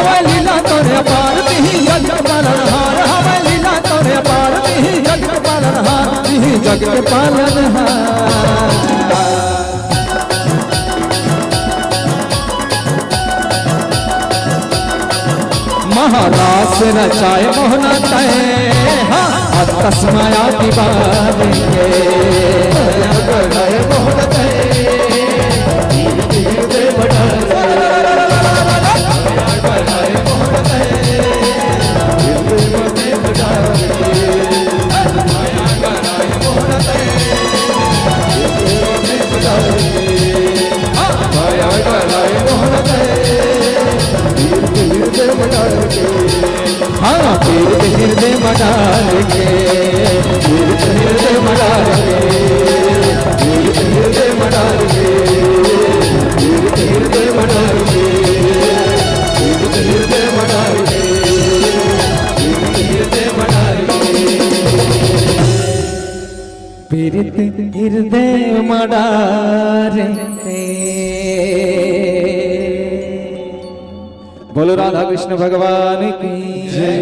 हवा लीला तोरे पार तिही जग के पालनहार, हवा लीला तोरे पार तिही जग के पालनहार, तिही जग के पालनहार। महाराज से रचाए मोहना तय, हाँ तस्माया दीवार के मोहना तय, हाँ तीर्थ हृदय मडाल के, तीर्थ हृदय मडाल के, तीर्थ हृदय मडाल के, तीर्थ हृदय मडाल के, तीर्थ हृदय मडाल के, तीर्थ हृदय मडाल के, तीर्थ हृदय मडाल के। बोलो राधा कृष्ण भगवान की जय।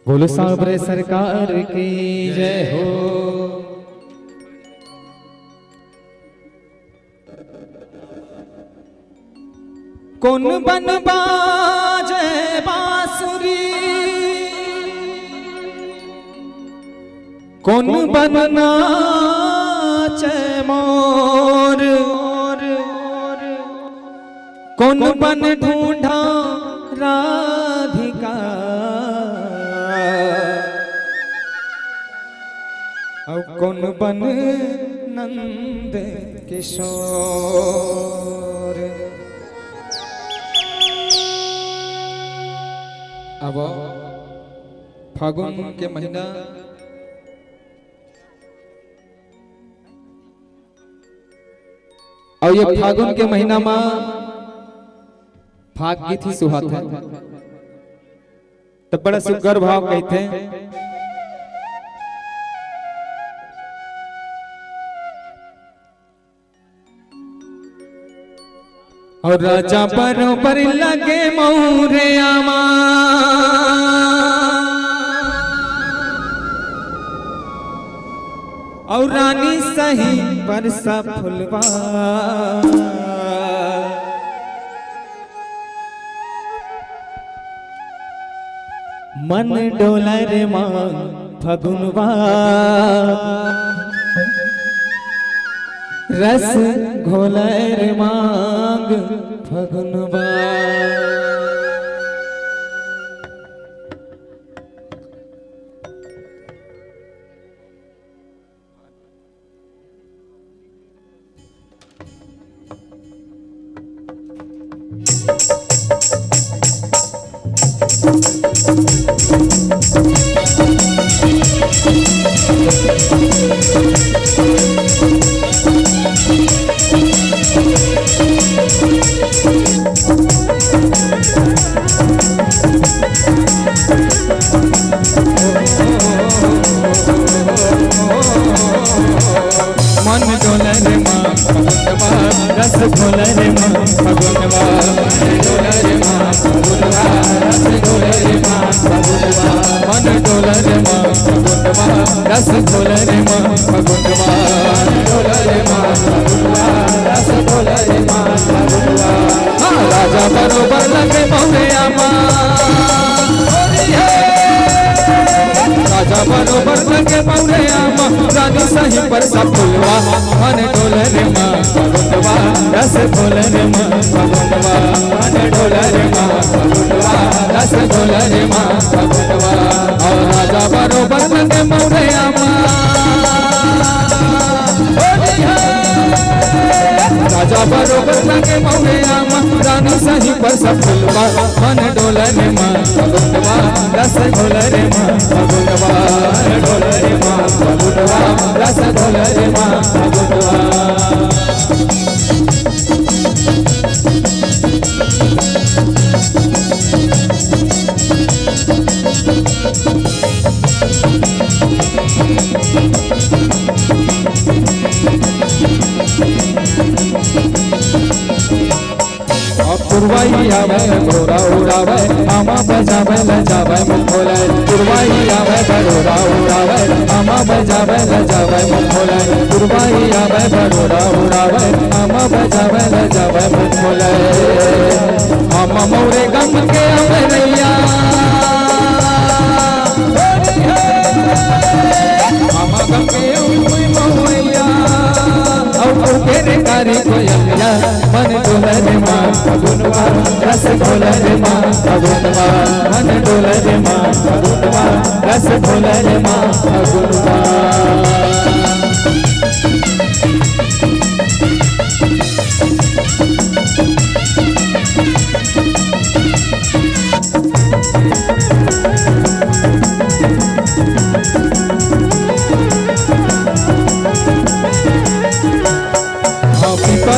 बोलो सांवरे सरकार की जय हो। कौन बन बाजे बांसुरी, कौन बन नाचे मोर, कौन बन ढूंढा राधिका, और कौन बन नंद किशोर। अब फागुन के महीना और ये फागुन के महीना में फाग गीत ही सुहात है, तब बड़ा सुगर भाव कहते हैं। और राजा बरोबर लगे मोरे आमा, और रानी सही बरसा फुलवा, मन डोला रे मां फगुनवा, रस घोलर मांग फगुनवा। मन डोला रे मां फगुनवा, रस घोला रे मां फगुनवा, मन डोला रे मां फगुनवा, रस घोला रे मां फगुनवा, मन डोला रे मां फगुनवा, रस घोला रे मां फगुनवा, मन डोला रे मां फगुनवा, रस घोला रे मां फगुनवा। हाँ राजा बरोबर लगे मोरे आमा, राजा बरोबर लगे मोरे आमा, रानी सही पर सब फुलवा, मन डोला रे मां फगुनवा, रस घोला रे मां फगुनवा, मन डोला रे मां फगुनवा, रस घोला रे मां फगुनवा। और राजा बरोबर बरोबर लगे मोरे आमा राजा बरोबर लगे मोरे आमा रानी सही पर सब फुलवा मन डोलरे माँ फगुनवा रस घोलरे माँ फगुनवा डोलरे माँ फगुनवा रस घोलरे माँ फगुनवा पुरवाई आवे घोड़ा उड़ावे आमा बजावे लजावे मुँह खोले पुरवाई आवे घोड़ा उड़ावे आमा बजावे लजावे मुँह खोले पुरवाई आवे घोड़ा उड़ावे आमा बजावे लजावे मुँह खोले आमा मोरे गम के आवे रैया आमा गम के मोहैया और तेरे कारी कोयलिया मन डोलरे माँ फगुनवा रस घोलरे माँ फगुनवा मन डोलरे माँ फगुनवा रस घोलरे माँ फगुनवा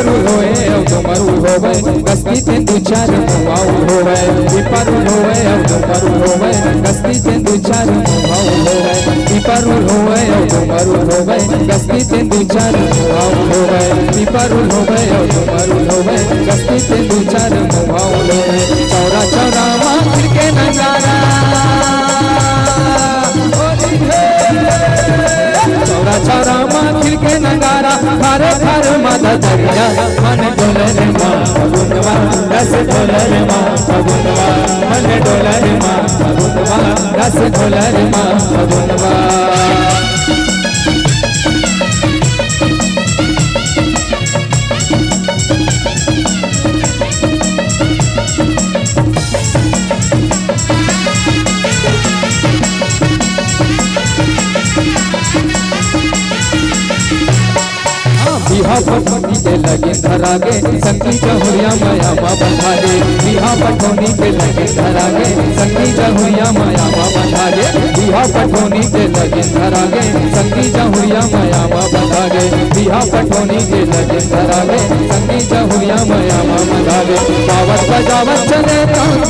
मरु होवे गस्ती ते दू चार मुआऊ होवे पिपरु होवे और मरु होवे गस्ती ते दू चार मुआऊ होवे पिपरु होवे और मरु होवे गस्ती ते दू चार मुआऊ होवे पिपरु होवे और मरु होवे गस्ती ते दू चार मुआऊ होवे चौरा चौरा माँ के नजारा चौरा चौरा माँ के नगारा खारे खारे माता दरिया मन डोलरे माँ फगुनवा रस घोलरे माँ फगुनवा मन डोलरे माँ फगुनवा रस घोलरे माँ फगुनवा बिहा पटोनी के लगे धरागे संगी जहुरिया माया माँ बंधागे बिहा पटोनी के लगे धरागे संगी जहुरिया माया माँ बंधागे बिहा पटोनी के लगे धरागे संगी जहुरिया माया माँ बंधागे बिहा पटोनी के लगे धरागे संगी जहुरिया माया माँ बंधागे गावत बजावत चले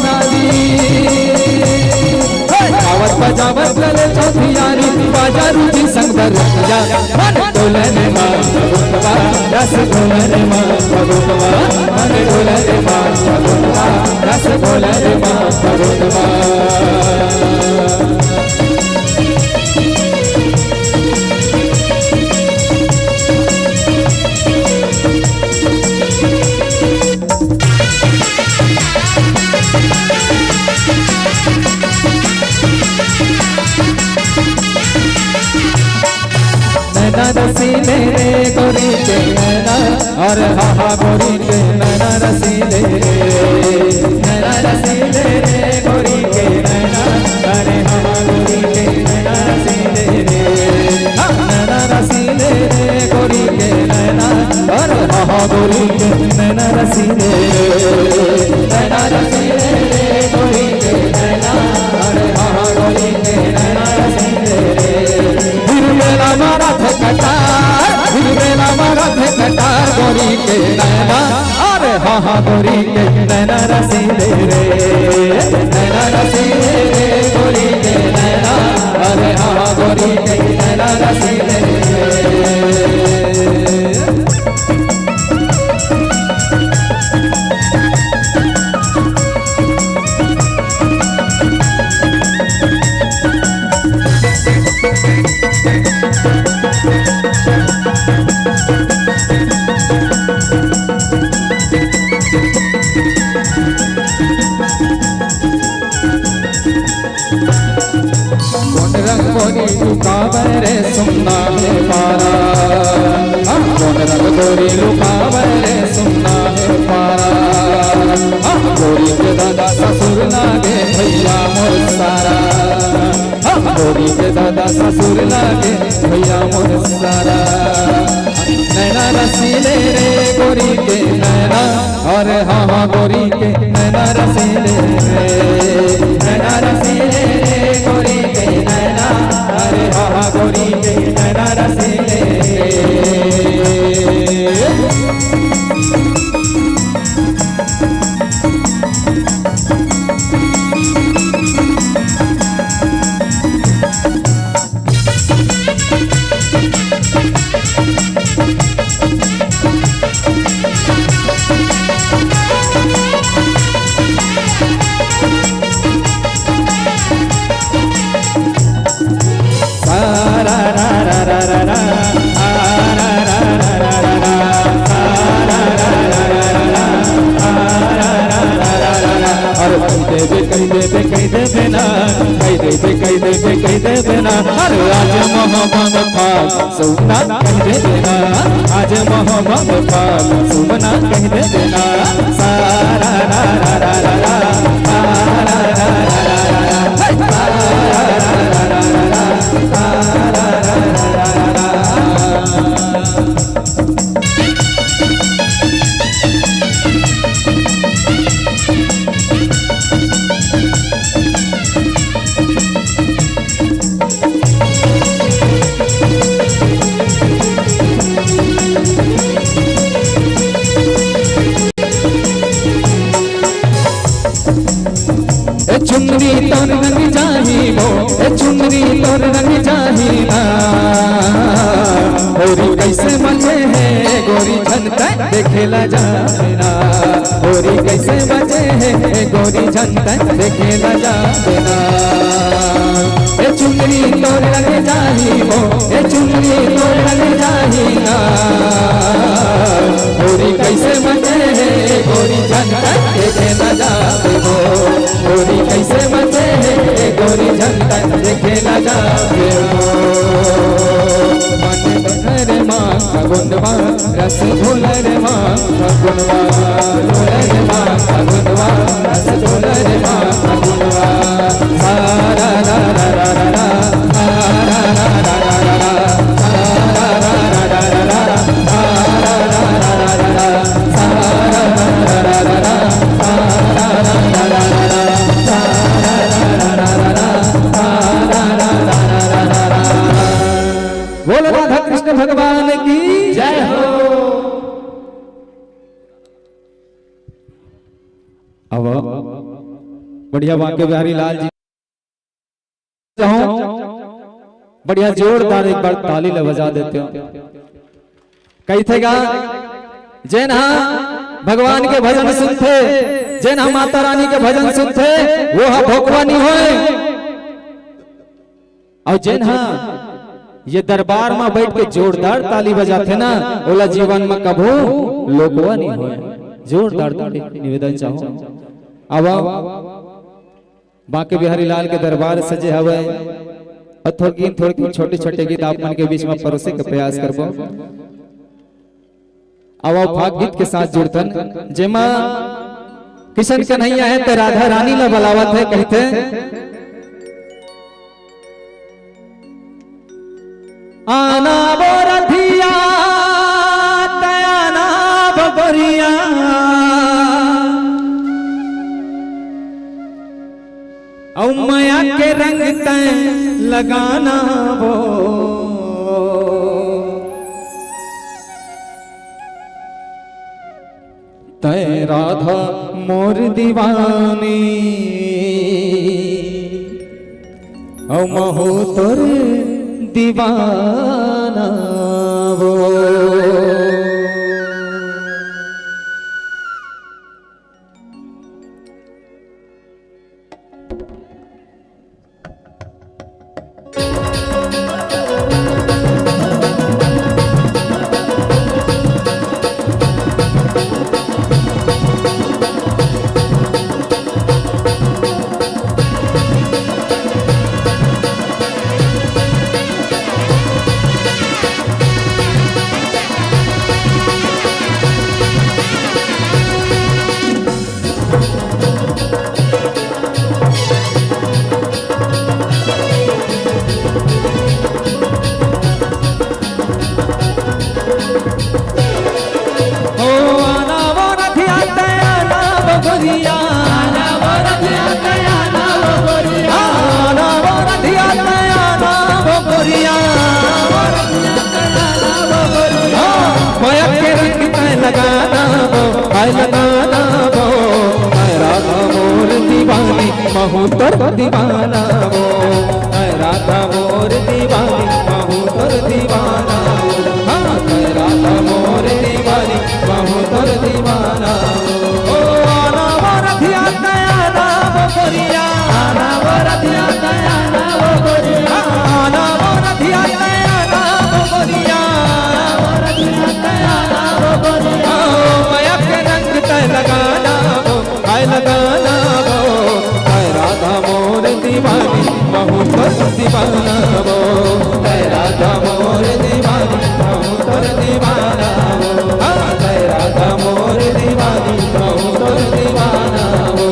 नाली गावत बजावत चले चौथियारी बाजारू जी संग दरिया मन डोलरे माँ फगुनवा रस घोलरे माँ फगुनवा मन डोलरे माँ फगुनवा रस घोलरे माँ फगुनवा नैना रसीले गोरी के नैना और हाहा गोरी के नैना रसीले नैना रसीले गोरी के नैना अरे हाहा गोरी के नैना रसीले नैना रसीले गोरी के नैना और हाहा गोरी के नैना रसीले नैना रसीले गोरी के नैना अरे हाहा गोरी के नैना रसीले कटार गोरी के नैना अरे हाँ हाँ गोरी के नैना रसीले रे नैना रसीले रे गोरी के नैना अरे हाँ हाँ गोरी के नैना रसीले गोरी लुकावे रे सुनना है पारा कौन रंग गोरी लुकावे रे सुनना है पारा गोरी के दादा ससुर लागे भैया मोर सारा गोरी के दादा ससुर लागे भैया मोर सारा। नैना रसीले रे गोरी के नैना, और हाँ हाँ गोरी के नैना रसीले रे, नैना रसीले रे गोरी के नैना, अरे हाँ हाँ गोरी के नैना रसीले कही दे देना, अरे आज मोहब्बत फाल सुना कह दे देना, आज मोहब्बत फाल सुना कह दे देना। सारा रा रा रा रा रा, सारा रा रा रा रा, सारा रा रा रा रा, सारा रा रा रा रा। चुनरी तोर रंग जाही वो, चुनरी तोर रंग जाही ना, गोरी कैसे मजे है गोरी झनका देखेला जाना, गोरी कैसे मजे है गोरी झनका देखेला जाना। चुनरी तोर रंग जाही वो, चुनरी तोर रंग जाही ना, गोरी कैसे मजे है गोरी झनका देखेला जाना, गोरी कैसे मजे है गोरी झनका देखेला जावे हो। मन रे माँ फगुनवा रस घोल रे माँ फगुनवा, रे माँ फगुनवा रस घोल रे माँ फगुनवा। सारा रा रा रा रा रा, सारा रा रा रा रा रा, सारा रा रा रा रा रा, सारा रा रा रा रा रा, सारा रा रा रा रा, सारा रा रा रा रा। बोलो राधा कृष्ण भगवान की जय हो। अब बढ़िया बांके बिहारी लाल जी बढ़िया जोरदार एक बार ताली ले बजा देते हो। कही थे गा जैन हाँ भगवान के भजन सुनते, जैन हाँ माता रानी के भजन सुनते, वो हाँ भोकवानी होए, और जैन हाँ ये दरबार में बैठ के जोरदार ताली बजाते ना, ओला जीवन में कभू लोकवा नहीं होए। जोरदार ताली निवेदन चाहो। अब बांके बिहारी लाल के दरबार सजे हवे, और थोड़ी छोटे छोटे गीत आप मन के बीच में परोसे के प्रयास करबो। अब भाग गीत के साथ जुड़तन, जेमा किशन कन्हैया है तो राधा रानी ला बलावत है। कहते आना बोरधिया तयाना बबरिया, औ माया के रंग तय लगाना वो, तय राधा मोर दीवानी, औ महो तोर दीवाना वो। हाय लगाना वो हाय राधा मोर दीवानी महू तोर दीवाना वो हाय राधा मोर दीवानी महू तोर दीवाना हाँ हाय राधा मोर दीवानी महू तोर दीवाना ओ आना वो रथिया दयाना वो गोरिया आना वो रथिया दयाना वो गोरिया आना वो रथिया दयाना वो गोरिया वो रथिया दयाना वो गोरिया माया के रंग तय लगाना वो हाय लगाना वो हाय राधा मोर दीवानी महू तोर दीवाना वो हाय राधा मोर दीवानी महू तोर दीवाना वो हाय राधा मोर दीवानी महू तोर दीवाना वो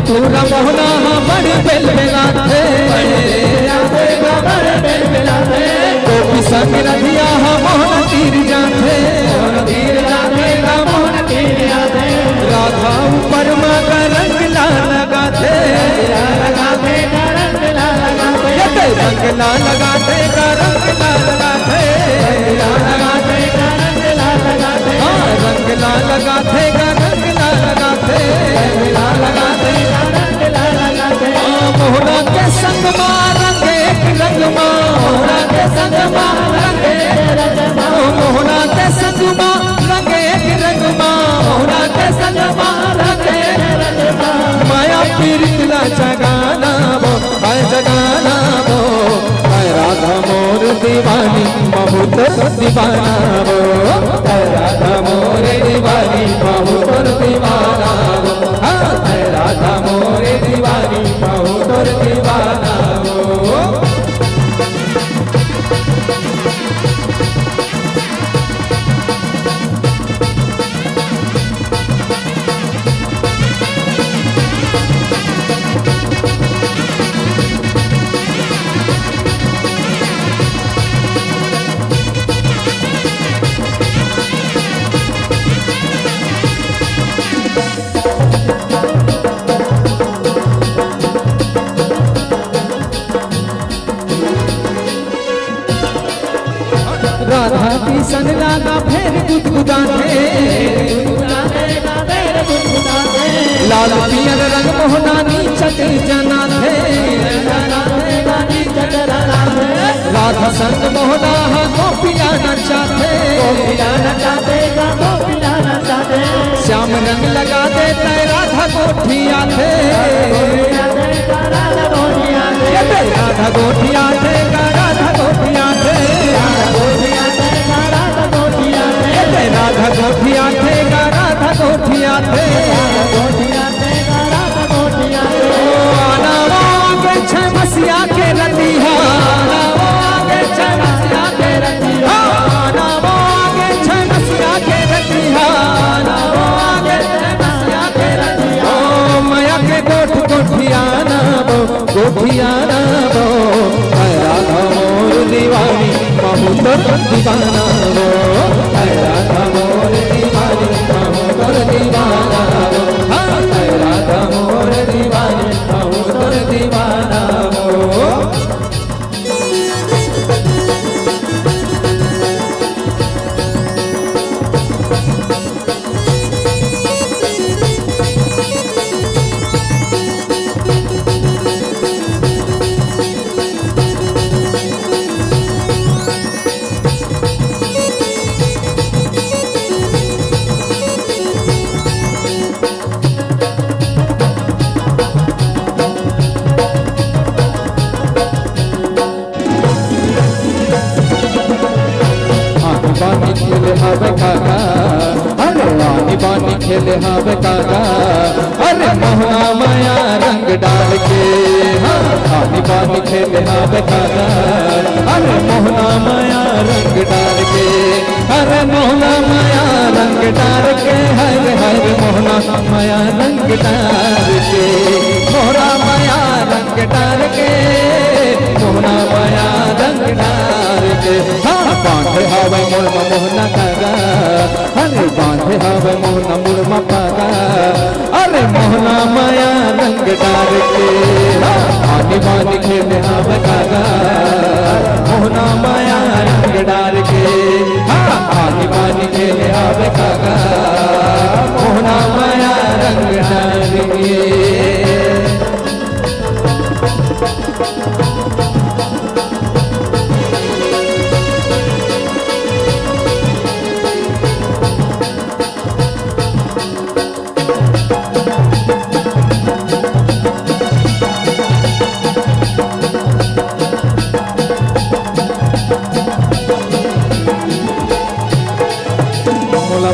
पूरा मोहना बड़े बेल बेलाते गोपी संग रधिया मोहन तीर जाते राधा ऊपर माँ का रंग ला लगाते रंग ला लगाते रंग ला लगाते रंग ला लगाते रंग ला लगाते मोहना के संग रंग एक रंग मोहना के संग रंग मोहना के संग रंग एक रंग मोहना के संग रंग माया पीरितला जगाना वो हाय जगाना वो हाय राधा मोर दीवानी महू तोर दीवाना वो हाय राधा मोर दीवानी महू तोर दीवाना वो हाय राधा मोर दीवानी महू तोर दीवाना वो राधा किशन लागा फेर गुदगुदाते लाल पियर रंग मोहना नीचत जना थे राधा संग मोहना गोपिया नचाते श्याम रंग लगा दे तय राधा गोठिया थे राधा गोठिया थे राधा गोठिया थे राधा गोठिया थे राधा गोठिया थे आना वागे छ मसिया के रतिया आना वागे छ मसिया के रतिया आना वागे छ मसिया के रतिया आना वागे छ मसिया के रतिया ओ माया के गोठिया ना वो हाय राधा मोर दीवानी महू तोर दीवाना वो हाय राधा मोर दीवानी महू तोर दीवाना वो हाय राधा मोर दीवानी महू तोर दीवाना वो पानी खेले हावे कागा, अरे मोहना माया रंग डाल के, हाँ पानी पानी खेले हावे कागा, अरे मोहना माया रंग डाल के, अरे मोहना माया रंग डाल के, हर हर मोहना माया रंग डाल के, मोहरा माया रंग डाल के, मोहना माया रंग डाल के, हाँ बांधे हावे मुड़मा मोहना कागा, अरे बांधे हावे मोहना मुड़मा कागा, अरे मोहना माया रंग डाल के, हाँ पानी पानी खेले हावे कागा, मोहना माया रंग डाल के, हाँ पानी पानी खेले हावे कागा, मोहना माया रंग डाल के।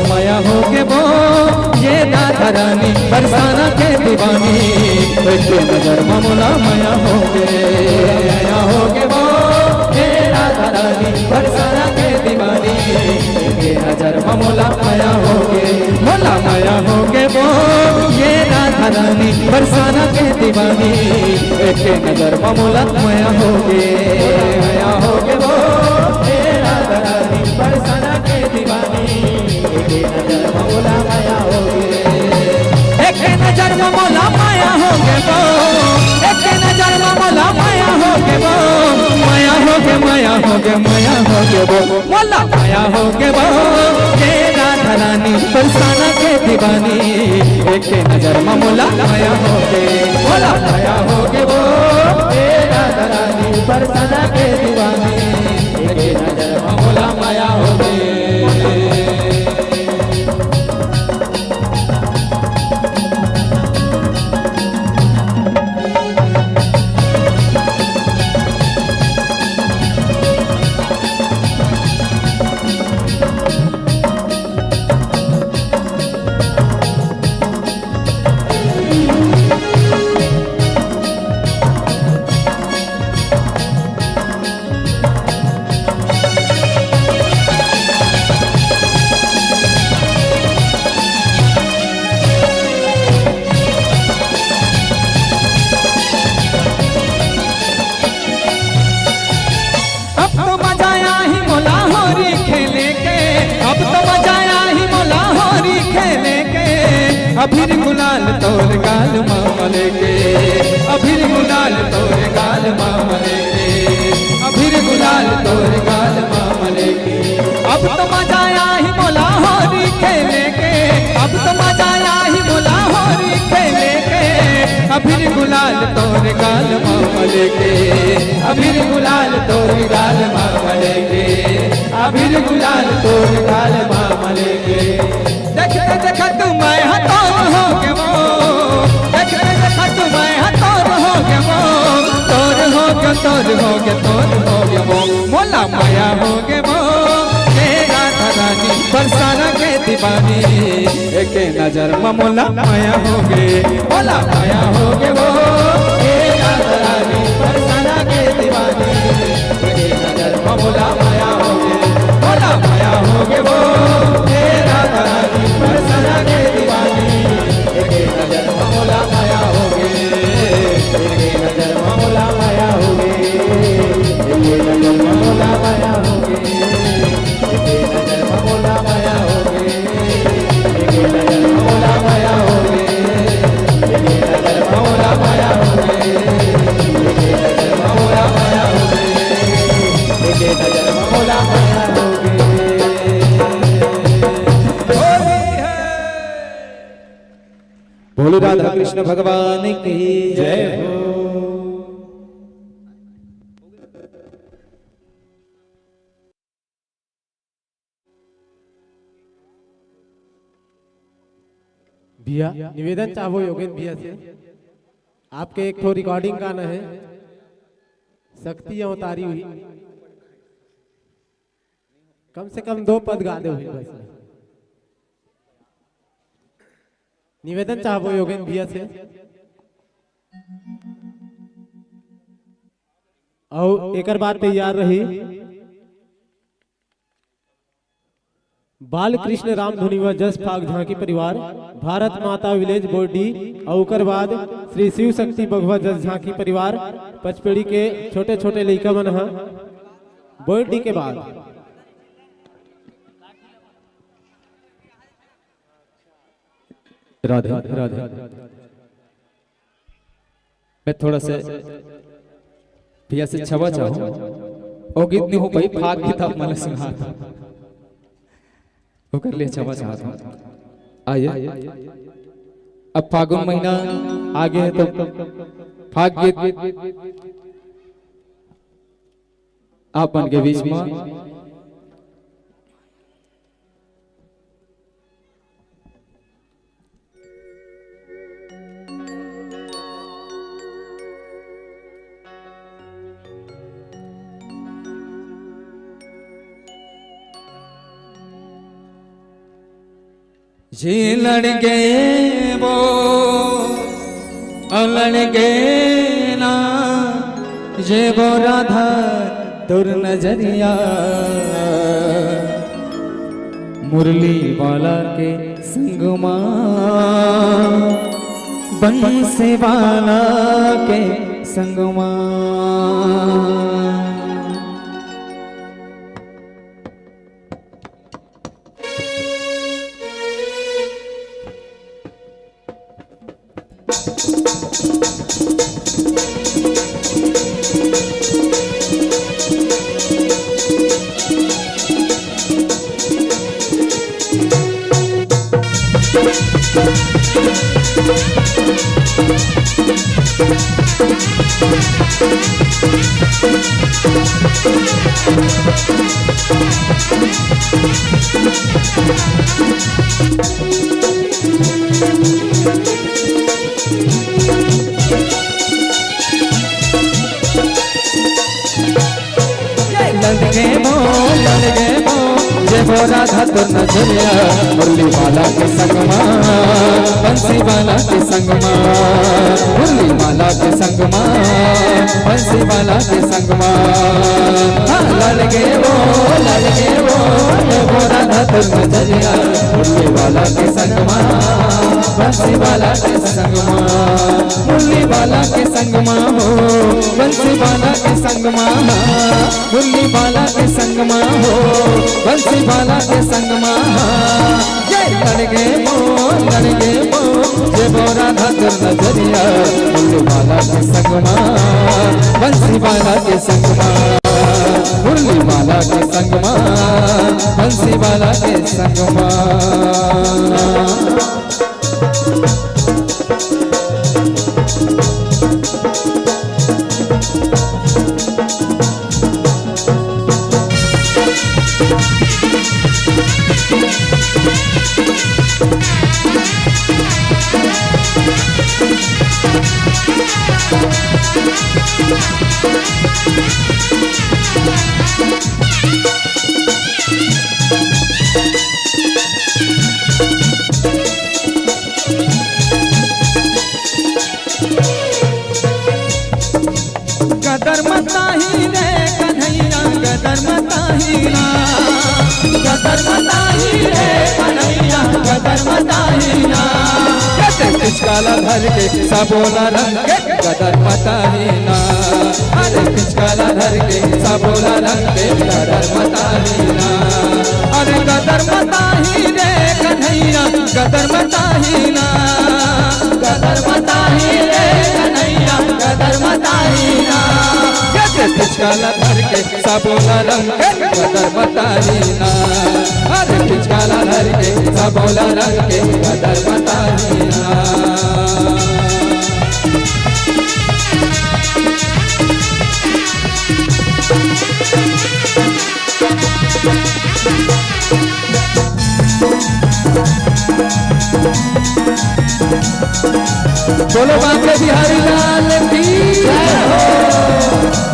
माया हो के वो ये राधा रानी बरसाना के दीवानी, एक नजर मोला माया हो के वो ये राधा रानी बरसाना के दीवानी, एक नजर मोला माया हो के, मोला माया हो के वो ये राधा रानी बरसाना के दीवानी, एक नजर मोला माया हो के वो ये राधा रानी बरसाना के दीवानी, नजर मोला माया हो गे, एक नजर मोला माया हो गे वो, एक नजर मोला माया हो गे वो, माया हो गे माया हो गे माया हो गे वो, मोला माया हो गे वो ये राधा रानी बरसाना के दीवानी, एक नजर मोला माया हो गे, मोला माया हो गे वो ये राधा रानी बरसाना के दीवानी, एक नजर मोला माया हो गे। अभिर गुलाल तोर गाल मामले के, अभिर गुलाल तोर गाल मामले के, अभिर गुलाल तोर गाल मामले के, अब तो मजा आया ही मोला होरी खेले के, अब तो मजा आया ही मोला होरी खेले के, अभिर गुलाल तोर गाल मामले के, अभिर गुलाल तोर गाल मामले के, अभिर गुलाल तोर गाल मामले के, देखते देखत मैं हतोर हो के वो, देखते देखत मैं हतोर हो के वो, तोर हो के तोर हो के तोर हो के वो, मोला माया हो के वो तेरा रानी बरसाना के दीवानी, एक नजर में मोला माया हो गे, मोला माया हो के वो तेरा रानी बरसाना के दीवानी, एक नजर में मोला माया हो गे, मोला माया हो के वो तेरा रानी बरसाना के दीवानी, एक नजर में मोला माया हो गे, एक नजर में मोला माया हो गे, एक नजर में मोला माया हो गे, एक नजर में मोला माया हो गे, एक नजर में मोला माया हो गे, एक नजर में मोला माया हो गे, एक नजर में मोला माया हो गे, एक नजर में मोला माया हो गे। बोलो राधा कृष्ण भगवान की जय हो। भैया निवेदन चाहो योगेंद्र भैया से, आपके एक तो रिकॉर्डिंग गाना है शक्तियां उतारी हुई, कम से कम 2 पद गा दो बस। निवेदन चाहबो योगेंद्र भैया से और एक बार तैयार रही बाल कृष्ण राम धुनी व जस फाग झांकी परिवार भारत माता विलेज बोर्डी और ओकर बाद श्री शिव शक्ति बघवा जस झांकी परिवार पचपेड़ी के छोटे छोटे लड़का मन हा बोर्डी के बाद राधे राधे मैं थोड़ा सा भैया से क्षमा चाहूँ और गीत नहीं हो पाई फाग गीत आप मला सुना वो कर लिए क्षमा चाहता हूँ। आइए अब फागुन महीना आगे है तो फाग गीत आप मन के बीच में ये लड़ गए वो और लड़ गए ना ये वो राधा तुर नजरिया मुरली वाला के संगमा बंसी वाला के संगमा राधा तो नजरिया मुरली वाला के संगमा बंसी वाला के संगमा मुरली वाला के संगमा बंसी वाला के संगमा लल गे वो राधा तो नजरिया मुरली वाला के संगमा बंसी वाला के संगमा मुरली वाला के संगमा हो बंसी वाला के संगमा मुरली वाला के संगमा हो बंसी वाला के संगमा लड़ गए वो जे वो राधा तुर नजरिया मुरली वाला के संगमा बंसी वाला के संगमा मुरली वाला के संगमा बंसी वाला के संगमा गदर मताही रे कन्हैया गदर मताही ना गदर मताही रे कन्हैया गदर मताही ना पिचकाला धर के सबोला रंग के गदर मताही ना अरे पिचकाला धर के सबोला रंग के गदर मताही ना अरे गदर मताही रे कन्हैया गदर मताही ना गदर मताही रे कन्हैया गदर मताही ना पिचकाला धर के सबोला रंग के गदर मताही ना अरे पिचकाला धर के सबोला रंग के गदर मताही ना बोलो बाबे बिहारी लाल की जय हो।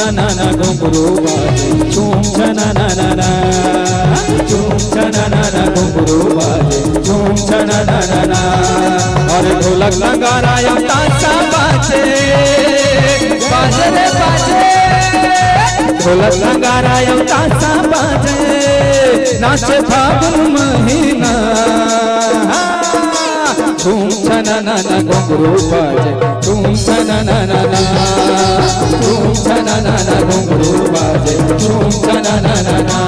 छना ना घुंघरू बाजे झूम छना ना ना ना झूम छना ना ना घुंघरू बाजे झूम छना ना ना ना और ढोलक नगारा या ताशा बाजे बाजे रे बाजे ढोलक नगारा या ताशा बाजे नाचे फागुन महीना झूम छना ना ना घुंघरू बाजे झूम छना ना ना ना झूम छना ना ना घुंघरू बाजे झूम छना ना ना ना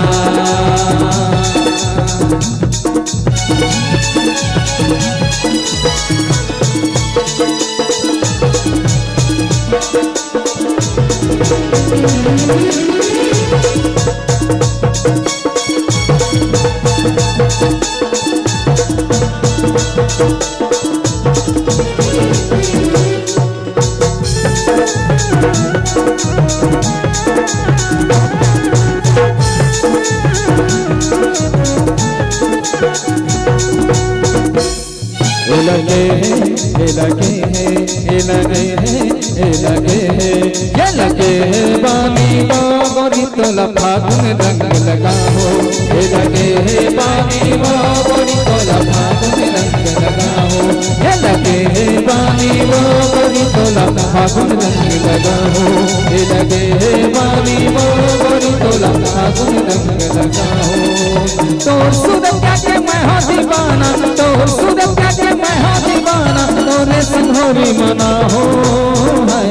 लगे हैं ये लगे हैं ये लगे हैं ये लगे हैं ये लगे हैं बानी बागोरी तोला फागुन रंग लगा हो ये लगे हैं बानी बागोरी तोला फागुन रंग लगा हो ये लगे हैं बानी बागोरी तोला फागुन रंग लगा हो ये लगे हैं बानी बागोरी तोला फागुन रंग लगा हो तो सुदम क्या के मैं हो दीवाना तो सुदम क्या के मैं हो दीवाना तोरे संघोरी मना हो है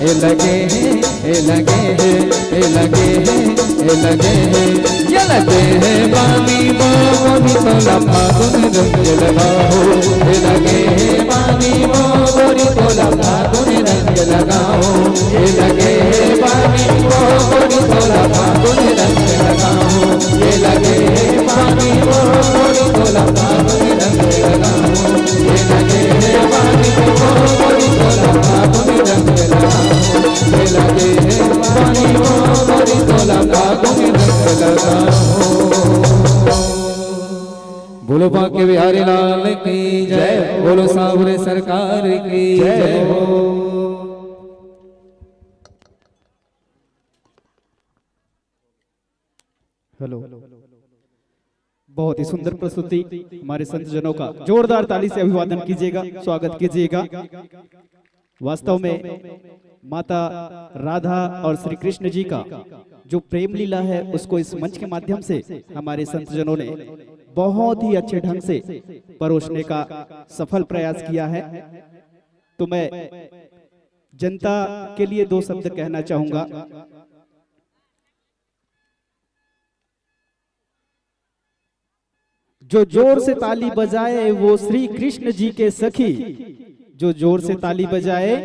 ये लगे हैं ये लगे हैं ये लगे हैं ये लगे हैं ये लगे हैं बानी बागोरी तोला फागुन रंग लगा हो ये लगे हैं बानी बागोरी तोला फागुन रंग लगा हो ये लगे हैं बानी बागोरी तोला फागुन रंग लगा हो ये लगे हैं बानी बागोरी तोला फागुन रंग लगा हो ये लगे हैं बानी बागोरी तोला फागुन रंग लगा हो ये लगे हैं बानी बागोरी तोला फागुन रंग लगा हो। बोलो बांके बिहारी लाल की जय बोलो सावरे सरकार की जय हो। हेलो, बहुत ही सुंदर प्रस्तुति हमारे संत जनों का जोरदार ताली से अभिवादन कीजिएगा, स्वागत कीजिएगा। वास्तव में माता राधा और श्री कृष्ण जी का जो प्रेम लीला है उसको इस मंच के माध्यम से हमारे संत जनों ने बहुत ही अच्छे ढंग से परोसने का सफल प्रयास किया है। तो मैं जनता के लिए दो शब्द कहना चाहूंगा। जो जोर से ताली बजाए वो श्री कृष्ण जी के सखी, जो जोर से ताली बजाए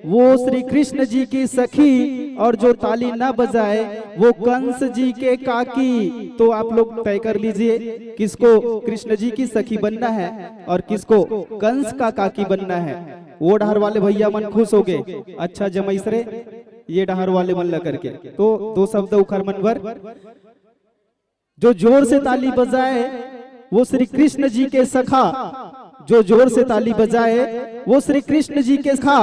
वो श्री कृष्ण जी की सखी, और जो ताली ना बजाए वो कंस जी के काकी। तो आप लोग तय कर लीजिए किसको कृष्ण जी की सखी बनना है और किसको कंस का काकी बनना है। वो डहर वाले भैया मन खुश हो गए, अच्छा जमैसरे ये डहर वाले मन ला करके। तो दो शब्द उखर मनवर, जो जोर से ताली बजाए वो श्री कृष्ण जी के सखा, जो जोर से ताली बजाए वो श्री कृष्ण जी के सखा,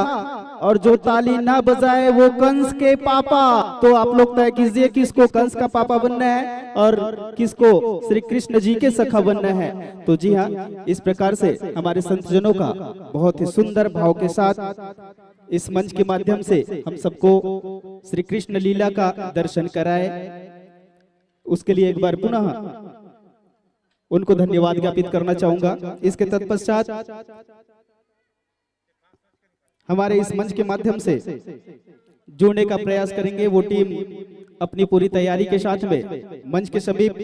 और जो ताली ना बजाए वो कंस के पापा। तो आप लोग तय कीजिए किसको कंस का पापा बनना है और किसको श्री कृष्ण जी के सखा बनना है। तो जी हाँ, इस प्रकार से हमारे संत जनों का बहुत ही सुंदर भाव के साथ इस मंच के माध्यम से हम सबको श्री कृष्ण लीला का दर्शन कराए, उसके लिए एक बार पुनः उनको धन्यवाद ज्ञापित करना चाहूंगा। इसके तत्पश्चात हमारे इस मंच के माध्यम से जुड़ने का प्रयास करेंगे वो टीम अपनी पूरी तैयारी के साथ में मंच के समीप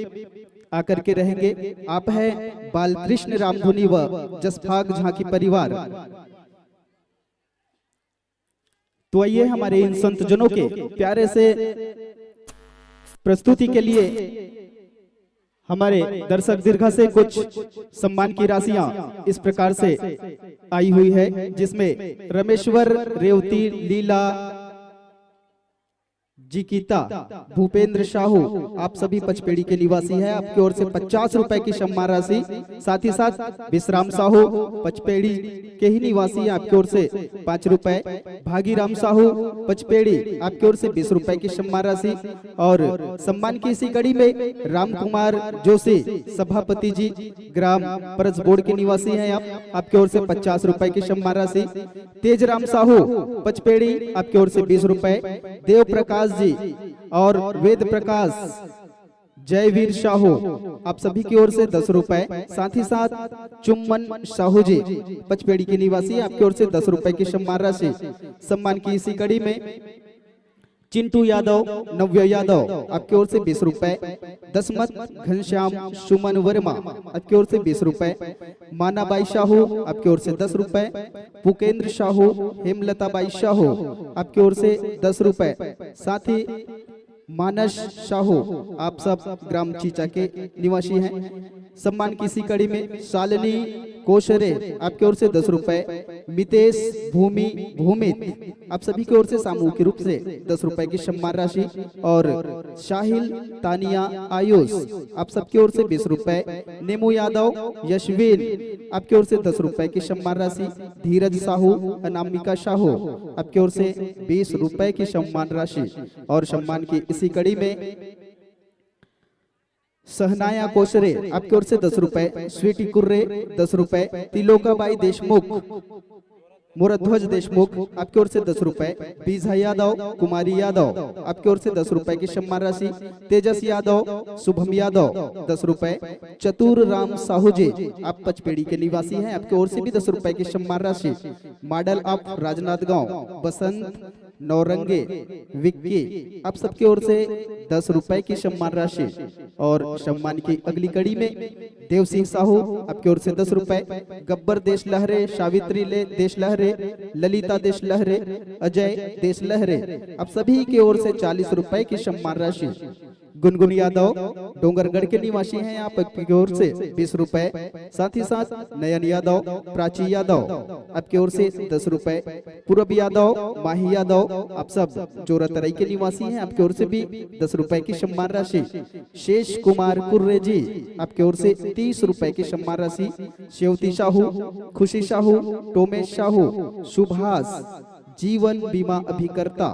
आकर के रहेंगे। आप है बालकृष्ण रामधुनी व जसफाग झांकी परिवार। तो आइए हमारे इन संत जनों के प्यारे से प्रस्तुति के लिए हमारे दर्शक दीर्घा से कुछ सम्मान की राशियां इस प्रकार से आई हुई है, जिसमें रमेश्वर रेवती लीला जिकिता भूपेंद्र साहू, आप सभी पचपेड़ी के निवासी हैं, आपकी ओर से 50 रुपए की सम्मान राशि। साथ ही साथ विश्राम साहू पचपेड़ी के ही निवासी हैं, आपकी ओर से 5 रुपए। भागीराम साहू पचपेड़ी, आपकी ओर से 20 रुपए की सम्मान राशि। और सम्मान की इसी कड़ी में राम कुमार जोशी सभापति जी ग्राम परस बोर्ड के निवासी हैं, आपकी ओर से 50 रुपए की सम्मान राशि। तेजराम साहू पचपेड़ी, आपकी ओर से 20 रुपए। देव प्रकाश जी और वेद प्रकाश जयवीर साहू, आप सभी की ओर से 10 रुपए। साथ ही साथ चुम्बन साहू जी पचपेड़ी के निवासी, आपकी ओर से 10 रुपए की सम्मान राशि। सम्मान की इसी कड़ी में चिंटू यादव नव्य यादव, आपकी ओर से 20 रुपए। दसमत घनश्याम सुमन वर्मा, आपकी ओर से 20 रुपए। मानाबाई साहू, आपकी ओर से 10 रुपए। पुकेंद्र साहू हेमलताबाई साहू, आपकी ओर से 10 रुपए। साथ ही मानस साहू, आप सब ग्राम चीचा के निवासी हैं। सम्मान की इसी कड़ी में शालिनी कोशरे, आपकी ओर से 10 रुपए। मितेश भूमित, आप सभी की ओर से सामूहिक रूप से 10 रुपए की सम्मान राशि। और शाहिल तानिया आयुष, आप सबकी ओर से 20 रुपए। नेमू यादव यशवीन, आपकी ओर से 10 रुपए की सम्मान राशि। धीरज साहू अनामिका साहू, आपकी ओर से 20 रुपए की सम्मान राशि। और सम्मान की इसी कड़ी में सहनाया कोशरे, आपकी ओर से 10 रुपए। स्वीटी कुर्रे 10 रुपए। तिलोकाबाई देशमुख मुरध्वज देशमुख, आपकी ओर से 10 रुपए। बीजा यादव कुमारी यादव, आपकी ओर से 10 रुपए की सम्मान राशि। तेजस यादव शुभम यादव 10 रुपए। चतुर राम साहू जी, आप पचपेड़ी के निवासी हैं, आपकी ओर से भी 10 रुपए की सम्मान राशि। मॉडल ऑफ राजनांदगांव बसंत नौरंगे विक्की, आप सबकी ओर से 10 रुपए की सम्मान राशि। और सम्मान की अगली कड़ी में देव सिंह साहू, आपकी ओर से 10 रुपए। गब्बर देश लहरे, सावित्री ले देश लहरे, ललिता देश लहरे, अजय देश लहरे, आप सभी की ओर से 40 रुपए की सम्मान राशि। गुनगुन यादव डोंगरगढ़ के निवासी हैं, आप की ओर से 20 रुपए। साथ ही साथ नयन यादव प्राची यादव, आपकी ओर से 10 रुपए। पूरब यादव माही यादव, आप सब जोरातराई के निवासी हैं, आपकी ओर से भी 10 रुपए की सम्मान राशि। शेष कुमार कुर्रे जी, आपकी ओर से 30 रुपए की सम्मान राशि। शेवती साहू, खुशी साहू, टोमेश साहू, सुभाष जीवन बीमा अभिकर्ता,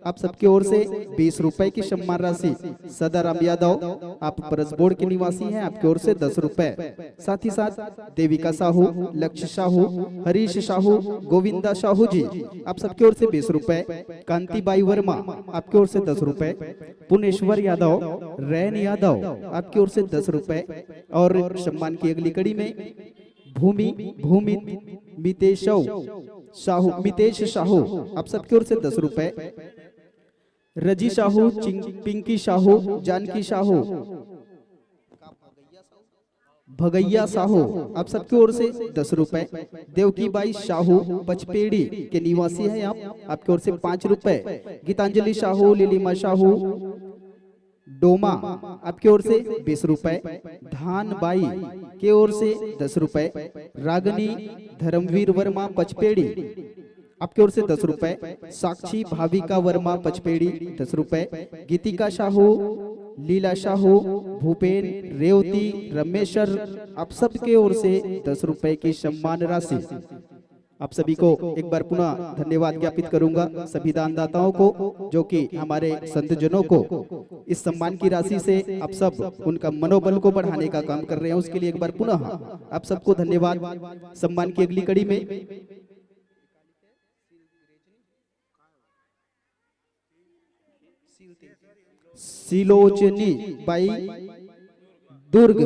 आप सबकी ओर से 20 रुपए की सम्मान राशि। सदाराम यादव, आप परस बोर्ड के निवासी हैं, आपकी ओर से 10 रुपए। साथ ही साथ देविका साहू, लक्ष्य साहू, हरीश साहू, गोविंदा साहू जी, आप सबकी ओर से 20 रुपए। कांतिबाई वर्मा, आपकी ओर से 10 रुपए। पुनेश्वर यादव रैन यादव, आपकी ओर से 10 रुपए। और सम्मान की अगली कड़ी में मितेश साहू, आप सबकी ओर से 10 रुपए। रजी साहू, पिंकी साहू, जानकी साहू, भगैया साहू, आप सबकी ओर से 10 रुपए। देवकीबाई साहू पचपेड़ी के निवासी हैं, आपकी ओर से 5 रुपए। गीतांजलि साहू, लिलीमा साहू डोमा, आपकी ओर से 20 रुपए। धानबाई के ओर से 10 रुपए। रागनी धर्मवीर वर्मा पचपेड़ी, आपकी ओर से 10 रुपए। साक्षी भाविका वर्मा पचपेड़ी 10 रुपए। गीतिका साहू, लीला साहू, भूपेन रेवती रमेशर, आप सबके ओर से 10 रुपए की सम्मान राशि। आप सभी को एक बार पुनः धन्यवाद ज्ञापित करूंगा, सभी दानदाताओं को जो कि हमारे संतजनों को इस सम्मान की राशि से आप सब उनका मनोबल को बढ़ाने का काम कर रहे हैं, उसके लिए एक बार पुनः आप सबको धन्यवाद। सम्मान की अगली कड़ी में सिलोचनी बाई दुर्ग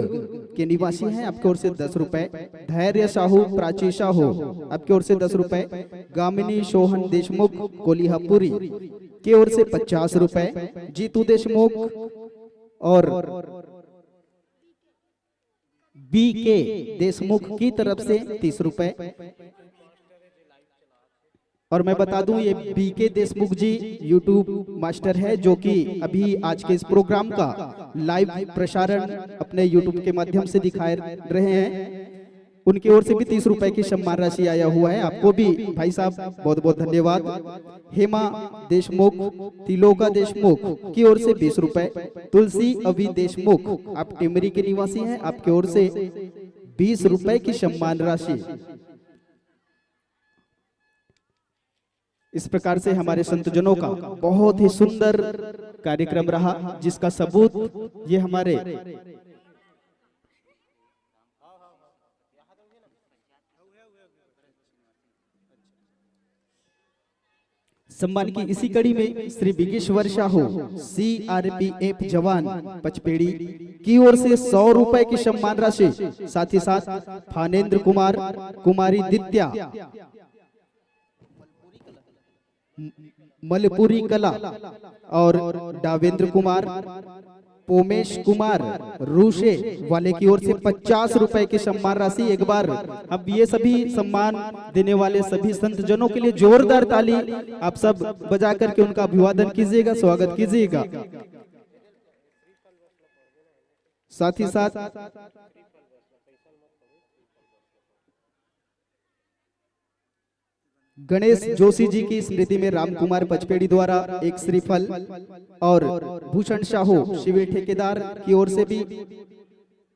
के निवासी हैं, आपकी ओर से 10 रुपए। धैर्य साहू, प्राची साहू, आपकी ओर से 10 रुपए। गामिनी सोहन देशमुख कोलिहापुरी की ओर से 50 रुपए। जीतू देशमुख और बी के देशमुख की तरफ से 30 रुपए। और मैं बता दूं ये बीके देशमुख जी यूट्यूब मास्टर है, जो कि अभी आज के इस प्रोग्राम का लाइव प्रसारण अपने यूट्यूब के माध्यम से दिखा रहे हैं। उनकी ओर से भी 30 रुपए की सम्मान राशि आया हुआ है। आपको भी भाई साहब बहुत बहुत धन्यवाद। हेमा देशमुख, तिलोका देशमुख की ओर से 20 रुपए। तुलसी अभी देशमुख, आप टिमरी के निवासी हैं, आपकी ओर से 20 रुपए की सम्मान राशि। इस प्रकार से हमारे संतजनों का बहुत ही सुंदर कार्यक्रम रहा, जिसका सबूत ये हमारे सम्मान की इसी कड़ी में श्री बिगेश्वर साहू CRPF जवान पचपेड़ी की ओर से 100 रुपए की सम्मान राशि, साथ ही साथ फानेंद्र कुमार, कुमारी दित्या, मलपुरी कला और डावेंद्र कुमार, पोमेश कुमार रूशे वाले की ओर से 50 रुपए की सम्मान राशि। एक बार अब ये सभी सम्मान देने वाले सभी संत जनों के लिए जोरदार ताली आप सब बजा करके उनका अभिवादन कीजिएगा, स्वागत कीजिएगा। साथ ही साथ गणेश जोशी जी की स्मृति में रामकुमार पचपेड़ी द्वारा एक श्रीफल और भूषण साहू शिविर ठेकेदार की ओर से भी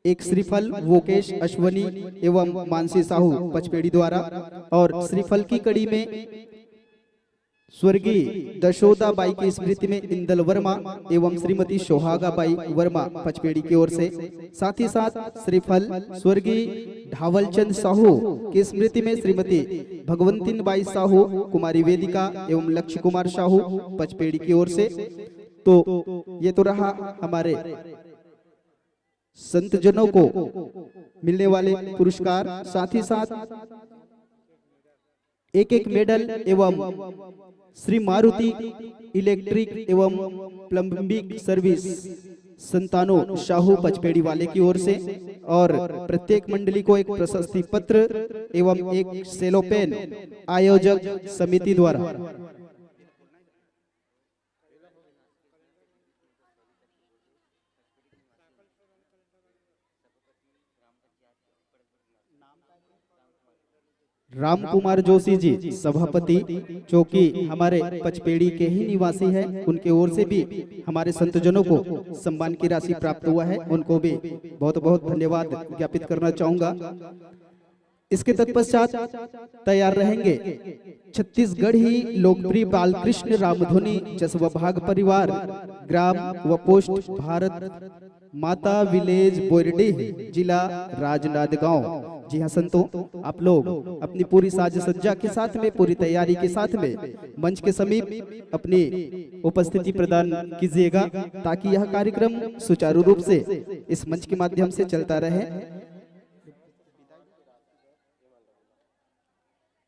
एक श्रीफल वोकेश अश्वनी एवं मानसी साहू पचपेड़ी द्वारा, और श्रीफल की कड़ी में स्वर्गीय दशोदा बाई की स्मृति में इंदल वर्मा एवं श्रीमती सोहागा बाई वर्मा पचपेड़ी की ओर से, साथ ही साथ श्रीफल स्वर्गीय ढावलचंद साहू की स्मृति में श्रीमती भगवंतीन बाई साहू, कुमारी वेदिका एवं लक्ष्य कुमार साहू पचपेड़ी की ओर से। तो ये तो रहा हमारे संतजनों को मिलने वाले पुरस्कार, साथ ही साथ एक मेडल एवं श्री मारुति इलेक्ट्रिक एवं प्लम्बिंग सर्विस संतानो शाहू पचपेड़ी वाले की ओर से, और प्रत्येक मंडली को एक प्रशस्ति पत्र एवं एक सेलोपेन आयोजक समिति द्वारा। राम कुमार जोशी जी सभापति, जो कि हमारे पचपेड़ी के ही निवासी हैं, उनके ओर से भी हमारे संतजनों को सम्मान की राशि प्राप्त हुआ है, उनको भी बहुत बहुत धन्यवाद ज्ञापित करना चाहूंगा। इसके तत्पश्चात तैयार रहेंगे छत्तीसगढ़ ही लोकप्रिय बालकृष्ण रामधुनी जसवभाग परिवार, ग्राम व पोस्ट भारत माता विलेज बोरडी, जिला राजनांदगांव। जी हाँ संतों, आप लोग अपनी पूरी साज सज्जा के साथ में, पूरी तैयारी के साथ में मंच के समीप अपनी उपस्थिति प्रदान कीजिएगा, ताकि यह कार्यक्रम सुचारू रूप से इस मंच के माध्यम से चलता रहे।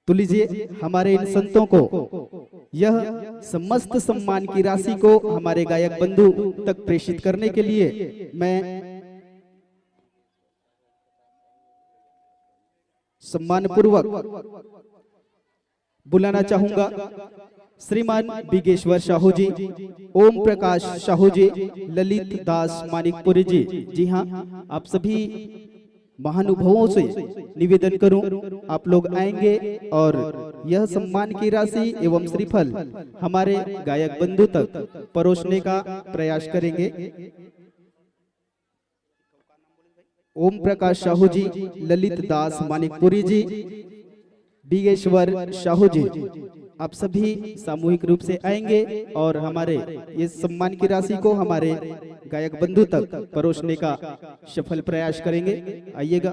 तो लीजिए, हमारे इन संतों को यह समस्त सम्मान की राशि को हमारे गायक बंधु तक प्रेषित करने के लिए मैं सम्मान पूर्वक बुलाना चाहूंगा श्रीमान बिगेश्वर साहू जी, ओम प्रकाश साहू जी, ललित दास मानिकपुरी जी। जी हाँ, आप सभी महानुभावों से निवेदन करूं, आप लोग आएंगे और यह सम्मान की राशि एवं श्रीफल हमारे गायक बंधु तक परोसने का प्रयास करेंगे। ओम प्रकाश साहू जी, ललित दास मानिकपुरी जी, बिगेश्वर साहू जी, आप सभी सामूहिक रूप से आएंगे और हमारे ये सम्मान की राशि को हमारे गायक बंधु तक परोसने का सफल प्रयास करेंगे। आइएगा।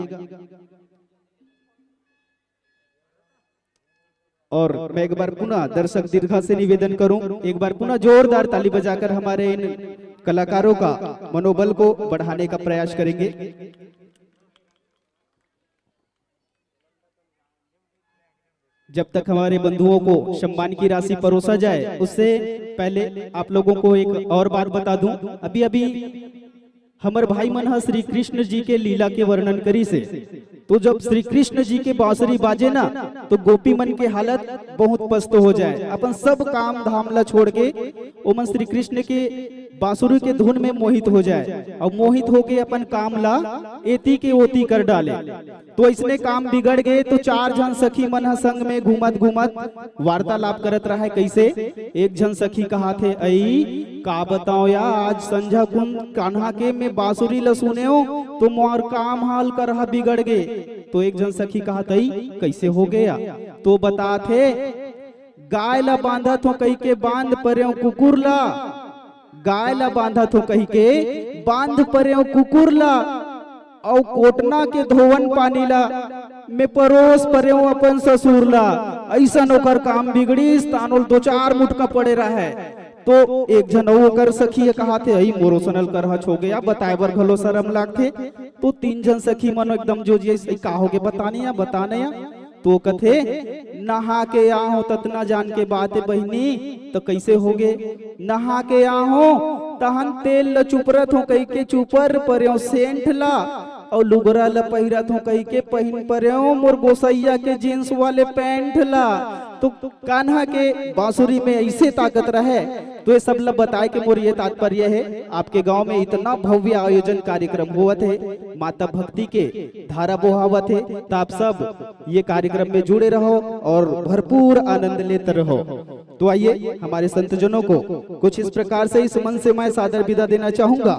और मैं एक बार पुनः दर्शक दीर्घा से निवेदन करूं, एक बार पुनः जोरदार ताली बजाकर हमारे इन कलाकारों का मनोबल को बढ़ाने का प्रयास करेंगे। जब तक हमारे बंधुओं को सम्मान की राशि परोसा जाए, उससे पहले आप लोगों को एक और बात बता दूं। अभी अभी हमर भाई मन श्री कृष्ण जी के लीला के वर्णन करी से, तो जब श्री कृष्ण जी के बांसुरी बाजे ना, तो गोपी मन के हालत बहुत पस्त हो जाए। अपन सब काम धाम ला छोड़ के ओमन श्री कृष्ण के बांसुरी के धुन में मोहित हो जाए और मोहित होके अपन काम ला एती के ओती कर डाले। तो इसने काम बिगड़ गए तो चार जन सखी मन संग में घूमत घूमत वार्तालाप करत रहा है। कैसे? एक जन सखी कहा थे, आई का बताओ या आज संझा कुंड कान्हा के में बांसुरी ल सुने हो तो मोर काम हाल कर बिगड़ गए। तो एक जन सखी कहा थई कैसे हो गया? तो बता थे गाय ला बांधा थो कही के बांध परे कुकुर ला, गाय ला बांधा थो कही के बांध परे कुकुर ला, और कोटना के धोवन पानी ला में परोस परे अपन ससुर ला। ऐसा नौकर काम बिगड़ी तानोल दो चार मुटका पड़े रहा है। तो एक जन ओकर सखी कहा थे आई मोरो सनल कर हो गया बताए बर घलो शरम लागथे। तो तीन जन सखी मन एकदम जो जी का हो गए बताने या तो कथे नहा के आहो ततना जान के बात बहनी। तो कैसे हो गए? नहा के आहो तहन तेल ल चुपरत हो कही के चुपर पर्यो सेंठ ला, और लुगरा ल पहिरत हो कही के पहिन पर्यो मोर गोसैया के जींस वाले पैंट ला। तो कान्हा के बांसुरी में ऐसे ताकत रहे। तो ये सब ला बताए के मोर ये तात्पर्य है आपके गांव में इतना भव्य आयोजन कार्यक्रम हुआ थे, माता भक्ति के धारा बोहावत है। तो आप सब ये कार्यक्रम में जुड़े रहो और भरपूर आनंद लेते रहो। तो आइए हमारे संतजनों को कुछ इस प्रकार से इस मन से मैं सादर विदा देना चाहूंगा।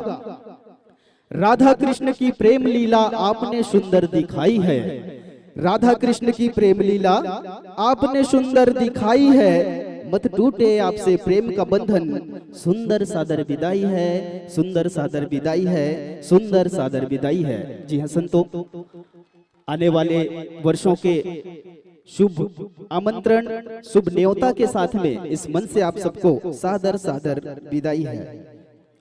राधा कृष्ण की प्रेम लीला आपने सुंदर दिखाई है, राधा कृष्ण की प्रेम लीला आपने सुंदर दिखाई है, मत टूटे आपसे प्रेम का बंधन, सुंदर सादर विदाई है, सुंदर सादर विदाई है, सुंदर सादर विदाई है। जी हाँ संतों, आने वाले वर्षों के शुभ आमंत्रण शुभ न्योता के साथ में इस मन से आप सबको सादर सादर विदाई है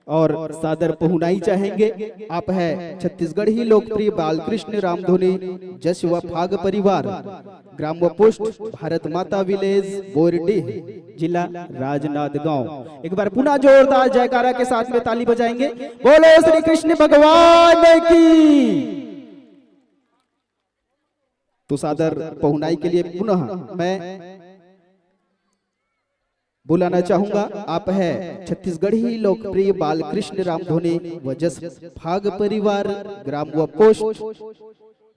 और सादर पहुनाई चाहेंगे। आप है छत्तीसगढ़ ही लोकप्रिय बालकृष्ण रामधुनी जश व फाग परिवार, ग्राम व पोस्ट भारत माता विलेज बोरडीह, जिला राजनांदगांव। एक बार पुनः जोरदार जयकारा के साथ में ताली बजाएंगे। बोलो श्री कृष्ण भगवान की। तो सादर पहुनाई के लिए पुनः मैं बुलाना चाहूंगा। आप है छत्तीसगढ़ ही लोकप्रिय बालकृष्ण रामधुनी व जस फाग परिवार, ग्राम व पोस्ट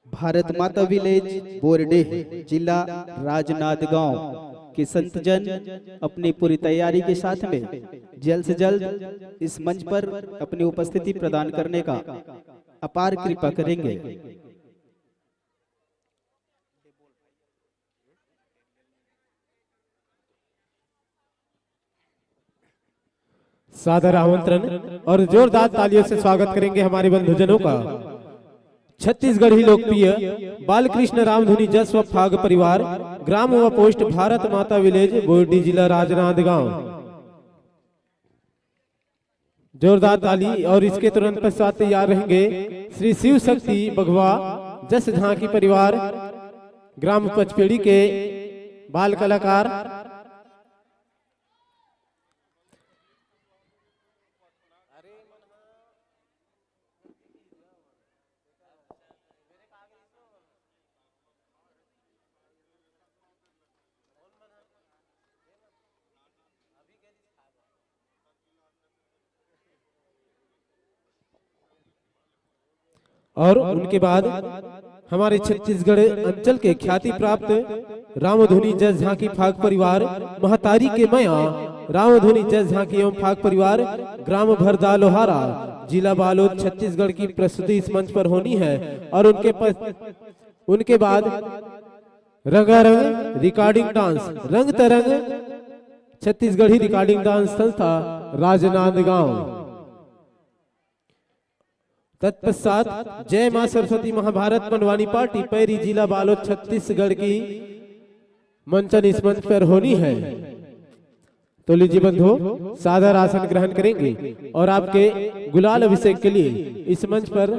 भारत माता विलेज बोरडीह, जिला राजनांदगांव के संतजन अपनी पूरी तैयारी के साथ में जल्द से जल्द इस मंच पर अपनी उपस्थिति प्रदान करने का अपार कृपा करेंगे। सादर आमंत्रण और जोरदार तालियों से स्वागत करेंगे हमारे बंधुजनों का। छत्तीसगढ़ ही लोकप्रिय बालकृष्ण रामधुनी जस व फाग परिवार, ग्राम व पोस्ट भारत माता विलेज बोरडीह, जिला राजनांदगांव। जोरदार ताली और इसके तुरंत पश्चात तैयार रहेंगे श्री शिव शक्ति बघवा जस झांकी परिवार, ग्राम पचपेड़ी के बाल कलाकार। और उनके बाद हमारे छत्तीसगढ़ अंचल के ख्याति प्राप्त रामधुनी जस झांकी फाग परिवार, महतारी के मया रामधुनी जस झांकी एवं फाग परिवार, ग्राम भरदा लोहारा, जिला बालोद, छत्तीसगढ़ की प्रस्तुति इस मंच पर होनी है। और उनके बाद रंगारंग रिकॉर्डिंग डांस, रंग तरंग छत्तीसगढ़ी रिकॉर्डिंग डांस संस्था राजनांदगांव। तत्पश्चात जय मां सरस्वती महाभारत मनवानी पार्टी पैरी, जिला बालोद, छत्तीसगढ़ की मंचन इस मंच पर होनी है। तो लीजिए बंधु सादर आसन ग्रहण करेंगे और आपके गुलाल अभिषेक के लिए इस मंच पर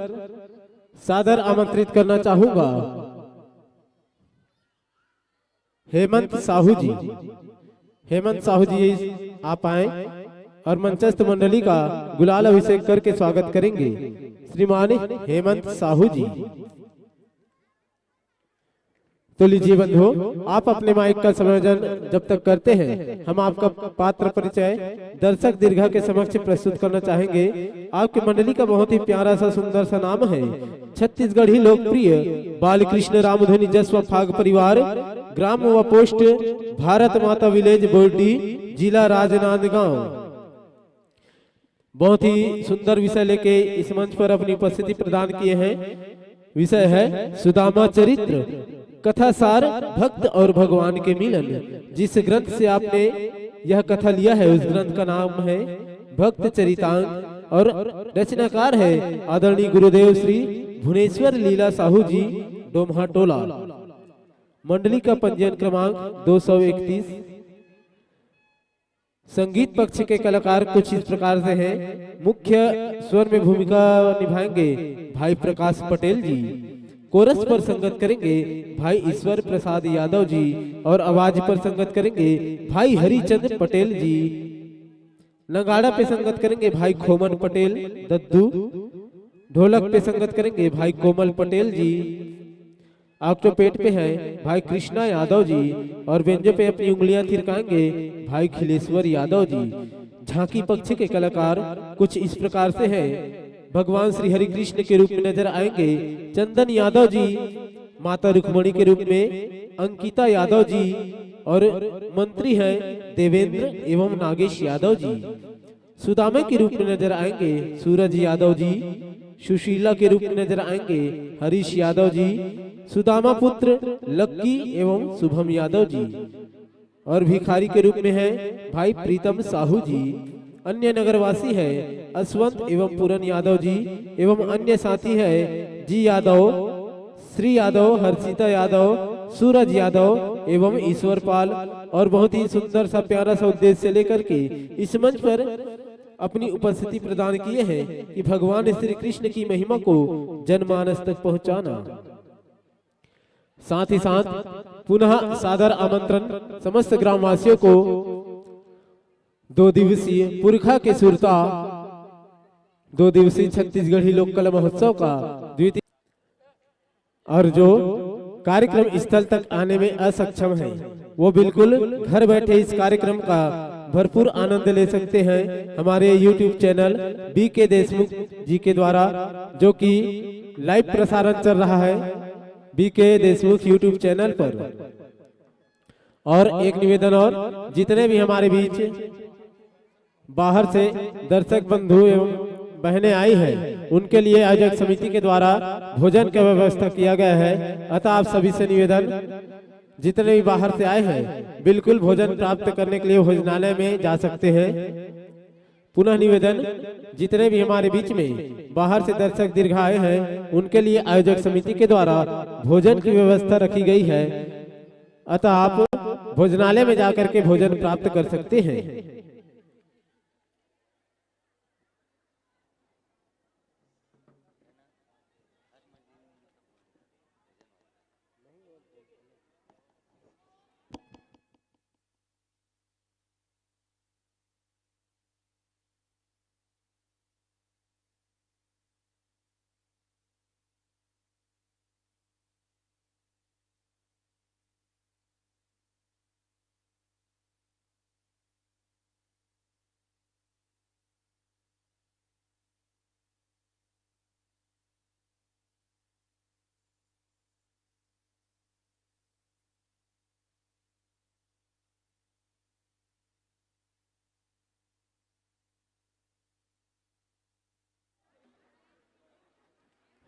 सादर आमंत्रित करना चाहूंगा हेमंत साहू जी। हेमंत साहू जी आप आए और मंचस्थ मंडली का गुलाल अभिषेक करके स्वागत करेंगे श्रीमान हेमंत साहू जी। तो लीजिए बंधु, आप अपने माइक का संयोजन जब तक करते हैं, हम आपका पात्र परिचय दर्शक दीर्घा के समक्ष प्रस्तुत करना चाहेंगे। आपकी मंडली का बहुत ही प्यारा सा सुंदर सा नाम है छत्तीसगढ़ी लोकप्रिय बालकृष्ण रामधुनी जस्व फाग परिवार, ग्राम व पोस्ट भारत माता विलेज बोर्डी, जिला राजनांदगांव। बहुत ही सुंदर विषय लेके इस मंच पर अपनी उपस्थिति प्रदान किए हैं। विषय है सुदामा चरित्र, कथा सार भक्त और भगवान के मिलन। जिस ग्रंथ से आपने यह कथा लिया है उस ग्रंथ का नाम है भक्त चरितांग और रचनाकार है आदरणीय गुरुदेव श्री भुवनेश्वर लीला साहू जी, डोमहा टोला। मंडली का पंजीयन क्रमांक 231। संगीत पक्ष के कलाकार कुछ इस प्रकार से हैं। मुख्य स्वर में भूमिका निभाएंगे भाई प्रकाश पटेल जी, कोरस पर संगत करेंगे भाई ईश्वर प्रसाद यादव जी और आवाज पर संगत करेंगे भाई हरिचंद्र पटेल जी। नगाड़ा पे संगत करेंगे भाई खोमन पटेल दद्दू, ढोलक पे संगत करेंगे भाई कोमल पटेल जी, ऑक्टोपेट पे है भाई कृष्णा यादव जी और बेंजो पे अपनी उंगलियां थिरकाएंगे भाई खिलेश्वर यादव जी। झांकी पक्ष के कलाकार कुछ इस प्रकार से हैं। भगवान श्री हरि कृष्ण के रूप में नजर आएंगे चंदन यादव जी, माता रुक्मणी के रूप में अंकिता यादव जी और मंत्री हैं देवेंद्र एवं नागेश यादव जी। सुदामा के रूप में नजर आएंगे सूरज यादव जी, सुशीला के रूप में नजर आएंगे हरीश यादव जी, सुदामा पुत्र लक्की एवं शुभम यादव जी और भिखारी के रूप में है भाई प्रीतम साहू जी। अन्य नगरवासी है अश्वंत एवं पूरन यादव जी एवं अन्य साथी है जी यादव, श्री यादव, हर्षिता यादव, सूरज यादव एवं ईश्वर पाल। और बहुत ही सुंदर सा प्यारा सा उद्देश्य लेकर के इस मंच पर अपनी उपस्थिति प्रदान किए हैं कि भगवान श्री कृष्ण की महिमा को जनमानस तक पहुंचाना। साथ ही साथ पुनः सादर आमंत्रण समस्त ग्रामवासियों को 2 दिवसीय पुरखा के सुरता 2 दिवसीय छत्तीसगढ़ी लोक कला महोत्सव का द्वितीय और जो कार्यक्रम स्थल तक आने में असक्षम है वो बिल्कुल घर बैठे इस कार्यक्रम का भरपूर आनंद ले सकते हैं हमारे YouTube channel BK Deshmukh ji के द्वारा, जो कि लाइव प्रसारण चल रहा है BK देशमुख YouTube चैनल पर। और एक निवेदन और, जितने भी हमारे बीच बाहर से दर्शक बंधु एवं बहनें आई हैं उनके लिए आयोजक समिति के द्वारा भोजन का व्यवस्था किया गया है। अतः आप सभी से निवेदन, जितने भी बाहर से आए हैं बिल्कुल भोजन प्राप्त करने के लिए भोजनालय में जा सकते हैं। पुनः निवेदन, जितने भी हमारे बीच में बाहर से दर्शक दीर्घ आए हैं उनके लिए आयोजक समिति के द्वारा भोजन की व्यवस्था रखी गई है। अतः आप भोजनालय में जाकर के भोजन प्राप्त कर सकते हैं।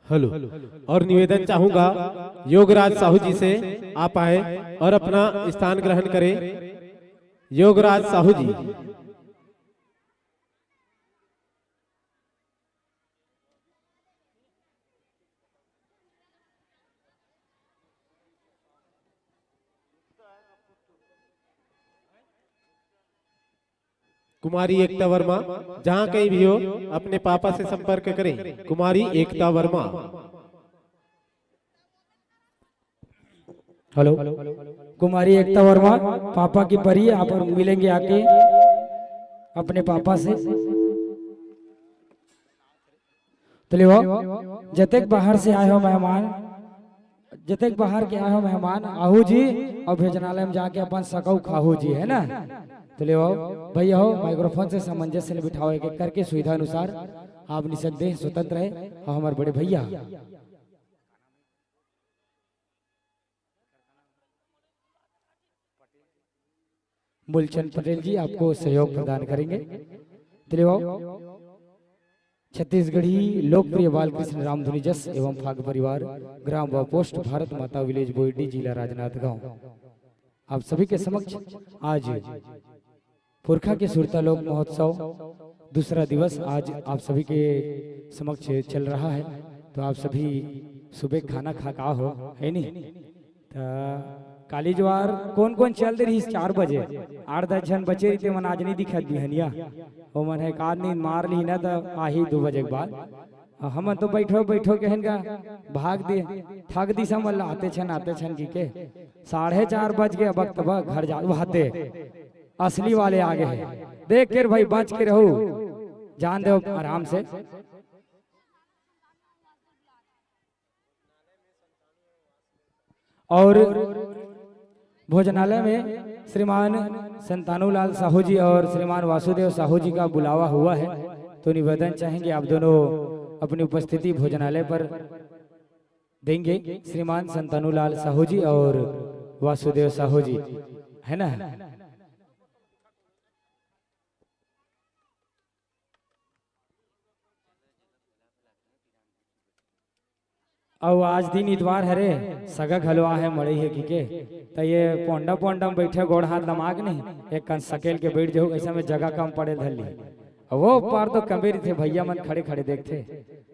हेलो। और निवेदन चाहूंगा योगराज साहू जी से आप आए और अपना स्थान ग्रहण करें। योगराज साहू जी। कुमारी एकता वर्मा, जहां कहीं भी हो अपने पापा से संपर्क करें। कुमारी एकता वर्मा। हेलो, कुमारी एकता वर्मा पापा की परी, आप मिलेंगे आके अपने पापा से। तो जब तक बाहर से आए हो मेहमान जतेक बाहर के आए हो मेहमान आहू जी और भोजनालय में जाके अपन सकऊ खाहू जी, है ना। तो ले आओ भैया हो, माइक्रोफोन से सामंजस्य बिठाओ, एक एक करके सुविधा अनुसार आप निसंदेह स्वतंत्र है। और हमारे बड़े भैया मूलचंद पटेल जी आपको सहयोग प्रदान करेंगे। तो ले आओ छत्तीसगढ़ी लोकप्रिय बालकृष्ण रामधुनी जस एवं फाग परिवार, ग्राम व पोस्ट, भारत माता विलेज बोईडी, जिला राजनांदगांव। आप सभी के समक्ष आज पुरखा के सुरता लोक महोत्सव दूसरा दिवस आज आप सभी के समक्ष चल रहा है। तो आप सभी सुबह खाना खा का हो, है नहीं। काली ज्वार कौन कौन चल रही 4 बजे 8-10 जन बचे रही मन आज नहीं दिखत बिहनिया, वो मन है का नींद मार ली ना तो आही 2 बजे के बाद। हम तो बैठो के का भाग दे ठग दिशा मल आते छन की के 4:30 बज गए। अब तब घर जा वहाते असली वाले आगे हैं, देख के भाई बच के रहो, जान दो आराम से। और भोजनालय में श्रीमान संतानूलाल साहू जी और श्रीमान वासुदेव साहू जी का बुलावा हुआ है। तो निवेदन चाहेंगे आप दोनों अपनी उपस्थिति भोजनालय पर देंगे। श्रीमान संतानूलाल साहू जी और वासुदेव साहू जी, है ना। और आज दिन इतवार हरे सगा घलवा है मड़ई है की तो ये पोंडा में बैठे गोड़ हाथ दमाग नहीं एक कन सकेल के बैठ जाओ, ऐसा में जगह कम पड़े धरली। वो पार तो कमेरी थे भैया मन खड़े खड़े देखते,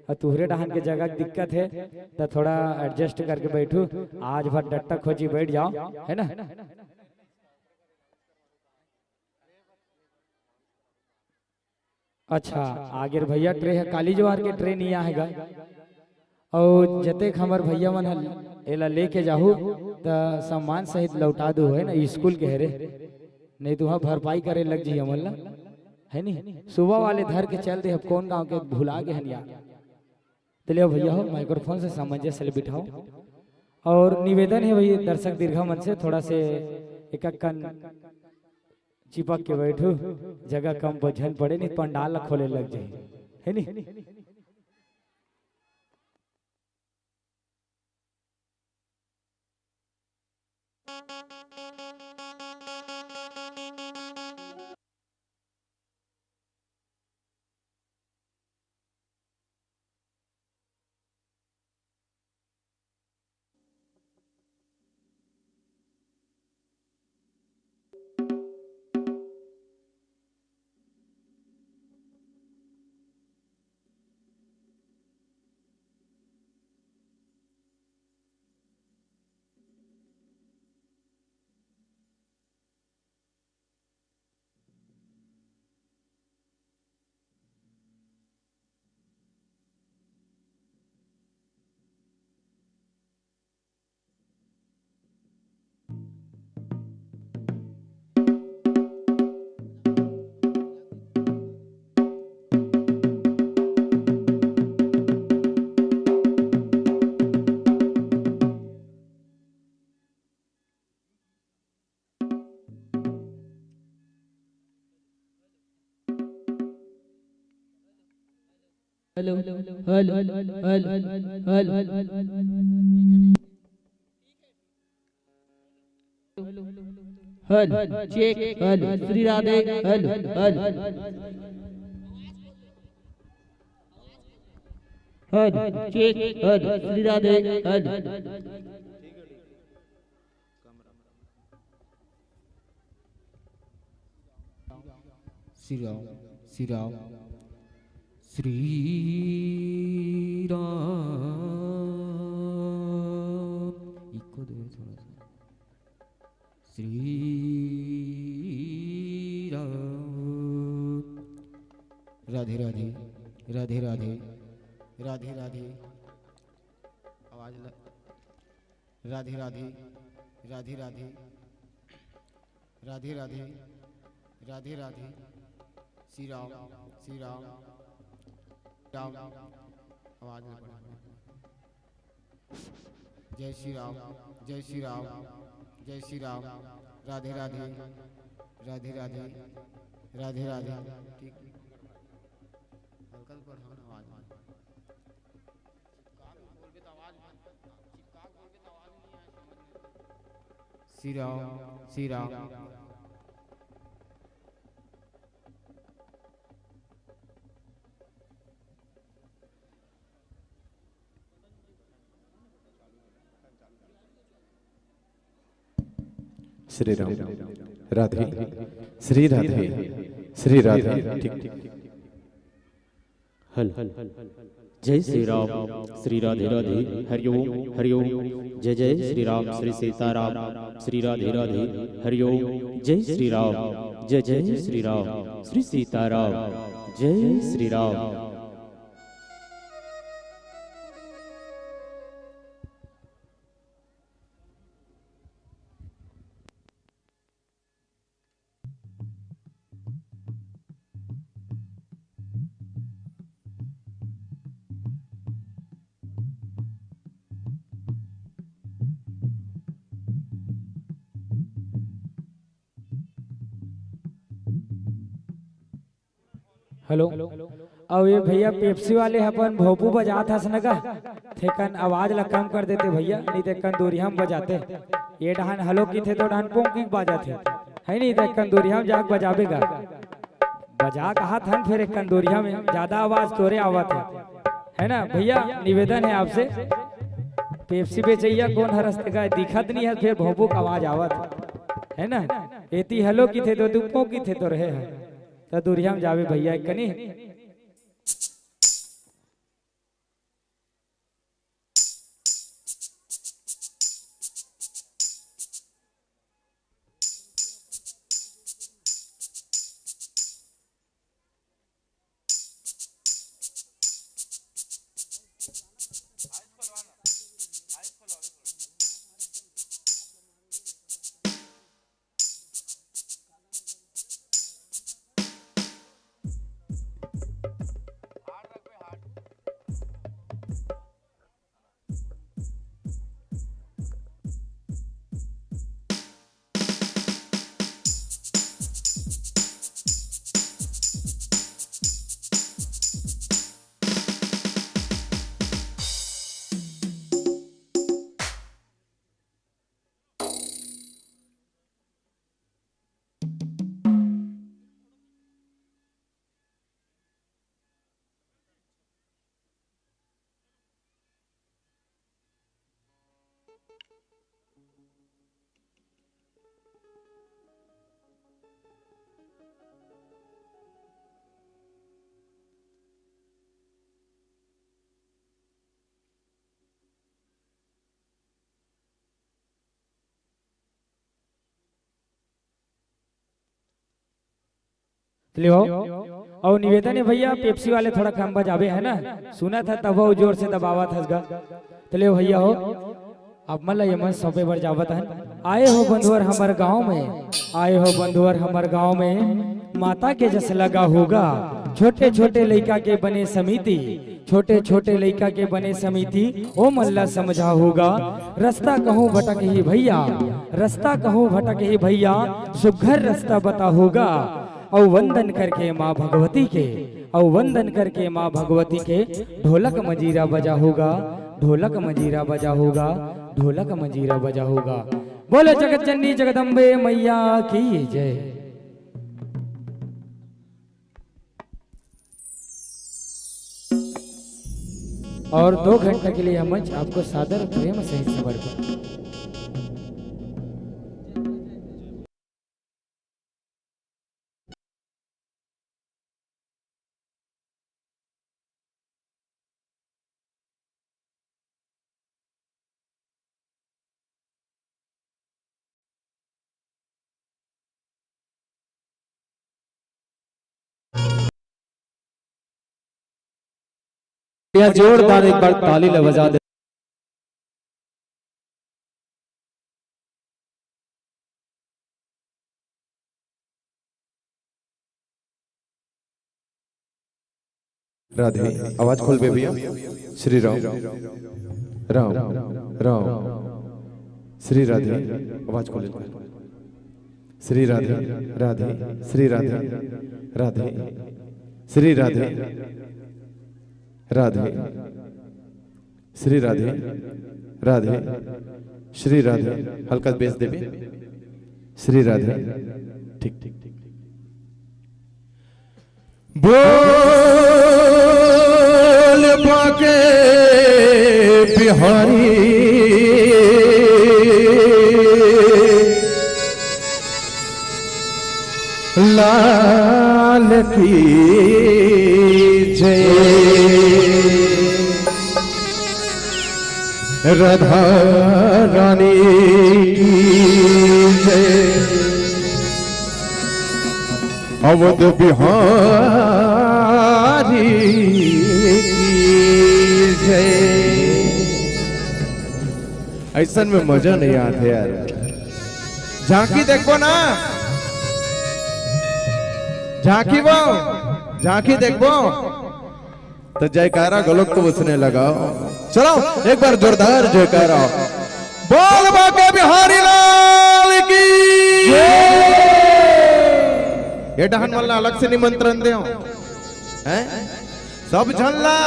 और तुहरे डहान के जगह दिक्कत है तो थोड़ा एडजस्ट करके बैठू। आज भर डट्टा खोजी बैठ जाओ, है ना। अच्छा आगे भैया ट्रे है, काली ज्वार के ट्रे नहीं आएगा। और जतेक हमार भैया मन एला लेके जाहू तो सम्मान सहित लौटा दो, है ना। स्कूल के हरे नहीं तो वहाँ भरपाई करे लग जी हमन ला, है नहीं। सुबह वाले धर के चल दे, अब कौन गांव के भुला गए हैं यार। तो ले भैया हो माइक्रोफोन से सामंजस्य बिठाओ। और निवेदन है भैया दर्शक दीर्घा मन से थोड़ा से एक कन चिपक के बैठो, जगह कम बझन पड़े नहीं पंडाल खोले लग जाए, है नहीं। Hello hello hello hello hello check hello Shri Radhe hello hello hello check hello Shri Radhe hello Shri Ram Shri Ram Shri Ram. Echo दो थोड़ा सा। श्री राम। राधे राधे राधे राधे राधे राधे आवाज राधे राधे राधे राधे राधे राधे राधे राधे श्री राम श्री राम राम आवाज जय श्री राम, जय श्री राम, जय श्री राम। राधे राधे, राधे राधे, राधे राधे। ठीक, हल्का बढ़ाओ ना आवाज। श्री राम, श्री राम। श्री राम, राधे, श्री राधे, श्री राधे। ठीक। हल जय श्री राम, श्री राधे राधे, हरिओम हरिओम। जय जय श्री राम, श्री सीताराम, श्री राधे राधे, हरिओम। जय श्री राम, जय जय श्री राम, श्री सीताराम, जय श्री राम। हेलो। अब ये भैया पेप्सी वाले अपन भोपू बजात हस नगा, थेकन आवाज ला कम कर देते भैया, नहीं तो कन दूरिया हम बजाते। ये डहान हलो की थे तो डहान पोंकी बाजा थे, है नहीं तो कन दूरिया हम जाग बजावेगा। बजा कहा था फिर एक कंदूरिया में ज्यादा आवाज तोरे आवत है ना भैया। निवेदन है आपसे, पेप्सी बेचैया कौन हरस्ते का दिखत नहीं है, फिर भोपू का आवाज आवत है ना। एती हलो की थे तो दुपो की थे तो रहे हैं तो दूरिया में जावे भैया कनी। लो और निवेदन है भैया पेप्सी वाले थोड़ा कम बजावे है ना, सुना था तब वो जोर से दबावा था। तो भैया हो अब मतलब ये मन सौंपे बर जावत है। आए हो बंधुअर हमार गांव में, आए हो बंधुअर हमार गांव में, माता के जस लगा होगा। छोटे छोटे लड़का के बने समिति, छोटे छोटे लड़का के बने समिति, ओ मल्ला समझा होगा। रास्ता कहूँ भटक ही भैया, रास्ता कहूँ भटक ही भैया, सुघर रास्ता बता होगा। और वंदन करके माँ भगवती के, और वंदन करके माँ भगवती के, ढोलक मजीरा बजा होगा, ढोलक मजीरा बजा होगा, ढोलक मजीरा बजा होगा। बोले जगत जननी जगदम्बे मैया की जय। और 2 घंटे के लिए यह मंच आपको सादर प्रेम सहित समर्पित। जोरदार एक बार ताली बजा दे। राधे, आवाज खोल बे भैया। श्री राम, राम राम श्री राधे आवाज खोले श्री राधे राधे श्री राधे राधे श्री राधे राधे श्री राधे राधे श्री राधे हल्का बेस देवी श्री राधे ठीक ठीक ठीक बोल बाके बिहारी लाल की जय राधा रानी की जय अवध बिहारी की जय। ऐसा में मजा नहीं आता यार, झांकी देखो ना, झांकी देखो तो जयकारा गलोक तो उसने लगाओ। चलो एक बार जोरदार जयकारा बोल बाके बिहारी लाल की ये डहन मल्ला अलग से निमंत्रण दे हैं सब झल्ला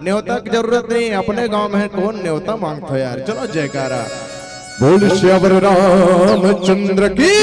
न्योता की जरूरत नहीं, अपने गांव में कौन न्योता मांगता यार। चलो जयकारा बोल श्यावर रामचंद्र की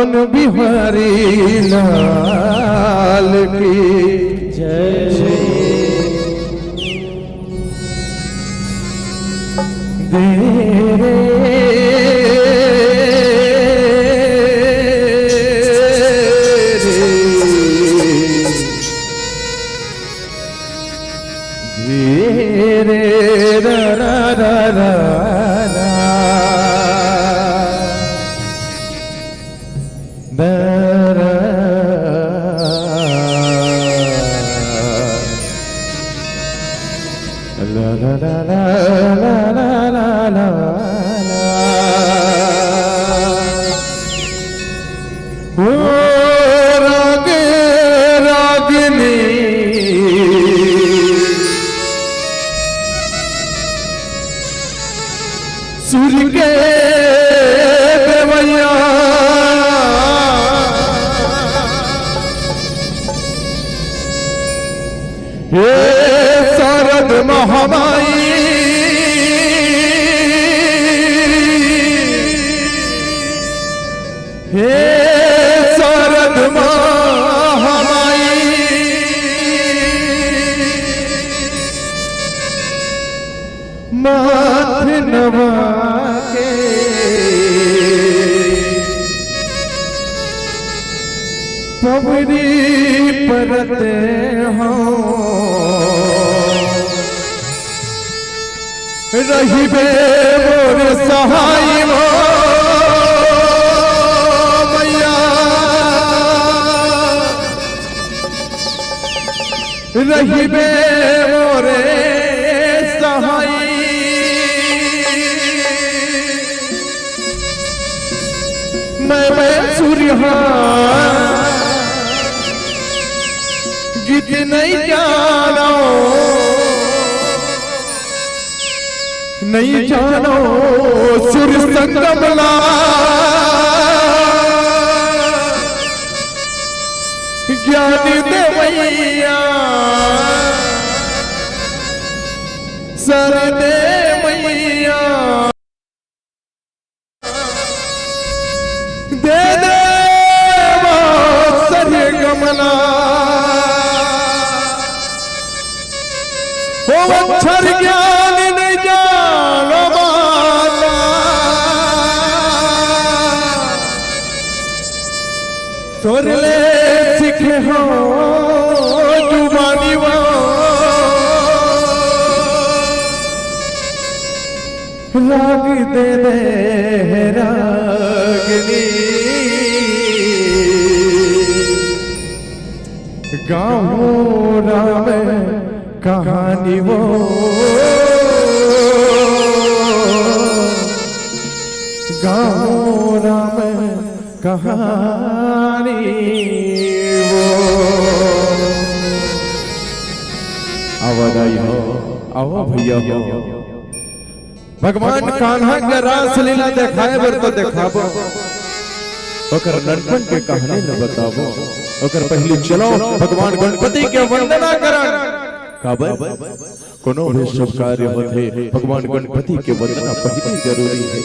मोहन बिहारी लाल की जय। सूर्य के देवैया हे शरद महामाई हे शरद महामाई माथ नवा के पवरी परते हो रहिबे मोर सहाय हो मैया रहिबे मोरे सहाय मैं सूर्य गीत नहीं जानो नहीं जानो सूर्य संगमला ज्ञानी देवैया सरदे मैया दे दे सर्य गमला ओ अक्षर ज्ञान नहीं जानो बाला तोरले सीखे हो जुबानी वो राग दे दे रागनी गाओ राम कहानी वो गाओ राम कहानी वो आवादाई हो आओ भैया हो भगवान कान्हा के रास लीला देखाए बर तो देखाबो ओकर नटपन के कहानी न बताबो ओकर पहले चलो भगवान गणपति के वंदना करन काबर कोनो भी शुभ कार्य होते भगवान गणपति के वंदना पहले जरूरी है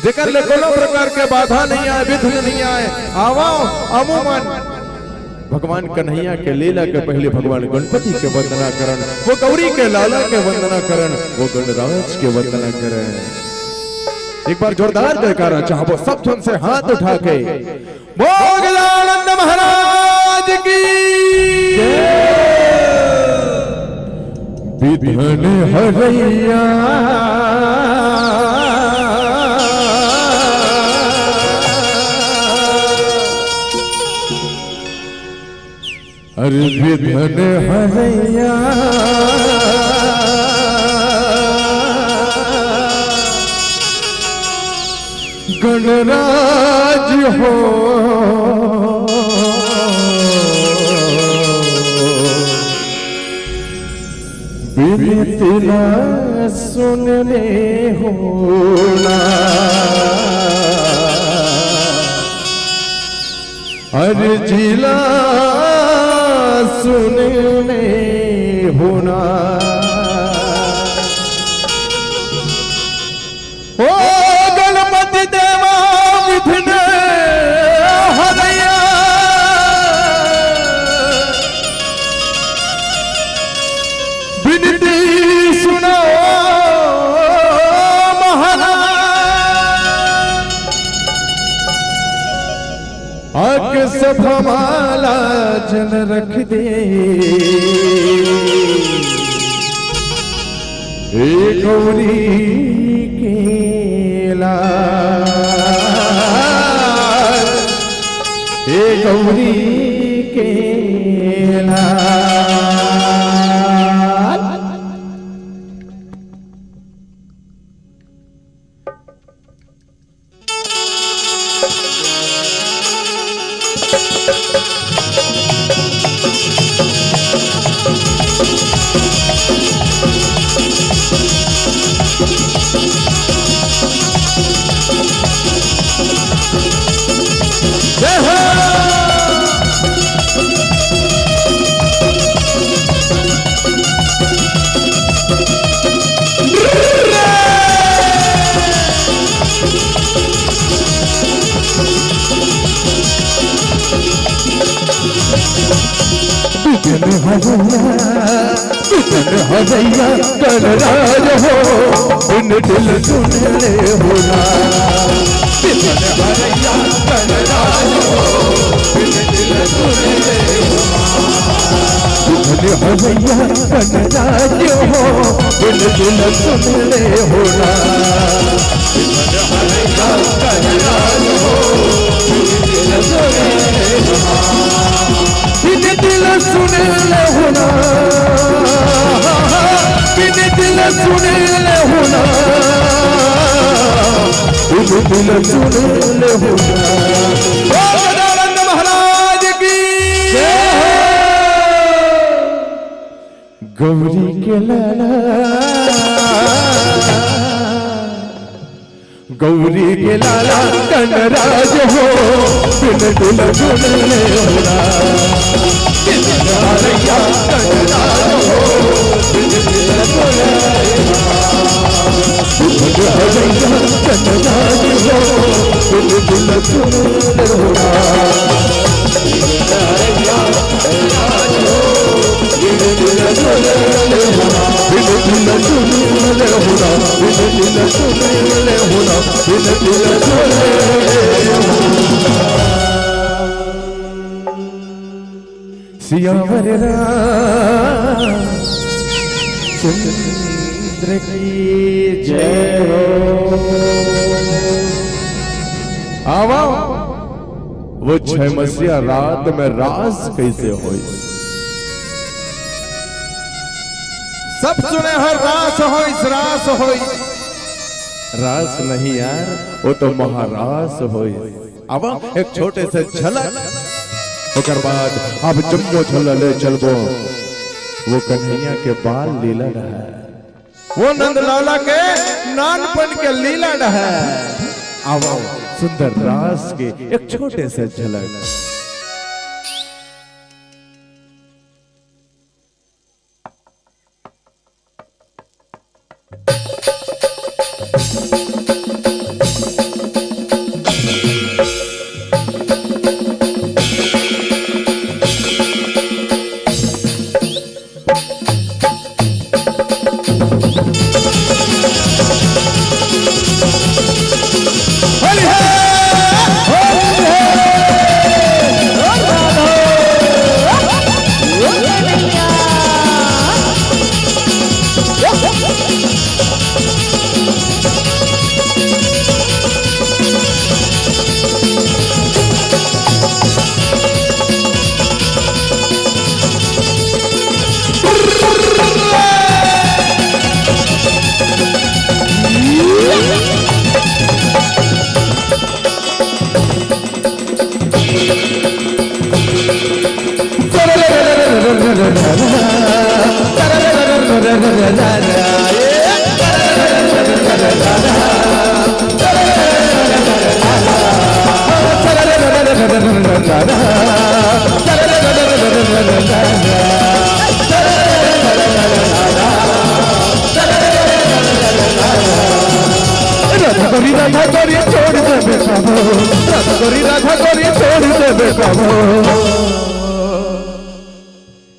जेकर ले कोनो प्रकार के बाधा नहीं आए विघ्न नहीं आए आवो अमूमन भगवान कन्हैया के लीला के पहले भगवान गणपति के वंदना करन वो गौरी के लाला के वंदना करन वो गणराज के वंदना करन एक बार जोरदार जयकारा चाहो सब जन से हाथ उठा के बोल गजानंद महाराज की विघ्न हरैया अरे विघ्न हरैया गणराज हो विनती ना सुनने होना हर जिला सुनने होना ओ गणपति देवा विघ्न जपमाला जन रख दे हे गौरी के लाल हे गौरी के लाल। हवैया कर राज हो बिन दिल सुन ले होना हवैया कर राज हो बिन दिल सुन ले हवैया कर राज हो बिन दिल सुन ले होना हवैया कर राज हो बिन दिल सुन ले होना बिन दिल सुन ले होना बिन दिल सुन ले होना। गजानंद महाराज की गौरी के लाला गौरी के लाला कनराज हो बिन दिल सुन ले होना हवैया कनराज हो बिन दिल सुन ले हवैया कनराज हो बिन दिल सुन ले होना हवैया कनराज हो बिन दिल सुन ले होना बिन दिल सुन ले होना बिन दिल सुन ले होना बिन दिल सुन ले होना। सियावर रामचंद्र की जय हो। आवा वो 6 मसीहा रात में रास कैसे होई सब सुने हो रास होई रास नहीं यार वो तो महारास होई। अब एक छोटे से झलक ओकर बाद अब जम्मो झोला ले चलबो वो कन्हैया के बाल लीला रहा वो नंद लाला के नानपन के लीला रहा। अब सुंदर रास के एक छोटे से झलक।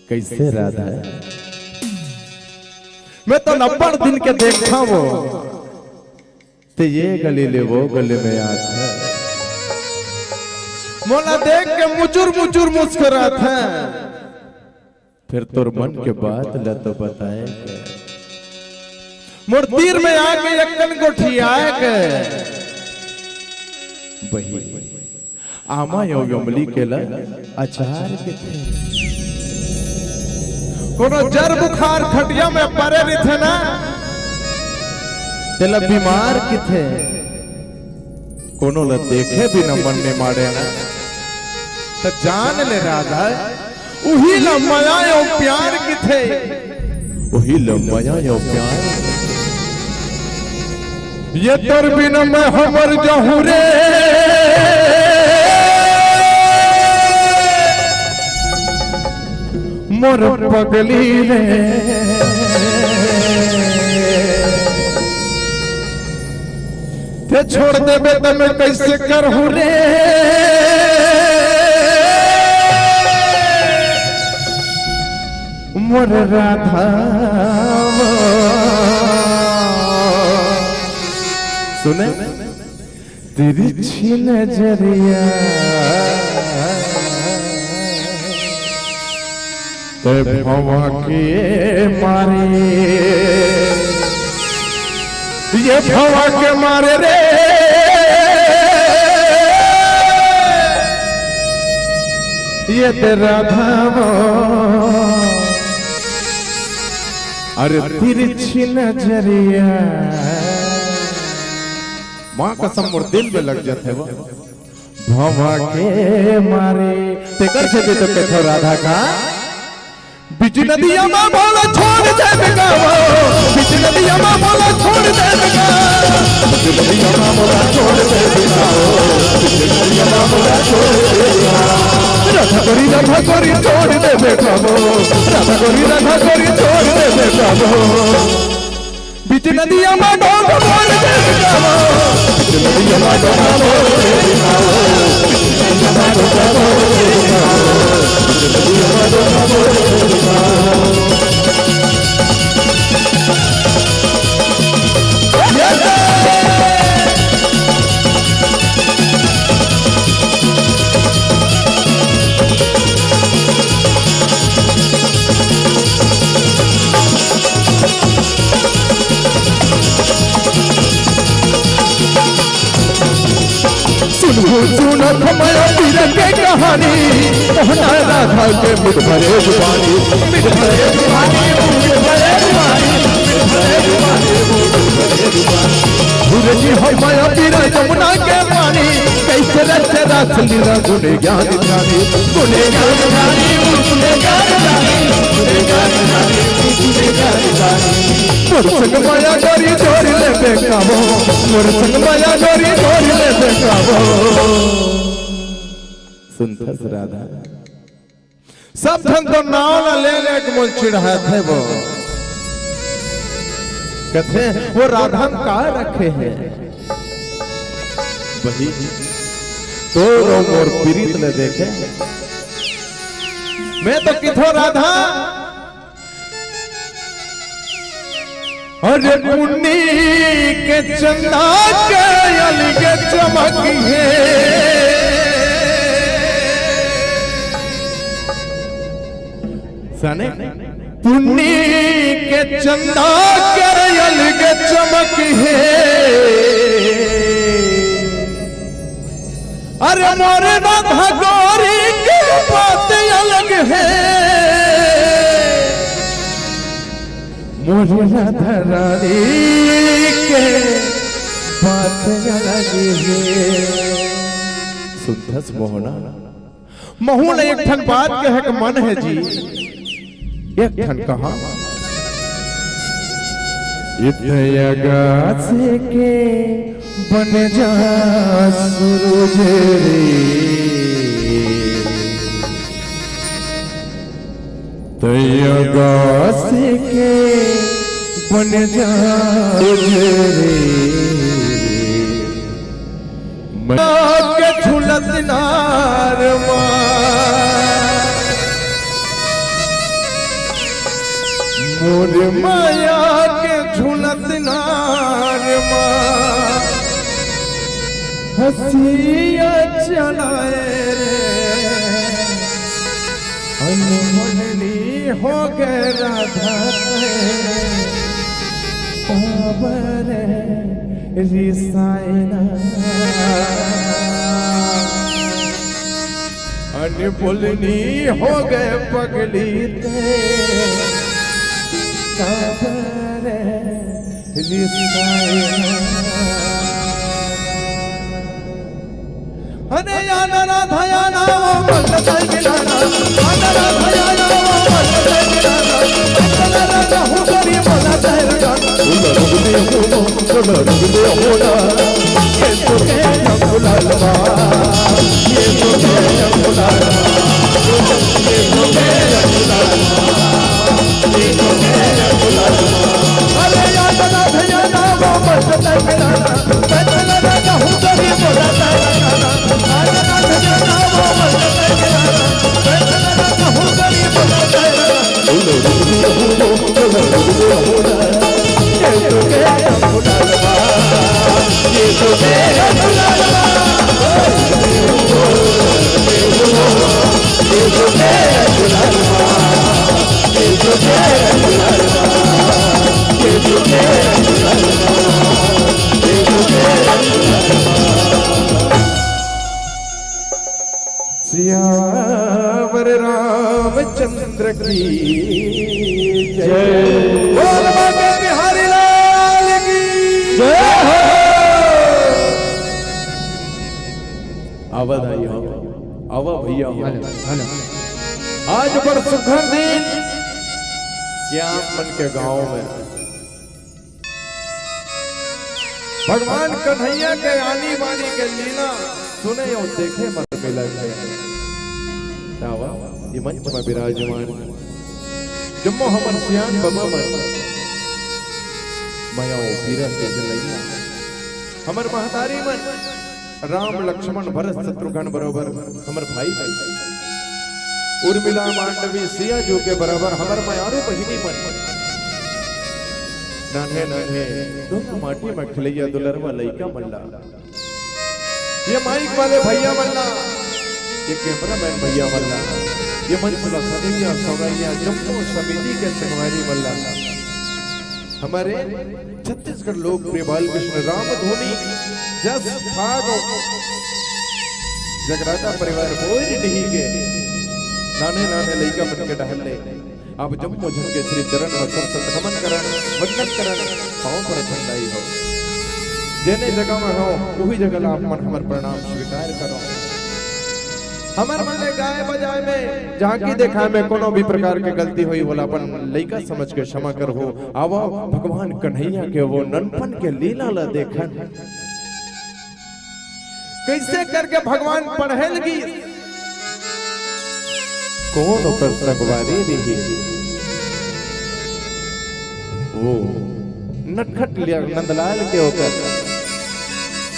कैसे राधा मैं तो 90 दिन के देखा वो तो ये गली ले वो गली में याद है मोला देख के मुचुर मुचुर मुस्कुरात है। फिर तोर मन के बात ल तो बताए मोर तीर में आके यक्कन गोठी आए के बही आमा यो यमली के ल अचार के थे कोनो जर बुखार खटिया में परे नहीं थे ना तेला बीमार की थे कोनो ल देखे भी न मन ने मारे ना तो जान ले राधा उही ल माया यो प्यार की थे उही ल माया यो प्यार ये तोर बिन मैं हमर जहू रे मोर पगली रे ते छोड़ देबे त मैं कैसे करहूं रे मोर राधा सुने तिरछी नजरिया ते भवा के मारे ये भवा के मारे रे ये तेरा धाम अरे तिरछी नजरिया माँ कसम मोर दिल में लग जाते वो भवा के मारे ते कर से तो के राधा का बिच नदिया में बोला छोड़ दे बेगावो बिच नदिया में बोला छोड़ दे बेगावो बिच नदिया में बोला छोड़ दे बेगावो बिच नदिया में बोला छोड़ दे बेगावो राधा गोरी छोड़ दे बेगावो राधा गोरी छोड़ दे बेगावो बिच नदिया में डोल छोड़ दे बेगावो बिच नदिया में डोल छोड़ दे बेगावो बिच नदिया में डोल छोड़ दे बेगावो बिच नदिया में डोल छोड़ दे बेगावो सुनो हमारा पीर के कहानी मोहना राधा के मुझ भरे जुबानी मुझ भरे जुबानी मुझ भरे जुबानी मुझ भरे जुबानी मुझ भरे जुबानी गुरजी हमारा पीर जमुना के पानी कैसे रचे रास लीला गुने ज्ञान जानी गुने ज्ञान जानी गुने ज्ञान जानी गुने ज्ञान जानी गुने ज्ञान जानी मोर संग माया डोरी जोड़ ले बेकावो मोर संग माया डोरी जोड़ ले बेकावो सुनथस राधा सब धन तो नाव न ले ले के मोल चिढ़ा थे वो कहते वो राधा का रखे हैं वही तो मोर पीरित ने देखे मैं तो किथो राधा अरे मुन्नी के चंदा के अलगे चमक है सने पुन्नी के चंदा के अलगे चमक है अरे मोरे राधा गौरी की बात अलग है मोरे राधा रानी के बात अलग है सुधस मोहना महू ने एक ठन बात कहे के मन है जी एक ठन कहा इतने के बन जा सूरज रे तयगास के बन जा रे मैं के झुलत नार मोर माया के झुलत नार हसिया चलाए रे अनमोलनी हो गए राधा बाबरे रिसायना अनमोलनी हो गए पगली ते बाबरे रिसायना अने याना राधा याना वो मल्लता गिलाना याना राधा याना वो मल्लता गिलाना याना राधा हो गरी बोला तेरा उलरगदे होना ये तो के जंगलालवा ये तो के जंगलालवा ये तो के जंगलालवा ये तो के जंगलालवा अरे याना राधा याना वो मल्लता गिलाना याना राधा हो गरी बोला तेरा सियावर रामचंद्र की जय बोल बाबा बिहारी लाल की जय हो। आवाज आई हो आवा भैया आज पर सुखर दिन क्या मन के गांव में भगवान कन्हैया के आनी बानी के लीला सुने और देखे मन मिला ये मंच में विराजमान जम्मो हमर सियान बमा मन मायाओ पीरा के जलैया हमर महतारी मन राम लक्ष्मण भरत शत्रुघ्न बरोबर हमर भाई उर्मिला मांडवी सिया जो के बराबर हमर मायारो बहिनी मन नान्हे नान्हे दोनों माटी में खिलैया दुलरवा लइका मल्ला ये माइक वाले भैया मल्ला ये कैमरामैन भैया मल्ला ये मंचला सदैया सौरैया जम्मू समिति के संगवारी मल्ला हमारे छत्तीसगढ़ लोकप्रिय बाल कृष्ण राम धोनी जस भाग जगराता परिवार बोरी नहीं के नाने नाने लइका मन के टहले अब जम्मू झनके श्री चरण में सत नमन करन वंदन करन पांव पर ठंडाई हो जेने जगह में हो वही जगह आप मन हमर प्रणाम स्वीकार करो हमर मने गाय बजाय में झांकी देखा में कोनो भी प्रकार के गलती हुई बोला अपन लइका समझ के क्षमा कर हो आवो भगवान कन्हैया के वो ननपन के लीला ला देखन कैसे करके भगवान पढ़ेलगी कौन ओकर संगवारी रही वो नटखट लिया नंदलाल के होकर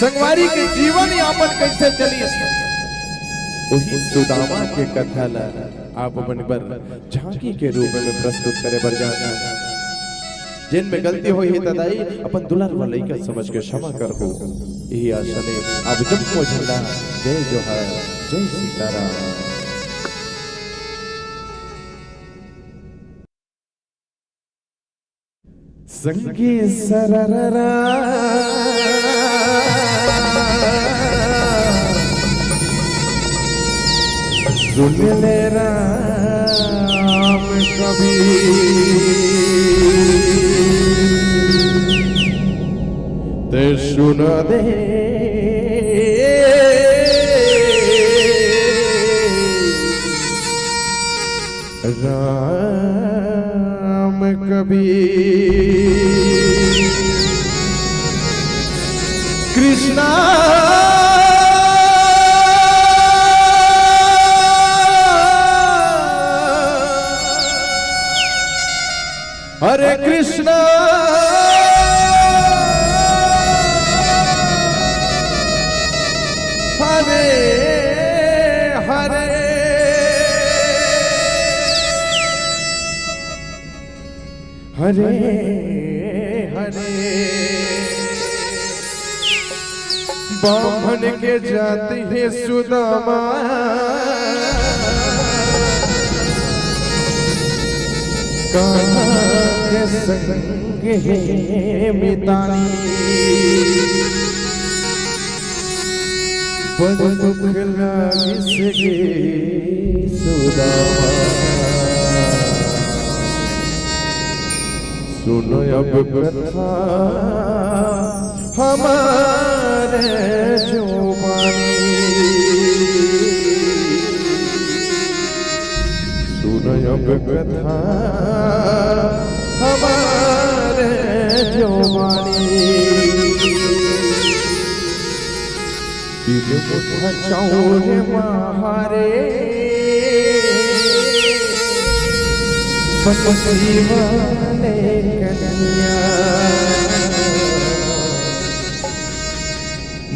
संगवारी के जीवन यापन कैसे चली वही सुदामा के कथा ला आप बनबर झांकी के रूप में प्रस्तुत करे बर जाना जिनमें गलती हुई है तदाई अपन दुलार वाले का समझ के क्षमा कर हो यही आशा ने अब जब को झंडा जय जोहार जय सीताराम संगी सरररा सुन ले राम कभी ते सुन दे राम कभी कृष्णा हरे कृष्णा हरे हरे हरे हरे बामन के जाति है सुदामा कान्हा के संग है मितानी बड़ दुख लागी सगे सुदामा सुनो अब कथा हमारे जुबानी सुनो अब कथा हमारे जुबानी दिल मुठा चौर महारे बंसी वाले कन्हैया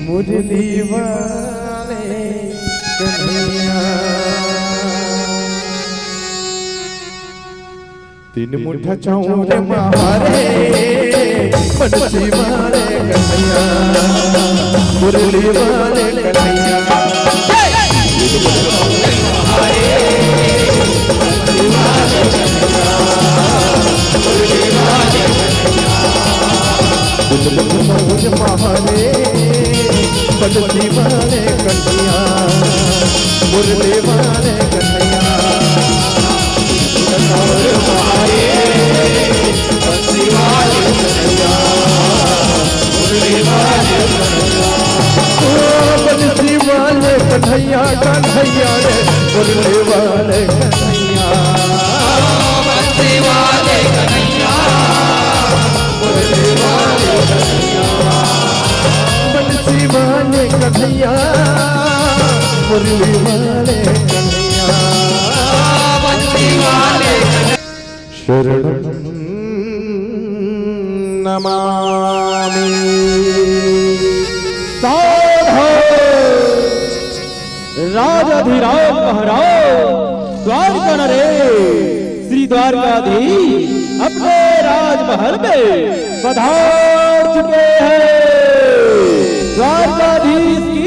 मुरली वाले कन्हैया तीन मुठा चौर महारे बंसी वाले कन्हैया मुरली वाले कन्हैया महारे बंसी वाले कन्हैया मुरली वाले कन्हैया बंसी वाले कन्हैया मुरली वाले बंसी वाले कन्हैया कन्हैया रे मुरली वाले कन्हैया बंसी वाले कन्हैया मुरली वाले कन्हैया बंसी वाले कन्हैया मुरली वाले कन्हैया बंसी वाले शरणं नमामि राजाधिराज महाराज द्वारका नरेश श्री द्वारकाधीश अपने राजमहल में पधार चुके हैं। द्वारकाधीश की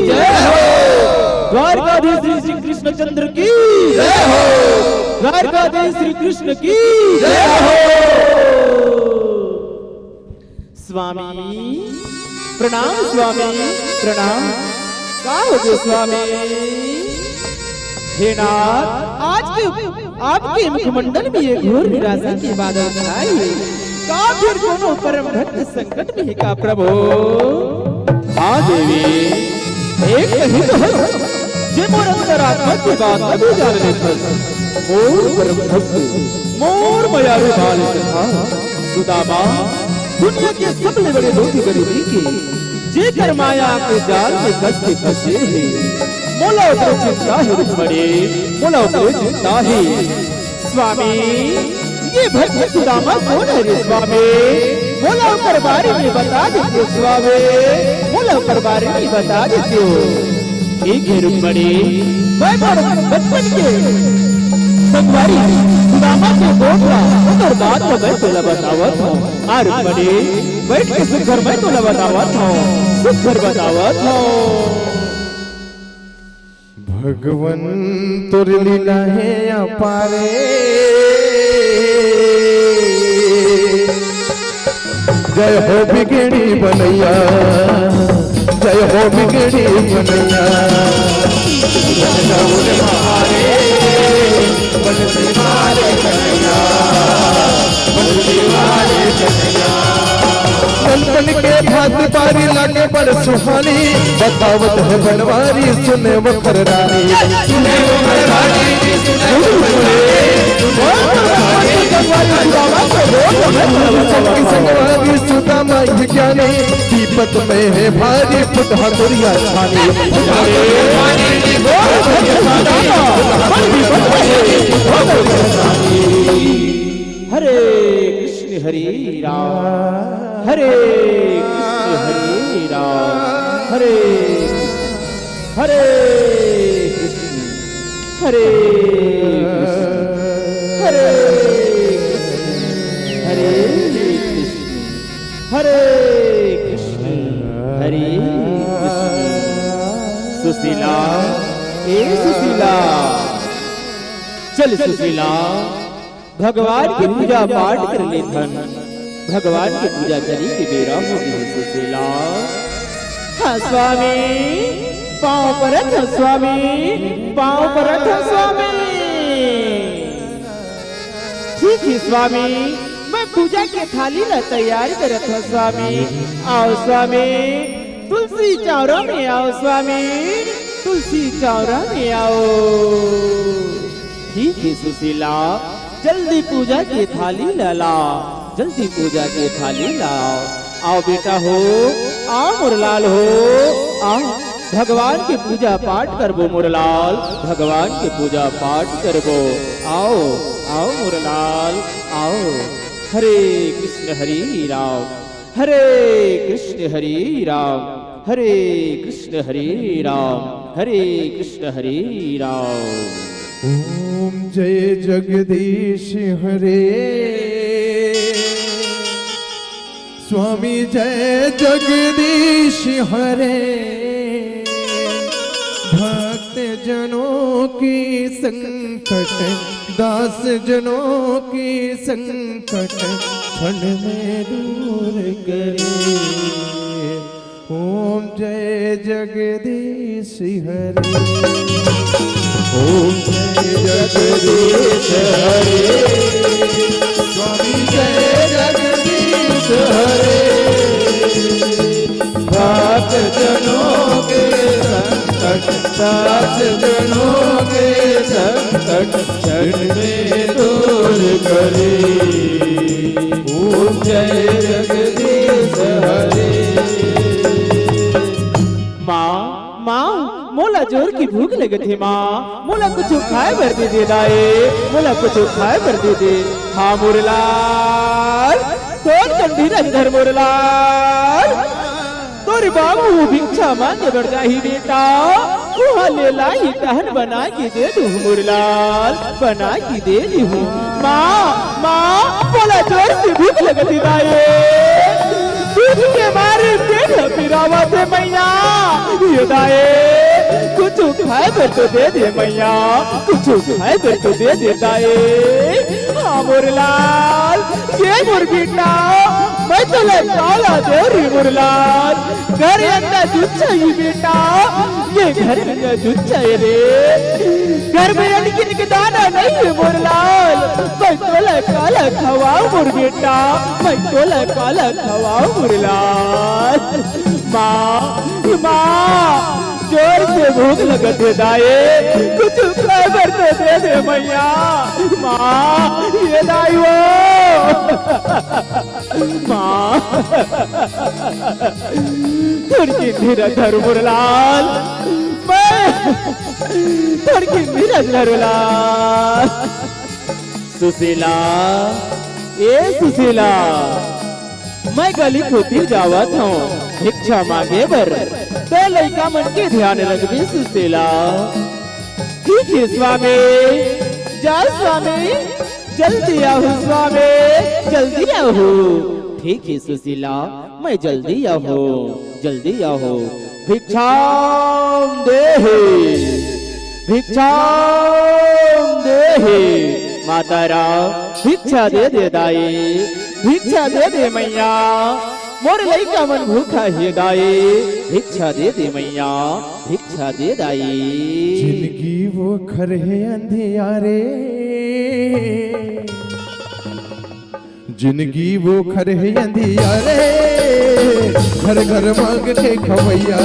जय हो। द्वारकाधीश श्री कृष्णचंद्र की जय हो। द्वारकाधीश श्री कृष्ण की जय हो। स्वामी प्रणाम, स्वामी प्रणाम। का हो गए स्वामी? हे नाथ, आज के आपके मुखमंडल में ये घोर निराशा की बादल छाई है। का फिर कोनो परम भक्त संकट में है का प्रभु? हाँ देवी, एक ही तो है जे मोर अंतरात्मा की बात अभी जान ले था। मोर परम भक्त, मोर मायावी बाल था सुदामा, दुनिया के सबसे बड़े दुखी गरीबी के जे कर माया के जाल में फंस के फंसे हैं। मोला उतरे चिंता है रुक्मणी, मोला उतरे चिंता है। स्वामी, ये भक्त सुदामा कौन है रे स्वामी? मोला ऊपर बारे में बता दीजिए स्वामी, मोला ऊपर बारे में बता दीजिए। ठीक है रुक्मणी, मैं बचपन के संगवारी सुदामा के गोदरा उधर बात तो मैं तोला बतावत हूँ। आ रुक्मणी, बैठ के सुखर मैं तोला बतावत हूँ, सुखर बतावत हूँ। भगवन तुर लीला है अपारे, जय हो बिगड़ी बनैया, जय हो बिगड़ी बनैया। कनकन के भात पारी लागे बड़ सुहानी, बतावत है बनवारी सुने वखर रानी। सुने वखर रानी, सुने संगवारी सुदामा ज्ञानी, दीपक में है भारी फुटहा दुरिया छानी। हरे कृष्ण हरे राम, हरे कृष्ण हरे राम, हरे हरे कृष्ण हरे कृष्ण हरे कृष्ण हरे कृष्ण हरे कृष्ण हरे कृष्ण सुशीला ए सुशीला चल सुशीला भगवान की पूजा पाठ कर ले धन भगवान की पूजा करी के बेरा हो गई सुशीला। हाँ स्वामी पाँव परत है स्वामी पाँव परत है स्वामी। ठीक है स्वामी मैं पूजा के थाली ला तैयार करत हूँ स्वामी। आओ स्वामी तुलसी चौरा में आओ स्वामी तुलसी चौरा में आओ। ठीक है सुशीला जल्दी पूजा की थाली ला लाओ जल्दी पूजा की थाली लाओ। आओ बेटा हो आओ मुरलाल हो आओ भगवान की पूजा पाठ करबो मुरलाल भगवान की पूजा पाठ करबो। आओ आओ मुरलाल आओ। हरे कृष्ण हरि राम हरे कृष्ण हरि राम हरे कृष्ण हरि राम हरे कृष्ण हरि राम। ओम जय जगदीश हरे स्वामी जय जगदीश हरे। भक्त जनों की संकट दास जनों की संकट क्षण में दूर करे। ओम जय जगदीश हरे ओम जय जगदीश हरे स्वामी जय जगदीश हरे। भक्त जनों के संकट दास जनों के संकट क्षण में दूर करे। ओम जय जगदीश हरे। माँ माँ मोला जोर की भूख लगत है माँ मोला कुछ खाए भर दे दे दाए मोला कुछ खाए भर दे दे। हाँ मुरलाल तोर कंधी रंधर मुरलाल तोरे बाबू भिक्षा मांगे बढ़ जाही बेटा वहाँ ले लाई टहन बना के दे दू मुरलाल बना के दे दी हूँ। माँ माँ मोला जोर की भूख लगत है दाए दूध के मारे पेट पिरावा थे मैया ये दाए कुछ खाए पर तो दे दे मैया कुछ खाए पर तो दे दे दाए। हाँ मुरलाल ये मुर्गीटा मैं तो काला दे रही मुरलाल घर अंदर दूध चाहिए बेटा ये घर में दूध चाहिए रे घर में अनगिन के दाना नहीं है मुरलाल मैं तो काला खवाओ मुर्गीटा मैं तो काला खवाओ मुरलाल। माँ माँ जोर से भूख लगत है दाए कुछ खबर तो दे दे मैया माँ ये दाई वो माँ थोड़ी धीरज धर मुरलाल मैं थोड़ी धीरज धरुलाल। सुशीला ए सुशीला मैं गली खोती जावत हूँ भिक्षा मांगे बर तो लड़का मन के ध्यान रखबी सुशीला। ठीक है स्वामी जा स्वामी जल्दी आओ स्वामी जल्दी आओ। ठीक है सुशीला मैं जल्दी आओ जल्दी आओ। भिक्षाम देहि माता राम भिक्षा दे दे दाई भिक्षा दे दे मैया मोर लइका मन भूखा है दाई भिक्षा दे दे मैया भिक्षा दे दाई। जिंदगी वो खर है अंधियारे जिंदगी वो खर है अंधियारे घर घर मांग के खवैया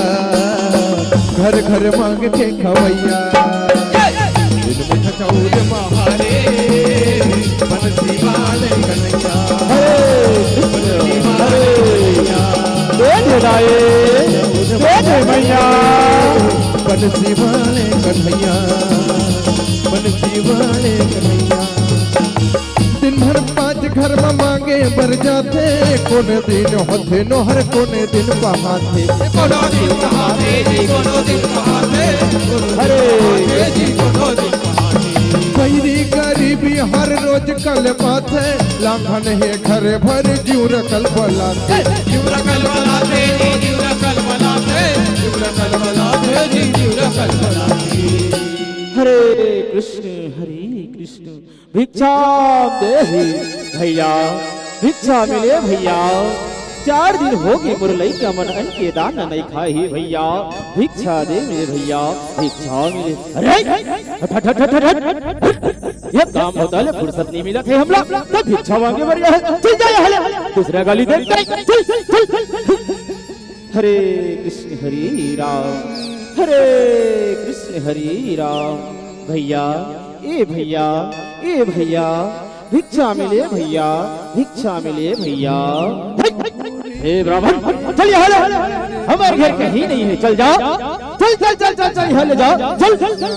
घर घर मांग के खवैया। दिन चौर महारे बनसी वाले कन्हैया मैया बनसी वाले कन्हैया बनसी वाले कन्हैया। दिन भर पाँच घर में मांगे बर जाते कौन दिन होते नोहर कौन दिन बहाते पैरी गरीबी हर रोज कल बात है लाखन है घर भर जीव रकल बलाते जीव रकल बलाते जीव रकल बलाते जीव रकल बलाते जीव हरे कृष्ण भिक्षा देहि भैया, भिक्षा मिले भैया। 4 दिन हो गए मुरलई का मन अन्न के दाना नहीं खाई भैया, भिक्षा दे मेरे भैया, भिक्षा मिले। अरे हट हट हट हट, ये काम होता है फुर्सत नहीं मिला थे हमला तो भिक्षा मांगे बढ़िया है। चल जा हले दूसरा गाली दे, चल चल चल। हरे कृष्ण हरि राम, हरे कृष्ण हरि राम। भैया ए भैया, ए भैया, भिक्षा मिले भैया, भिक्षा मिले भैया। हे ब्राह्मण चल यहाँ ले, हमारे घर कहीं नहीं है, चल जाओ, चल चल चल चल चल यहाँ ले जाओ, चल चल चल।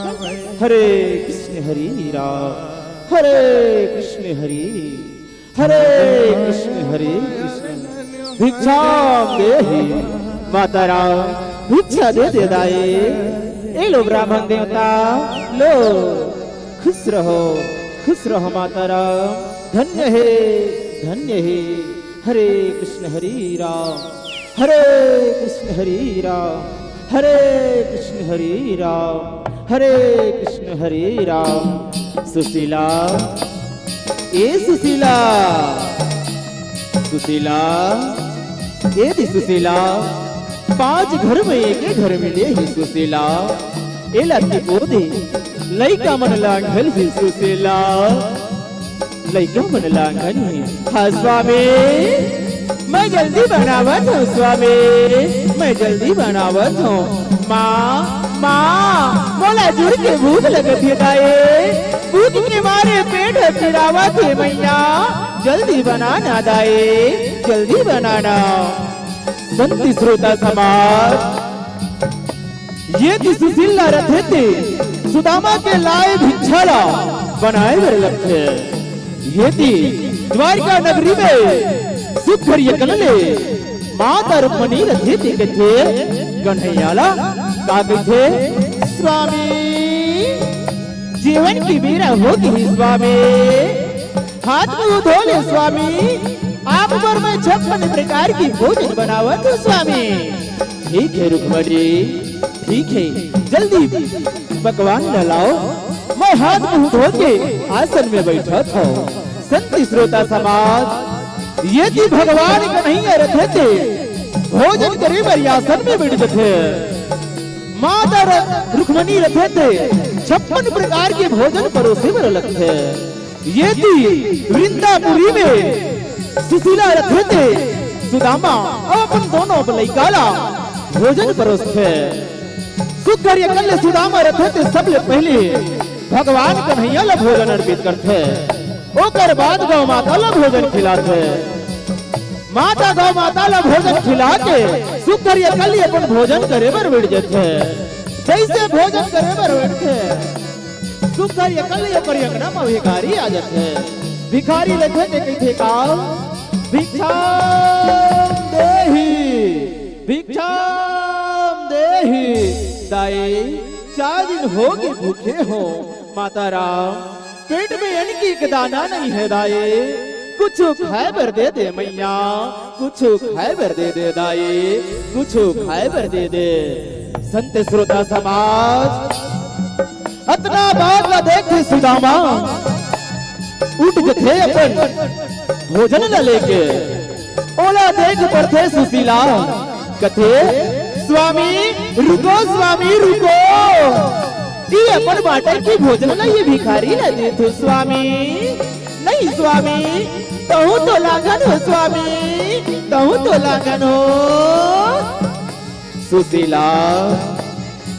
हरे कृष्ण हरि राम, हरे कृष्ण हरि, हरे कृष्ण हरि कृष्ण। भिक्षा देहि माता राम, भिक्षा दे दे दाए। ए लो ब्राह्मण देवता, लो खुश रहो माता राम, धन्य है। हरे कृष्ण हरि राम, हरे कृष्ण हरि राम, हरे कृष्ण हरि राम, हरे कृष्ण हरि राम। सुशीला ए सुशीला, सुशीला ए दी सुशीला, 5 घर में एक घर मिले ही सुशीला। ए लड़की को दे लइका मन लांघल ही सुशीला, लइका मन लांघल ही। हाँ स्वामी मैं जल्दी बनावत हूँ स्वामी, मैं जल्दी बनावत हूँ। माँ मोला जुड़ के भूख लगत है दाए, भूख के मारे पेट पिरावत है मैया, जल्दी बनाना दाए, जल्दी बनाना। संत श्रोता समाज ये सुशीला रथे थे सुदामा के लाए भिक्षाला बनाए बर लखे। ये थी द्वारिका नगरी में सुख करिए कनले माता रुक्मणी रथे थे कथे कन्हैयाला का कथे स्वामी जीवन की मेरा होगी स्वामी, हाथ में धो ले स्वामी, आप पर मैं 56 प्रकार की भोजन बनावत हूँ स्वामी। ठीक है रुक्मणी, ठीक है, जल्दी पकवान लाओ, मैं हाथ मुंह धो के आसन में बैठा था। संत श्रोता समाज ये थी भगवान कन्हैया रथे थे भोजन करे बर आसन में बैठ थे। माता रुक्मणी रथे थे 56 प्रकार के भोजन परोसे बर लगथे। ये थी वृंदापुरी में सुशीला रथे थे सुदामा अपन दोनों लइकाला भोजन परोसथे। सुख करिए कल सुदामा रथे थे सबले पहले भगवान कन्हैया ला भोजन अर्पित करथे, ओकर बाद गौ माता ला भोजन खिलाथे। माता गौ माता ला भोजन खिला के सुख करिए कल अपन भोजन करे बर बैठ जाथे। जैसे भोजन करे बर बैठथे सुख करिए कल ओकर अंगना में भिखारी आ जाथे। भिखारी रथे थे कहथे का भिक्षाम देहि, भिक्षाम देहि दाई। 4 दिन हो गए भूखे हो माता राम, पेट में अन्न की एक दाना नहीं है दाई, कुछ खाए बर दे दे मैया, कुछ खाए बर दे दे दाई, कुछ खाए बर दे दे। संत श्रोता समाज अतना बात ला देखे सुदामा उठ जथे अपन भोजन ला लेके, ओला देख पड़थे सुशीला कथे स्वामी रुको, स्वामी रुको, ये अपन बाटे की भोजन ला ये भिखारी ला दे तो स्वामी। नहीं स्वामी तहु तो लागन हो स्वामी, तहु तो लागन हो। सुशीला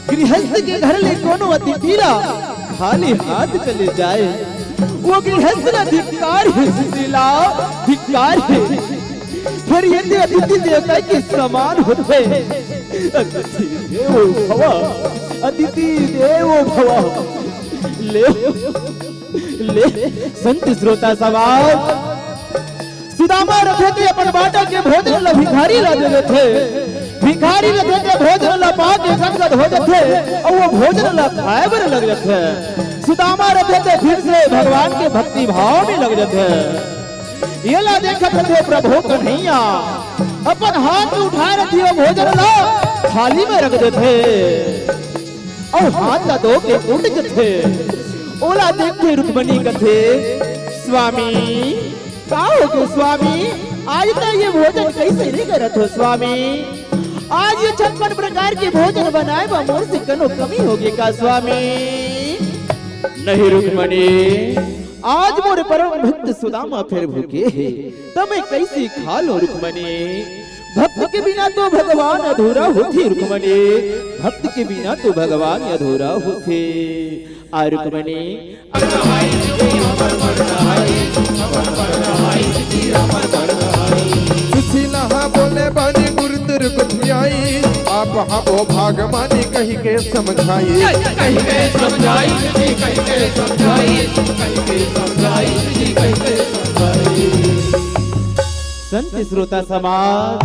गृहस्थ के घर ले कोनो अतिथि ला खाली हाथ चले जाए, वो गृहस्थ ला धिक्कार है सुशीला, धिक्कार है। फिर ये अतिथि देवता के समान होते, अतिथि देवो भव, अतिथि देवो भव। ले ले संत श्रोता समाज सुदामा रखे थे अपन बाटा के भोजन ला भिखारी ला दे थे, भिखारी रखे थे भोजन ला पा के गदगद हो जाते और वो भोजन ला खाए बर लग जाते। सुदामा रखे थे फिर से भगवान के भक्ति भाव में लग जाते। ये ला देखत थे प्रभु कन्हैया अपन हाथ में उठाए रखी वो भोजन ला थाली में रख देते। और हाथ ला दो के उठ जथे ओला देखते रुक्मणी कथे स्वामी का हो गयो स्वामी आज तो ये भोजन कैसे नहीं करत हो स्वामी आज ये 56 प्रकार के भोजन बनाए बा मोर से कनो कमी होगी का स्वामी नहीं रुक्मणी आज मोरे परम भक्त सुदामा फिर भूखे है तमे कैसे खा लो रुक्मणी भक्त के बिना तो भगवान अधूरा होते रुक्मणी भक्त के बिना तो भगवान अधूरा होते आ रुक्मणी सुशीला बोले बानी गुरुतर कुथियाई आप वो भागमानी कही के समझाई कहीं के समझाई कहीं के समझाई कहीं के समझाई कहीं के समझाई। संत श्रोता समाज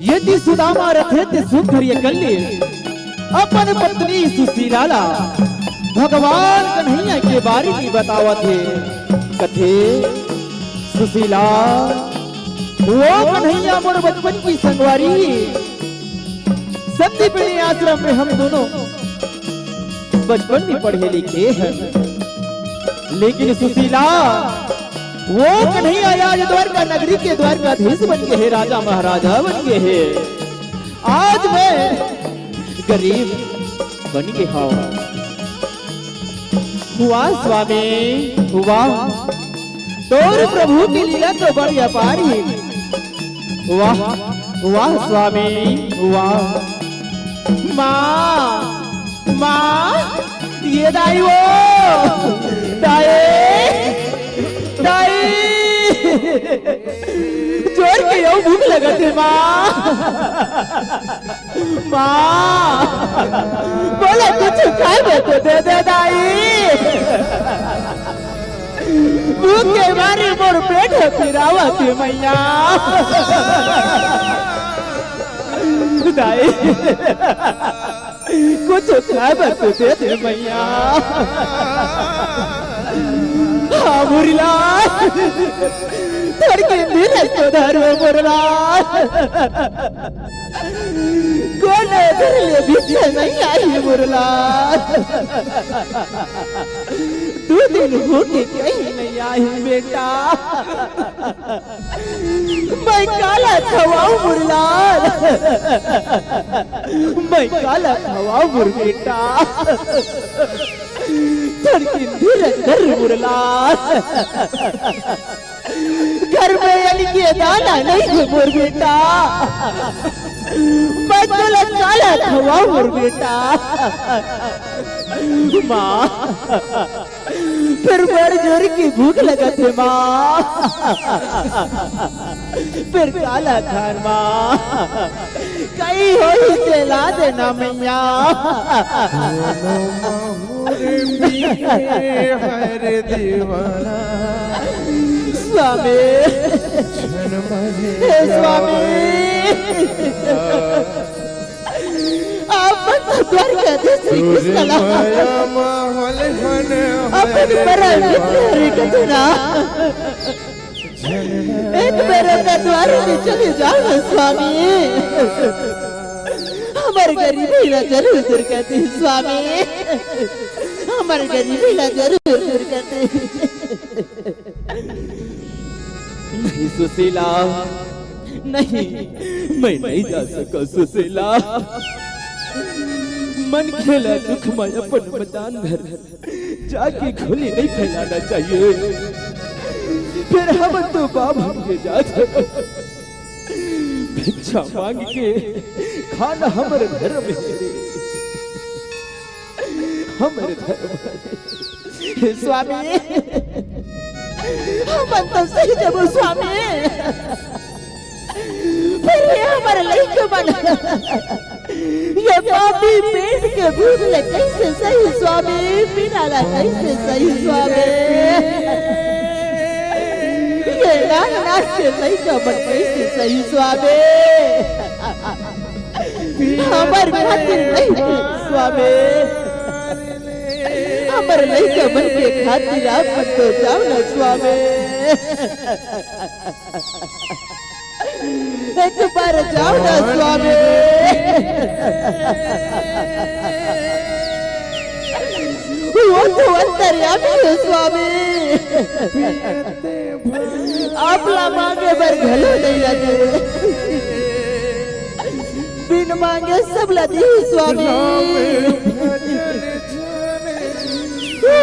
यदि सुदामा रथे ते सुंदर कल्ले अपन पत्नी सुशीला भगवान कन्हैया के बारे में बतावा थे कथे सुशीला वो कन्हैया मोर बचपन की संगवारी सत्यपीड़ी आश्रम में हम दोनों बचपन में पढ़े लिखे हैं लेकिन सुशीला वो कन्हैया आज द्वारका नगरी के द्वारकाधीश बन गए हैं राजा महाराजा बन गए हैं आज मैं गरीब बन गया हूँ हुआ स्वामी हुआ तोर प्रभु की लीला तो बड़ी अपार है हुआ हुआ स्वामी हुआ माँ माँ ये दाई वो दाई दाई जोर के यो भूख लगते माँ माँ बोले कुछ खाए तो दे दे दाई भूख के मारे मोर पेट फिरावत मैया दाई कुछ खाए तो दे दे मैया हाँ मुरला थोड़ी धीरे तो धरो मुरला कौन तेरे लिए भिक्षा नहीं आई मुरला 2 दिन हो के कहीं नहीं आई बेटा मैं काला खवाऊ मुरला मैं काला खवाऊ मुर बेटा धीरे धर मुरला घर में अली के दाना नहीं मोर बेटा मैं तो काला खवाऊ मोर बेटा माँ फिर मर जोर की भूख लगा थे माँ फिर काला खान माँ कहीं हो ही तेला देना मैया हर दीवाना स्वामी हे स्वामी आप द्वारकाधीश श्री कृष्ण अपन परम मित्र कथना एक मेरे द्वार में चले जाओ स्वामी हमारे गरीबी ना जरूर दूर करते स्वामी हमारे गरीबी ना जरूर दूर करते नहीं सुशीला नहीं मैं नहीं जा सका सुशीला मन खेला दुख में अपन मैदान घर जाके खोली नहीं फैलाना चाहिए फिर हम तो बाप हमके जाते भिक्षा मांग के खाना हमारे घर में हमारे घर स्वामी हम तो सही जब स्वामी फिर ये हमारे लड़के बना ये पापी पेट के भूख ले कैसे सही स्वामी बिना ला कैसे सही स्वामी ये नाक के लड़का बन कैसे सही स्वामी हमारे खातिर नहीं स्वामी हमारे लड़का बन के खातिर आप तो जाओ ना स्वामी एक बार जाओ ना स्वामी वो तो अंतर्यामी है स्वामी। आपला मांगे बर घलो नहीं लगे, बिन मांगे सब लदी स्वामी।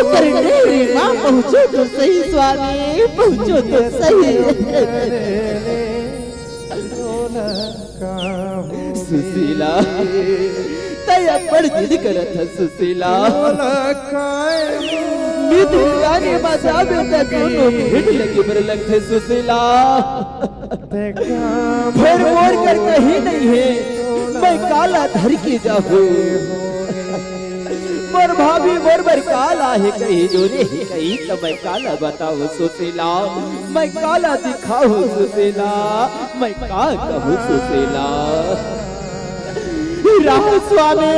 करने माँ पहुँचो तो सही स्वामी, पहुँचो तो सही। सुशीला तया पर जिद करत है सुशीला। मित्र ने मजा बेटा दोनों भेट लगे बर लगते सुशीला। फिर मोर कर कहीं नहीं है, मैं काला धर के जाऊँ। मोर भाभी मोर बर काला है कहीं जोरे है कहीं, तो मैं काला बताऊँ सुशीला, मैं काला दिखाऊँ सुशीला, मैं का कहूँ सुशीला। राम स्वामी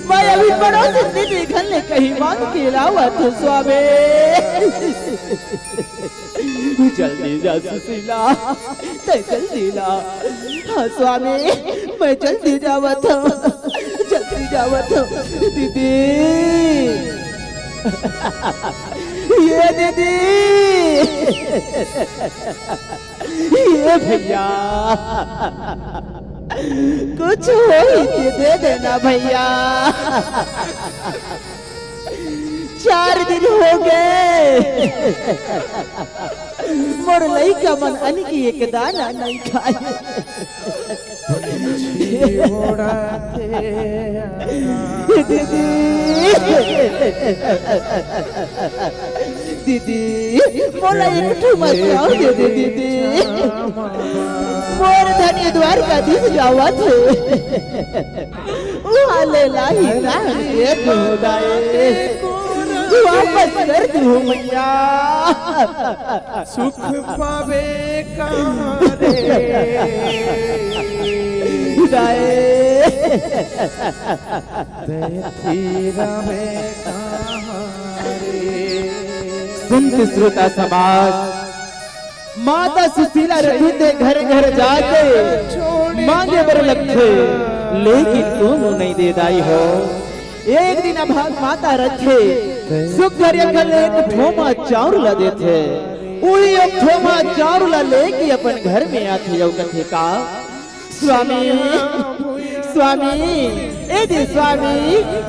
मैं अभी बड़ों से देखल ने कहीं मांग के लावा तो स्वामी। जल्दी जा सुशीला, जल्दी ला। हाँ स्वामी मैं जल्दी जावत हूँ, जल्दी जावत हूँ। दीदी ये दीदी, ये भैया कुछ हो ही दे देना भैया। 4 दिन हो गए मोर लइका मन अन की एक दाना नहीं खाए। दीदी मोला एक ठुमक दे दे दीदी, मोर धनी द्वार का दिस जावत है। वाले लाही राहे दोदाए वापस कर दूं मैया। सुख पावे कहाँ रे संत श्रोता समाज, माता सुशीला रहते घर घर जाके मांगे बर लगते, लेकिन तुम नहीं दे दाई हो। एक दिन अभाग माता रखे सुख घर एक ठोमा चाउर ला देते, उही एक ठोमा चाउर ला लेके अपन घर में आते जाओ कथे का स्वामी स्वामी ए दे स्वामी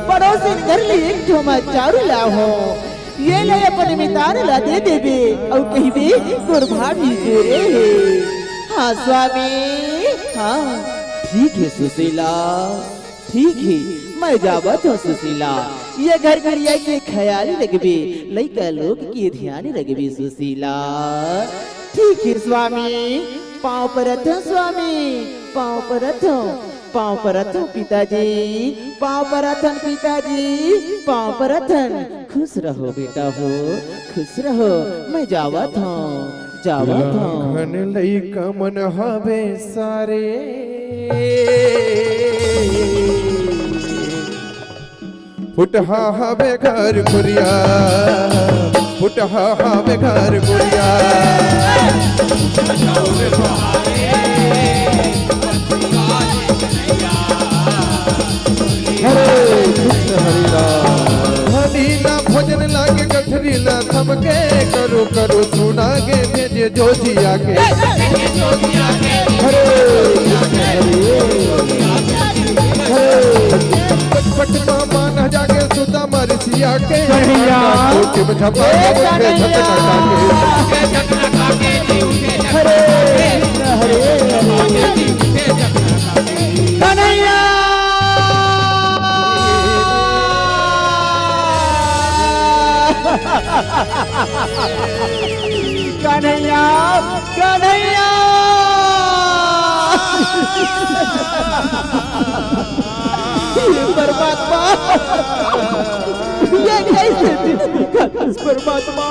पड़ोसी घर ले एक ठोमा चाउर ला हो, ये ले अपन मितार ला दे देबे और कहिबे तोर भाभी जोरे है। हाँ स्वामी हाँ ठीक है सुशीला, ठीक है मैं जावत हूँ सुशीला। ये घर घरिया के ख्याल रखबे, लइका लोग के ध्यान रखबे सुशीला। ठीक है स्वामी, पाँव परत हूँ स्वामी, पाँव परत हूँ, पाँव परत हूँ पिताजी, पाँव परत हूँ पिताजी, पाँव परत हूँ। खुश रहो बेटा हो, खुश रहो। मैं जावत हूँ, जावत हूँ। लइका मन हवे सारे फुटहा हवे घर गुरिया, फुटहा हवे घर गुरिया। हरीला भजन लागे गठरीला थमके, करो करो सुनागे भेजे जोजिया के। हरे पट मामा न जागे सुदा मरसिया के। के झपा के हरे हरे कन्हैया कन्हैया कन्हैया परमात्मा ये कैसे परमात्मा।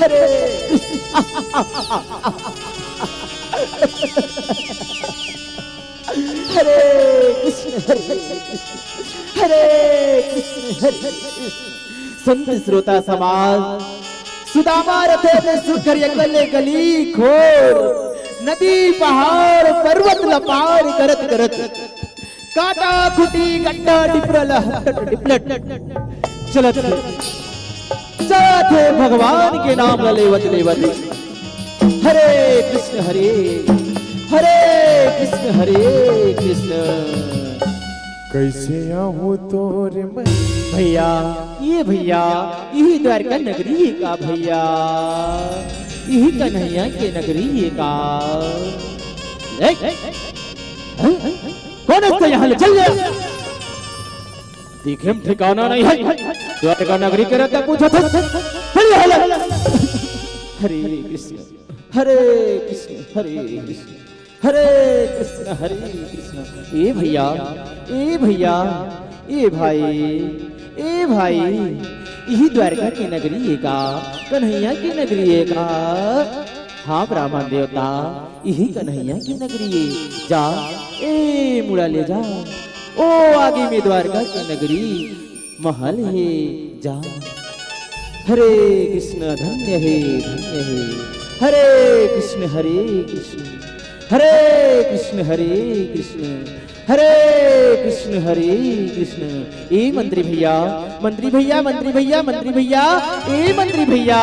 हरे हरे कृष्ण हरे कृष्ण हरे कृष्ण संत श्रोता समाज सुदामा रथे ते सुकर गले गली खोर नदी पहाड़ पर्वत लपार करत करत काटा खुटी गड्ढा डिपरल डिपलट चलत थे भगवान के नाम लेवत लेवत हरे कृष्ण हरे कृष्ण कैसे आऊं तोरे मैं भैया यही द्वारका नगरी का भैया यही कन्हैया के नगरी का कौन है यहाँ चल जा देखे ठिकाना नहीं है द्वारका नगरी के रहता पूछा था हरे कृष्ण हरे कृष्ण हरे कृष्ण ए भैया ए भाई यही द्वारका की नगरी का कन्हैया की नगरी का हाँ ब्राह्मण देवता यही कन्हैया की नगरी जा ए मुड़ा ले जा ओ आगे में द्वारका की नगरी महल है जा हरे कृष्ण धन्य है हरे कृष्ण हरे कृष्ण हरे कृष्ण ए मंत्री भैया ए मंत्री भैया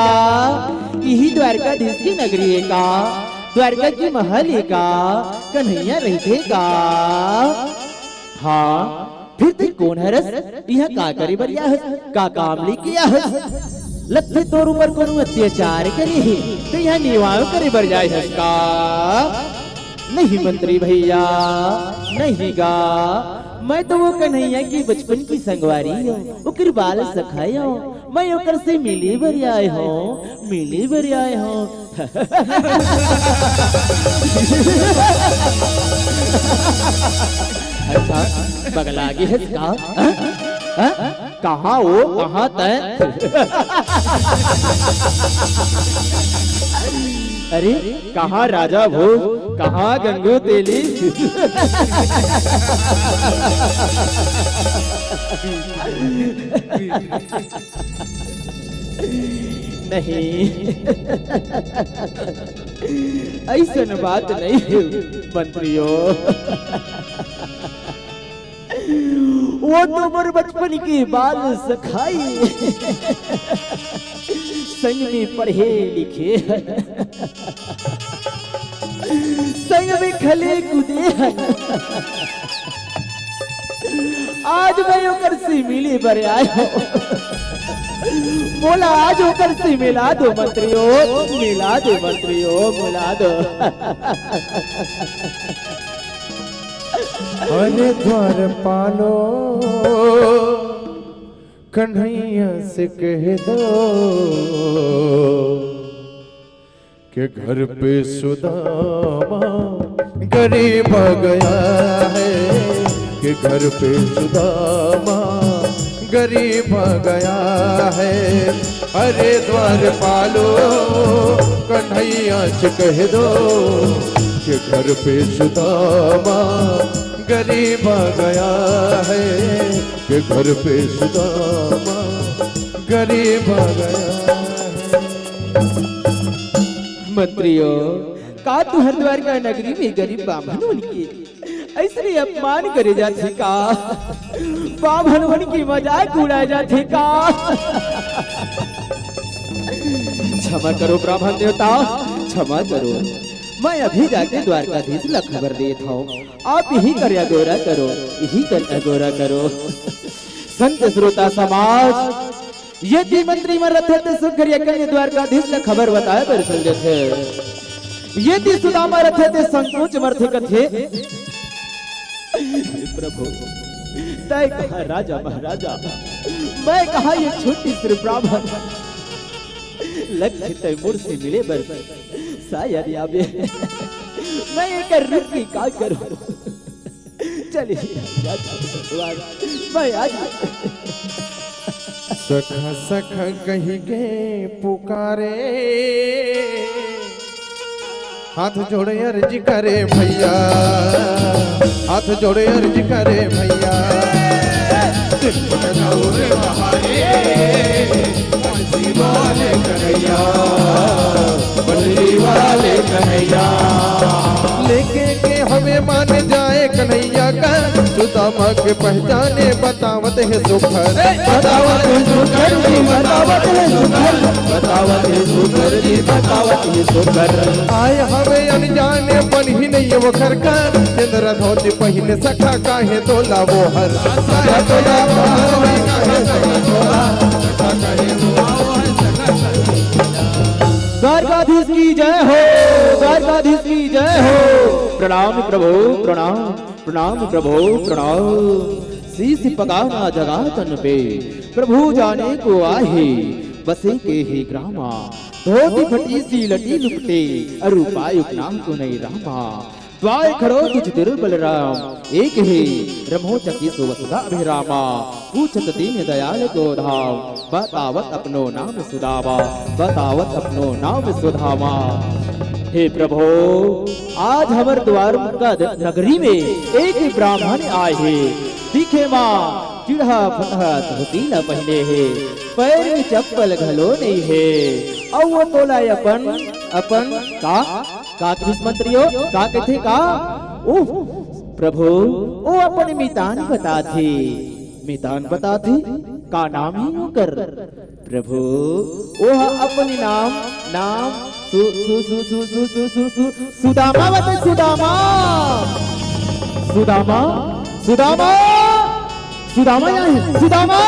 यही द्वारकाधीश की नगरी है का द्वारका की महल है का कन्हैया रहते का हाँ फिर तू कौन है रस यहाँ का करे बरिया है का काम लेके आ है लगते तोर ऊपर कोनो अत्याचार करे है तो यहाँ निवाव करे बर जाए है का नहीं मंत्री भैया नहीं गा मैं तो वो कन्हैया की बचपन की संगवारी हूँ ओकर बाल सखाए हूँ मैं ओकर से मिले बर आए हूँ अच्छा बगला आगे है का कहाँ वो कहाँ तय अरे कहाँ राजा भोज कहाँ गंगू तेली नहीं ऐसा बात नहीं है मंत्रियों वो तो मोर बचपन की बाल सखाई संग में पढ़े लिखे संग में खले कूदे आज मैं ओकर से मिली बर आयो बोला आज ओकर से मिला दो मंत्रियों मिला दो अरे द्वार पालो कन्हैया से कह दो कि घर पे सुदामा गरीब आ गया है कि घर पे सुदामा गरीब आ गया है अरे द्वार पालो कन्हैया से कह दो कि घर पे सुदामा गरीब आ गया है कि घर पे सुदामा गरीब आ गया है मंत्रियों का तू हरिद्वार का नगरी में गरीब बामन उनकी ऐसे अपमान करे जाते का बामन उनकी मजाक उड़ाए जाते का क्षमा करो ब्राह्मण देवता क्षमा करो मैं अभी जाके द्वारकाधीश ला खबर देता हूँ आप यही कर अगोरा करो संत श्रोता समाज यदि मंत्री में रथे तो सुखरिया कन्या द्वारकाधीश ला खबर बताए पर चल जाते यदि सुदामा रथे तो संकोच मर्थे कथे प्रभु तय कहा राजा महाराजा मैं कहा ये छोटी सी ब्राह्मण लक्ष्य तय मुर से मिले बर शायद याबे मैं एक रुकी का करूं चलिए मैं आज सखा सखा कहीं गे पुकारे हाथ जोड़े अर्ज करे भैया हाथ जोड़े अर्ज करे भैया लेके के हमें मान जाए कन्हैया का सुदामा के पहचाने बतावत है सुखर बतावत है सुकर जी बतावत है सुकर बतावत है सुकर जी बतावत है सुकर आय हमें अनजाने बन ही नहीं वो घर का चंद्र धोती पहने सखा काहे तोला वो हर काहे तोला वो हर काहे तोला द्वारकाधीश की जय हो द्वारकाधीश की जय हो प्रणाम प्रभु प्रणाम प्रणाम प्रभु प्रणाम शीश पकाना जगा तन पे प्रभु जाने को आहे बसे के ही ग्रामा धोती फटी सी लटी लुपटे अरूपायुक नाम को नहीं रामा द्वाय खड़ो किच बलराम एक ही रमोचकी सुवसुधा अभिरामा पूछत दीन दयाल को धाम बतावत अपनो नाम सुदामा बतावत अपनो नाम सुधामा हे प्रभु आज हमर द्वार नगरी में एक ब्राह्मण आए है दिखे माँ चिढ़ा फटहा धोतीला पहने है पैर में चप्पल घलो नहीं है और वो तोला अपन अपन का कृष्ण मंत्रियों का कहते का ओह प्रभु ओ अपने मितान बता थी का नाम ही नो कर प्रभु ओ अपने नाम सु सु सु सु सु सु सु सु सुदामा बता सुदामा सुदामा सुदामा सुदामा यहाँ सुदामा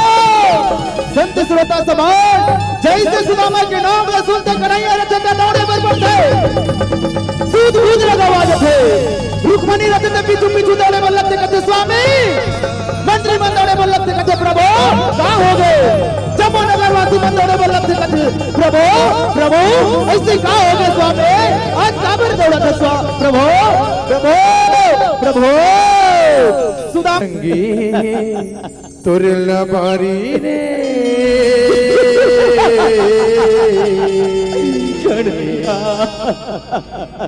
संत श्रोता समाज जैसे सुदामा के नाम में सुनते कन्हैया रचते दौड़े पर बढ़ते सूद बूझ लगावा थे रुक्मणी रचते पीछू पीछू दौड़े बल्लभ से कहते स्वामी मंत्री मन दौड़े बल्लभ से कहते प्रभु कहाँ हो गए जम्मू नगर वासी मन दौड़े बल्लभ से कहते प्रभु प्रभु ऐसे कहाँ हो गए स्वामी आज काबर दौड़ा था प्रभु प्रभु प्रभु सुदामा तुरला बारी रे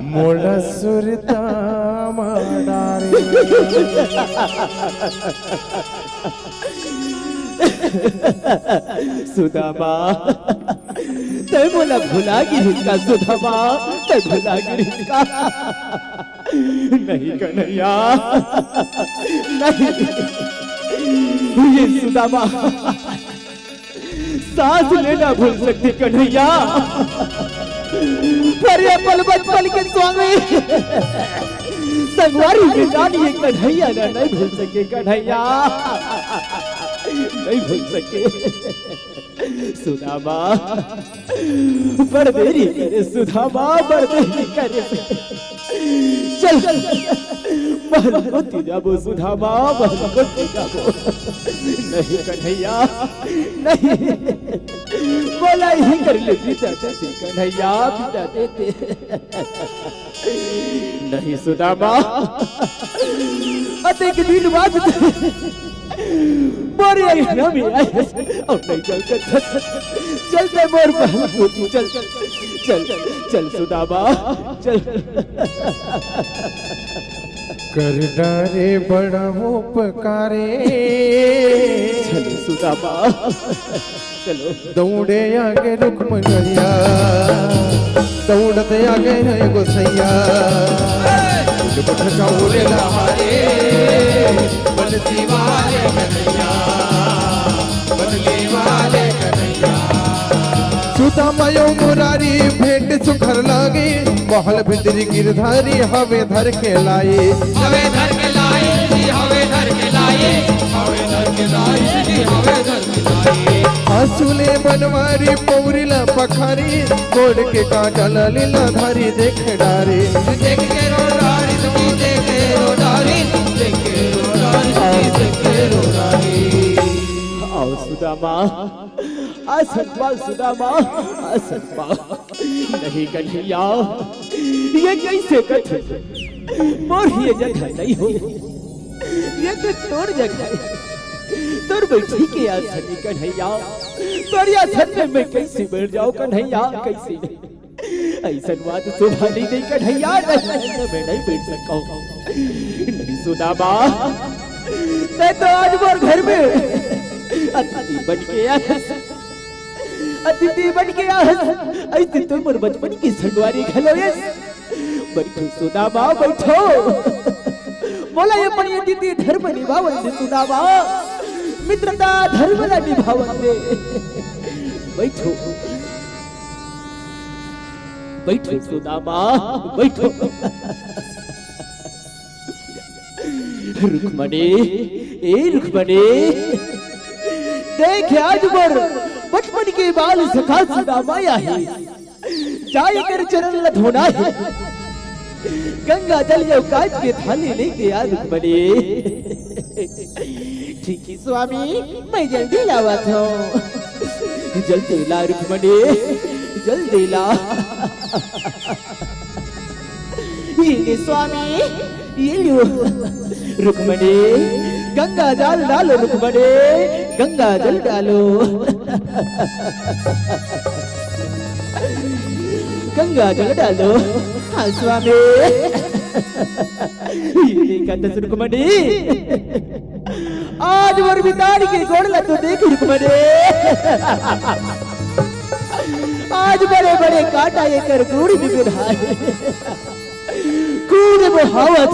मोला सुरता माडारे सुदामा तय बोला भुला गिरिका सुदामा तय भुला गिरिका नहीं कन्हैया नहीं ये सुदामा सांस लेना भूल सकती कन्हैया पर ये पल बचपन के स्वामी संगवारी बेटा ये कन्हैया ना नहीं भूल सके कन्हैया नहीं भूल सके सुदामा बड़ देरी करे सुदामा बड़ देरी करे चल महल को जाबो सुदामा महल को जाबो नहीं कन्हैया नहीं बोला ही कर ले पिता देते कन्हैया पिता देते नहीं सुदामा अतेक दिन बाद मोर ना भी आए और नहीं चलते मोर महल को चल चल चल चल सुदामा चल कर डारे बड़ा उपकारे चलो सुदामा चलो दौड़े आगे रुक्मणिया दौड़ते आगे है गोसैया उड़े लहारे बलती वाले कन्हैया बदली वाले कन्हैया सुदामा मुरारी भेंट सुखर लागे महल भितर गिरधारी हवे धर के लाए हवे धर के लाए जी हवे धर के लाए हवे धर के लाए जी हवे धर के लाए आसुले बनवारी पौरिला पखारी कोड के काटा लीला धारी देख डारे देख के रोडारी तुम देख के रोडारी देख के रोडारी देख के रोडारी आओ सुदामा असतपाल सुदामा असतपाल नहीं कन्हैया ये कैसे कथे मोर ये जगह नहीं हो ये तो तोड़ जगह तोड़ बैठी के आसन कन्हैया तोड़ आसन में मैं कैसे बैठ जाऊं कन्हैया कैसे ऐसा बात शोभा नहीं कन्हैया मैं नहीं बैठ सकता नहीं सुदामा मैं तो आज मोर घर में अतिथि बन के आया, अतिथि बन के आया। ऐसे तो मोर बचपन की संगवारी घलोयस। बैठो सुदामा बैठो, बोला ये पण अतिथि धर्म निभावन दे सुदामा, मित्रता धर्म ला निभावन दे। बैठो बैठो सुदामा बैठो। रुक्मणी, ए रुक्मणी, देख आज मोर बचपन के बाल सखा सुदामा है, जाई कर चरण ल धोना है। गंगा जल यो काज के थाली लेके आ रुक्मणी। ठीक है स्वामी, मैं जल्दी लावत हूँ। जल्दी ला रुक्मणी, जल्दी ला। ये स्वामी, ये लो रुक्मणी, गंगा जल डालो रुक्मणी, गंगा जल डालो। गंगा जल डालो। हाँ स्वामी। ये देखा दस रुक्मणी, आज मोर बिताड़ के गोड़ तो देख रुक्मणी। आज बड़े बड़े काटा ये कर गुड़ भी बिधाए, कूद बहावत।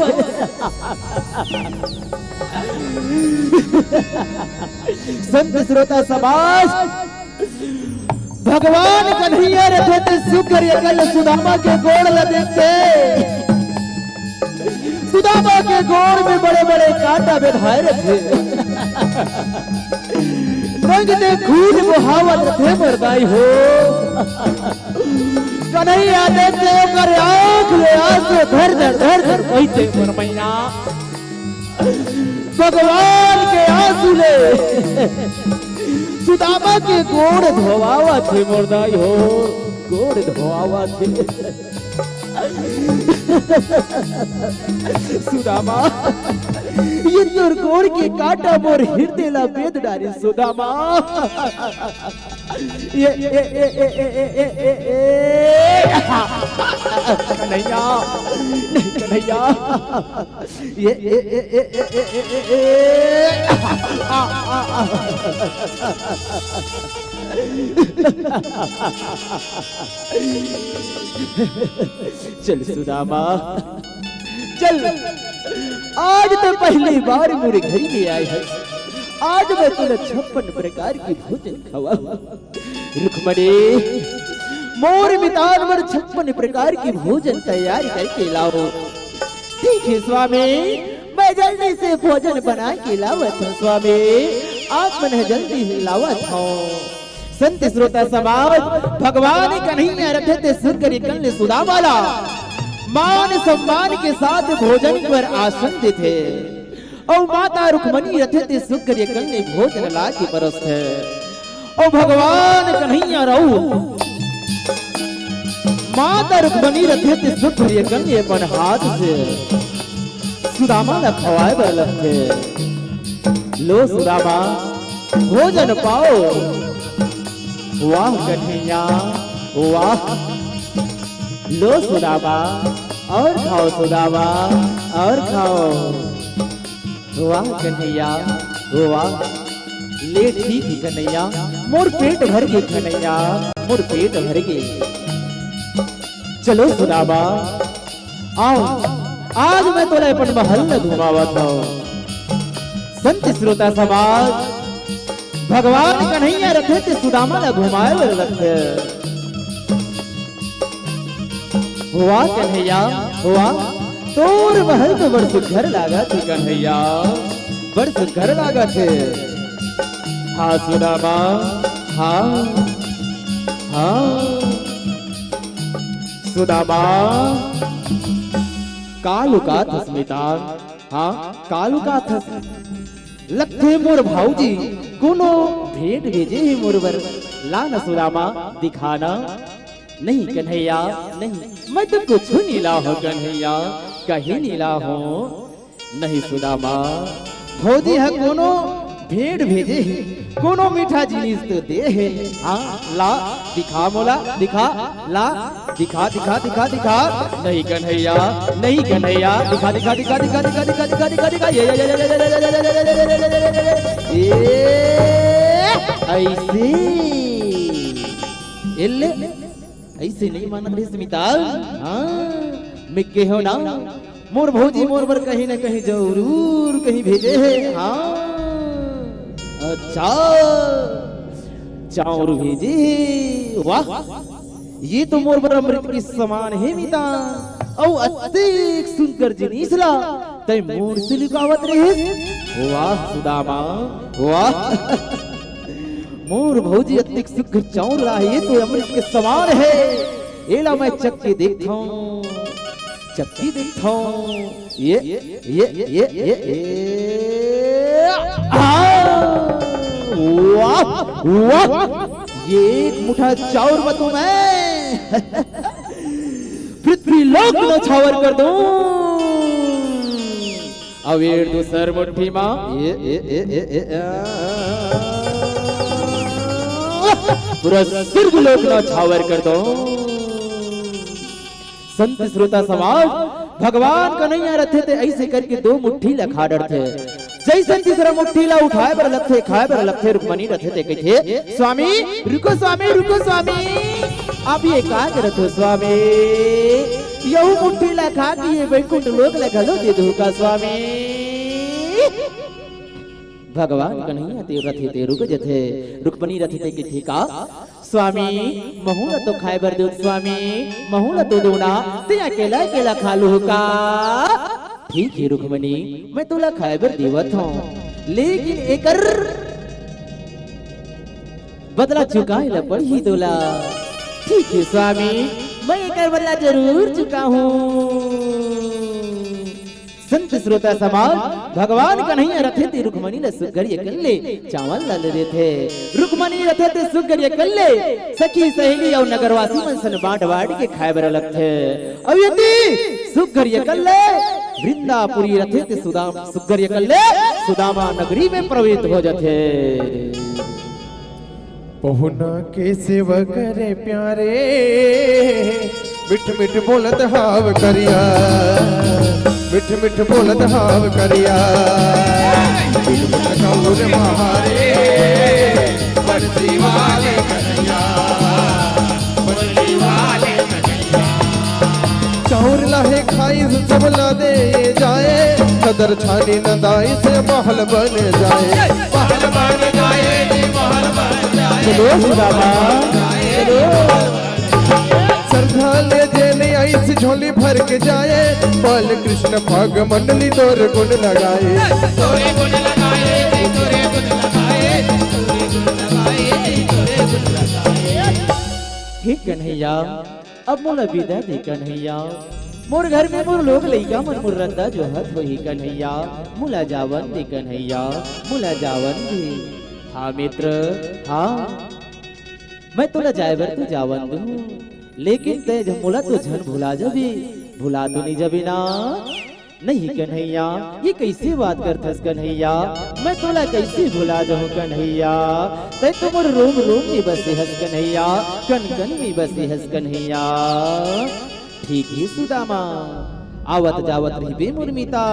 संत श्रोता समाज, भगवान कन्हैया रथे ते शुक्र कल सुदामा के गोड़ ल देखते। सुदामा के गोड़ में बड़े बड़े कांटा बिधाए रखे, रंग ने खून बहावत रथे मरदाई हो। कन्हैया देखते ओकर आंख ले आंसू धर धर धर धर बहते मोर मैया। भगवान के आंसू ले सुदामा के गोड़ धोवावा थे मोरदाई हो, गोड़ धोवावा थे। सुदामा, ये तोर गोड़ के काटा मोर हृदय ला बेद डारी सुदामा। ये कन्हैया, नहीं कन्हैया, चल सुदामा चल, आज तो पहली बार मेरे घर में आए है। आज मैं तुझे 56 प्रकार की भोजन खवाऊं। रुक्मणी, मोर मितान पर 56 प्रकार की भोजन तैयार करके लाओ। ठीक है स्वामी, मैं जल्दी से भोजन बना के लावत हूँ स्वामी, आप मन जल्दी ही लावत हूँ। संत श्रोता समाज, भगवान कन्हैया रथे ते सुरकर कन्या सुदामाला मान सम्मान के साथ भोजन पर आसन थे। और माता रुक्मणी रथे ते सुरकर कन्या भोजन ला के परस्त है। और भगवान कन्हैया रहू माता रुक्मणी रथे ते सुरकर कन्या अपन हाथ से सुदामा ला खवाए बर लगथे। लो सुदामा, भोजन पाओ। वाह कन्हैया वाह, लो सुदामा, और खाओ सुदामा, और खाओ। वाह कन्हैया वाह, ले ठीक कन्हैया, मोर पेट भर के कन्हैया, मोर पेट भर के। चलो सुदामा आओ, आज मैं तोला अपन महल में घुमावत हूँ। संत श्रोता समाज, भगवान कन्हैया रखे थे सुदामा ला घुमाए बर रखे। हुआ कन्हैया हुआ, तोर महल तो बड़ सुघर लागा थे कन्हैया, बड़ सुघर लागा थे। हाँ सुदामा, हाँ हाँ सुदामा, कालू का स्मिता, हाँ कालू का लगथे मोर भाऊजी कोनो भेंट भेजे है मोर बर, ला न सुदामा दिखाना। नहीं कन्हैया नहीं, मैं तो कुछ नहीं ला हो कन्हैया, कहीं नहीं ला हो। नहीं सुदामा, भौजी है कोनो भेंट भेजे है, कोनो मीठा जिनिस तो दे है। हाँ ला दिखा मोला, दिखा ला, दिखा दिखा दिखा दिखा। नहीं कन्हैया, नहीं कन्हैया, दिखा दिखा दिखा दिखा दिखा दिखा दिखा दिखा दिखा। ये ऐसे इल्ले ऐसे नहीं मानत रे स्मिता। हाँ मैं के हो ना, मोर भौजी मोर पर कहीं न कहीं जरूर कहीं भेजे है। हाँ अच्छा चाउर भेजे, वाह ये तो मोर पर अमृत के समान है मिता। औ अत्यधिक सुंदर जिनिस ला तय मोर से लुकावत रहे। वाह सुदामा वाह मोर भौजी अत्यधिक सुंदर चाउर ला, ये तो अमृत के समान है। एला मैं चख के देखता हूँ, चक्की देखता हूँ। ये वाह वाह ये एक मुठा चाउर में तो मैं पृथ्वी लोक न छावर कर दूं। अवेर दूसर मुट्ठी मां पूरा स्वर्ग लोक न छावर कर दो। संत श्रोता समाज भगवान कन्हैया रथे थे ऐसे करके दो मुट्ठी लखा डरथे। जैसे तीसरा मुट्ठी ला उठाए पर लथे, खाए पर लथे। रुक्मणी रथे थे कहे स्वामी रुको, स्वामी रुको, स्वामी आप ये का करत हो स्वामी? यहू मुट्ठी ला खा के ये वैकुंठ लोक लगलो दे दो का स्वामी। भगवान कन्हैया ते रथे ते रुक जथे। रुक्मणी रथे ते कि का स्वामी महूला तो खाए बर दो स्वामी, महूला तो दो ना, ते अकेला अकेला खा लो का। ठीक है रुक्मणी मैं तुला खाए बर देवत हूँ, लेकिन एकर बदला चुकाए ला पड़ी तोला। ठीक है स्वामी मैं एकर बदला जरूर चुका हूँ। संत श्रोता समाज भगवान कन्हैया रथे थे रुक्मणी ने सुगर ये कल्ले चावल ला ले थे। रुक्मणी रथे थे सुगर ये कल्ले सखी सहेली और नगरवासी मन सन बांट बांट के खाए बर लगथे। अब यदि सुगर ये कल्ले वृंदापुरी रथे थे सुगर ये कल्ले सुदामा नगरी में प्रवेश हो जाते। पहुना के सेवा करे प्यारे, मिठ मिठ बोलत हाव करिया, मिठ मिठ बोलत हाव करिया। मिठ मिठ कौर महारे बंसी वाले कन्हैया, बंसी वाले कन्हैया। चाउर लाहे खाई सब ला दे जाए, सदर छानी नदाई से महल बन जाए, महल बन जाए जी महल बन जाए। चलो सुदामा चलो श्रद्धा ले जेने ऐस झोली भर के जाए, बाल कृष्ण भाग मंडली तोर गुण लगाए, तोरे गुण लगाए, तोरे गुण लगाए, तोरे गुण लगाए, तोरे गुण लगाए। हे कन्हैया अब मोला विदा दे कन्हैया। मोर घर में मोर लोग लइका मन मोर रद्दा जो हत होही कन्हैया। मुला जावन दे कन्हैया, मुला जावन दे। हाँ मित्र हाँ मैं तोला जाए बर तू जावन दूं, लेकिन ते मुला तो झन भुला जबी, भुला तो नहीं जबी ना। नहीं कन्हैया ये कैसी बात करथस कन्हैया, मैं तोला कैसे भुला जाऊं कन्हैया। ते तो मोर रोम रोम में बसे हस कन्हैया, कन कन में बसे हस कन्हैया। ठीक ही सुदामा आवत जावत रही बे मुर्मिता।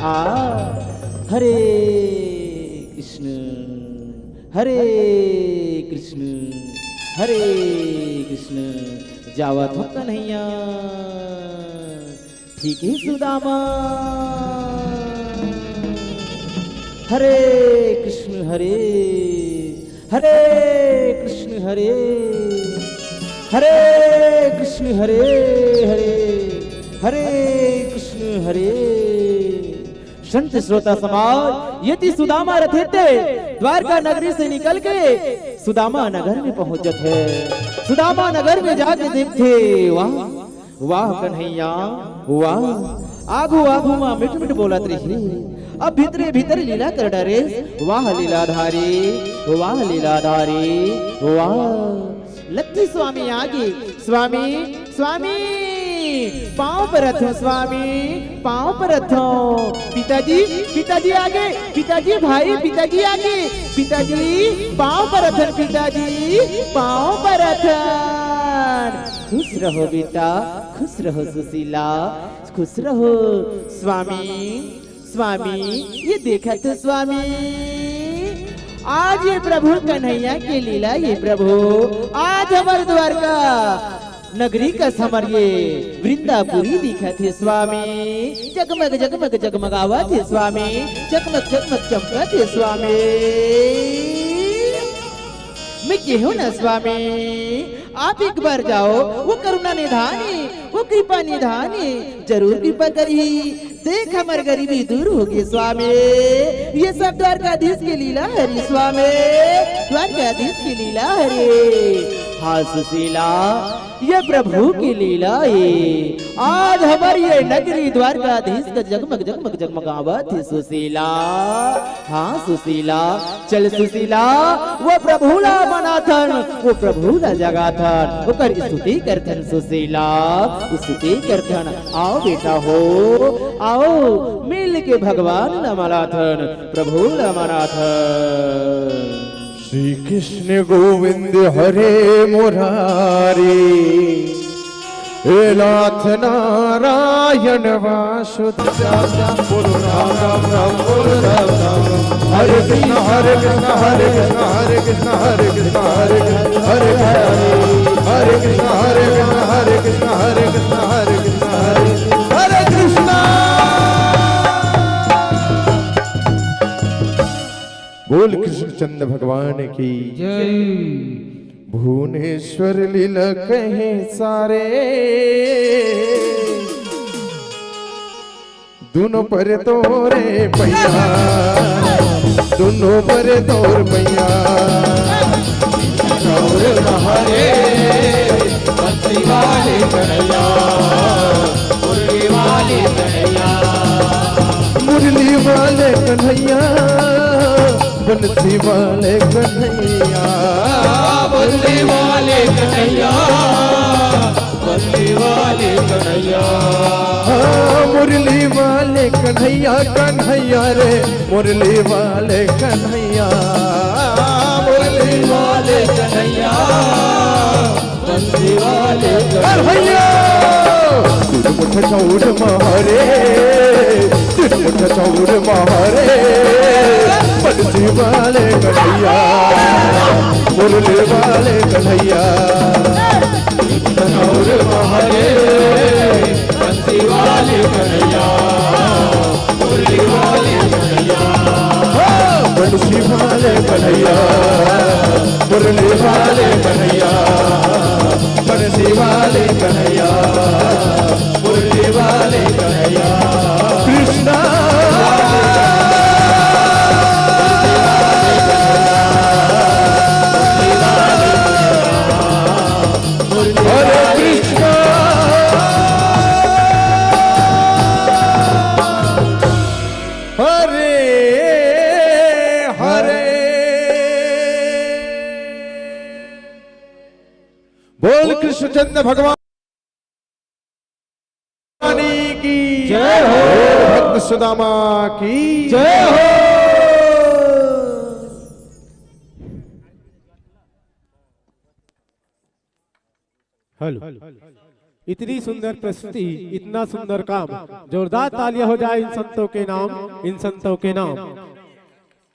आ हरे कृष्ण हरे कृष्ण हरे कृष्ण जावत हो कन्हैया। ठीक है सुदामा हरे कृष्ण हरे हरे कृष्ण हरे हरे कृष्ण हरे हरे हरे कृष्ण हरे। संत श्रोता समाज यदि सुदामा रथे थे द्वारका नगरी से निकल के सुदामा नगर में पहुंच जाते। सुदामा नगर में जाके देखते वाह वाह कन्हैया वाह। आगू आगू माँ मिठ मिठ बोलत रही, अब भीतरे भीतर लीला कर डरे। वाह लीलाधारी वाह लीलाधारी वाह। लक्ष्मी स्वामी आगे स्वामी स्वामी पाँव पर रखो स्वामी, पाँव पर रखो। पिताजी, पिताजी आगे, पिताजी भाई, पिताजी आगे, पिताजी पाँव पर रखन, पिताजी पाँव पर रखन। खुश रहो बेटा, खुश रहो सुशीला, खुश रहो। स्वामी, स्वामी ये देखा तो स्वामी, आज ये प्रभु कन्हैया की लीला, ये प्रभु आज हमारे द्वारका नगरी का समर ये वृंदापुरी दिखा थे स्वामी। जगमग जगमग जगमगावा थे स्वामी, जगमग जगमग चमका थे स्वामी। मैं कहूँ ना स्वामी, आप एक बार जाओ, वो करुणा निधानी, वो कृपा निधानी जरूर कृपा करी, देख हमारी गरीबी दूर होगी स्वामी। ये सब द्वारकाधीश की लीला हरी स्वामी, द्वारकाधीश की लीला हरी। हाँ सुशीला, ये प्रभु की लीला है। आज हमारी ये नगरी द्वारकाधीश का जगमग जगमग जगमगावत है सुशीला। हाँ सुशीला, चल सुशीला, वो प्रभुला मनाथन, वो प्रभुला जगाथन, वो कर स्तुति करथन सुशीला, स्तुति करथन। आओ बेटा हो, आओ मिल के भगवान नमनाथन, प्रभु नमनाथन। श्री कृष्ण गोविंद हरे मुरारी, हे नाथ नारायण वासुदेव। बोलो राम राम राम, बोलो राम राम राम। हरे कृष्ण हरे कृष्ण, हरे कृष्ण हरे कृष्ण, हरे कृष्ण हरे कृष्ण, हरे हरे कृष्ण, हरे कृष्ण हरे कृष्ण, हरे कृष्ण हरे कृष्ण, हरे कृष्ण। बोल कृष्णचंद्र भगवान की जय। भुवनेश्वर लीला कहे सारे, दोनों पर तोरे पैया, दोनों पर तोर पैया। गौर महारे बंसी वाले कन्हैया, मुरली वाले कन्हैया, मुरली वाले कन्हैया, बंसी वाले कन्हैया, बंसी वाले कन्हैया, बंसी वाले कन्हैया। मुरली वाले कन्हैया, कन्हैया रे मुरली वाले कन्हैया, मुरली वाले कन्हैया, बंसी वाले कन्हैया। तिरमुठ चौड़ महारे, तिरमुठ चौड़ महारे, बंसी वाले कन्हैया, मुरली वाले कन्हैया। चौड़ महारे, बंसी वाले कन्हैया, मुरली वाले कन्हैया, बंसी वाले कन्हैया, मुरली वाले कन्हैया, बंसी वाले कन्हैया, मुरली वाले कन्हैया। कृष्णा कृष्णचंद्र भगवान की जय हो, भक्त सुदामा की जय हो। हेलो, इतनी सुंदर प्रस्तुति, इतना सुंदर काम, जोरदार तालियां हो जाए इन संतों के नाम, इन संतों के नाम।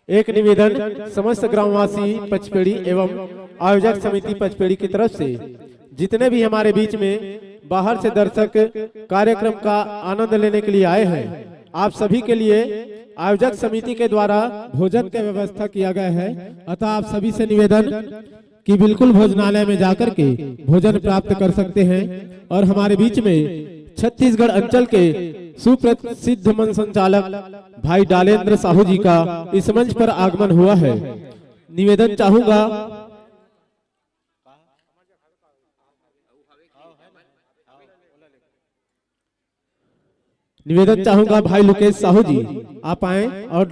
एक निवेदन समस्त ग्रामवासी पचपेड़ी एवं आयोजक समिति पचपेड़ी की तरफ से, जितने भी हमारे बीच में बाहर से दर्शक कार्यक्रम का आनंद लेने के लिए आए हैं, आप सभी के लिए आयोजक समिति के द्वारा भोजन की व्यवस्था किया गया है। अतः आप सभी से निवेदन कि बिल्कुल भोजनालय में जाकर के भोजन प्राप्त कर सकते हैं। और हमारे बीच में छत्तीसगढ़ अंचल के सुप्रसिद्ध मंच संचालक भाई डालेंद्र साहू जी का इस मंच पर आगमन हुआ है। निवेदन चाहूंगा भाई लोकेश साहू जी आप आए और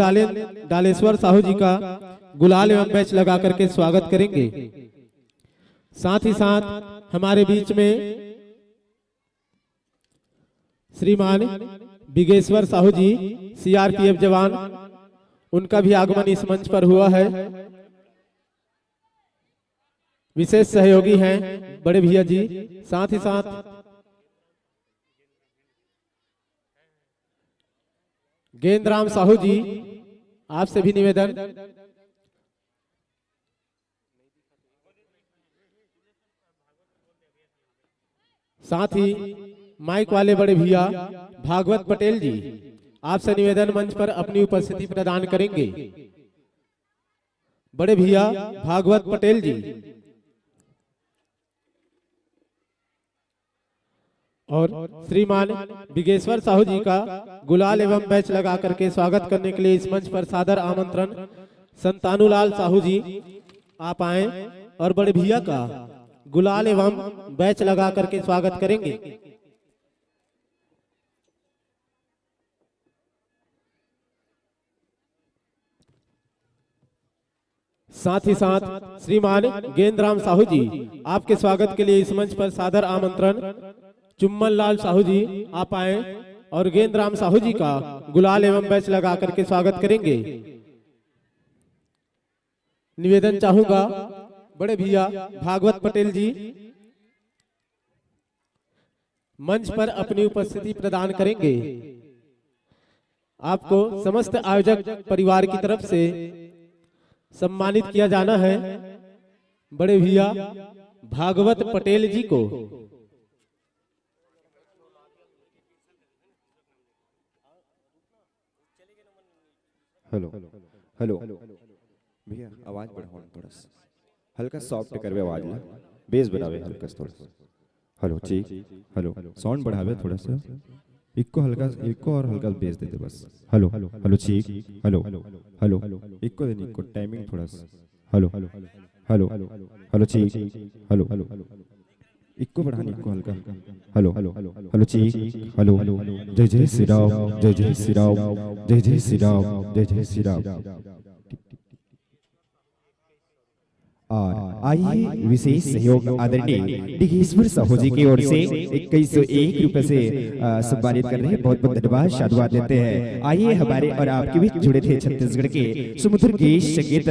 डालेश्वर साहू जी का गुलाल एवं मैच लगा करके स्वागत करेंगे। साथ ही साथ हमारे बीच में श्रीमान बिगेश्वर साहू जी सीआरपीएफ जवान, उनका भी आगमन इस मंच पर हुआ है। विशेष सहयोगी हैं बड़े भैया जी। साथ ही साथ गेंदराम साहू जी, आपसे भी निवेदन, साथ ही माइक वाले बड़े भैया भागवत पटेल जी, आपसे निवेदन मंच पर अपनी उपस्थिति प्रदान करेंगे। बड़े भैया भागवत पटेल जी और श्रीमान बिगेश्वर साहू जी का गुलाल एवं बैच लगा करके स्वागत करने के लिए इस मंच पर सादर आमंत्रण। संतानुलाल साहू जी आप आए और बड़े भैया का गुलाल एवं बैच लगा करके स्वागत करेंगे। साथ ही साथ श्रीमान गेंदराम साहू जी, आपके स्वागत के लिए इस मंच पर सादर आमंत्रण। चुम्मन लाल साहू जी आप आए और गेंदराम साहू जी का गुलाल एवं बैच लगा करके स्वागत करेंगे। निवेदन चाहूंगा बड़े भैया भागवत पटेल जी मंच पर अपनी उपस्थिति प्रदान करेंगे। आपको समस्त आयोजक परिवार की तरफ से सम्मानित किया जाना है बड़े भैया भागवत पटेल जी को। हेलो हेलो भैया आवाज बढ़ाओ थोड़ा सा, हल्का सॉफ्ट करवे आवाज ला, बेस बढ़ावे हल्का थोड़ा सा। हेलो ठीक, हेलो साउंड बढ़ावे थोड़ा सा, इको हल्का, इको और हल्का बेस देते बस। हेलो हेलो ठीक, हेलो हेलो इको देनी, इको टाइमिंग थोड़ा सा। हेलो हेलो हेलो ठीक, हेलो इको बढ़ानी, इको हल्का। हेलो हेलो ठीक, हेलो जय जय श्री राम, जय जय श्री राम, जय जय श्री राम, जय जय श्री राम। और आइए विशेष सहयोग आदरणीय बिगेश्वर साहू जी की ओर से 2101 रुपए से सम्मानित कर रहे हैं। बहुत बहुत धन्यवाद, साधुवाद देते हैं। आइए हमारे और आपके बीच जुड़े थे छत्तीसगढ़ के सुमधुर गीत संगीत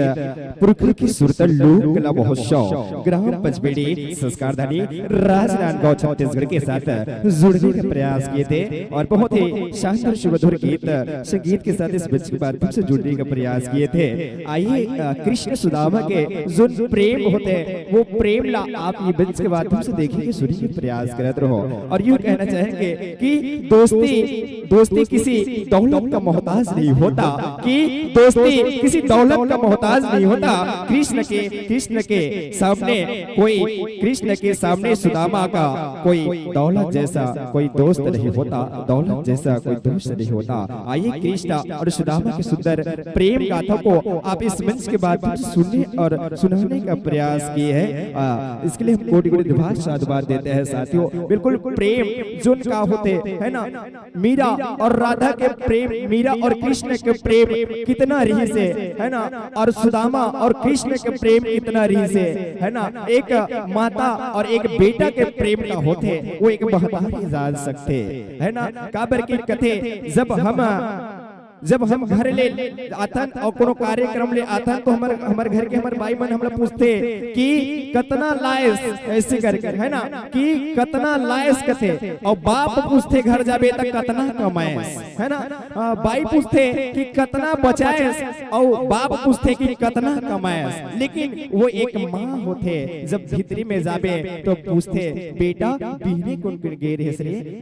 पुरखा की सुरतल लोक कला महोत्सव ग्राम पंचपेड़ी संस्कारधानी राजनांदगांव छत्तीसगढ़ के साथ जुड़ने का प्रयास किए थे और बहुत ही शानदार सुमधुर गीत संगीत के साथ इस मंच के माध्यम से जुड़ने का प्रयास किए थे। आइए कृष्ण सुदामा के जो प्रेम होते हैं वो प्रेम ला आप ये मंच के माध्यम से देखिए, सुनिए, प्रयास करते रहो। और यूं कहना चाहेंगे कि दोस्ती किसी दौलत का मोहताज नहीं होता, कि दोस्ती किसी दौलत का मोहताज नहीं होता। कृष्ण के सामने कृष्ण के सामने सुदामा का कोई दौलत जैसा कोई दोस्त नहीं होता, दौलत जैसा कोई दोस्त नहीं होता। आइए कृष्ण और सुदामा के सुंदर प्रेम गाथा को आप इस मंच के माध्यम से सुनने और सुनाने का प्रयास किए हैं। इसके लिए हम कोटि कोटि धन्यवाद साधुवाद देते हैं साथियों। बिल्कुल प्रेम जो का होते है ना, मीरा और राधा के प्रेम, मीरा और कृष्ण के प्रेम कितना रही से है ना, और सुदामा और कृष्ण के प्रेम कितना रही से है ना। एक माता और एक बेटा के प्रेम का होते वो एक महतारी जान सकते है ना। काबर की कथे जब हम घर ले आथन और कोनो कार्यक्रम ले आथन तो हमारे घर के हमारे भाई मन हमरा पूछते कि कतना लायस ऐसे करके है ना, कि कतना लायस कथे, और बाप पूछते घर जाबे तक कतना कमाएस है ना। भाई पूछते कि कतना बचाएस और बाप पूछते कि कतना कमाएस। लेकिन वो एक माँ होते जब भीतरी में जाबे तो पूछते बेटा बीने कौन गे रे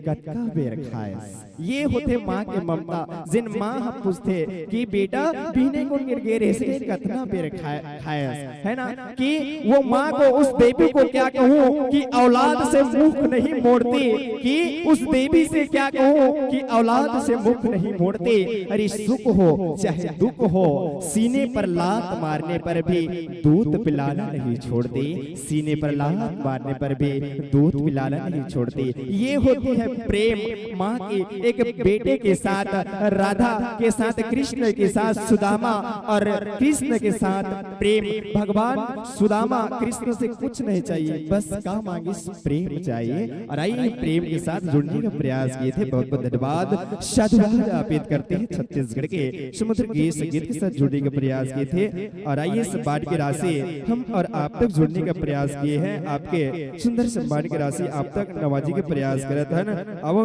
कतका बेर खाएस। ये होते माँ के ममता, जिन माँ पूछते कि बेटा पीने को गिर से कितना बेर खाया है ना। कि वो माँ को, उस देवी को क्या कहूँ कि औलाद से मुख नहीं मोड़ती, कि उस देवी से क्या कहूँ कि औलाद से मुख नहीं मोड़ती। अरे सुख हो चाहे दुख हो, सीने पर लात मारने पर भी दूध पिलाना नहीं छोड़ती, सीने पर लात मारने पर भी दूध पिलाना नहीं छोड़ती। ये होती है प्रेम माँ की एक बेटे के साथ, राधा के साथ कृष्ण के साथ सुदामा और कृष्ण के साथ प्रेम। भगवान सुदामा कृष्ण से कुछ नहीं चाहिए, बस का मांगे प्रेम चाहिए। और आइए प्रेम के साथ जुड़ने का प्रयास किए थे। बहुत बहुत धन्यवाद। साधुवाद ज्ञापित करते हैं छत्तीसगढ़ के समुद्र के संगीत के साथ जुड़ने का प्रयास किए थे। और आइए सम्मान की राशि हम और आप तक जुड़ने का प्रयास किए हैं। आपके सुंदर सम्मान की राशि आप तक नवाजी के प्रयास करे थे। अब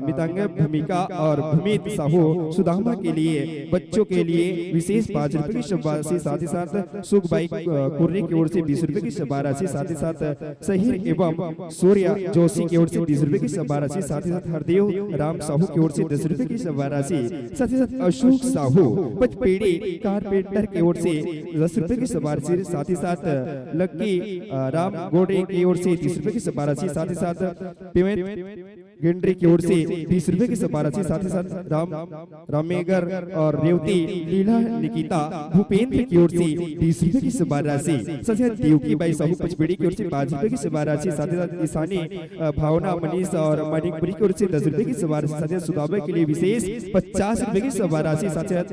मितांग भूमिका और भूमित साहू सुदामा के लिए बच्चों के लिए विशेष 5 रुपए की शब्बाशी, साथ ही साथ सुखबाई कुर्रे की ओर से 20 रुपए की शब्बाशी, साथ ही साथ सहीर एवं सूर्या जोशी की ओर से 20 रुपए की शब्बाशी, साथ ही साथ हरदेव राम साहू की ओर से 10 रुपए की शब्बाशी, साथ ही साथ अशोक साहू पचपेड़ी कारपेंटर की ओर से 10 रुपए की शब्बाशी, साथ ही साथ लक्की राम गोडे की ओर से 30 रुपए की शब्बाशी, साथ ही साथ गेंड्री की ओर से 20 रुपए की शब्बाशी, साथ ही साथ रामेगर और रेवती लीला निकिता भूपेंद्र की ओर से 20 रुपए की शब्बाशी, साथ ही साथ देवकी बाई साहू पचपेड़ी की ओर से 5 रुपए की शब्बाशी, साथ ही साथ ईशानी भावना मनीष और मणिकपुरी की ओर से 10 रुपए की शब्बाशी, साथ ही सुदामा के लिए विशेष 50 रुपए की शब्बाशी, साथ ही साथ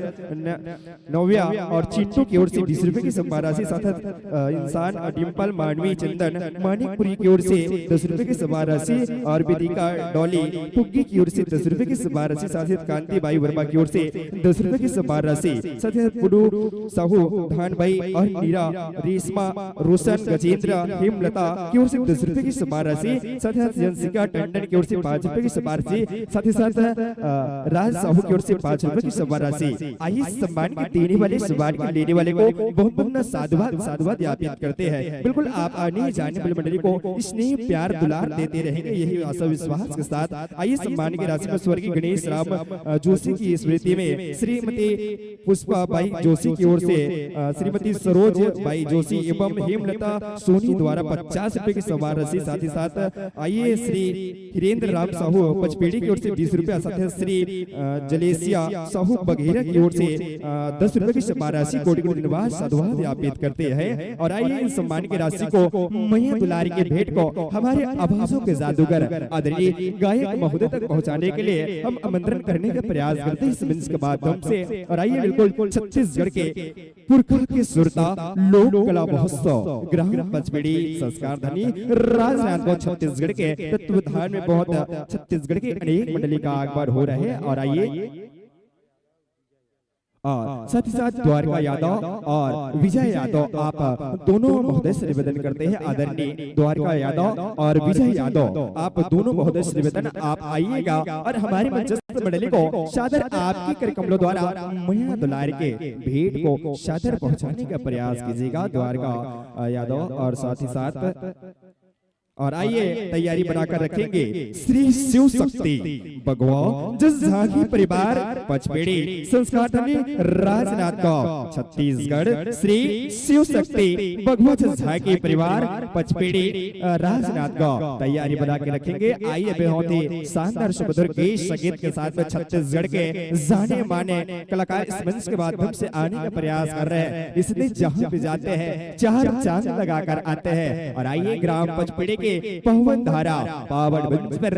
नव्या और चिंटू की ओर से 20 रुपए की शब्बाशी, साथ ही इंसान डिम्पल मानवी चंदन मणिकपुरी की ओर से 10 रुपए की शब्बाशी और विदिका डॉली पुग्गी की ओर से 10 रुपए की शब्बाशी, साथ ही कांति बाई वर्मा की ओर से 10 रुपए की शब्बाशी, साथ ही पुडू साहू धान भाई और नीरा रेशमा रोशन गजेंद्र हेमलता की ओर से 10 रुपए की शब्बाशी, साथ ही साथ जंसिका टंडन की ओर से 5 रुपए की शब्बाशी, साथ ही साथ राज साहू की ओर से 5 रुपए की शब्बाशी। आइए सम्मान के देने वाले सम्मान के लेने वाले को बहुत बहुत साधुवाद ज्ञापित करते हैं। बिल्कुल आप आने जाने वाली मंडली को स्नेह प्यार दुलार देते रहेंगे, यही आशा विश्वास के साथ। आइए सम्मान की राशि में स्वर्गीय गणेश राम जोशी की स्मृति में श्रीमती पुष्पा बाई जोशी की ओर से श्रीमती सरोज बाई जोशी एवं हेमलता सोनी द्वारा 50 रुपए की शब्बाशी, साथ ही साथ आइए श्री हिरेंद्र राम साहू पचपेड़ी की ओर से 20 रुपया, साथ ही श्री जलेसिया साहू बघेरा की ओर से 10 रुपए की शब्बाशी कोटि कोटि धन्यवाद साधुवाद ज्ञापित करते हैं। और आइए इस सम्मान की राशि को मैया दुलारी के भेंट को हमारे आवाजों के जादूगर आदरणीय गायक महोदय तक पहुंचाने के लिए हम आमंत्रण करने का प्रयास करते हैं इस मंच के माध्यम से। और आइए बिल्कुल छत्तीसगढ़ के पुरखा के सुरता लोक कला महोत्सव ग्राम पचपेड़ी संस्कार धनी राजनांदगांव छत्तीसगढ़ के तत्वाधान में बहुत छत्तीसगढ़ के अनेक मंडली का आगमन हो रहे हैं। और आइए और साथ ही साथ द्वारका यादव और विजय यादव आप दोनों महोदय से निवेदन करते हैं। आदरणीय द्वारका यादव और विजय यादव आप दोनों महोदय से निवेदन आप आइएगा और हमारे मंचस्थ मंडली को सादर आपकी कर कमलों द्वारा मैया दुलारी के भेंट को सादर पहुंचाने का प्रयास कीजिएगा द्वारका यादव। और साथ ही साथ और आइए तैयारी बनाकर रखेंगे श्री शिव शक्ति बगवा जसझांकी परिवार पचपेड़ी संस्कार धनी राजनांदगांव छत्तीसगढ़। श्री शिव शक्ति बगवा जसझांकी परिवार पचपेड़ी राजनांदगांव तैयारी बना के रखेंगे। आइए बहुत ही शानदार सुमधुर गीत संगीत के साथ में छत्तीसगढ़ के जाने माने कलाकार इस मंच के माध्यम से आने का प्रयास कर रहे हैं। इसलिए जहाँ भी जाते हैं 4 चांद लगाकर आते हैं। और आइए ग्राम पचपेड़ी के पवन धारा पावन मंच पर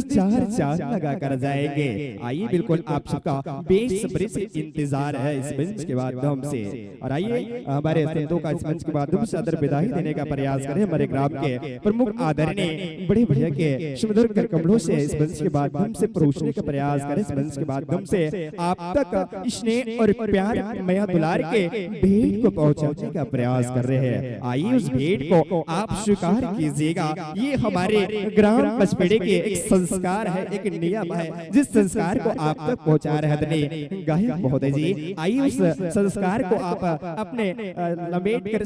4 चांद लगा कर जाएंगे। आइए बिल्कुल आप सबका बेसब्री से इंतजार है इस मंच के माध्यम से। और आइए हमारे संतों का इस मंच के माध्यम से आदर विदाई देने का प्रयास करें। हमारे ग्राम के प्रमुख आदरणीय बड़े भैया के सुमधुर कर कमलों से इस मंच के माध्यम से परोसने का प्रयास करें। इस मंच के माध्यम से आप तक स्नेह और प्यार मैया दुलार के भेंट को पहुंचाने का प्रयास कर रहे हैं। आइए उस भेंट को आप स्वीकार कीजिएगा। ये हमारे ग्राम पचपेड़ी के एक संस्कार है, एक नियम है जिस संस्कार को आप तक पहुंचा रहे हैं गायक महोदय जी। आइए उस संस्कार को आप अपने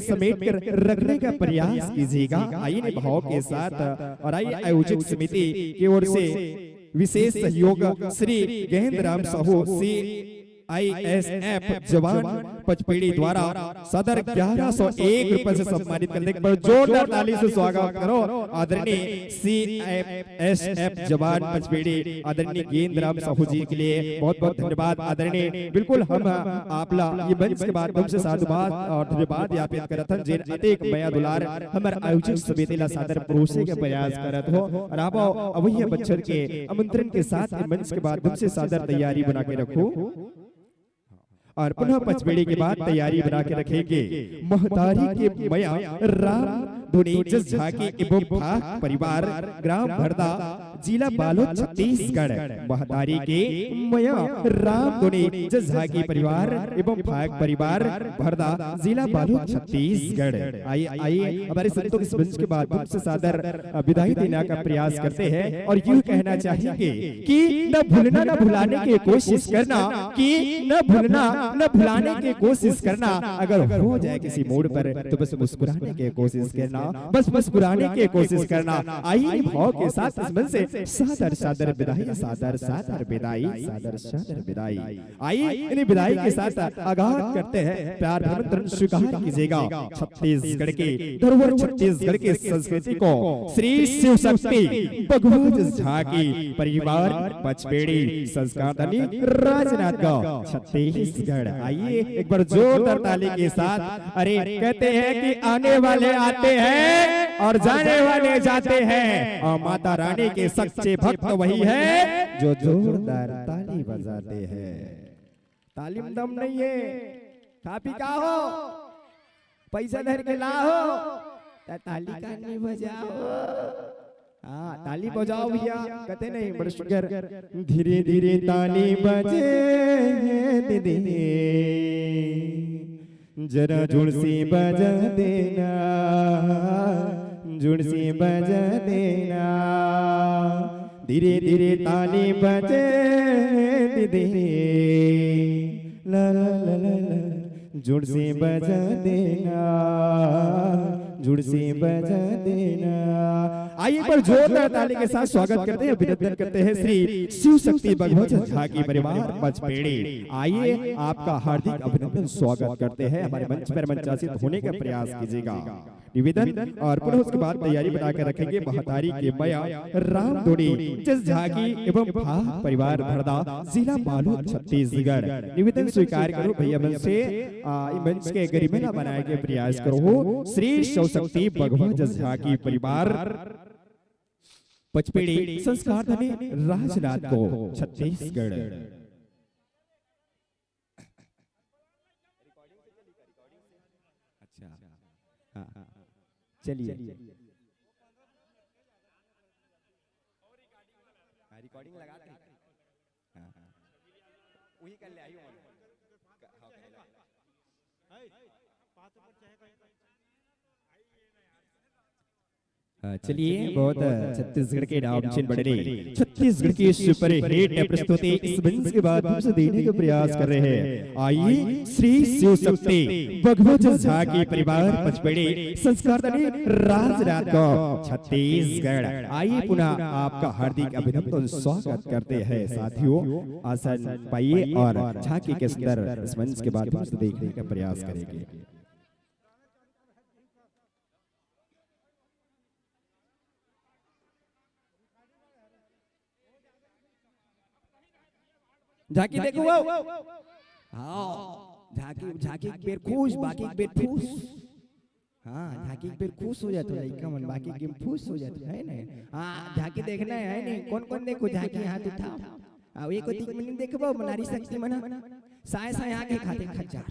समेट कर रखने का प्रयास कीजिएगा। आइए भाव के साथ। और आइए आयोजक समिति की ओर से विशेष सहयोग श्री गहेंद्र राम साहू ISF जवान पचपेड़ी द्वारा सदर 1101 रुपए से सम्मानित करने पर जोरदार ताली से स्वागत करो आदरणीय CFSF जवान पचपेड़ी आदरणीय गेंद्राम साहू जी के लिए बहुत बहुत धन्यवाद आदरणीय। बिल्कुल हम आपला ये मंच के माध्यम से साधुवाद और धन्यवाद ज्ञापित करत हन जिन अनेक मया दुलार हमर आयोजक समिति ला सादर परोसे के प्रयास करत हो और आप अवैया बच्चन के आमंत्रण के साथ मंच के माध्यम से सादर तैयारी बना के रखो और पुनः पचपेड़ी के बाद तैयारी बना के रखेंगे महतारी के मया राम धुनी जस झाकी एवं भाग परिवार ग्राम भरदा जिला बालोद छत्तीसगढ़। महतारी के मया राम धुनी जस झाकी परिवार एवं भाग परिवार भरदा जिला बालोद छत्तीसगढ़। आइए हमारे संतों के मंच के बाद से सादर विदाई देने का प्रयास करते हैं और यूं कहना चाहेंगे कि न भूलना न भुलाने की कोशिश करना, कि न भूलना न भुलाने की कोशिश करना, अगर हो जाए किसी मोड़ पर तो बस मुस्कुराने की कोशिश करना, बस मुस्कुराने की कोशिश करना। आइए भाव के साथ इस मन से सादर सादर विदाई, सादर सादर विदाई, सादर सादर विदाई। आइए इन विदाई के साथ आगाज करते हैं। प्यार आमंत्रण स्वीकार कीजिएगा छत्तीसगढ़ के धरोहर, छत्तीसगढ़ के संस्कृति को श्री शिव शक्ति भगवत झाकी परिवार पचपेड़ी संस्कार धनी राजनांदगांव छत्तीसगढ़। आइए एक बार जोरदार ताली के साथ। अरे कहते हैं कि आने वाले आते हैं और जाने वाले जाते हैं और माता रानी के सच्चे भक्त वही है जो जोरदार ताली बजाते हैं। ताली में दम नहीं है, कापी का हो पैसा धर के लाओ ताली का नहीं बजाओ। हाँ ताली बजाओ भैया, कहते नहीं बड़े शुगर। धीरे धीरे ताली बजे दीदी जरा जोर से बजा देना, जोर से बजा देना। धीरे धीरे ताली बजे दीदी ला ला ला ला, जोर से बजा देना, जोर से बजा देना। आइए पर जोरदार ताली के साथ स्वागत करते हैं, अभिनंदन करते हैं श्री शिव शक्ति भगवत झाकी परिवार पचपेड़ी। आइए आपका हार्दिक अभिनंदन स्वागत करते हैं। हमारे मंच पर मंचासित होने का प्रयास कीजिएगा निवेदन और पुनः उसके बाद तैयारी बनाकर रखेंगे महतारी के मया राम धुनी जस झाकी एवं भाग परिवार भरदा जिला बालोद छत्तीसगढ़। निवेदन स्वीकार करो भैया मंच से मंच के गरिमा बनाए के प्रयास करो श्री शिव शक्ति भगवत झाकी परिवार पचपेड़ी संस्कार धनी राजनांदगांव छत्तीसगढ़। चलिए रिकॉर्डिंग लगा दें, वही कर ले आइए। चलिए बहुत छत्तीसगढ़ के नामचीन बड़े छत्तीसगढ़ की सुपर हिट प्रस्तुति इस मंच के बाद से देने का प्रयास कर रहे हैं। आइए श्री शिव शक्ति भगवत झाकी परिवार पचपेड़ी संस्कार धनी राजनांदगांव छत्तीसगढ़। आइए पुनः आपका हार्दिक अभिनंदन स्वागत करते हैं। साथियों आसन पाइए और झाकी के सुंदर इस मंच के बाद से देखने का प्रयास करेंगे। झाकी देखो हाँ झाकी झाकी बेर खुश बाकी बेर फूस। हाँ झाकी बेर खुश हो जाता है लड़का मन, बाकी के फूस हो जाता है ना। हाँ झाकी देखना है नहीं कौन कौन देखो झाकी हाथ उठाओ। एक तीन मिनट देखबो नारी शक्ति मना साय साय आके खाते खर्चा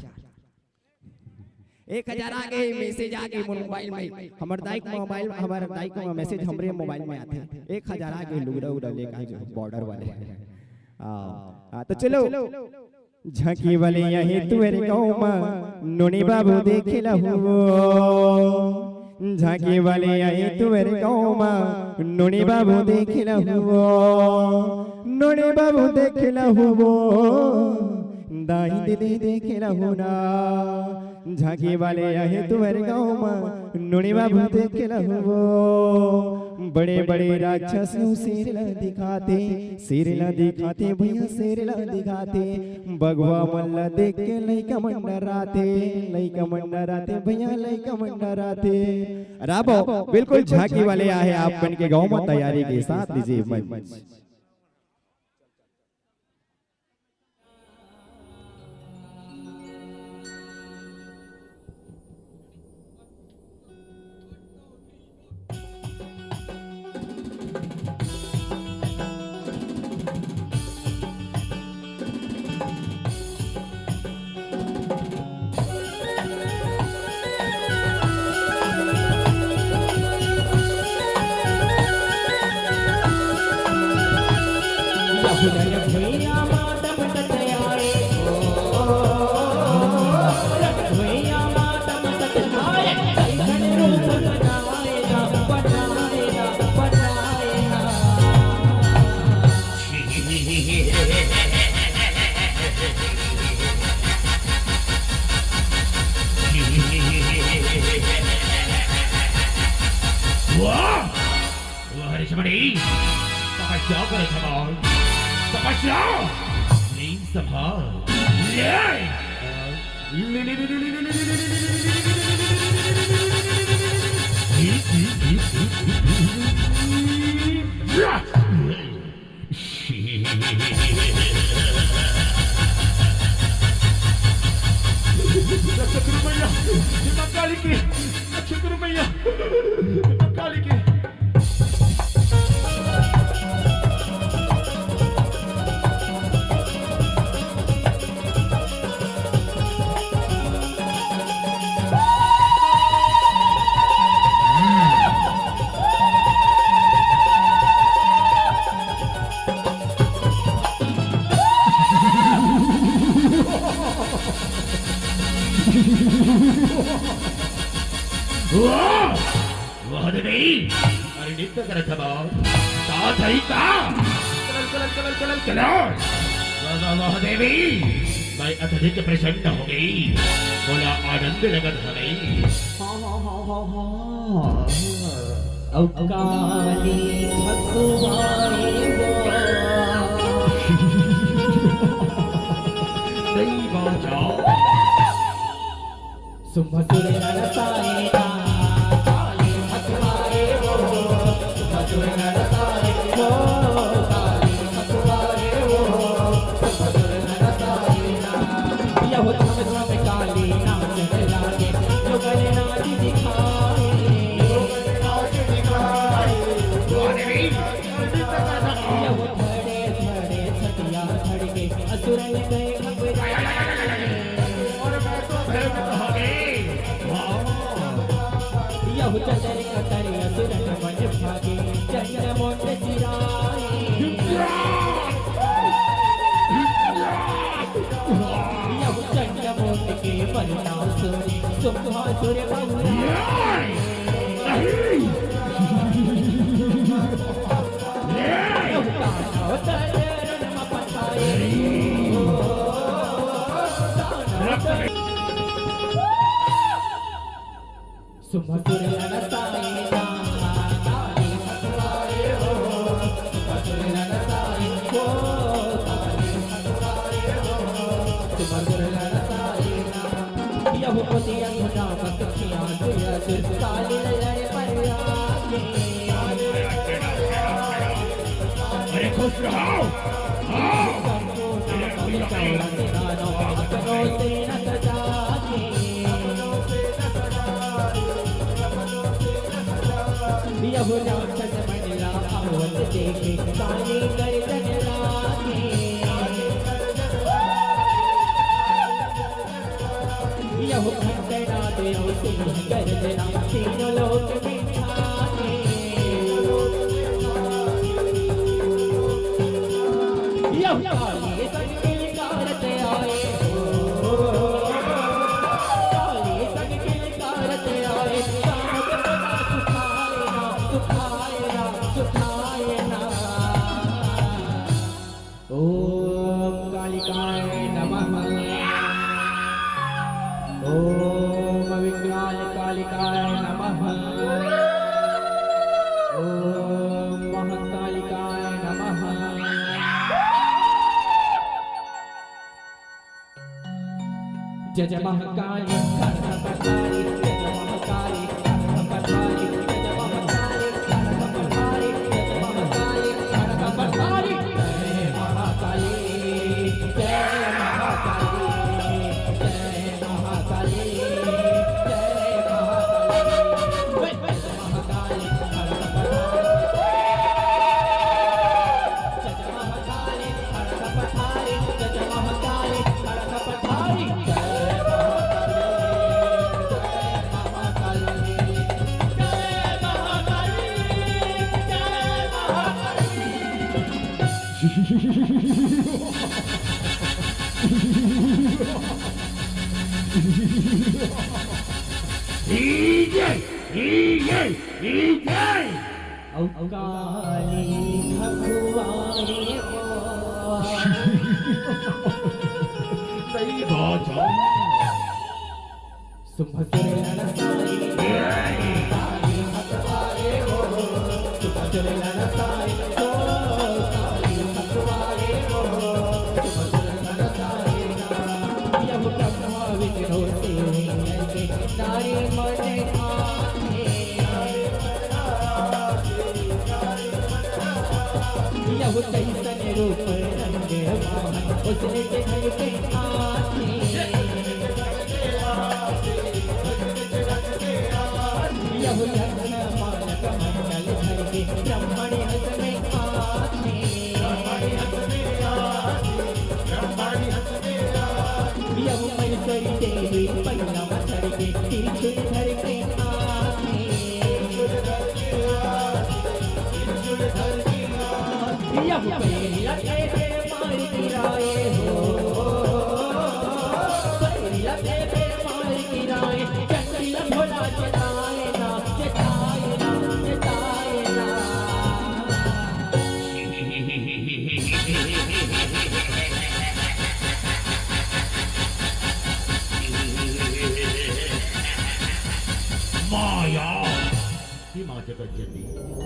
1000 आगे मैसेज आगे मोबाइल में हमर दाइक मोबाइल हमारे दाइक में मैसेज हमरे मोबाइल में आते 1000 आगे लुगड़ा उड़ा लेके बॉर्डर वाले। तो चलो झांकी वाले यही तुअर गाँव में नोनी बाबू देखे लहू। झांकी वाले यही तुअर गाँव में नोनी बाबू देखे लहू, नोनी बाबू देखे लहू, दाई दीदी देखे लहू ना। झांकी वाले आए तुम्हारे गाँव में नुनिवा भूत के लहुओ बड़े बड़े राक्षस शेर ला दिखाते भैया शेर ला दिखाते बगवा मल्ला देख के लइका मंडराते भैया लइका मंडराते। राबो बिल्कुल झांकी वाले आए आप बन के गाँव में तैयारी के साथ लीजिए मंच। मैं अत्यधिक प्रसन्न हो गई, बोला आनंद लगन हमें। अवकाली भगवाए नहीं बाजाओ सुमधुर नरसाए काली भगवाए वो सुमधुर नरसाए वो काली भगवाए वो सुमधुर नरसाए यह थम थम काली नाच लागे जुगल नाच दिखाए यह धड़े धड़े छटिया धड़के असुर गए यह चतर कतर असुर मन भागे चंद्र मोट सिराए यह चंद्र मोट के बलनासुर सुम्हासुर बहुराए यह ताना तरन मपठाए सुमधुर नरसाए काली भगवाए हो सुमधुर नरसाए हो काली भगवाए हो सुमधुर नरसाए यह पति अंगना बख्शिया दुया सुर काली लय परियागे अरे खुश रहो यह राक्षस मंडला आवत देखे काली गर्दन लागे यह खंडना देव सिंह गर्दना तीनों लोक में छाए यह काली संगिल कारत आए काली संगिल कारत आए ओम कालिकाय नमः। ओम जय जय महाकाली खड़गपधारी, जय जय महाकाली खड़गपधारी, जय जय महाकाली खड़गपधारी, जय जय महाकाली खड़गपधारी। जय महाकाली, जय महाकाली, जय महाकाली, जय महाकाली, जय महाकाली खड़गपधारी, जय जय महाकाली खड़गपधारी, जय जय महाकाली खड़गपधारी।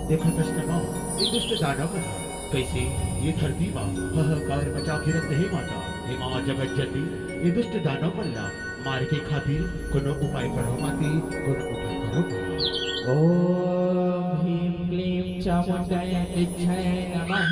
देखा कृष्ण माँ ये दुष्ट दानव कैसे ये धरती माँ हाहाकार मचा के रख रहे माता। हे माँ जगत जननी ये दुष्ट दानव मल्ला मार के खातिर कोनो उपाय करो माती, कोनो उपाय करो। ओम ह्रीं क्लीं चामुण्डायै विद्महे नमः।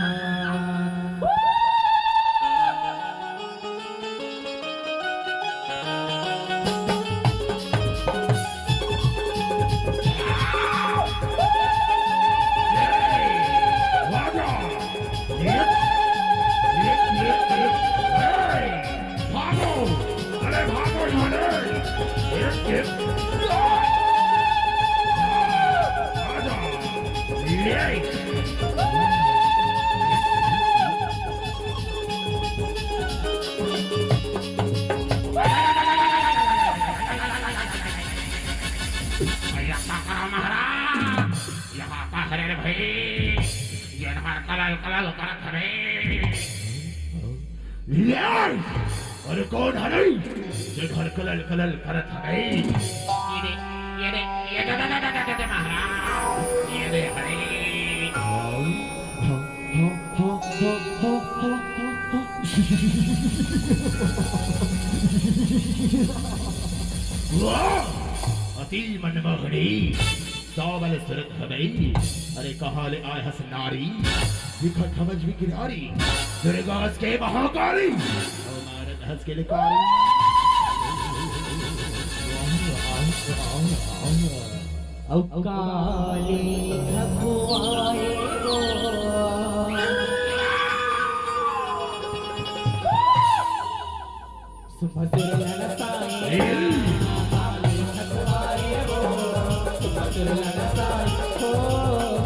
अरे कौन है ये घर कलल कलल करत है? ये दे महाराज ये दे हरे अति मनमोहनी सावल सुरत हमें। अरे कहाँ ले आए हस नारी दिखत समझ भी किनारी दुर्गास के महाकाली मारत हंस के लिकारी। काली खगुआए गो सुभद्र ललसाए काली खगुआए गो सुभद्र ललसाए हो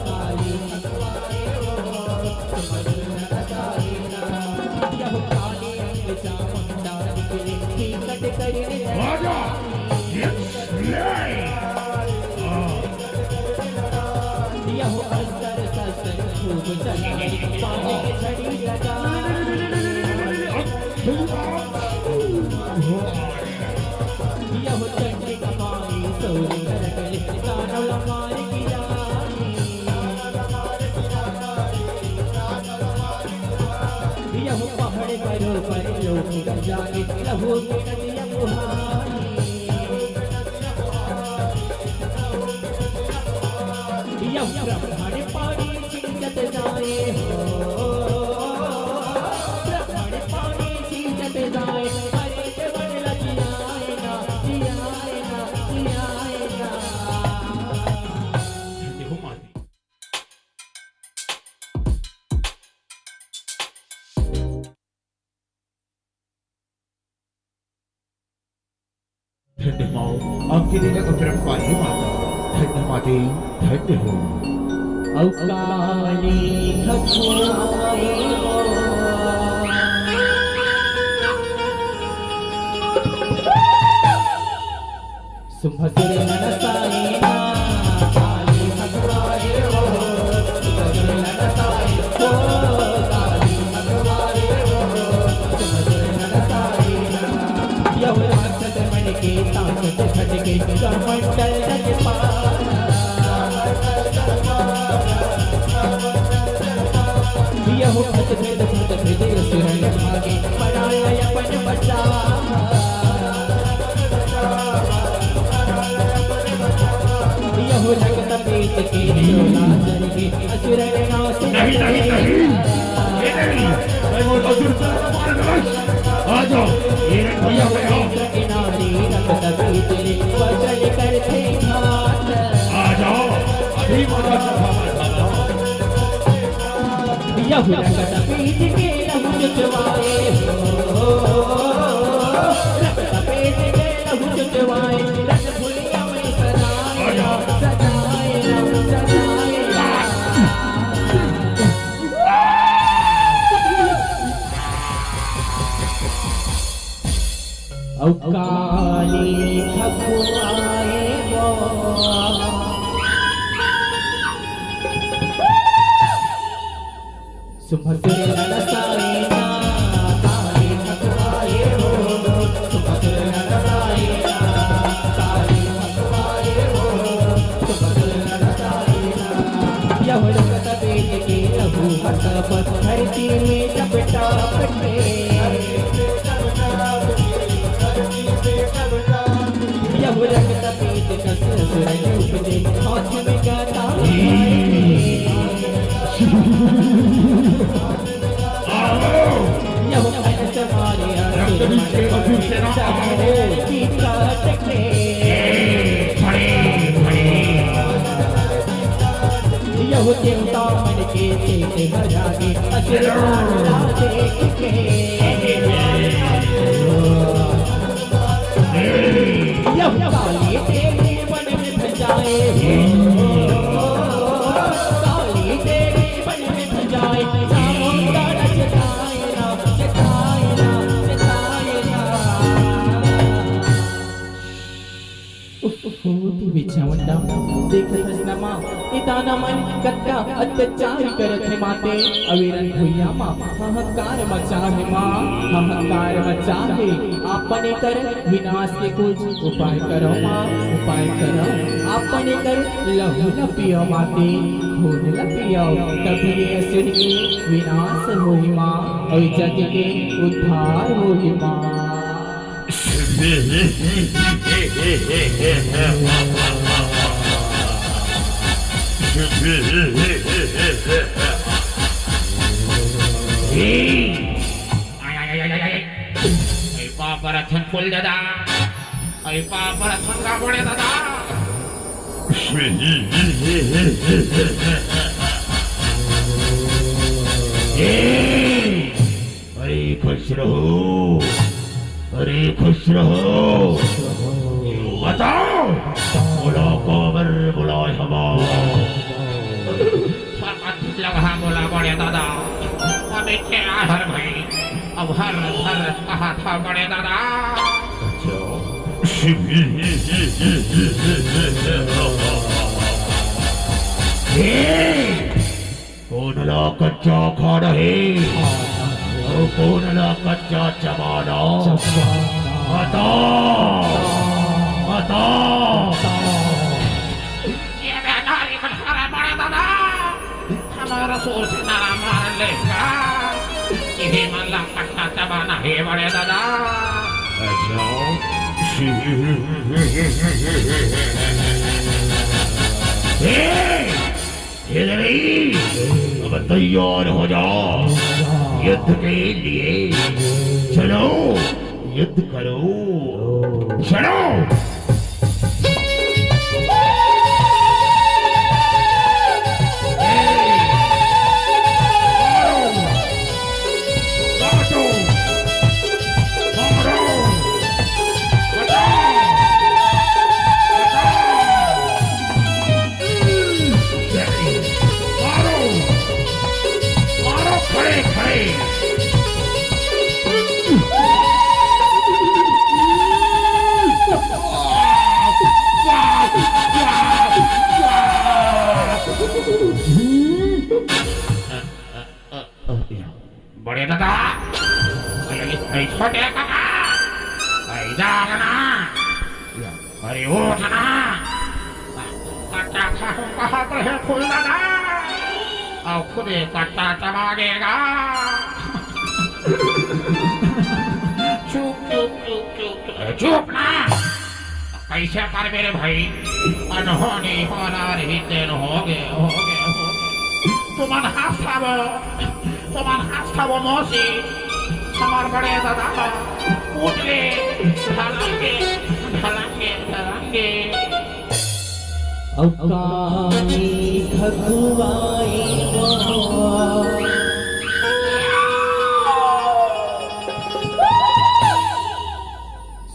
काली खगुआए गो सुभद्र ललसाए यह काली अंग चामुंडा निकले ही कट करे राजा यह अस्तर शस्त्र खूब चलाए पानी की छड़ी लगाए यह चंडी कमाई सौर कर गए दानव मार गिराए यह पहाड़ करो पर लोग जाने लहू की नदियां ब्रह्मण पानी सींचत जाए हो, ब्रह्मण पानी सींचत जाए, हरे के बन जियाए ना, जियाए ना, जियाए ना। देखो माते धन्य माओ आपके लिए अग्रम पाई माता, धन्य माते धन्य हो। अवकाली खसुआए हो, सुभद्र नरसाए ना, काली खसुआए हो, सुभद्र नरसाए हो, काली खसुआए हो, सुभद्र नरसाए ना। यह राक्षस मन के ताकत खटके कमंडल रच पाना, यह भक्त भेद सुरन भागे पराया अपन बचावा, यह रक्त पेट के लाजर के असुर नाश नहीं मैं वो असुर का आ जाओ ये किनारे रक्त पेट रे वचन करते घात, आ जाओ अभी माता यह रक्त पेट के लहू चुचवाए हो, रक्त पेट के लहू चुचवाए, रस भुलिया में सजाए ना, सजाए ना, सजाए ना। अवकाली खपुआए हो, सुभद्र नरसाए ना, काली खपुआए हो, सुभद्र नरसाए ना, काली खपुआए हो, सुभद्र नरसाए ना। यह रक्त पेट के लहू हट धरती में चपटा पटे, यह रक्त पेट का सुर रूप दे हाथ में गाता यह मन समारे पीता टके, यह चिंता मन के से भजागे असुर देख के, यह काली तेरी मन में भजाए हो, काली तेरी मन में भजाए, सामुंदर जताए ना, जताए ना, जताए ना। देवी चामुंडा देखत नमा इताना मन कत्ता अत्याचार करत है माते, अविरन भुइया माँ हाहाकार मचा है माँ, हाहाकार मचा है। आपने कर विनाश के कुछ उपाय करो माँ, उपाय करो आपने कर, लहू न पियो माते, खून न पियो, तभी असुर के विनाश होई माँ, और जग के उद्धार होई माँ। पापरथन फुल दादा, अरे पापरथन का बड़े दादा, अरे खुश रहो, अरे खुश रहो, बताओ बोलो कौबर बुलाए हमारा लगा बोला बड़े दादा, अबे क्या हर भाई, अब हर हर कहा था बड़े दादा। कौन ला कच्चा खा रहे, कौन ला कच्चा चबाना, बताओ बताओ। ये बेचारी बड़ा बड़ा दादा, हमारा सोच नारा मार लेगा, ये मल्ला कच्चा चबाना है बड़े दादा। अब तैयार हो जाओ युद्ध के लिए। चलो युद्ध करो, चलो। बड़े दादा, छोटे काका, जागना, अरे उठना, कच्चा खाते हैं फूल दादा, और खुद ही कच्चा चबागेगा। चुप चुप चुप चुप चुप ना, कैसे कर मेरे भाई, अनहोनी होना रही तेन हो गए। तुम्हारा हाथ वो मौसी, हमारे बड़े दादा उठ ले, ढलांगे ढलांगे ढलांगे। अवकानी खगुआई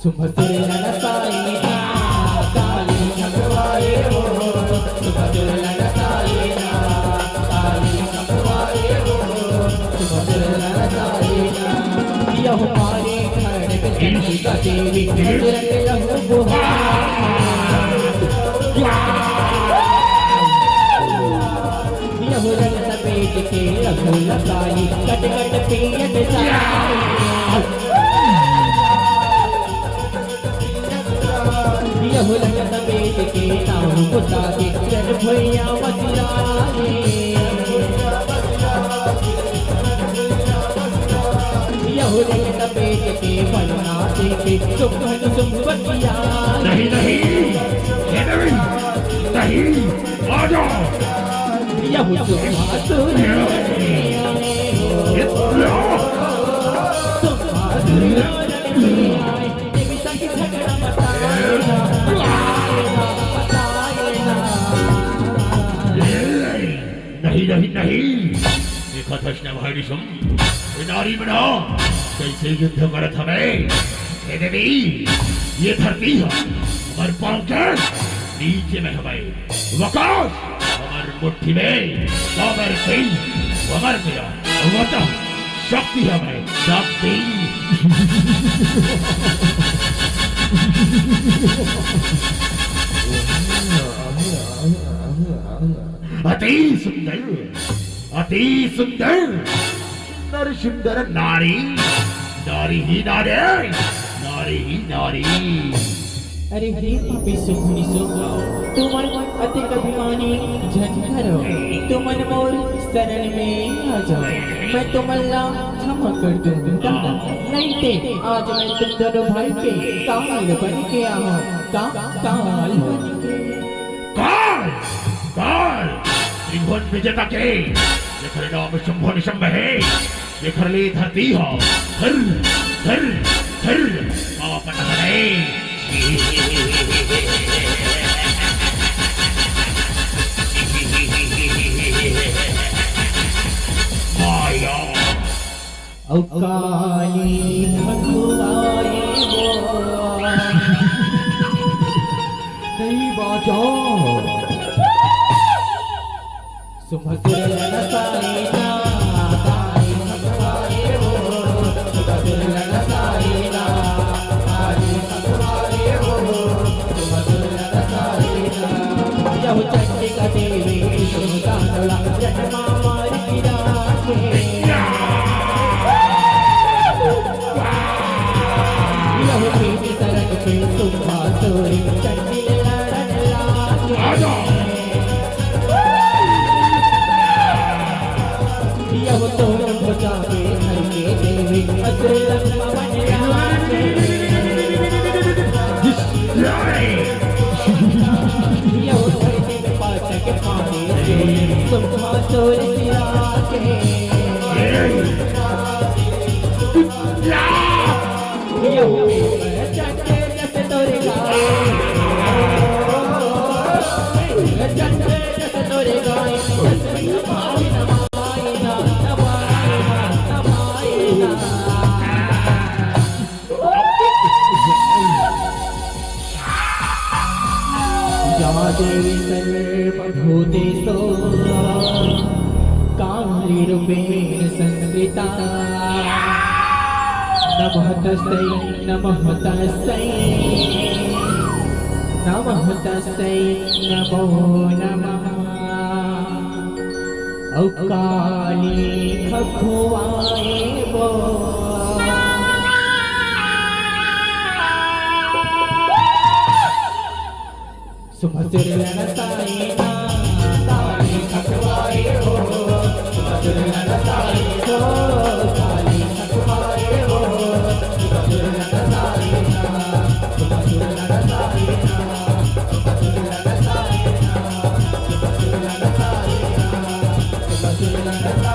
सुभद्र नसाई काली खगुआई हो, सुभद्र नसाई काली खगुआई हो, सुभद्र नसाई यह हमारे घर में का देवी रंग बुहार यह रंग सफेद के रंग लगाई कट कट पियत यह रंग सफेद के नाम बुता के जन भैया मसिराए यह रंग सफेद के बनना के सुख बतिया नहीं आ जाओ। यह नहीं देखा था भाई नारी बना कैसे युद्ध करत हमें। देवी ये धरती है हमारे पांव के नीचे में हमें वकाश हमारी मुट्ठी में हमारे दिल हमारे मेरा वता शक्ति हमें शक्ति। अति सुंदर सुंदर सुंदर नारी नारी ही नारी। अरे हे पापी सुखनी सुखो तुमन अतिक अभिमानी झंझरो तुमन मोर शरण में आ जाओ मैं तुमल्ला क्षमा कर दूंगा। नहीं ते आज मैं तुम दोनों भाई के काल बन के आऊं काल बन के काल त्रिभुवन विजेता के लेकर नाम शंभो निशंभ है लेकर ले धरती हो धर पापन हरे माया अवकाली भगवाए वो नहीं बाजो सुभद्र नसाई काली भगवाए वो सुभद्र नसाई काली भगवाए वो सुभद्र नसाई यह चंडिका देवी सुदानला जन्मा मार गिराके यह देवी सरग पे सुभा सोरी चंडिल लड़न लागे यह तो बचा के घर के देवी असुर पवन राजे सुर सिरा के यो चटे जस तोरे गाए चटे जस तोरे गाए भाई नमाइना या देवी सर्वभूतेषु कालीरूपेण संस्थिता नमः तस्यै नमः तस्यै नमः तस्यै नमो नमः औ काली खखुआए वो सुभद्र ललसाएना काली खखुआए हो सुभद्र ललसाए हो काली खखुआए हो सुभद्र ललसाएना सुभद्र ललसाएना सुभद्र ललसाएना सुभद्र ललसाएना सुभद्र ललसाएना।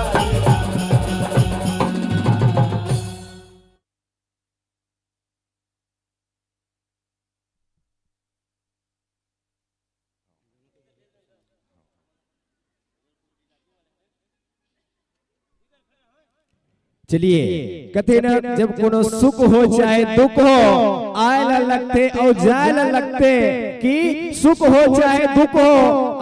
चलिए कथे न जब कोनो सुख हो चाहे दुख हो आए ला लगते और जाए ला लगते कि सुख हो चाहे दुख हो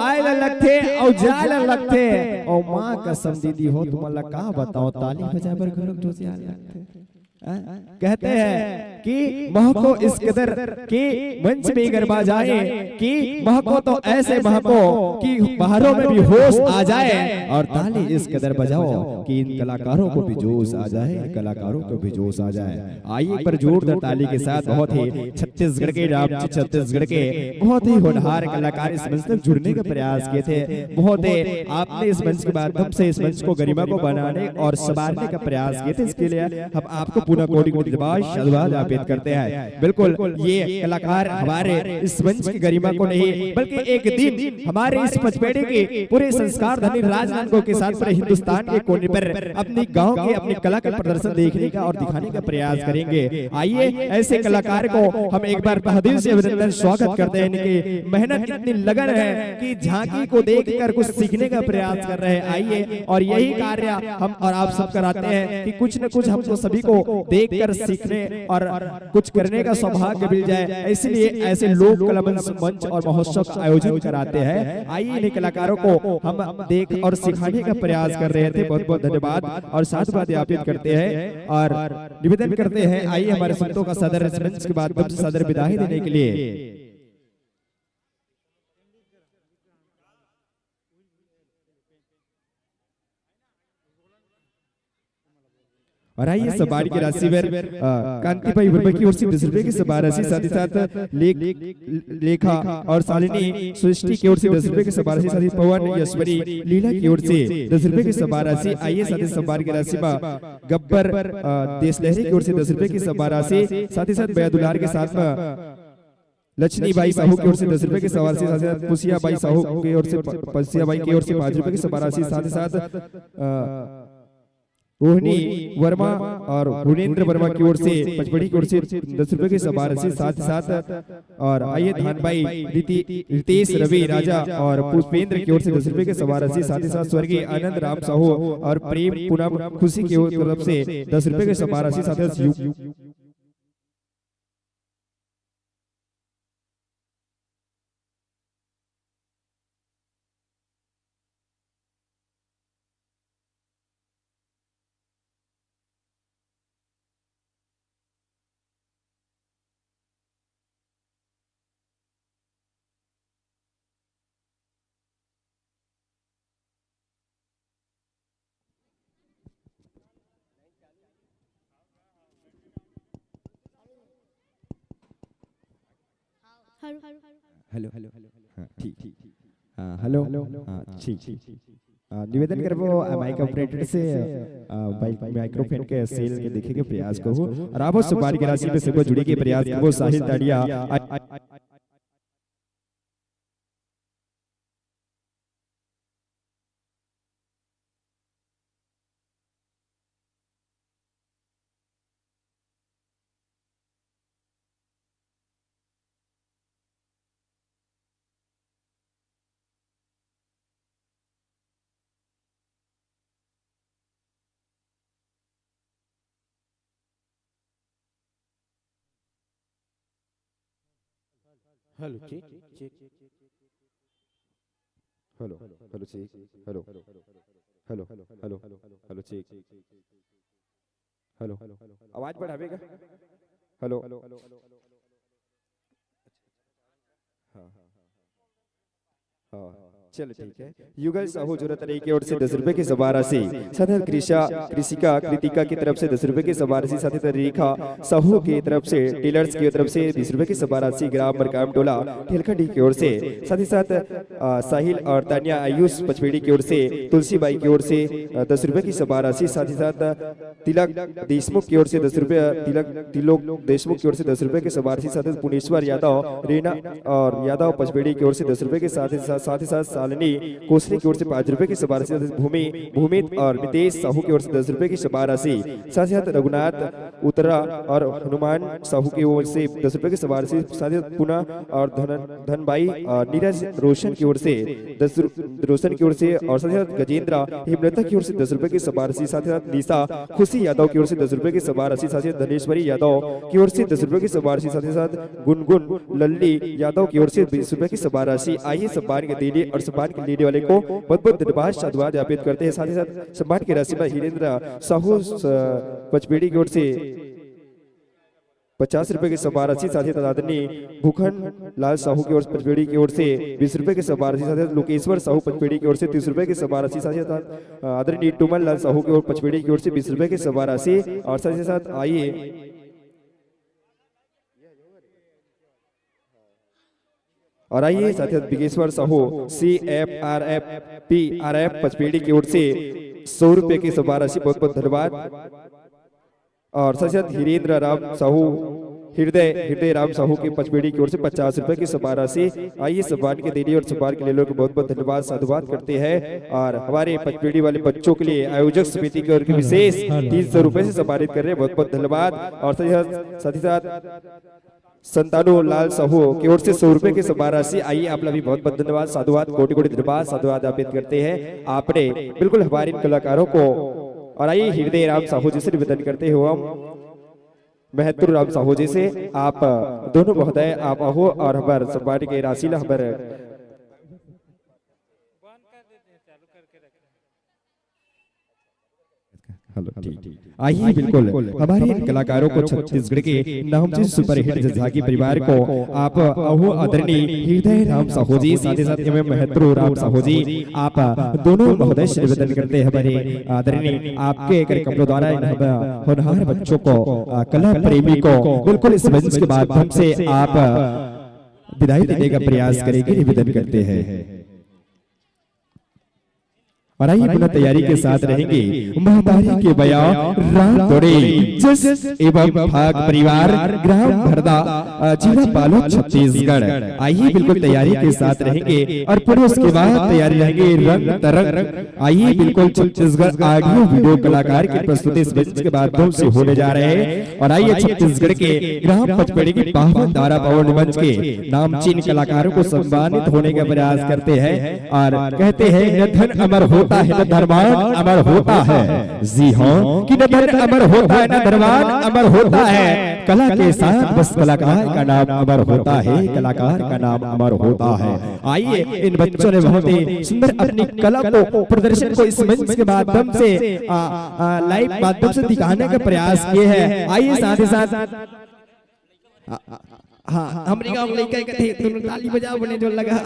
आए ला लगते और जाए ला लगते और माँ कसम दीदी हो तुम्हारा कहा बताओ ताली बजा पर घरों जो से आए लगते कहते हैं कि महको इस कदर कि मंच में गरबा जाए कि महको तो ऐसे महको कि बाहरों में भी होश आ जाए और ताली इस कदर बजाओ कि इन कलाकारों को भी जोश आ जाए कलाकारों को भी जोश आ जाए। आइए पर जोरदार ताली के साथ बहुत ही छत्तीसगढ़ के छत्तीसगढ़ के बहुत ही होनहार कलाकार इस मंच तक जुड़ने का प्रयास किए थे। बहुत ही आपने इस मंच के माध्यम से इस मंच को गरिमा को बनाने और संवारने का प्रयास किए थे। इसके लिए हम आपको पुनः कोटि कोटि धन्यवाद ज्ञापित करते हैं। बिल्कुल ये कलाकार हमारे इस मंच की गरिमा को नहीं बल्कि एक दिन हमारे इस पचपेड़ी के पूरे संस्कार धनी राजनांदों के साथ पूरे हिंदुस्तान के कोने पर अपनी गांव के अपनी कला का प्रदर्शन देखने का और दिखाने का प्रयास करेंगे। आइए ऐसे कलाकार को हम एक बार तहे से अभिनंदन स्वागत करते हैं। इनकी मेहनत इतनी लगन है कि झांकी को देखकर कुछ सीखने का प्रयास कर रहे हैं। आइए और यही कार्य हम और आप सब कराते हैं कि कुछ न कुछ हमको सभी को देखकर सीखने और कुछ करने का सौभाग्य मिल जाए। इसलिए ऐसे लोक कला मंच और महोत्सव का आयोजन कराते हैं। आइए इन कलाकारों को हम देख और सिखाने का प्रयास कर रहे थे। बहुत बहुत धन्यवाद और साथ बात ज्ञापित करते हैं और निवेदन करते हैं। आइए हमारे संतों का सदर मंच के बाद सदर विदाई देने के लिए और आइए सवारी की राशि पर कांति भाई वर्मा की ओर से 10 रुपए की सभा राशि, साथ ही साथ लेखा और शालिनी सृष्टि की ओर से 10 रुपए की सभा राशि, साथ ही पवन यशवरी लीला की ओर से 10 रुपए की सभा राशि। आइए साथ ही सवारी की राशि में गब्बर देश लहरी की ओर से 10 रुपए की सभा राशि, साथ ही साथ बयादुलार के साथ लक्ष्मी बाई साहू की ओर से 10 रुपए की सभा राशि, साथ ही साथ पुसिया बाई साहू की ओर से पसिया बाई की ओर से 5 रुपए की सभा राशि, साथ ही साथ रोहिणी वर्मा और हुनेन्द्र वर्मा की ओर से पचपड़ी की ओर से 10 रुपए की सभा राशि, साथ ही साथ और आइए धान भाई रितेश रवि राजा और पुष्पेंद्र की ओर से 10 रुपए की सभा राशि, साथ ही साथ स्वर्गीय आनंद राम साहू और प्रेम पूनम खुशी की तरफ से 10 रुपए की सभा राशि, साथ ही हेलो हाँ ठीक हाँ हेलो हाँ ठीक निवेदन करबो माइक ऑपरेटर से माइक्रोफोन के सेल के देखे के प्रयास करो और आप सवारी की राशि पे सब जुड़े के प्रयास करो। Sahil Tadiya hello check check hello hello check hello hello hello hello check hello आवाज बढ़ावेगा हेलो हाँ हाँ चलो ठीक है। युगल साहू जोरतरई की ओर से 10 रुपए की सवार राशि, साथ कृषिका कृतिका की तरफ से 10 रुपए की सवार राशि, साथ ही रेखा साहू की तरफ से टेलर्स की तरफ से 20 रुपए की सवार राशि, ग्राम मरकाम टोला ठेलखंडी की ओर से, साथ ही साथ साहिल और तानिया आयुष पचपेड़ी की ओर से, तुलसी बाई की ओर से 10 रुपए की सवार राशि, साथ ही साथ तिलक देशमुख की ओर से 10 रुपए, तिलोक देशमुख की ओर से 10 रुपए की सवार राशि, साथ ही पुनेश्वर यादव रीना और यादव पचपेड़ी की ओर से 10 रुपए के साथ ही साथ सालनी कोसरी की ओर से 5 रुपए की सवार राशि, भूमित और नितेश साहू की ओर से 10 रुपए की सवार राशि, साथ ही साथ रघुनाथ उत्तरा और हनुमान साहू की ओर से 10 रुपए की सवार राशि, साथ ही पुनः और धनबाई और नीरज रोशन की ओर से 10 और साथ ही साथ गजेंद्र हेमलता की ओर से 10 रुपए की सवार राशि, साथ ही साथ निशा खुशी यादव की ओर से 10 रुपए की सवार राशि, साथ ही धनेश्वरी यादव की ओर से 10 रुपए की सवार राशि, साथ ही साथ गुनगुन लल्ली यादव की ओर से 20 रुपए की सवार राशि। आइए सम्मान के देने और सम्मान के लेने वाले को बहुत बहुत धन्यवाद साधुवाद ज्ञापित करते हैं। साथ ही साथ सम्मान की राशि में हिरेंद्र साहू पचपेड़ी की ओर से 50 रुपए की सवार राशि, साथ ही आदरणीय भूखंड लाल साहू की ओर पचपेड़ी की ओर से 20 रुपए की सवार राशि, साथ ही लोकेश्वर साहू पचपेड़ी की ओर से 30 रुपए की सवार राशि, साथ ही आदरणीय टुमन लाल साहू की ओर पचपेड़ी की ओर से 20 रुपए की सवार राशि। और साथ ही साथ आइए साथ ही बिगेश्वर साहू CFRF पचपेड़ी की ओर से 100 रुपए की सवार राशि, बहुत बहुत धन्यवाद। और साथ ही साथ हिरेंद्र राम साहू हृदय राम साहू की पचपेड़ी की ओर से 50 रुपए की सवार राशि। आइए सम्मान के देने और सम्मान के लेने को बहुत बहुत धन्यवाद साधुवाद करते हैं। और हमारे पचपेड़ी वाले बच्चों के लिए आयोजक समिति की ओर से विशेष 300 रुपए से सम्मानित कर रहे हैं, बहुत बहुत धन्यवाद। और साथ ही साथ संतानु लाल साहू की ओर से 100 रुपए की सवार राशि। आइए आप लोग भी बहुत बहुत धन्यवाद साधुवाद कोटि कोटि धन्यवाद साधुवाद ज्ञापित करते हैं आपने बिल्कुल हमारे इन कलाकारों को। और आइए हृदय राम साहू जी से निवेदन करते हुए हम महत्व राम साहू जी से आप दोनों महोदय आप आहो और हमारे सम्मान के राशि ला हमारे हेलो ठीक आइए बिल्कुल हमारे इन कलाकारों को छत्तीसगढ़ के नामचीन सुपरहिट जजागी परिवार को आप अहो आदरणीय हृदय राम साहू जी, साथ ही साथ में महत्व राम साहू जी, आप दोनों महोदय से निवेदन करते हैं हमारे आदरणीय आपके कार्यक्रमों द्वारा होनहार बच्चों को कला प्रेमी को बिल्कुल इस मंच के माध्यम से आप विदाई देने का प्रयास करेंगे, निवेदन करते हैं। और आइए पुनः तैयारी के साथ रहेंगे महामारी के बयां राम दौड़े जस एवं भाग परिवार ग्राम भरदा जिला बालोद छत्तीसगढ़। आइए बिल्कुल तैयारी के साथ रहेंगे और पुनः उसके बाद तैयारी रहेंगे रंग तरंग। आइए बिल्कुल छत्तीसगढ़ ऑडियो वीडियो कलाकार की प्रस्तुति इस मंच के माध्यम से होने जा रहे हैं। और आइए छत्तीसगढ़ के ग्राम पचपेड़ी की पावन धारा पवन मंच के नामचीन कलाकारों को सम्मानित होने का प्रयास करते हैं और कहते हैं न धन अमर होता है न धर्मान अमर होता है। जी हाँ कि न धन अमर होता है न धर्मान अमर होता है, कला के साथ बस कलाकार का नाम अमर होता है, कलाकार का नाम अमर होता है। आइए इन बच्चों ने बहुत ही सुंदर अपनी कला को प्रदर्शन को इस मंच के माध्यम से लाइव माध्यम से दिखाने का प्रयास किए हैं। आइए साथ ही साथ हाँ हमारे गाँव लड़का कहते तुम ताली बजाओ बने जो लगा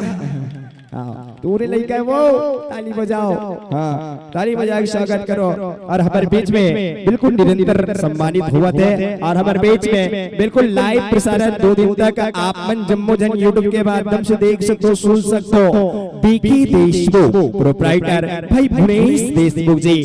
तोरे लड़का है वो ताली बजाओ, हाँ ताली बजा के स्वागत करो। और हमारे बीच में बिल्कुल निरंतर सम्मानित हुआ थे और हमारे बीच में बिल्कुल लाइव प्रसारण 2 दिन तक आप मन जम्मो जन यूट्यूब के माध्यम से देख सकते हो सुन सकते हो। बीके देशमुख प्रोप्राइटर भाई Bhuvnesh Deshmukh ji,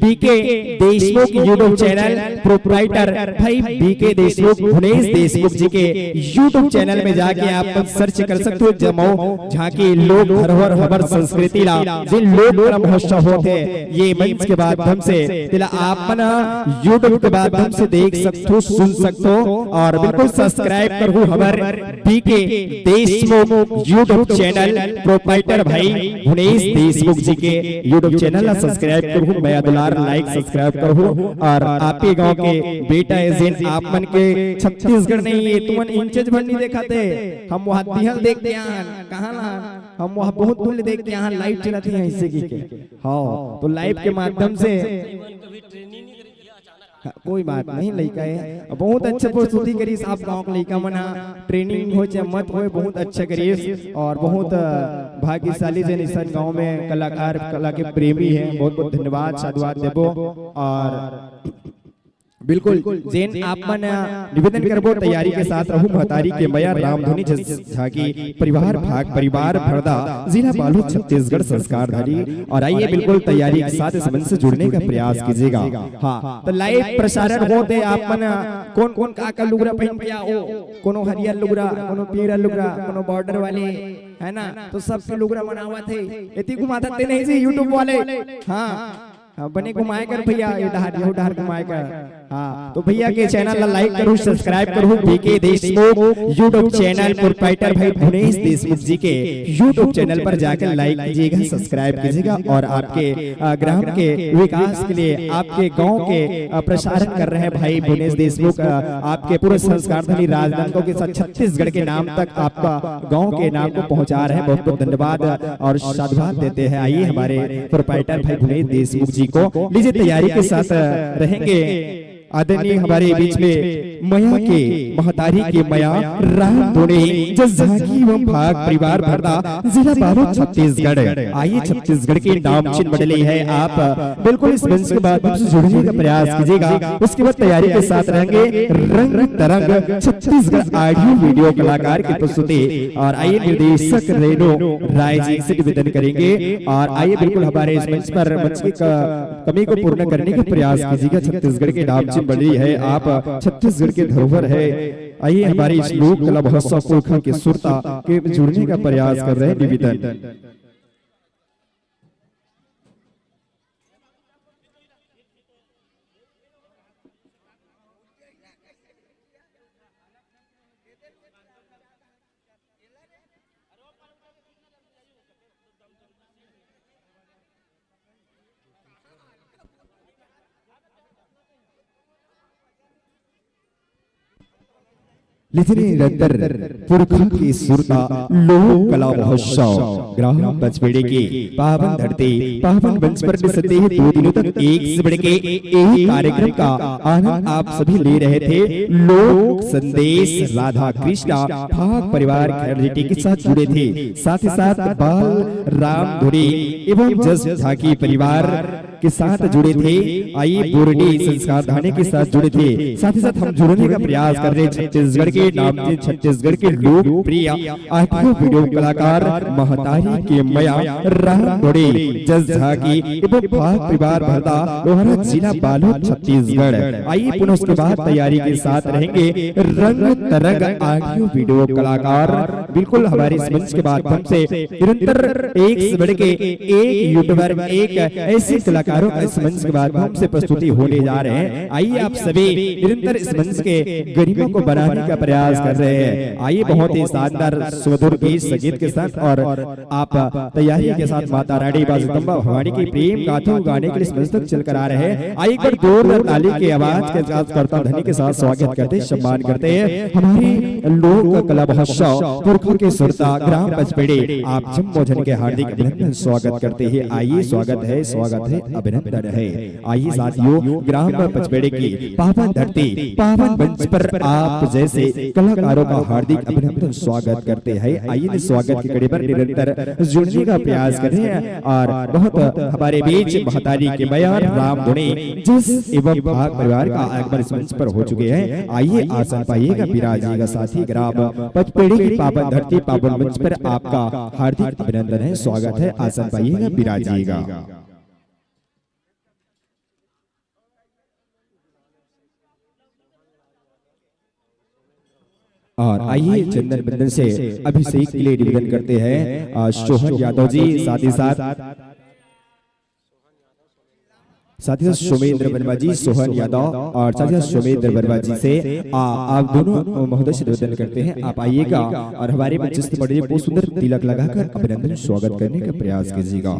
BK Deshmukh YouTube channel proprietor भाई बीके देशमुख भुवनेश देशमुख जी के यूट्यूब चैनल में जाके आप सर्च कर सकते हो। जमो झांकी लोक धरोहर हमार संस्कृति ला जिन लोक कला महोत्सव होते ये मंच के माध्यम से तिला आप मना यूट्यूब के माध्यम से देख सकते हो, सुन सकते हो और बिल्कुल सब्सक्राइब करो हमार BK Deshmukh YouTube channel proprietor भाई भुवनेश देशमुख जी के यूट्यूब चैनल ला सब्सक्राइब करो, मैं दुलार लाइक सब्सक्राइब करो और आपके गांव के बेटा एजेंट आप मन के छत्तीसगढ़ नहीं ये तुमन इंचेज भर नहीं देखाते, हम वहां दिहल देखते हैं कहां ला हम वहां बहुत दूर देखते हैं लाइव चलाती है इससे की के हाँ तो लाइव के माध्यम से कोई बात नहीं लड़का है बहुत अच्छा प्रस्तुति करीस आप गांव के लड़का मना ट्रेनिंग हो चाहे मत हो बहुत अच्छा करीस और बहुत भाग्यशाली जन इस गांव में कलाकार कला के प्रेमी हैं, बहुत बहुत धन्यवाद साधुवाद देबो और बिल्कुल जेन आप मन निवेदन करबो तैयारी के साथ रहू महतारी के मया रामधुनी झाकी परिवार भाग परिवार भरदा जिला बालोद छत्तीसगढ़ संस्कारधारी और आइए बिल्कुल तैयारी के साथ इस मंच से जुड़ने का प्रयास कीजिएगा। हाँ तो लाइव प्रसारण होते आप मन कौन कौन का लुगरा पहन के आओ, कोनो हरियर लुगरा, कोनो पीला लुगरा, कोनो बॉर्डर वाले है ना, तो सबके लुगरा मनावत है इतनी घुमाते नहीं जी यूट्यूब वाले। हाँ बने घुमाए कर भैया ये डहार घुमाए कर। हाँ तो भैया के चैनल ला लाइक करूँ सब्सक्राइब करूँ BK Deshmukh YouTube channel proprietor भाई भुवनेश देशमुख जी के यूट्यूब चैनल पर जाकर लाइक कीजिएगा सब्सक्राइब कीजिएगा और आपके ग्राम के विकास के लिए आपके गांव के प्रसारण कर रहे हैं भाई भुवनेश देशमुख आपके पूरे संस्कारधारी राजनांदगांव के साथ छत्तीसगढ़ के नाम तक आपका गाँव के नाम को पहुँचा रहे हैं, बहुत बहुत धन्यवाद और साधुवाद देते हैं। आइए हमारे प्रोप्राइटर भाई भुवनेश देशमुख जी को लीजिए तैयारी के साथ रहेंगे आदरणीय हमारे बीच में मया के महतारी के मया राम धुनी झाकी एवं भाग परिवार भरदा जिला बालोद छत्तीसगढ़। आइए छत्तीसगढ़ के नाम चिन्ह बदले है आप बिल्कुल इस मंच के बाद से जुड़ने का प्रयास कीजिएगा। उसके बाद तैयारी के साथ रहेंगे रंग तरंग छत्तीसगढ़ ऑडियो वीडियो कलाकार की प्रस्तुति और आइए निर्देशक रेणु राय जी से निवेदन करेंगे और आइए बिल्कुल हमारे इस मंच पर मंच की कमी को पूर्ण करने का प्रयास कीजिएगा। छत्तीसगढ़ के नाम बड़ी है आप छत्तीसगढ़ के धरोहर है। आइए हमारी इस लोक कला महोत्सव पुरखा के सुरता के जुड़ने का प्रयास कर रहे हैं निवेदन। लिखने निरंतर पुरखा की सुरता लोक कला महोत्सव ग्राम बचपेड़े के पावन धरती पावन मंच पर निसते 2 दिनों तक एक से बढ़ के एक कार्यक्रम का आनंद आप सभी ले रहे थे। लोक संदेश राधा कृष्णा भाग परिवार खैरजेटी के साथ जुड़े थे, साथ ही साथ बाल राम धुनी एवं जस झाकी परिवार के साथ जुड़े थे। आइए बोरडी संस्कारधानी के साथ जुड़े थे, साथ ही साथ हम जुड़ने का प्रयास कर रहे छत्तीसगढ़ के नाम से छत्तीसगढ़ के लोकप्रिय ऑडियो वीडियो कलाकार महतारी के मया राम धुनी जस झाकी एवं भाग परिवार भरदा लोहारा जिला बालोद छत्तीसगढ़। आइए पुनः उसके बाद तैयारी के साथ रहेंगे रंग तरंग ऑडियो वीडियो कलाकार बिल्कुल हमारे इस मंच के माध्यम से निरंतर एक से बढ़ के एक यूट्यूबर एक ऐसे कलाकारों का इस मंच के माध्यम से प्रस्तुति होने जा रहे हैं। आइए आप सभी निरंतर इस मंच के गरिमा को बनाने का प्रयास कर रहे हैं। आइए बहुत ही शानदार सुमधुर गीत संगीत के साथ और आप तैयारी के साथ माता रानी बाजतंबा भवानी की प्रेम गाथों गाने के लिए इस मंच तक चलकर आ रहे हैं। आइए एक बार जोरदार ताली की आवाज के साथ करता ध्वनि के साथ स्वागत करते सम्मान करते हैं हमारे लोक कला महोत्सव पुरखा के सुरता ग्राम बचपेड़े आप जम्मो जन के हार्दिक अभिनंदन स्वागत करते हैं। आइए स्वागत है अभिनंदन है। आइए साथियों ग्राम बचपेड़े की पावन धरती पावन मंच पर आप जैसे कलाकारों का हार्दिक अभिनंदन स्वागत करते हैं। आइए स्वागत के कड़े पर निरंतर जुड़ने का प्रयास कर रहे हैं और बहुत हमारे बीच महतारी के मया राम धुनी जिस एवं भाग परिवार का आगमन इस मंच पर हो चुके हैं। आइए आसन पाइएगा विराजिएगा साथी ग्राम बचपेड़े की पावन धरती पावन मंच पर आपका हार्दिक अभिनंदन है स्वागत है। आसन पाइएगा विराजिएगा। और आइए चंदन बंदन से अभिषेक के लिए निवेदन करते हैं सोहन यादव जी, साथ ही साथ सोमेंद्र वर्मा जी, सोहन यादव और साथ ही सोमेंद्र वर्मा जी से आप दोनों महोदय से निवेदन करते हैं आप आइएगा और हमारे मध्यस्थ मंडली को सुंदर तिलक लगाकर अभिनंदन स्वागत करने का प्रयास कीजिएगा।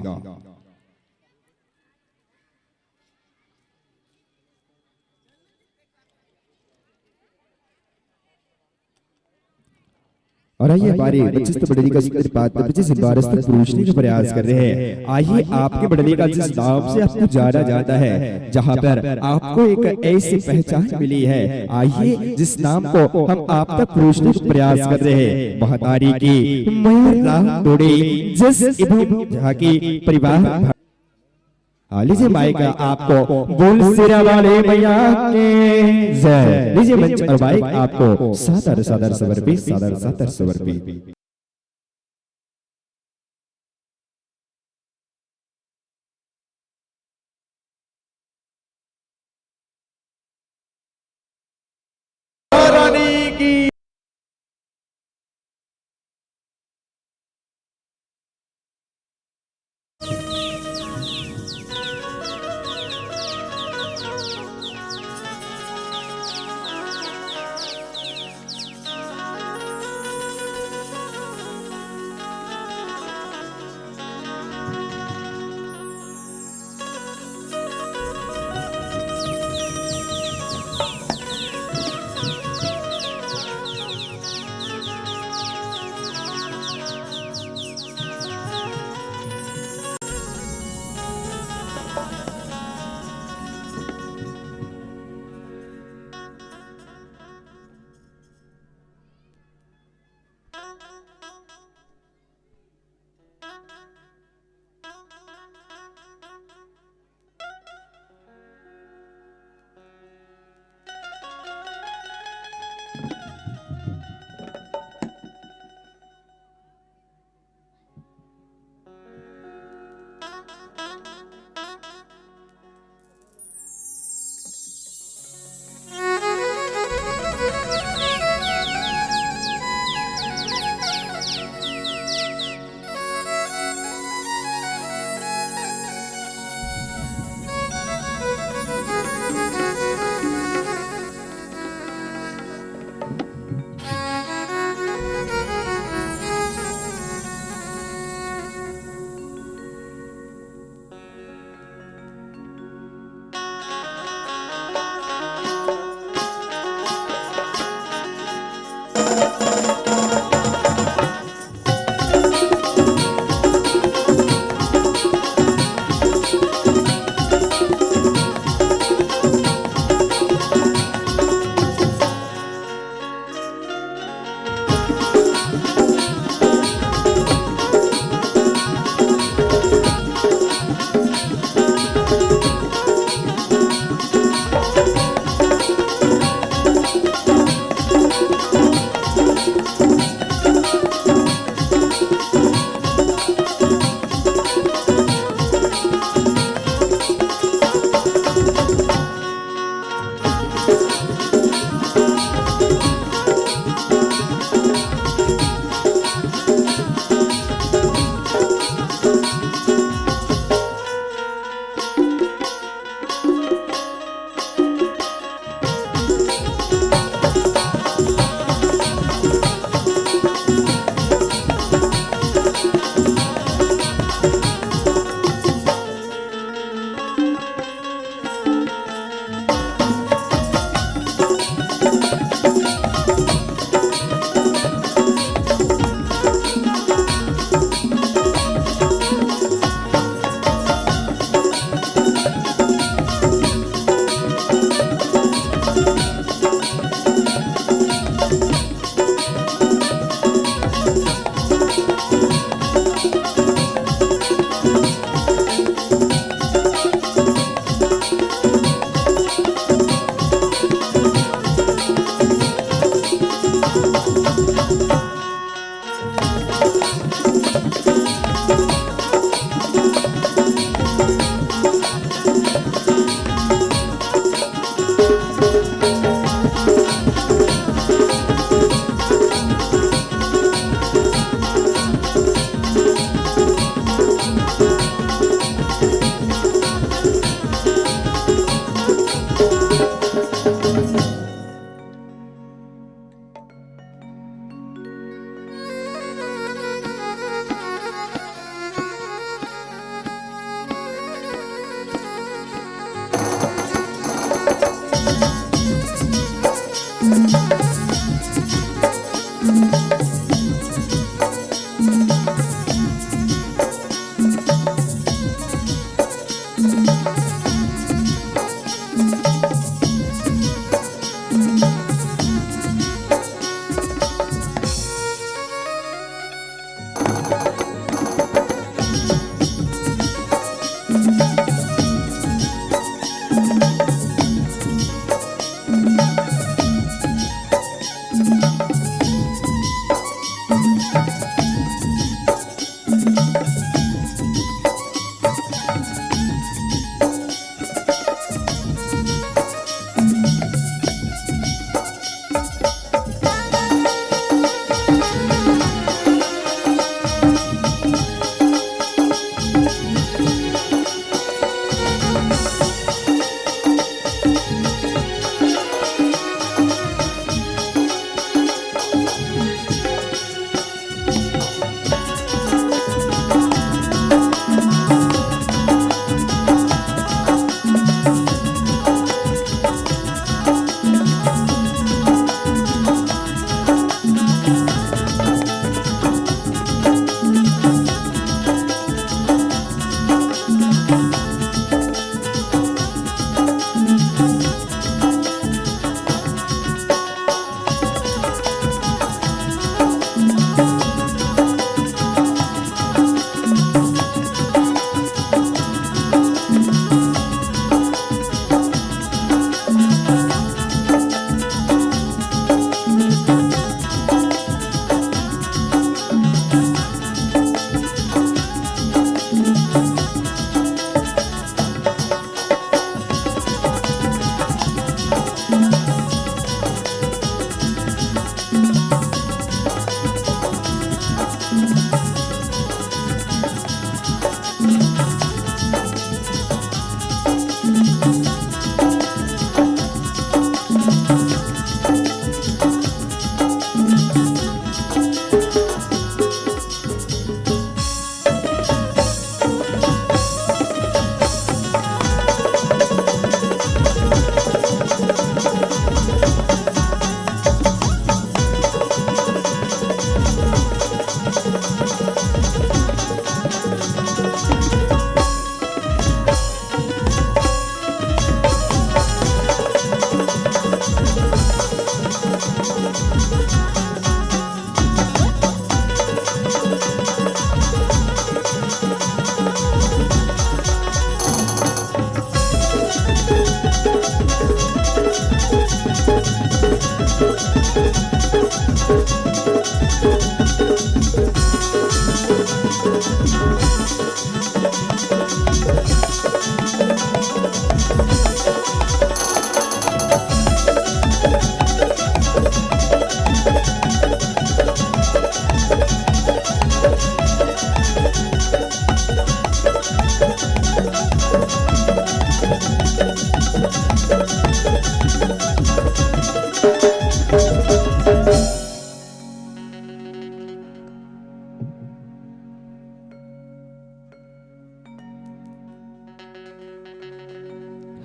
और आइए हमारे मध्यस्थ मंडली का सुंदर पात्र से बारस तक पहुंचने का प्रयास कर रहे हैं। आइए आपके मंडली का जिस नाम से आपको जाना जाता है, जहां पर आपको एक ऐसी पहचान मिली है, आइए जिस नाम को हम आप तक पहुंचने का प्रयास कर रहे हैं, महतारी की मयूर राम तोड़े जस एवं झांकी परिवार। लीजिए माइक आपको बोल सिरा वाले मैया के जय। लीजिए मंच और माइक आपको सादर सादर समर्पित, सादर सादर समर्पित।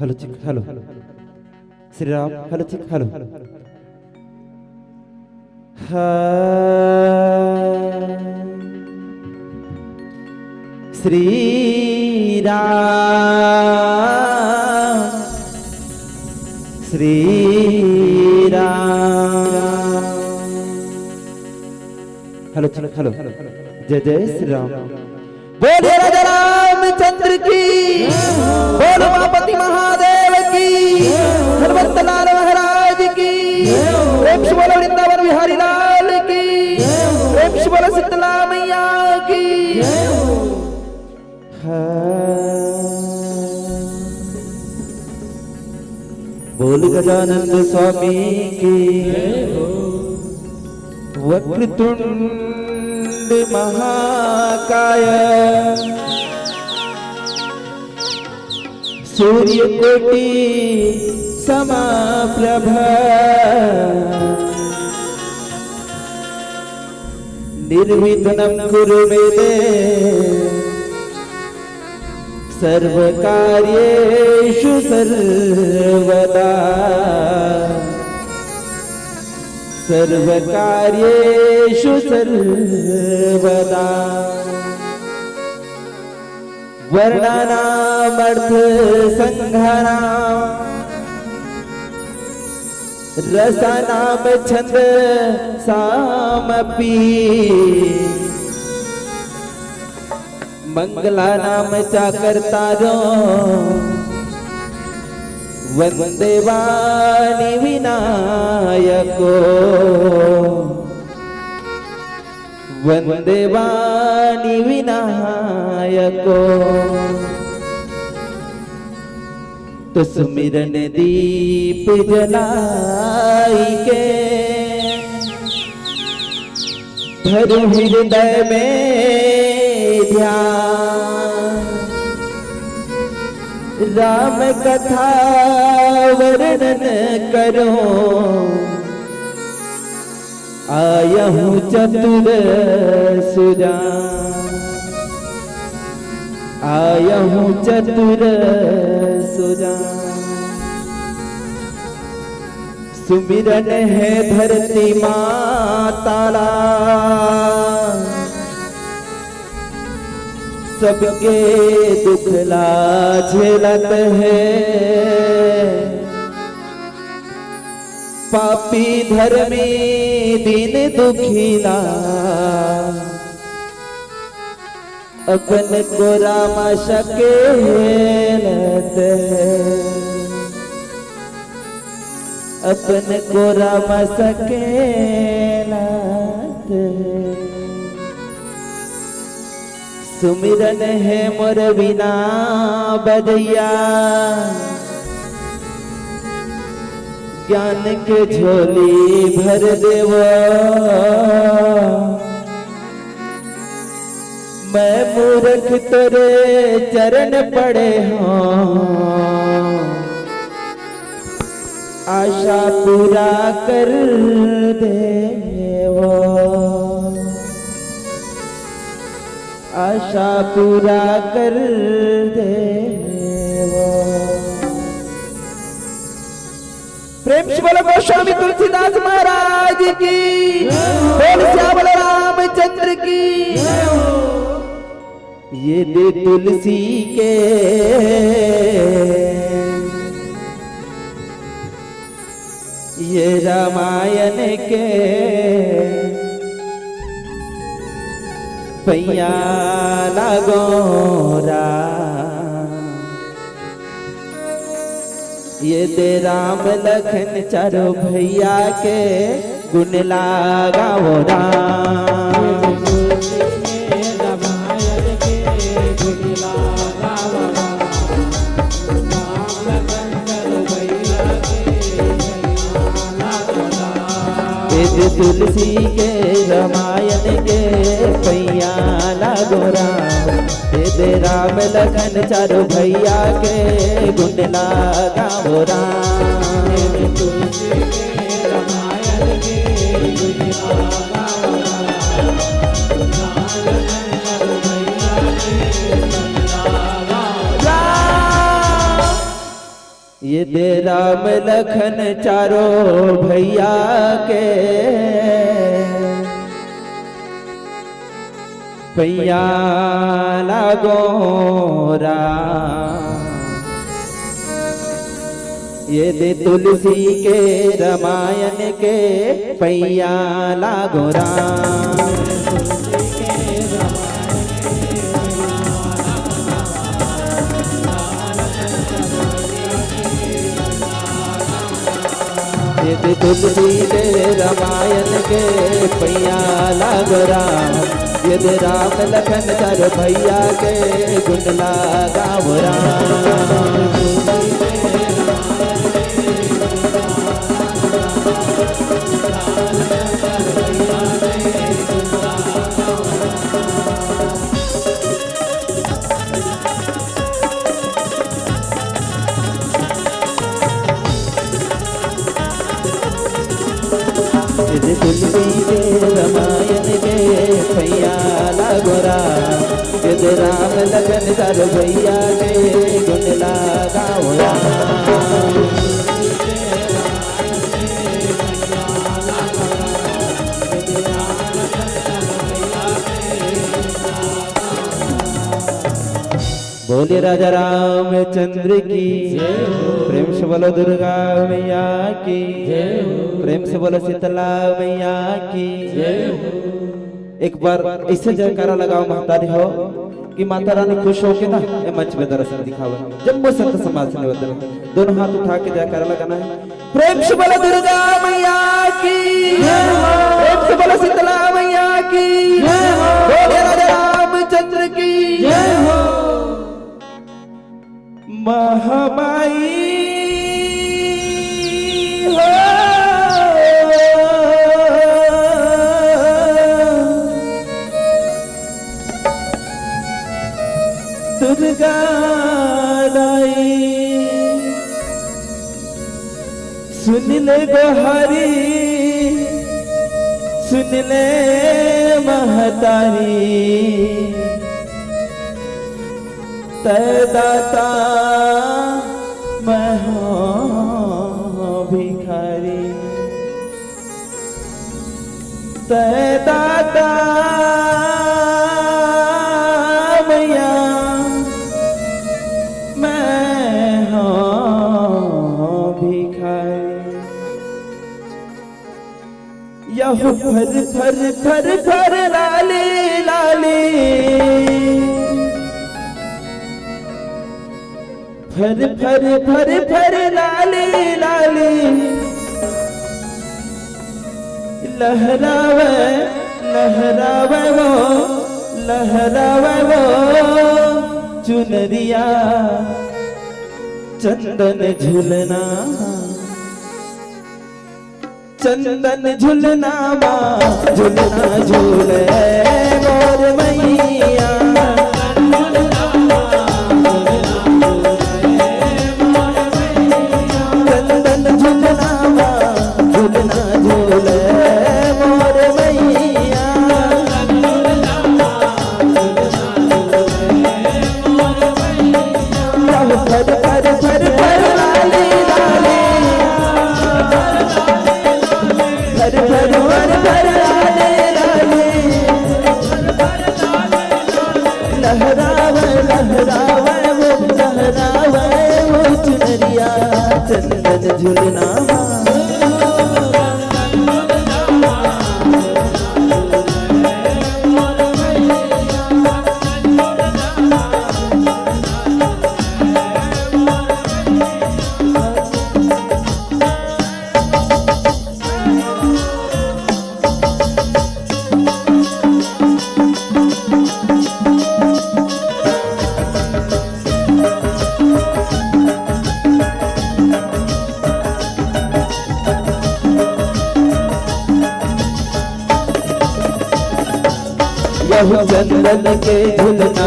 हेलो चिक हेलो श्री राम हेलो चिक हेलो श्री राम श्री राम हेलो चिक हेलो जय जय श्री राम बोले राजा रामचंद्र की बोलो मापति महादेव की हनुमत लाल महाराज की प्रेम से बोलो वृंदावन बिहारी लाल की प्रेम से बोलो शीतला मैया की बोल गजानंद स्वामी की वक्रतुंड महाकाय सूर्यकोटि समप्रभ निर्विघ्नं कुरु मे देव सर्वकार्येषु सर्वदा सर्वकार्येषु सर्वदा वर्णानामर्थ संघानां रसानाम छंद सामपि मंगलानाम चाकर्तारो वंदे वाणी विनायको वंदे वाणी विनायको तो सुमिरन दीप जलाई के धरु हृदय में ध्यान राम कथा वर्णन करो आया हूँ चतुर सुजान आया हूँ चतुर सुजान सुमिरन है धरती माताला सबके दुखला झेलत है पापी धर्मी दीन दुखीला अपन को राम शकेलत है अपन को राम शकेलत है सुमिरन है मोर बिना बदैया ज्ञान के झोली भर देव मैं मूर्ख तेरे चरण पड़े हूँ आशा पूरा कर देव आशा पूरा कर देवो प्रेम से बोलो गोस्वामी तुलसीदास महाराज की बोल श्यामल रामचंद्र की ये दे तुलसी के ये रामायण के पैया लागोरा ये दे राम लखन चारो भैया के गुण लगाओ राम तुलसी के रामायण के पैया लागो राम दे राम लखन चारो भैया के गुण लगाओ राम तुलसी के रामायण के गुण लगाओ राम ये दे राम लखन चारों भैया के भैया लागो राम। ये दे तुलसी के रामायण के भैया लागो राम। ये तुलसी के रामायण के भैया लागो राम। ये राम लखन चारों भैया के गुण लगाओ राम। तुलसी के रामायण के भैया लागो राम। ये राम लखन चारों भैया के गुण लगाओ राम। बोले राजा रामचंद्र की प्रेम से बोलो दुर्गा मैया की, प्रेम से बोलो शीतला मैया की। एक बार ऐसे जयकारा लगाओ महतारी हो कि माता रानी खुश हो के ना ये मंच में दर्शन दिखावे। जम्मू संत समाज से निवेदन है, दोनों हाथ उठा के जयकारा लगाना है। प्रेम से बोलो दुर्गा मैया की, प्रेम से बोलो शीतला मैया की, बोले राजा रामचंद्र की जय हो। महामाई हो दुर्गा दाई सुन ले गोहारी, सुन ले महतारी दाता मैं हूँ भिखारी। दाता मैया मैं हूँ भिखारी। यह फर फर फर फर लाली लाली, फर फर फर फर लाली लाली लहरावे लहरावे वो, लहरावे वो चुनरिया चंदन झुलना, चंदन झुलना माँ झुलना झूले मोर मैया। लहरावे लहरावे वो, लहरावे वो चुनरिया चंदन झुलना। यहु चंदन के झुलना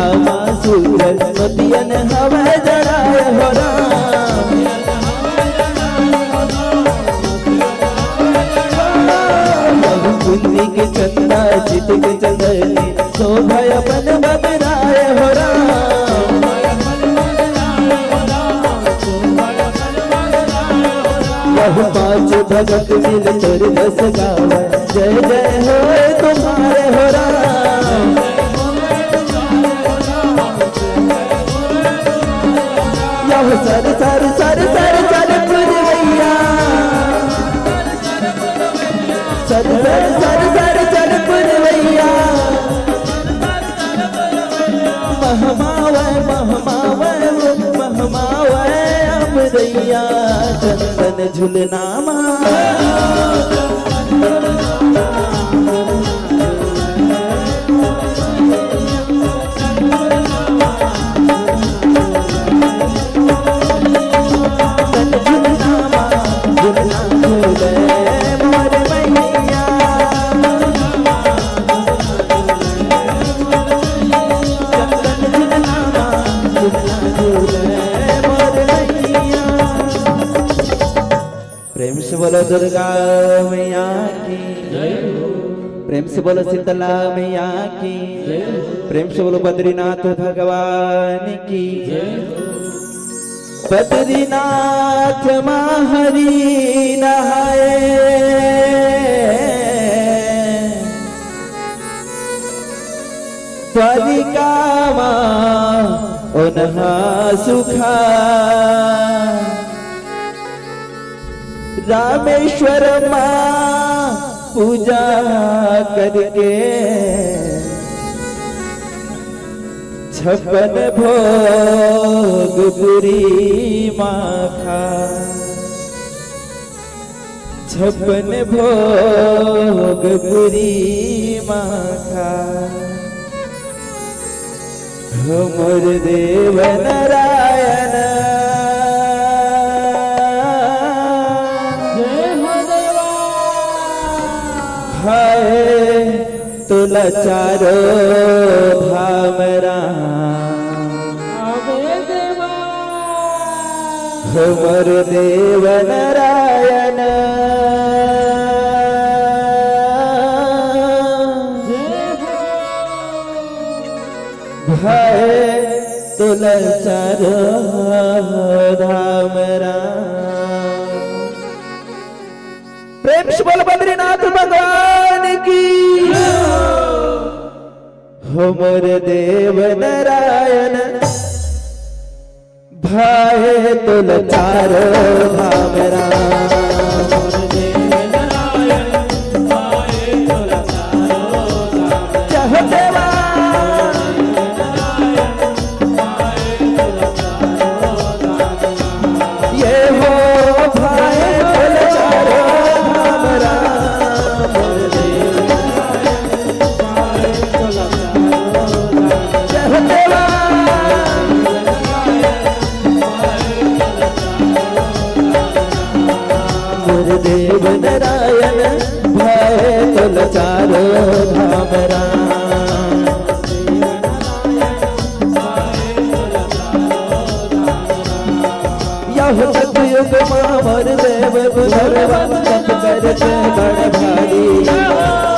सूरज मोतियन हवा जड़ाए हो राम। यहु कुंदी के चंदा चित के चंदनी शोभा अपन बदराए हो राम। आहु पाँच भगत मिल कर बस गावे जय जय हो तुम्हारे हो राम। यह sir sir sir sir sir पुरवैया sir sir sir sir sir पुरवैया महमावे महमावे महमावे अमरैया चंदन झुलनामा प्रेम से बोलो दुर्गा मैया की, प्रेम से बोलो शीतला मैया की, प्रेम से बोलो बद्रीनाथ भगवान की। बद्रीनाथ महरी नहाए द्वारिका माँ उन्हा सुखा रामेश्वर माँ पूजा करके 56 भोग पूरी माखा 56 भोग पूरी माखा हमर देव नारायण हाय तुला चारो धामरा हमर देव नारायण हाय तुला चारो धामरा। प्रेम से बोल बद्रीनाथ भगवान की हमर देव नारायण भाई तुल चारो धामरा। जय देवा ये हो भाई तुल चारो धामरा जय देवा देव नारायण भाई तुल चारो धामरा। यह सतयुग मामर देव भगवान तप करते बड़ भारी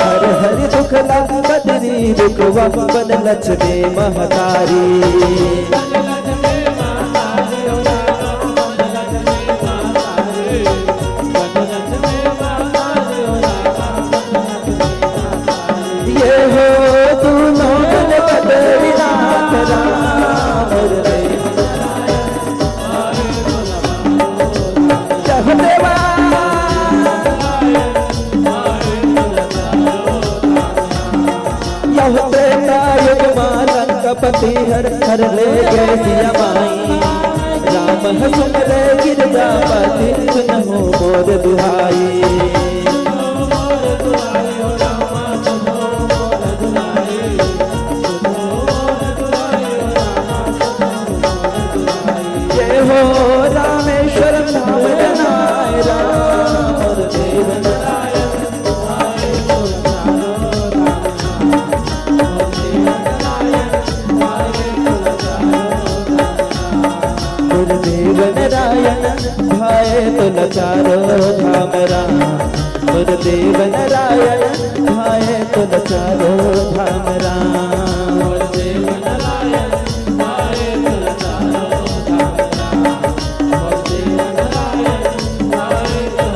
हर हर दुख लग बदरी दुख बन लक्ष्मी महतारी। ये हो दोनों बद्रीनाथ राम जय देवा यह त्रेता युग मां लंकापति हर हर ले गए सिया माई राम हसुन ले गिरजापति सुनहु मोर दुहाई। रामेश्वर धाम जनाय राम देव नारायण गुरुदेव नारायण भाई तुल चारो धामरा। गुरुदेव नारायण भाई तुल चारो धामरा। गुरुदेव नारायण भाई तुल चारो धामरा।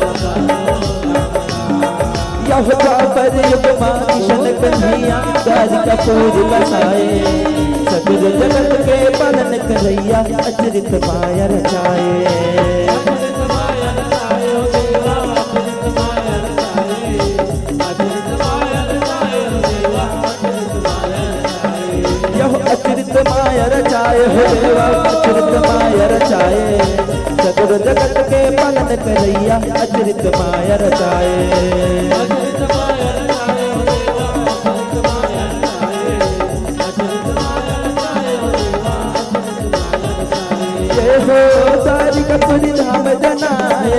यह द्वापर युग माँ किशन कन्हैया गाज कपूर बसाए सगुर जगत के पालन करैया अचरित माया रचाए अचरित माया रचाए हो देवा अचरित माया रचाए सगुर जगत के पालन करैया अचरित माया रचाए जय हो सारी कपूरी धाम जनाए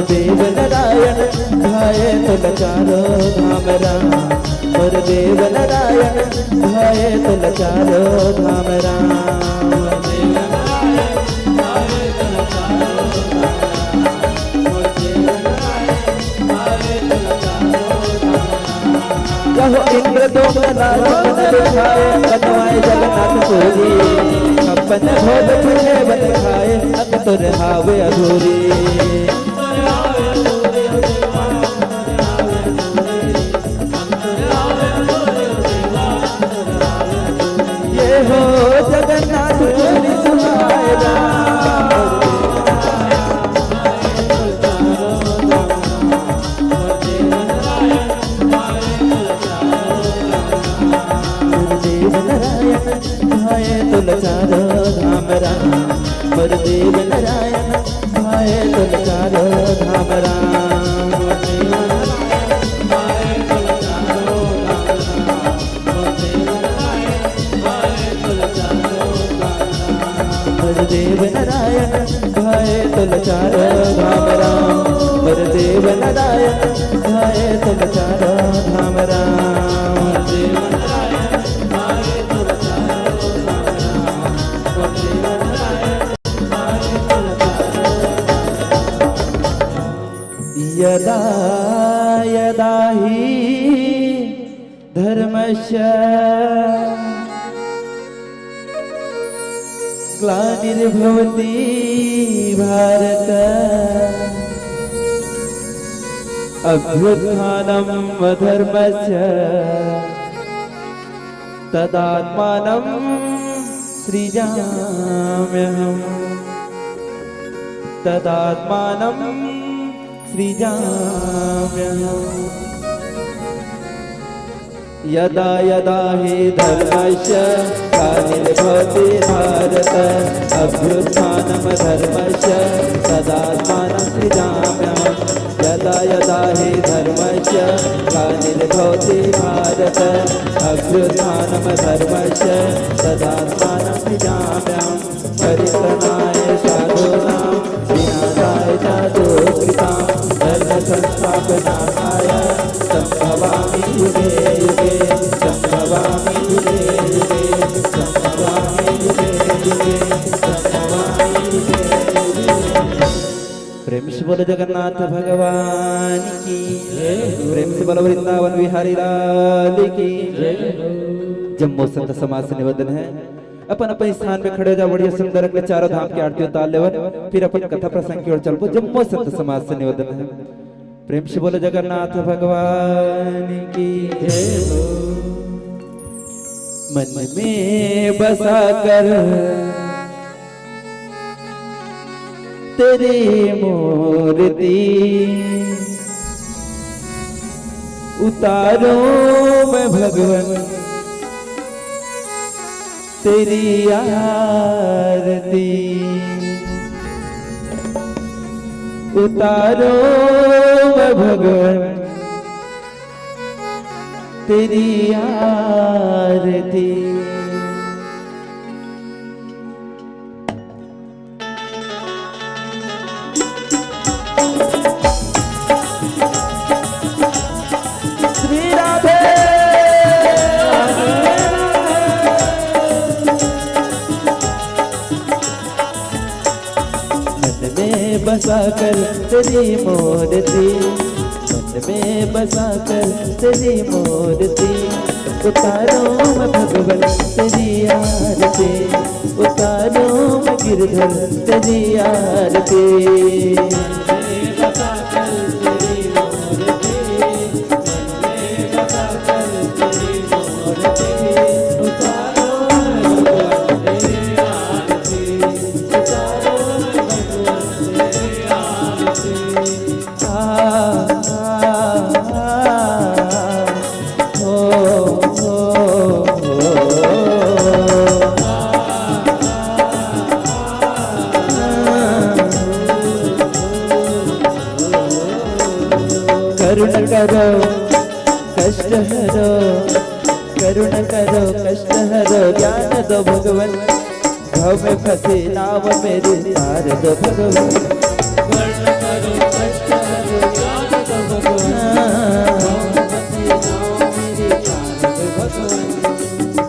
देव नारायण ध्याये तुल चारो धाम राम और देव नारायण ध्याये तुल चारो धाम राम यहो इंद्र दोम नारायण दिखाए बनवाए जगन्नाथ पुरी अपन भोग तुझे बन खाए अक तुर हावे अधूरी हो जगन्नाथ पुरी सुहाए देव नारायण भाए तुल चारो धाम राम और देव नारायण भाए तुल चारो धाम राम देव नारायण भाए तुल चारो धाम राम और देव नारायण भाए तुल चारो धाम राम यदा यदा हि धर्मस्य ग्लानिर्भवति भारत अभ्युत्थानं धर्मस्य तदात्मानं सृजाम्यहम् तदात्मानं सृजाम्यहम् यदा यदा हि धर्मस्य ग्लानिर्भवति भारत अभ्युत्थानं धर्मस्य तदात्मानं सृजाम्यहम् यदा यदा हि धर्मस्य ग्लानिर्भवति भारत अभ्युत्थानं धर्मस्य तदात्मानं सृजाम्यहम् परित्राणाय साधूनां विनाशाय च दुष्कृतां धर्म संस्थापनाय संभवामि युगे युगे संभवामि युगे युगे संभवामि युगे युगे संभवामि युगे युगे। प्रेम से बोलो जगन्नाथ भगवान की प्रेम से बोलो वृंदावन विहारी लाल की जम्मू संत समाज से निवेदन है अपन अपन स्थान में खड़े हो जाओ बढ़िया सुंदर के चारों धाम की आरती उतार लेवन फिर अपन कथा प्रसंग की ओर चल पो जम्मू संत समाज से निवेदन है प्रेम से बोलो जगन्नाथ भगवान की जय हो। मन में बसा कर तेरी मूर्ति उतारो मैं भगवान तेरी आरती उतारो मैं भगवान तेरी आरती। श्री राधे बसा कर तेरी मूर्ति मन मन में बसा कर तेरी मूर्ति उतारो मैं भगवन तेरी आरती उतारो मैं गिरधर तेरी आरती करुण करो कष्ट हरो करुण करो कष्ट हरो ज्ञान दो भगवन भव में फंसे नाव मेरे तार दो भगवन करुण करो कष्ट हरो ज्ञान दो भगवन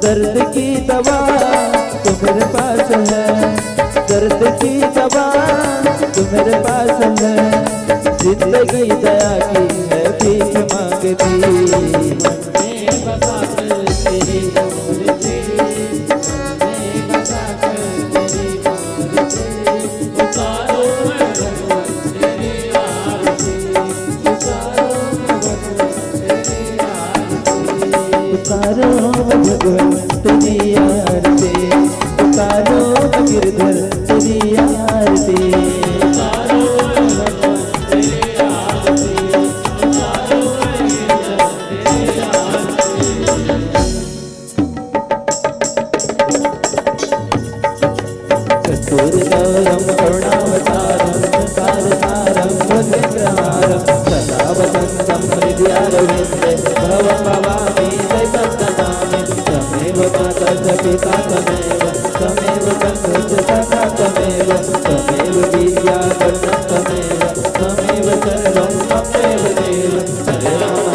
दर्द की दवा तुम्हारे पास है दर्द की दवा तुम्हारे पास है जिंदगी दया की है भीख मांगती उतारो भगवान तेरी आरती उतारो गिरधर तेरी आरती कस्तूरगौरम करुणावतारम संसारसारम भुजगेन्द्रहारम सदा वसन्तं हृदयारविन्दे भवं भवामि दैवतं नमामि त्वमेव माता च पिता त्वमेव त्वमेव बन्धुः च सखा त्वमेव त्वमेव विद्या कर्ता त्वमेव त्वमेव सर्वं त्वमेव देव हरे राम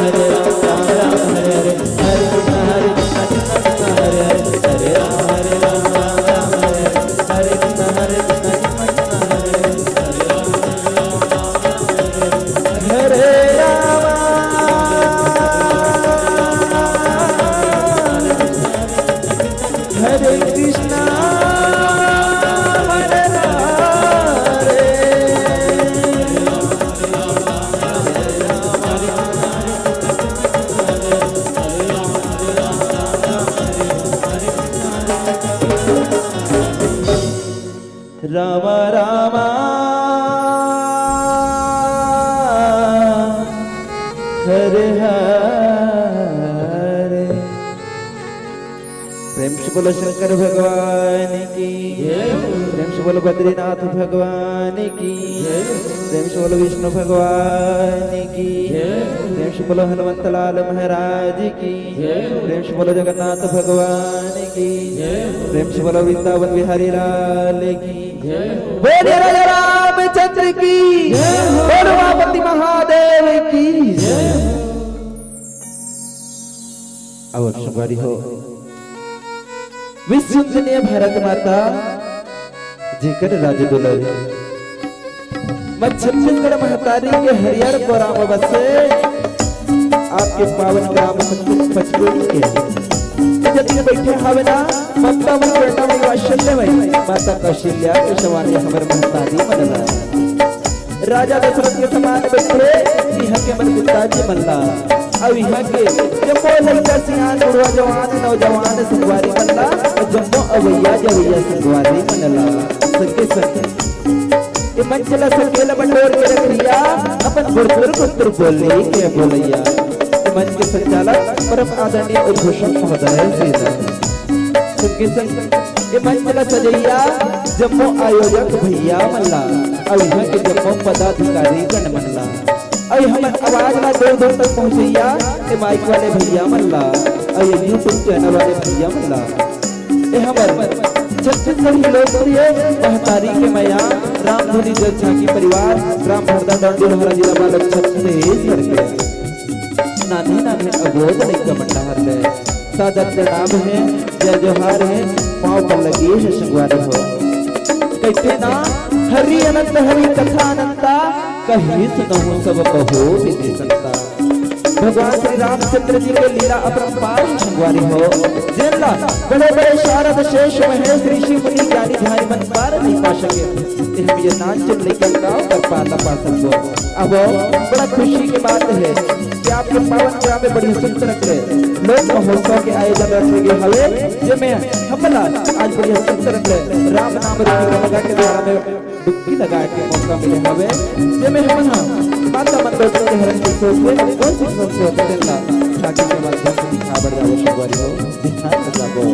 राम राम हरे हरे हरे कृष्ण हरे कृष्ण हरे राम हरे राम राम राम हरे कृष्ण हरे कृष्ण हरे राम हरे कृष्ण हरे राम राम हरे हरे प्रेम से बोलो शंकर भगवान की प्रेम से बोलो बद्रीनाथ भगवान की प्रेम से बोलो विष्णु भगवान की प्रेम से बोलो हनुमंत लाल महाराज की प्रेम से बोलो जगन्नाथ भगवान की प्रेम से बोलो वृंदावन बिहारी लाल की बोले राजा रामचंद्र की बोलो उमापति महादेव की और शुभारी हो विश्वसनीय भारत माता जेकर राज दुलर मैं छत्तीसगढ़ महतारी के हरियर कोराम बसे आपके पावन ग्राम पचपेड़ी के जति बैठे हवे ना ममता मन बेटा में वात्सल्य में माता कौशल्या के सवारी हमर महतारी मनला राजा दशरथ के समान बैठे इहा के मन पिताजी मनला अब यहाँ के जम्मो लड़का सियान बुढ़वा जवान नौजवान संगवारी मनला और जम्मो अवैया जवैया संगवारी मनला सके सके ये मंचला सकेला बटोर के रख लिया अपन बुढ़पुर पुत्र बोले के बोलैया मंच के संचालक परम आदरणीय उद्घोषक महोदय श्री ये मंचला सजैया जम्मो आयोजक भैया मल्ला और यहाँ के जम्मो पदाधिकारी गण मल्ला और हमर आवाज ना दूर दूर तक पहुँचैया ये माइक वाले भैया मल्ला और ये यूट्यूब चैनल वाले भैया मल्ला ये हमर छत्तीसगढ़ी लोकप्रिय महतारी के मैया रामधुनी जल झांकी परिवार ग्राम भरदा डंडोलहरा जिला बालक छत्तीसगढ़ के नाने नाने अबोध लइका मंडहर ले सादर प्रणाम है जय जोहार है पाँव पर लगी है संगवारी हो कहते ना हरि अनंत हरि कथा अनंता कहीं सुनहु सब कहो विधि संता। भगवान श्री रामचंद्र जी के लीला अपरंपार संगवारी हो, जिनला बड़े बड़े शारद शेष महेश ऋषि मुनि ज्ञानी ध्यानी मन पार नहीं पा सके। हम ये नाच लेकर गाँव कर पाता पा सको। अब बड़ा खुशी की बात है कि आपके पावन ग्राम में बड़ी सुंदर लोक महोत्सव के आयोजन रखे हवे, जिसमें हमला आज बड़ी सुंदर राम नाम लगा के द्वारा में डुबकी लगा के मौका मिले हवे, जिसमें हम माता मंडोदरी के हरण की सोच में कौन सी सोच होते हैं ना ताकि के माध्यम से दिखा बढ़ जाओ शुभवारी हो दिखा सको।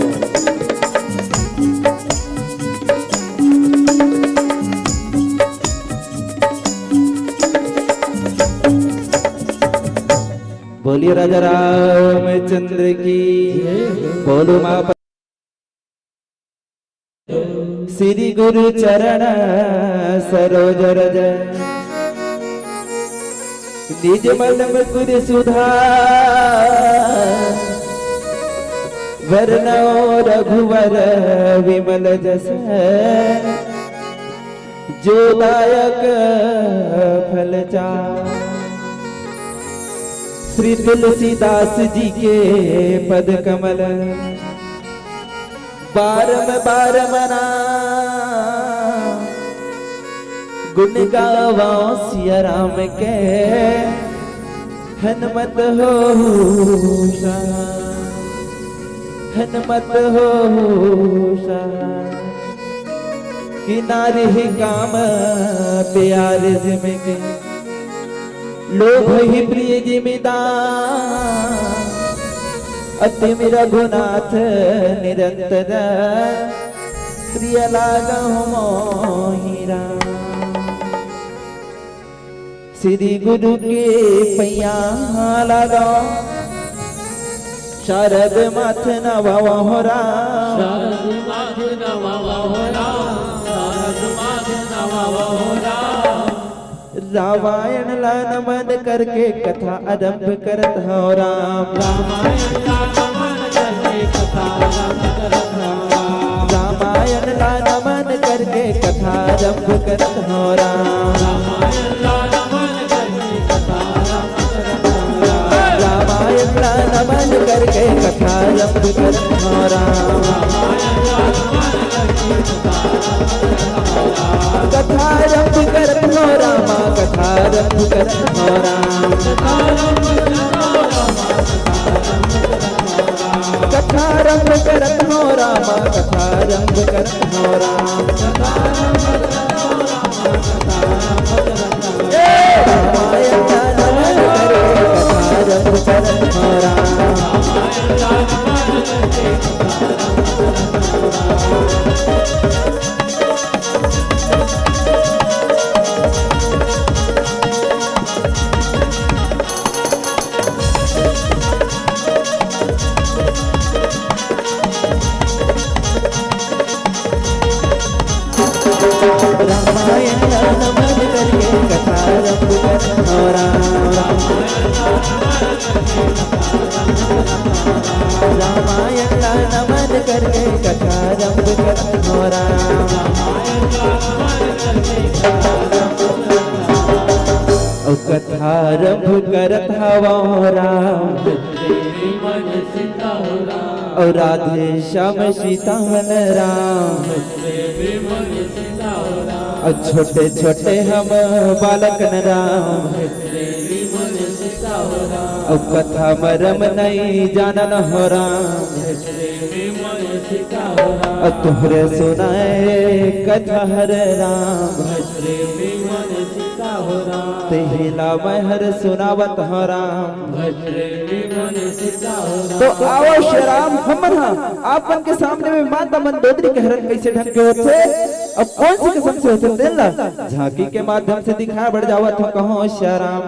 बोलिए राजा रामचंद्र की, बोलो माँ श्री गुरु चरण सरोज रज निज मन मुकुर सुधा वरनो रघुवर विमल जस जो दायक फल चार। श्री तुलसीदास जी के पद कमल बारम बार मना गुण गावा सिया राम के हनुमत होशा हनुमत होशा किनारे ही काम प्यार जिमके लोभ ही प्रिय जिमिदार अति रघुनाथ निरंतर प्रिय लागहु मोहिरा। श्री गुरु के पैया लगा शारद माथ नवरा रामायण ला नमन करके कथा आरंभ करत हो राम। रामायण ला नमन करके कथा आरंभ करत हो राम। रामायण ला नमन करके कथा आरंभ करत हो राम। कथा आरंभ करत हो रामा कथा आरंभ करत हो राम। कथा आरंभ करत हो रामा कथा आरंभ करत हो राम। रामायण नमन करे कथा आरंभ करत हो राम। रामायण नमन करके कथा आरंभ करत हो राम। रामायण नमन करके कथा आरंभ करत हो राम। कथा आरंभ करत हवा राम और राधे श्याम सीता राम। और छोटे छोटे हम बालक न राम और कथा मरम नहीं जानन हो राम। और तुहरे सुनाए कथा हर राम तेहिला महर सुनावत हो राम। तो आओ श्री राम हमर आपन के सामने में माता मंदोदरी के हरण कैसे ढंग के होते अब कौन सी किस्म से होते देला झांकी के माध्यम से दिखाया बढ़ जावत हो कहो श्री राम।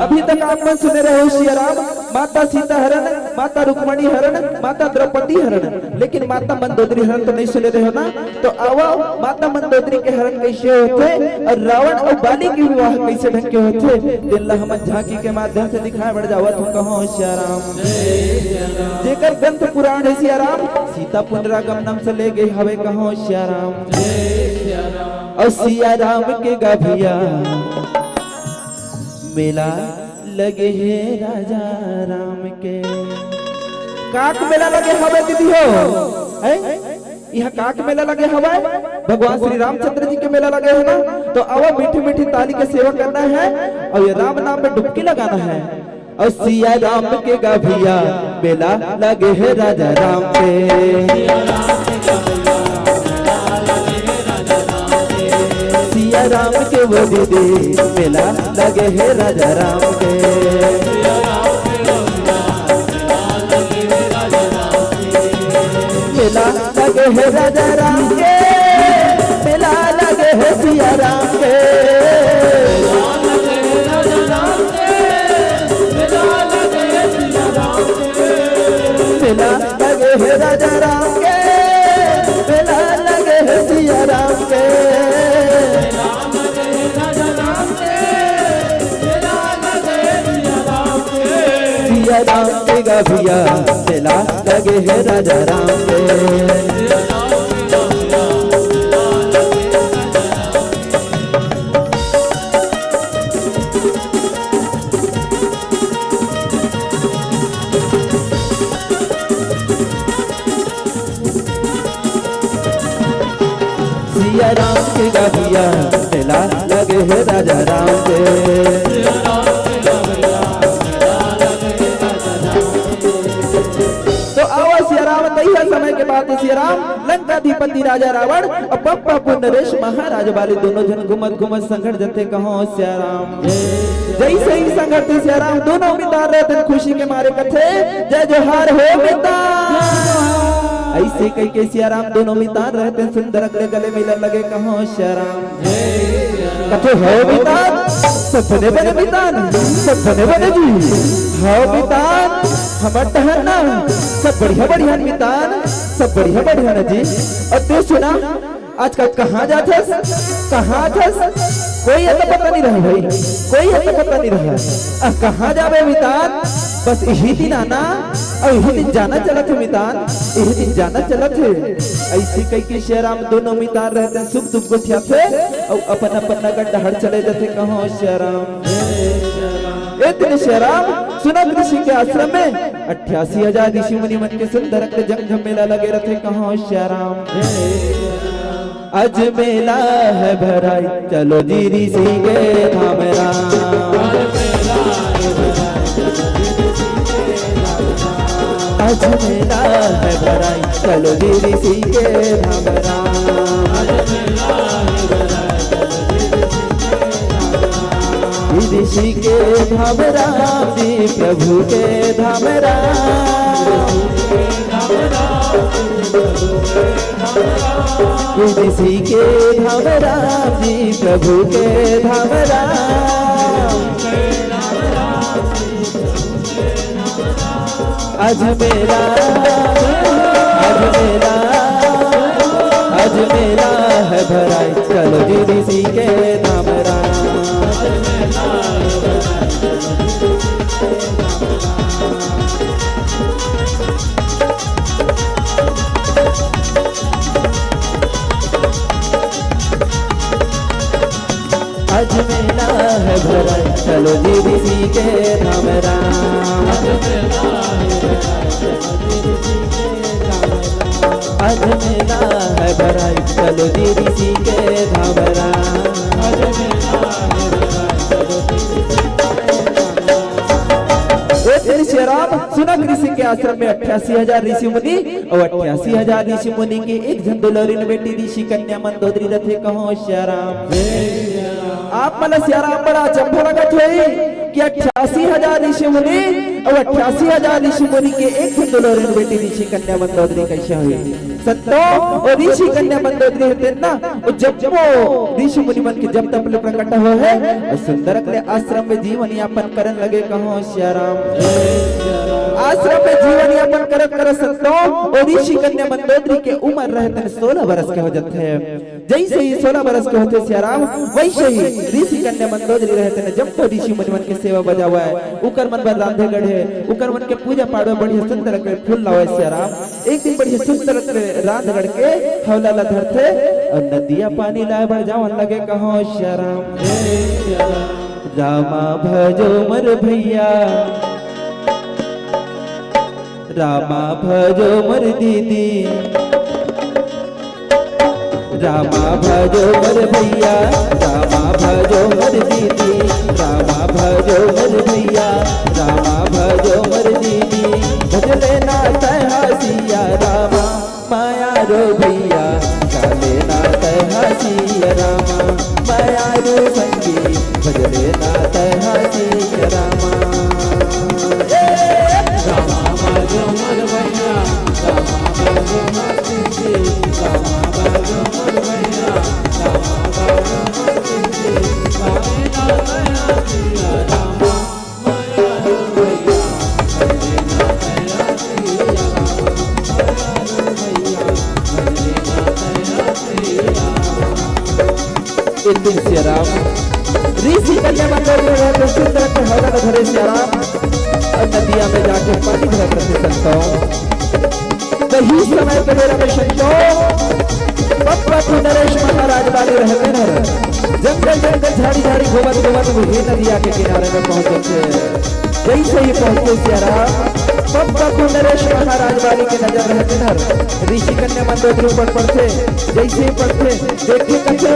अभी तक आप सुने रहे हो श्री राम माता सीता हरण माता रुक्मणी हरण माता द्रौपदी हरण, लेकिन माता मंदोदरी हरण तो नहीं सुने रहे हो ना। तो आओ माता मंदोदरी के हरण कैसे होते और रावण और बाली के विवाह कैसे ढंग के होते दिल्ला हम झांकी के माध्यम से दिखाया बढ़ जावत हो कहो श्री राम। जेकर ग्रंथ पुराण है श्री राम सीता पुनरागमनम से ले गई हवे कहो श्री राम। और सिया राम के गाभिया मेला लगे है राजा राम के। काक मेला लगे हवे दीदी हो, यहाँ काक मेला लगे हवा, भगवान श्री रामचंद्र जी के मेला लगे है ना, तो अब मीठी मीठी ताली का सेवा करना है और ये राम नाम में डुबकी लगाना है। और सिया राम के गाभिया मेला लगे है राजा राम के। सिया राम के वो दीदी मेला लगे है राजा राम के। मेला लगे है राजा राम के, मेला लगे है सिया राम के। मेला लगे है राजा राम के, मेला लगे है सिया राम के। सिया राम के गाभिया मेला लगे है राजा राम के। सिया राम के गाभिया मेला लगे है राजा राम के। तो आओ सिया राम तैया समय के बाद सिया राम लंकाधिपति राजा रावण और पप्पा पुंडरेश महाराज वाले दोनों जन घुमत घुमत संघट जते कहो सिया राम जैसे ही संघट सिया राम दोनों मितार रहते खुशी के मारे कथे जय जोहार हो मिता। ऐसे कई के सिया राम दोनों मितार रहते सुंदर अगले गले मिलन लगे कहो सिया राम कथे हो मितार सपने बने मितान सपने बने जी हो मितान हमर टहना सब बढ़िया बढ़िया मितान सब बढ़िया बढ़िया जी। और तू सुना आजकल कहाँ जाते कहाँ कोई ऐसा पता नहीं रहा भाई कोई ऐसा पता नहीं रहा कहाँ जावे मितान बस यही दिन आना और यही दिन जाना चला थे मितान यही दिन जाना चला थे। ऐसे कई के शेराम दोनों मितान रहते सुख दुख गोठिया थे और अपन अपन नगर डहर चले जाते कहो शेराम इतने शेराम सुना ऋषि के आश्रम में 88,000 ऋषि मुनि मन के सुंदर जंग मेला लगे रहते कहो शेराम। आज मेला है भराई चलो जी ऋषि के धाम आज मेला है भराई चलो जी ऋषि के धाम ऋषि के धाम राम जी प्रभु के धाम ऋषि के धाम राम जी प्रभु के धाम आज मेला है भराई चलो जी ऋषि के धाम आज मेला है भराई चलो जी ऋषि के धाम आज मेला है भराई चलो जी ऋषि के धाम राम सुना ऋषि के आश्रम में 88,000 ऋषि मुनि और 88,000 ऋषि मुनि के एक झन दुलारी बेटी ऋषि कन्या मंदोदरी रथे कहो श्याराम आप मला श्याराम बड़ा चंभा लगत है कि 88,000 ऋषि मुनि और 88,000 ऋषि मुनि के एक झन दुलारी बेटी ऋषि कन्या मंदोदरी कैसे हुई सत्तो और ऋषि कन्या मंदोदरी होते ना और जब वो ऋषि मुनि मन के जब तक प्रकट हो है और सुंदर के आश्रम में जीवन यापन करन लगे कहो श्याराम आश्रम में जीवन यापन करत कर सत्तो और ऋषि कन्या मंदोदरी के उम्र रहते 16 वर्ष के हो जाते हैं जैसे ही 16 वर्ष के होते श्याराम वैसे ही ऋषि कन्या मंदोदरी रहते हैं जब तो ऋषि मुनि मन के सेवा बजावा है उकर मन पर रांधे गढ़े उकर मन के पूजा पाठ बढ़िया सुंदर के फूल लावे श्याराम एक दिन बढ़िया सुंदर रात गढ़ के हौला ला धरते और नदिया पानी लाए बढ़ जाओ लगे कहो श्याराम रामा भजो मर भैया रामा भजो मर दीदी रामा भजो मर भैया रामा भजो मर दीदी रामा भजो मर भैया रामा भजो मर दीदी भजले ना हसिया रामा माया रो भैया गाले ना हसिया रामा माया रो संगी भजले ना हसिया रामा रामा भजो मर भैया रामा भजो मर दीदी रामा भजो मर भैया रामा भजो मर दीदी गाले ना हसिया रामा माया रो भैया गाले ना हसिया एक दिन श्याराम ऋषि कन्या मंदिर में रहते सुंदर के हौला धरे श्याराम और नदिया में जाके पानी भरा करते संतों वही समय के बेरा में संतों पप्पा तो नरेश महाराज वाले रहते न जंगल जंगल झाड़ी झाड़ी घूमत घूमत वही नदिया के किनारे में पहुंचे जैसे ही पहुंचे श्याराम पप्पा को नरेश महाराज वाली के नजर रहते न ऋषि कन्या मंदिर के ऊपर पड़ते जैसे ही पड़ते देखे कथे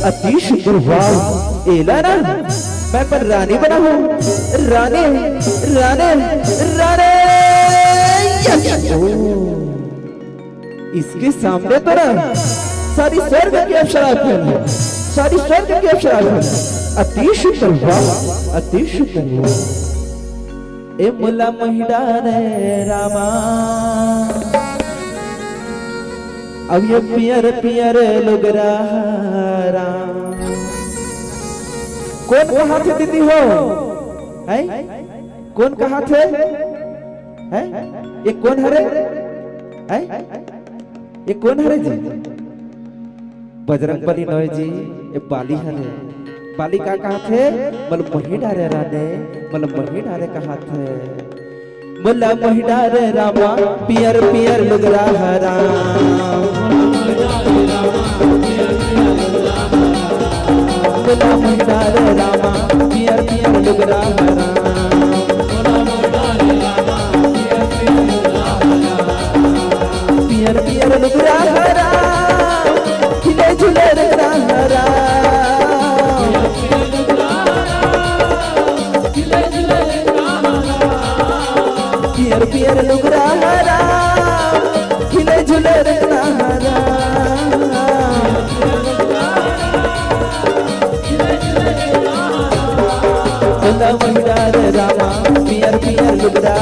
अति सुंदर वाह एला ना मैं पर रानी बना हूँ रानी रानी रानी इसके सामने तो ना सारी स्वर्ग की अप्सरा है सारी स्वर्ग की अप्सरा है अति सुंदर वाह अति सुंदर वाह ए मुला महिडा रे रामा अब ये पियर पियर लुगरा राम कौन कहाँ थे दीदी हो है कौन कहाँ थे है ये कौन हरे है ये कौन हरे जी बजरंग बली नोय जी ये बाली हरे बाली का कहाँ थे मल मही डारे राने मल मही डारे कहाँ थे मुला मही डारे रामा पियर पियर लुगरा राम मुला मही डारे रामा पियर पियर लुगरा पियर पियर लुगरा खिले झूले लुगरा पियर पियर लुगरा खिले झूले रखना मुला महिडा रे रामा पियर पियर लुगरा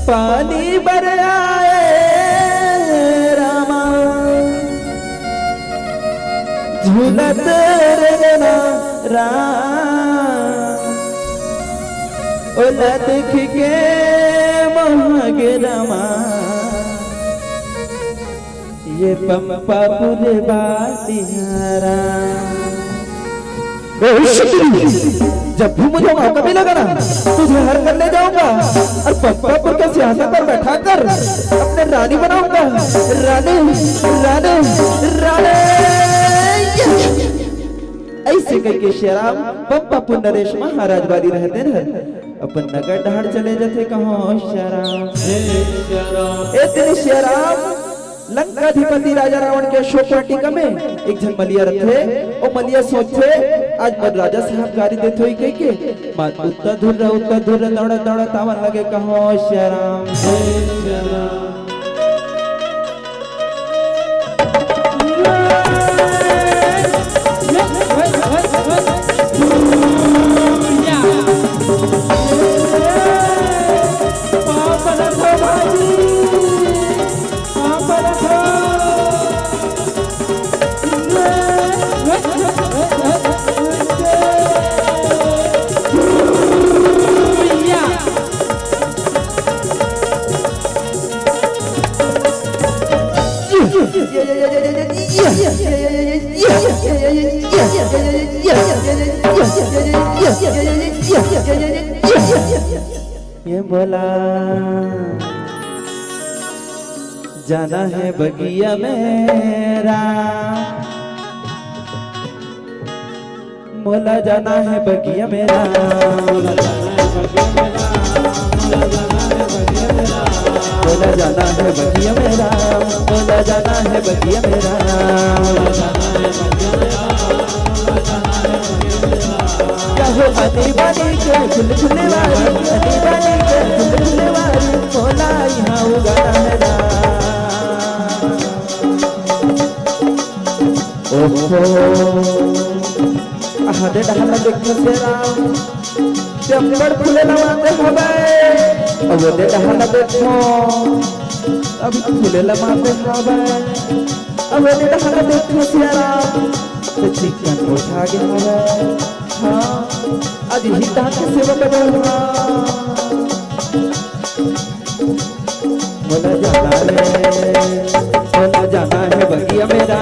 पानी बर आए रामा झूलत रंगना राम ओला देख के महगे रामा ये पंपा पुरे बातिहारा जब भी मुझे मौका मिलेगा ना तुझे हर कर ले जाऊंगा और पप्पापुर के सिंहासन पर बैठा कर अपने रानी बनाऊंगा रानी रानी रानी ऐसे कह के श्याराम पप्पापुर नरेश महाराज वाली रहते न अपन नगर ढाड़ चले जाते कहो श्याराम इतने श्याराम लंकाधिपति राजा रावण के अशोक वाटिका में एक जन मलिया रथे और मलिया सोचे आज मन राजा साहब गाड़ी देते हुई कह के मात उत्तर धुर दौड़ दौड़ तावन लगे कहो श्याराम ये बोला जाना है बगिया मेरा, मोला जाना है बगिया मेरा, मोला जाना है बगिया मेरा, मोला जाना है बगिया मेरा, कहो अनी बानी के फुल फुले वाली, अनी बानी के फुल फुले वाली, मोला यहाँ उगाना है ना। ओहो आधे डहला देखो से राम चंबड़ फुले लमाते हवे, अब दे डहला देखो अब फुले लमाते हवे, अब दे डहला देखो से राम तो चिकन उठा गया हवे। हाँ आज हिता के सेवा करूँगा, मोला जाना है बगिया मेरा,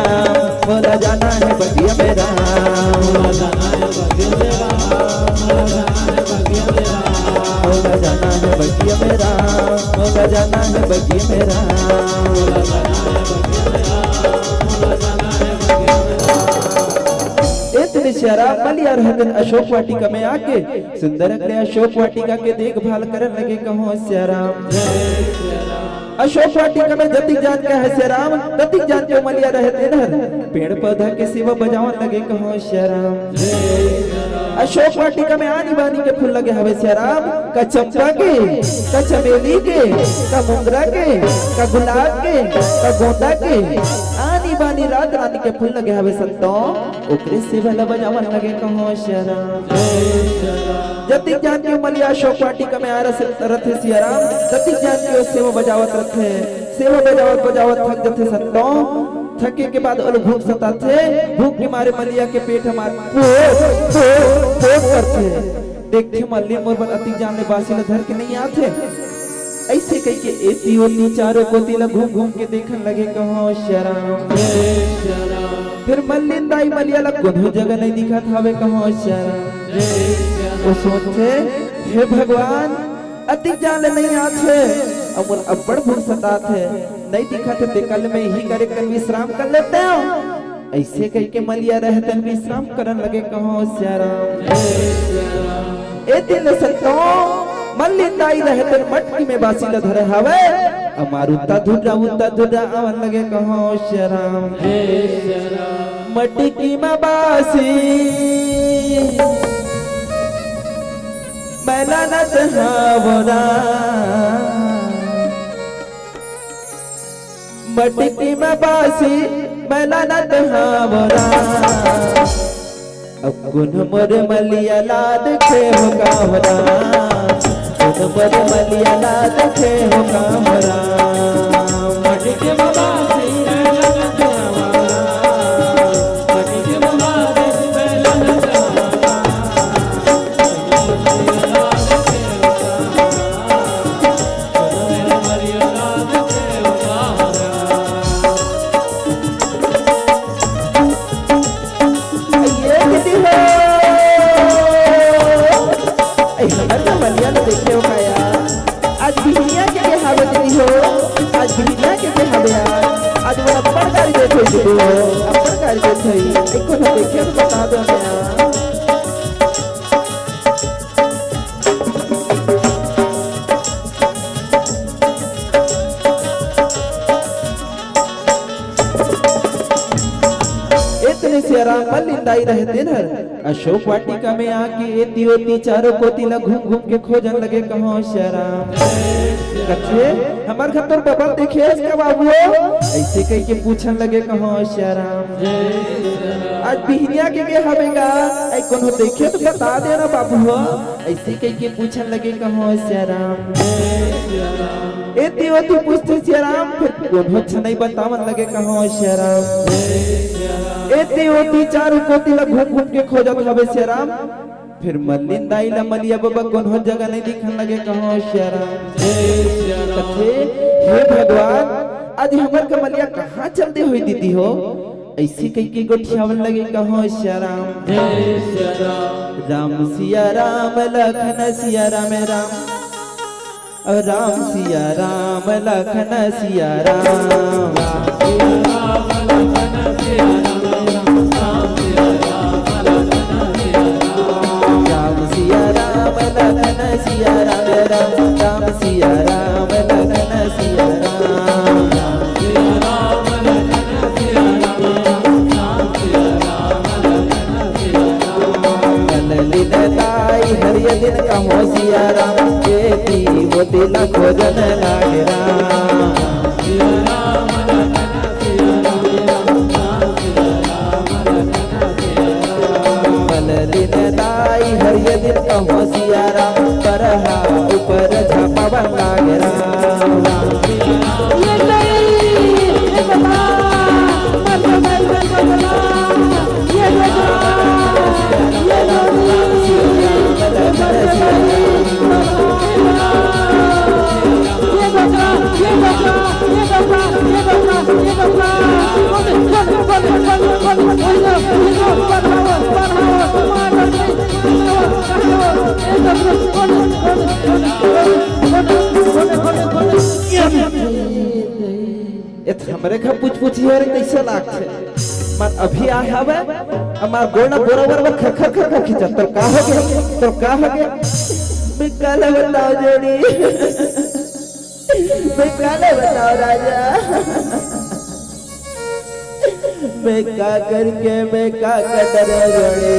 मोला जाना है बगिया मेरा, मोला जाना है बगिया मेरा, मोला जाना है बगिया मेरा, मोला जाना है बगिया मेरा, मोला जाना है बगिया मेरा। इतने शराब मलिया रहते अशोक वाटिका में आके सुंदर अगले अशोक वाटिका के देखभाल करने लगे। कहो श्याराम अशोक वाटिका में जतिक जान का है श्याराम, जतिक जान के मलिया रहते इधर पेड़ पौधा के सेवा बजावन लगे। कहो श्याराम अशोक वाटिका में आनी बानी के फूल लगे हवे श्याराम, का चंपा के, का चमेली के, का मोगरा के, का गुलाब के, का गोंदा के, आनी बानी रात रानी के फूल लगे हवे संतो, ओकरे सेवा बजावन लगे। कहो श्याराम जतिक जान के मलिया अशोक वाटिका में आ रहे श्याराम, जतिक जान के सेवा बजावत रथे, सेवा बजावत बजावत थक जथे संतो, थके के बाद और भूख सताथे, भूख के मारे मलिया के पेट हमारे पोट करते, देखते मलिया मोर पर अति जान ले बासी ल धर के नहीं आते, ऐसे कह के एती ओती चारों कोती ल घूम घूम के देखने लगे। कहो श्याराम फिर मल्लिंदाई मलिया ल कोनो जगह नहीं दिखा थावे। कहो श्याराम वो सोचे हे भगवान अति जान नहीं आते, अब अब्बड़ भूख सताते, नहीं दिखा थे कल में ही करे कर विश्राम कर लेते हो, ऐसे कह के मलिया रहते विश्राम करने लगे। कहो श्याराम ए दिन सतो मल्लिंदाई रहते मटकी में बासी ल धरे हवे, अमार उता धुरा आवन लगे। कहो श्याराम मटकी में बासी मैला न तहावरा, मटकी में बासी मैला न तहावरा, अब गुन मोर मलिया लाद खे हो कामरा, गुन मोर मलिया लाद खे हो कामरा, मटकी में बासी मैला न तहावरा, मटकी में बासी मैला न तहावरा, देखे हो काया आज बिहनिया के हावे दी हो, आज बिहनिया के हावे आज वो अपन गाड़ी देखो दो, अपन गाड़ी देखो एको न देखे तो बता दो ना। इतने श्याराम मल्लिंदाई रहते न अशोक वाटिका में आके एती ओती चारों कोती ल घूम घूम के खोजन लगे। कहो श्याराम कथे हमार घर तोर बाबा देखे इसका बाबू, ऐसे कह के पूछन लगे। कहो श्याराम आज बिहनिया के हवेगा, आई कोनो देखे तो बता देना बाबू, ऐसे कह के पूछन लगे। कहो श्याराम एती ओती पूछते श्याराम फिर कोनो नहीं बतावन लगे। कहो श्याराम एती ओती चारों कोती ल घूम घूम के खोजत हवे श्याराम, फिर मल्लिंदाई ला मलिया बाबा कोनो जगह नहीं दिखन लगे। कहो श्याराम कथे हे भगवान आज हमर के मलिया कहाँ चलती हुई दीदी हो, ऐसी कई की गोठियावन लगे कहो सिया राम जय सिया राम राम सिया राम लखन सिया राम राम और राम सिया राम लखन सिया राम राम सिया राम लखन सिया राम राम राम सिया राम लखन सिया राम हरिय दिन कहो सिया राम जेती वो दिन खोजन लागे राम दिन दाई हरिय दिन कहो सिया राम परहा ऊपर छापा लागे राम हमरे का पूछ यार कैसे लागछे मन अभी आ हवे हमार गोना बराबर खर खर खर खींचा तो का हो गया तो का हो गया मैं काले बताओ जोड़ी मैं काले बताओ राजा मैं का करके मैं का कदर जोड़ी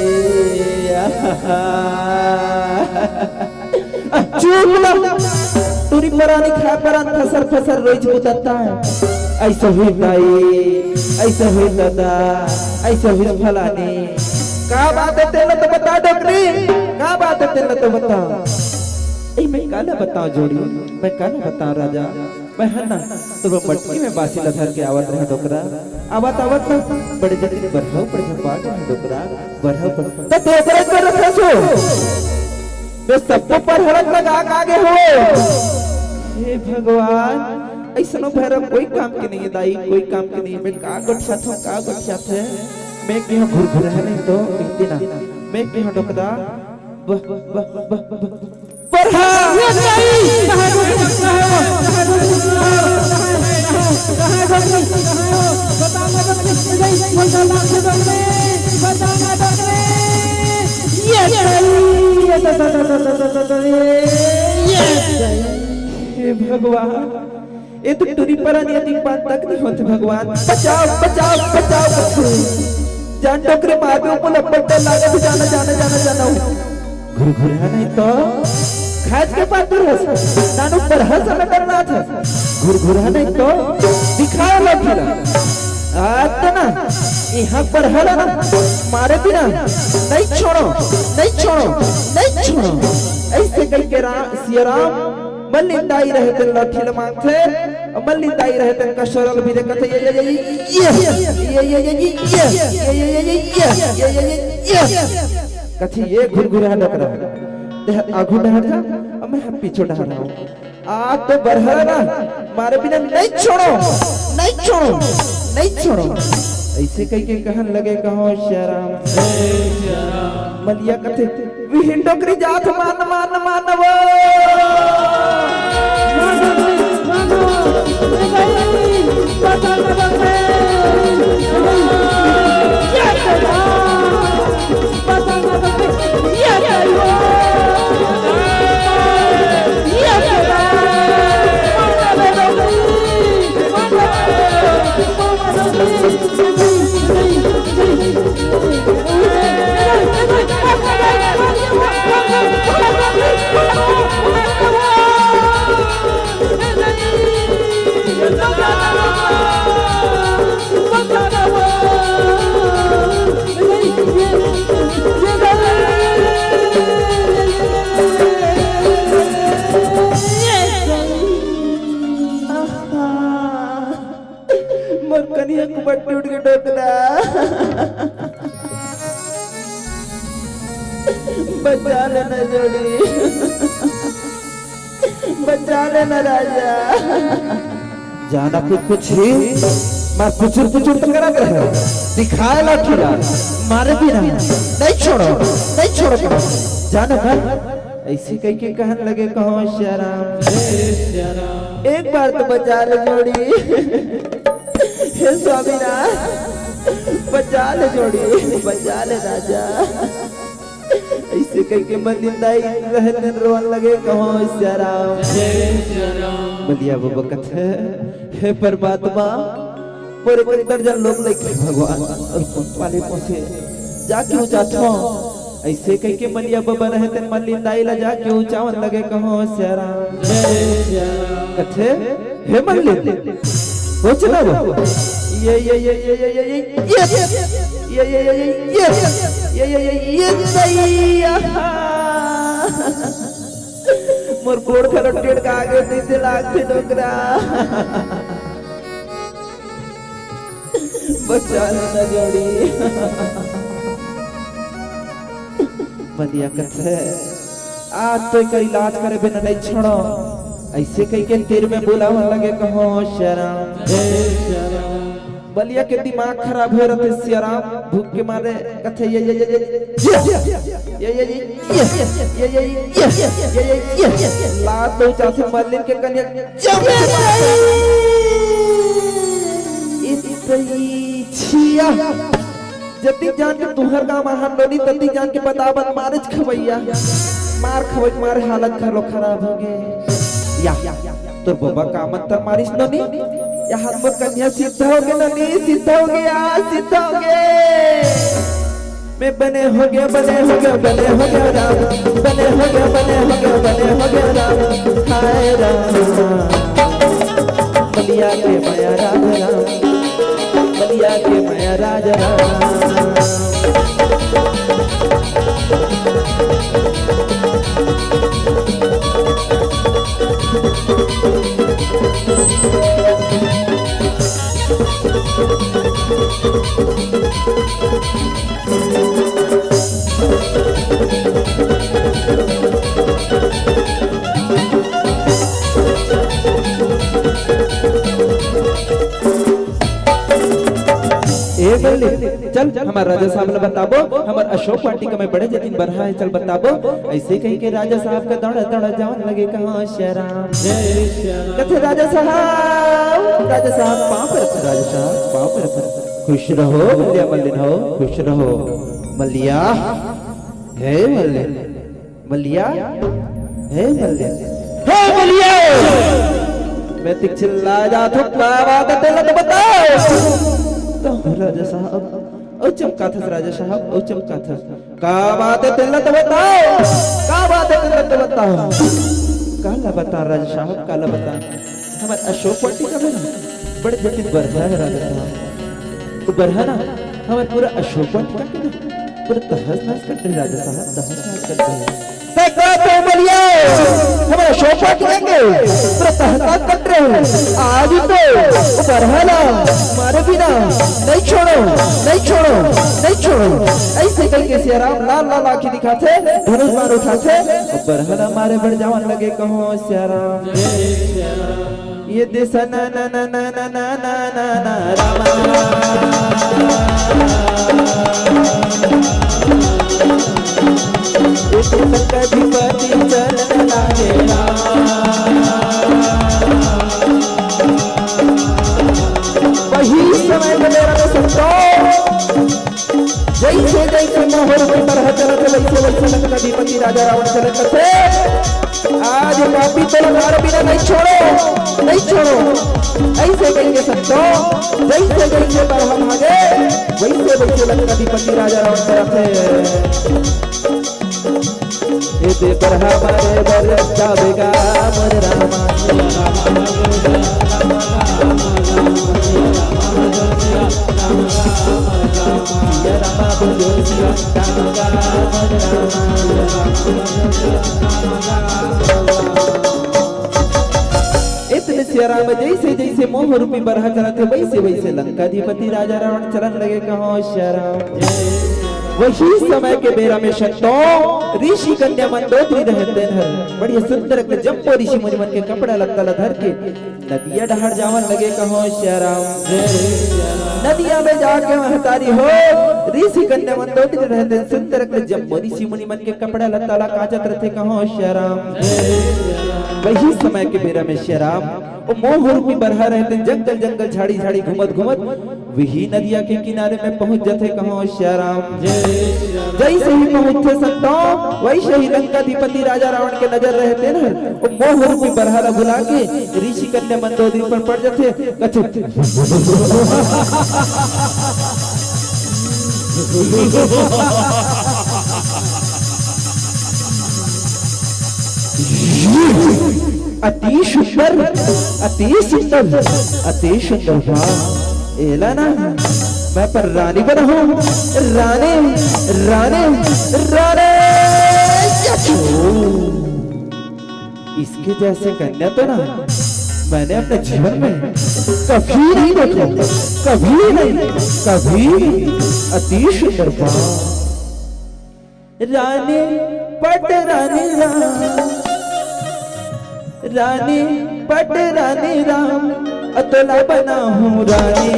चुप ना तुरी परानी खा परान फसर फसर रोज बुतता है ऐसा हुई ताई ऐसा हुई दादा ऐसा हुई फलानी का बात है तेरे तो बता डोकरी का बात है तेरे तो बता ए मैं काला बताऊं जोड़ी मैं काला बताऊं राजा मैं है ना तो वो मटकी में बासी लधर के आवत रहा डोकरा आवत आवत ना बड़े जल्दी बढ़ाओ पड़ पाट में डोकरा बढ़ाओ पड़ तो डोकरे पर रखा सो तो सबको पर हड़क लगा आगे हो हे भगवान ऐसा भैरव कोई काम के नहीं है दाई कोई काम के नहीं है मैं का गठिया था मैं के घुर घुर है नहीं तो कहते ना मैं के डोकदा परहा हे भगवान ये तो टूरी परानी अति बात तक नहीं होते भगवान बचाओ बचाओ बचाओ जान टोकरे मार दो मुझे पट्टे लागे जाना जाना जाना जाना घुर घुर है नहीं तो खाज के पास दूर है नानू पर हंस में करना था घुर घुर है नहीं तो दिखाओ लड़की आता ना यहाँ पर हला ना मारे बिना नहीं छोड़ो नहीं छोड़ो नहीं छोड़ो ऐसे कह के सिया राम मल्लिंदाई रहते लठी मांगते मल्लिंदाई रहते कशरल भी देखते कथी ये घुरघुरा डकरा देह आगू डहर जा अब मैं पीछे डहर रहा हूं आ तो बरहरा ना मारे बिना नहीं छोड़ो नहीं छोड़ो नहीं छोड़ो ऐसे कह के कहन लगे कहो श्याराम मलिया कथे विहिन डोकरी जात मान मान मानवो मोर कनिया कुबट टूट के डोकला बचा लेना जोड़ी बचा लेना राजा जाना कुछ ही मार पुचुर पुचुर तो करा रहे दिखाए लाठीला मारे भी नहीं छोड़ो जानो घर ऐसे कह के कहन लगे कहो श्याराम एक बार तो बचा ले जोड़ी हे स्वामीनाथ बचा ले जोड़ी बचा ले राजा ऐसे कह के बंदिंदाई रहने रोन लगे कहो श्याराम बलिया वो वक्त है हे परमात्मा पूरे पूरे दर्जन लोग लेके भगवान और पाले पहुंचे जाके ऊंचा छो ऐसे कह के मलिया बाबा रहते मलिंदाई ला जाके ऊंचावन लगे कहो श्याराम कथे हे मल्लिन पहुंचना वो ये मोर गोड़ खरो टेड़ का आगे नीचे लागते डोकरा बचा लेना जोड़ी बदिया कथे आज तो कर इलाज करे बिना नहीं छोड़ो ऐसे कह के तेरे में बुलावन लगे कहो श्याराम बलिया के दिमाग खराब हो रहे श्याराम भूख के मारे कथे ये लात दो चाचे मल्लिन के कन्या इतनी छिया जति जान के तुहर का महान लोनी तति जान के बतावत मारज खवैया मार खवै मारे हालत खराब हो गए या तो बाबा का मत मारिस ननी या हाथ में कन्या सिद्ध हो गए ननी सिद्ध हो गए मैं बने हो गया राम हाय राम बलिया के माया राजा राम चल हमारा राजा साहब ने बताबो हमार अशोक वाटिका में बड़े जतिन बरहा है चल बताबो ऐसे कहीं के राजा साहब का दौड़ा जावन लगे कहाँ श्याराम कथे राजा साहब पाँव पर खुश रहो मल्लिया मल्लिन हो खुश रहो मल्लिया हे मल्लिया मैं तिक चिल्ला जात हूँ क्या बात है तेरा तो बताओ तो राजा साहब ओ चमका था राजा साहब ओ चमका था का बात है तेरा तो बताओ काला बता राजा साहब काला बता हमारे अशोक वाटिका में ना बड़े जटिल बरहा है राजा साहब तो बरहा ना हमारे पूरा अशोक वाटिका के ना पूरा तहस नहस करते हैं राजा साहब तहस नहस करते हैं हमारा अशोक वाटिका के पूरा तहस नहस करते हैं आज तो बरहा ना मारे बिना नहीं छोड़ो ऐसे करके श्याराम लाल आंखें दिखाते धनुष बाण उठाते बरहला मारे बढ़ जावन लगे कहो श्याराम ये देश ना ना ना ना ना ना ना ना ना अधिपति चलन लागे वही समय में मेरा जैसे मोहर में बरहा चलत वैसे लंकाधिपति राजा रावण चलत थे आज पापी तो मार बिना नहीं छोड़ो ऐसे कहेंगे संतो जैसे बरहा भागे वैसे लंकाधिपति राजा रावण चलत थे ये दे बरहा मारे बर जावेगा मोर रामा इतने श्याराम जैसे मोह रूपी बरहा चला थे वैसे लंकाधिपति राजा रावण चलन लगे कहो श्याराम वही समय के बेरा में संतों ऋषि कन्या मंदोदरी रहते हैं। बड़ी सुंदर जम्बो ऋषि मुनि मन के कपड़ा लगता धर के नदिया डहार जावन लगे कहो श्याराम नदिया में जाके महतारी हो ऋषि कन्या मंदोदरी रहते हैं। सुंदर जम्बो ऋषि मुनि मन के कपड़ा लगता काजत रहते कहो श्याराम। वही समय के बेरा में श्याराम मोह रूपी बरहा रहते जंगल जंगल झाड़ी झाड़ी घुमत घुमत वही नदिया के किनारे में पहुंच जाते कहो श्याराम। जैसे ही पहुंचे संतों वैसे ही लंकाधिपति राजा रावण के नजर रहते ना मोह रूपी बरहा बुला के ऋषि कन्या मंदोदरी पर पड़ जाते कथे अति सुंदर अति सुंदर अति सुंदर एला ना मैं पर रानी बना हूँ रानी रानी रानी इसके जैसे कन्या तो ना मैंने अपने जीवन में कभी नहीं देखा कभी नहीं कभी अति सुंदर रानी पट रानी रानी पट रानी राम अतुला बना हूँ रानी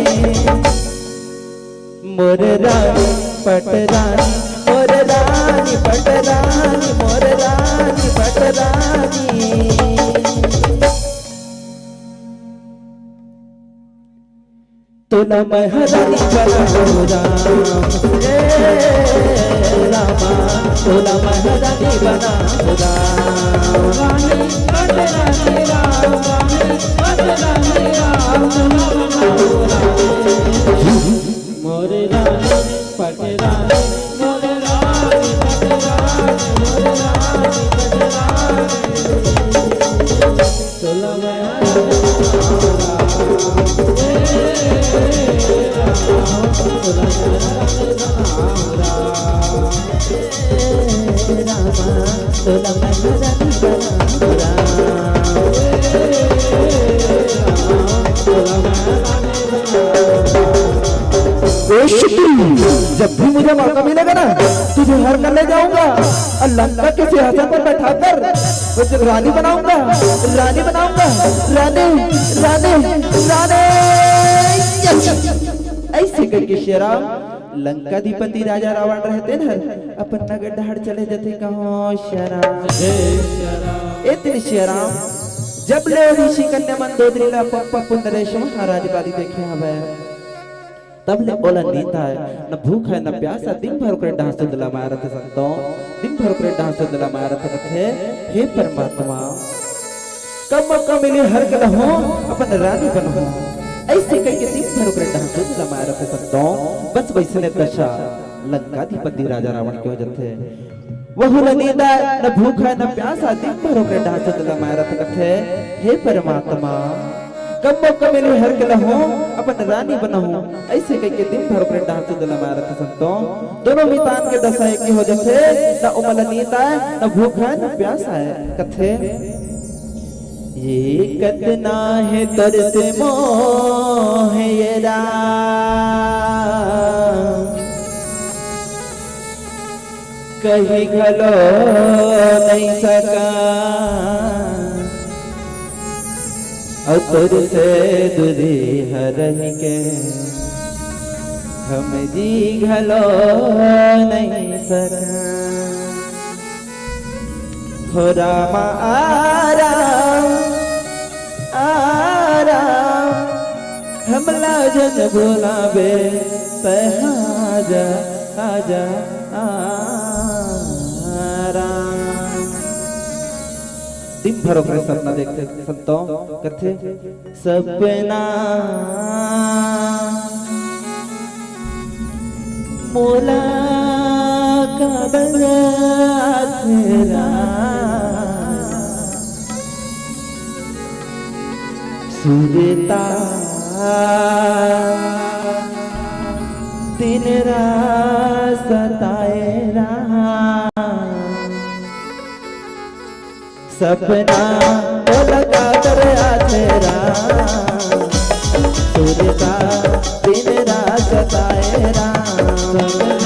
मोर रानी पट रानी मोर रानी पट रानी मोर रानी पट रानी तुला महारानी बना हूँ राम रामा तुला महारानी बना हूँ राम मोरे रानी पट रानी मोरे रानी पट रानी मोरे रानी पट जब भी मुझे मौका मिलेगा ना तुझे हर कर ले जाऊंगा और लंका के सिंहासन पर बैठाकर मुझे रानी बनाऊंगा रानी बनाऊंगा रानी रानी रानी ऐसे करके श्रीराम लंकाधिपति राजा रावण रहते ना अपन नगर डहाड़ चले जाते कहो श्रीराम इतने श्रीराम जब ले ऋषि कन्या मंदोदरी ला पप्पा पुंडरेश महाराज बारी देखे हवे तब ले बोला नीता है न भूख है न प्यासा दिन भर कर डांस दुला मारत संतों दिन भर कर डांस दुला मारत थे हे परमात्मा कब मौका मिले हर कल हो अपन रानी बनो ऐसे करके दिन भर कर डांस दुला मारत संतों बस वैसने दशा लंकाधिपति राजा रावण के हो जाते वह नींदा न भूख है न प्यासा दिन भर कर डांस दुला मारत थे हे परमात्मा कब मौका मिले हर कल हो अपन रानी बना हूँ ऐसे करके दिन भर पर डांस दुला मारत संतों दोनों मितान के दशा एक हो जाते न उमल नीता न भूख है न प्यासा है कथे ये कतना है तरस मोह ये राम कहीं घलो नहीं सका और तुर से दूरी हरन के हम जी घलो नहीं सका हो रामा आराम आराम हमला जन भुलावे आजा आजा आराम दिन भर ओकरे सपना देखते संतों कथे सपना मोला का बंगला सुरता दिन रात सताए सपना तो लगा कर तेरा सुरता दिन रात सताए सपना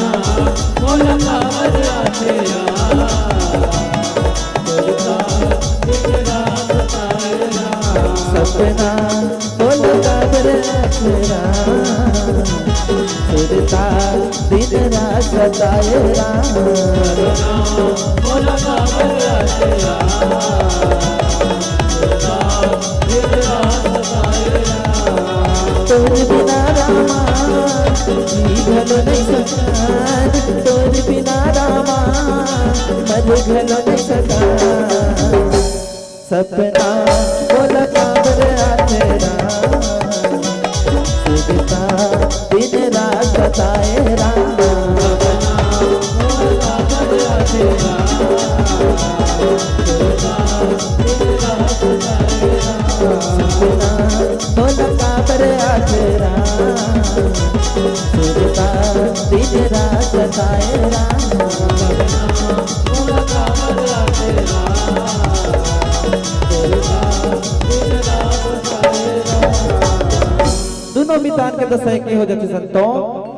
सपना बोल काबर तेरा फिरता दिन रात सताए राम तोर बिना रामा जी घलो नहीं सकान तोर बिना रामा मर घलो नहीं सकान सपना बोला काबर तेरा फिरता दिन रात सताए राम सपना बोला काबर तेरा फिरता दिन रात सताए राम दोनों मितान के दशाएं के हो जाते संतों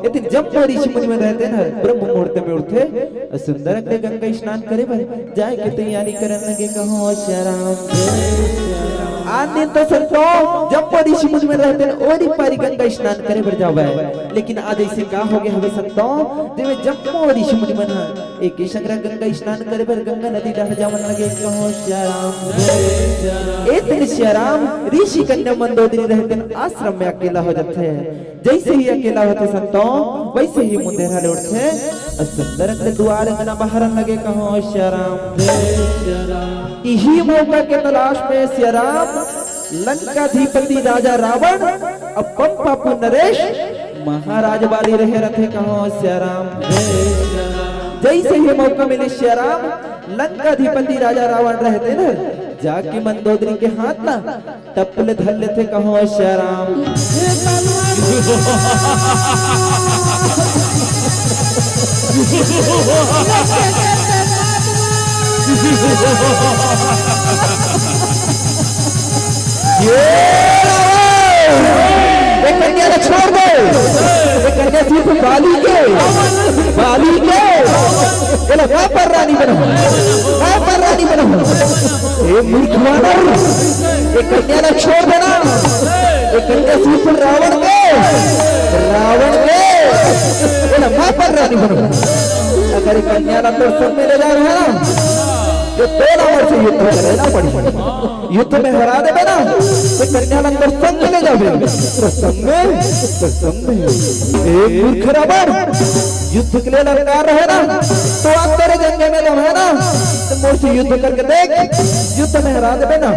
यदि जब ऋषि मुनि में रहते ना ब्रह्म मुहूर्त में उठते सुंदर अग्नि गंगा स्नान करे पर जाए के तैयारी करने लगे कहो शराम आज दिन तो संतों जब ऋषि मुनि में रहते ना और पारी गंगा स्नान करे पर जावे लेकिन आज ऐसे का हो गया हमें संतों जब ऋषि मुनि में एक ही संग्रह गंगा स्नान करे पर गंगा नदी डह जावन लगे कहो शराम एक दिन शराम ऋषि कन्या मंदोदरी रहते आश्रम में अकेला हो जाते हैं जैसे ही अकेला होते संतों वैसे ही मुंदेरा उठते सुंदर के द्वार अंगना बाहर लगे कहो शराम यही मौका के तलाश में शराम लंकाधिपति राजा रावण और पंपापु नरेश महाराज वाली रहे रथे कहो शराम जैसे ही मौका मिले शराम लंकाधिपति राजा रावण रहते न जाके मंदोदरी के हाथ ना टप्पल धर लेते कहो शराम कन्या ने छोड़ दे कन्या सिर्फ बाली के बोला मैं पर रानी बनो ये मूर्ख मानव ये कन्या ने छोड़ देना ये कन्या सिर्फ रावण के बोला मैं पर रानी बनो अगर ये कन्या ना तो सब में ले जा रहा है ना जो तो रावण से युद्ध करना पड़ी युद्ध में हरा दे ना तो कन्या ना तो संग ले जावे संग में एक मूर्ख रावण युद्ध के लिए ललकार रहे ना तो आप तेरे जंगे में दम है ना तो मोर से युद्ध करके देख युद्ध में हरा दे ना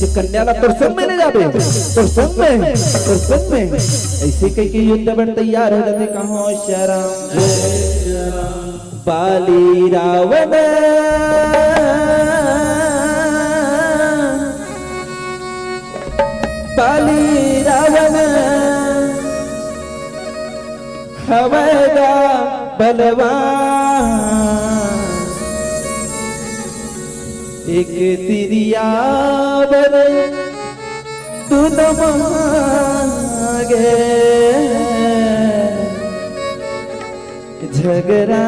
ये कन्या ना तो संग में ले जावे तो संग में ऐसे कई के युद्ध में तैयार हो जाते कहो शराम बाली रावण हवगा बलवान एक तिरियावर दोनों मांगे झगड़ा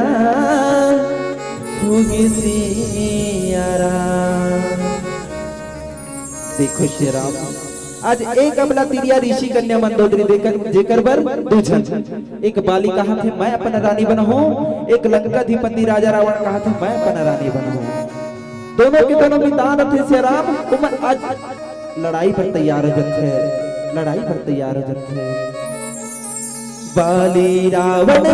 होगी सियारा देखो श्री राम आज एक अबला तिरिया ऋषि कन्या मंदोदरी देकर जेकर बर दूजन एक बाली कहा थे मैं अपना रानी बनहूं एक लंकाधिपति राजा रावण कहा था मैं अपना रानी बनहूं दोनों के दोनों मितान थे श्री राम तुम आज लड़ाई पर तैयार हो जाते बाली रावण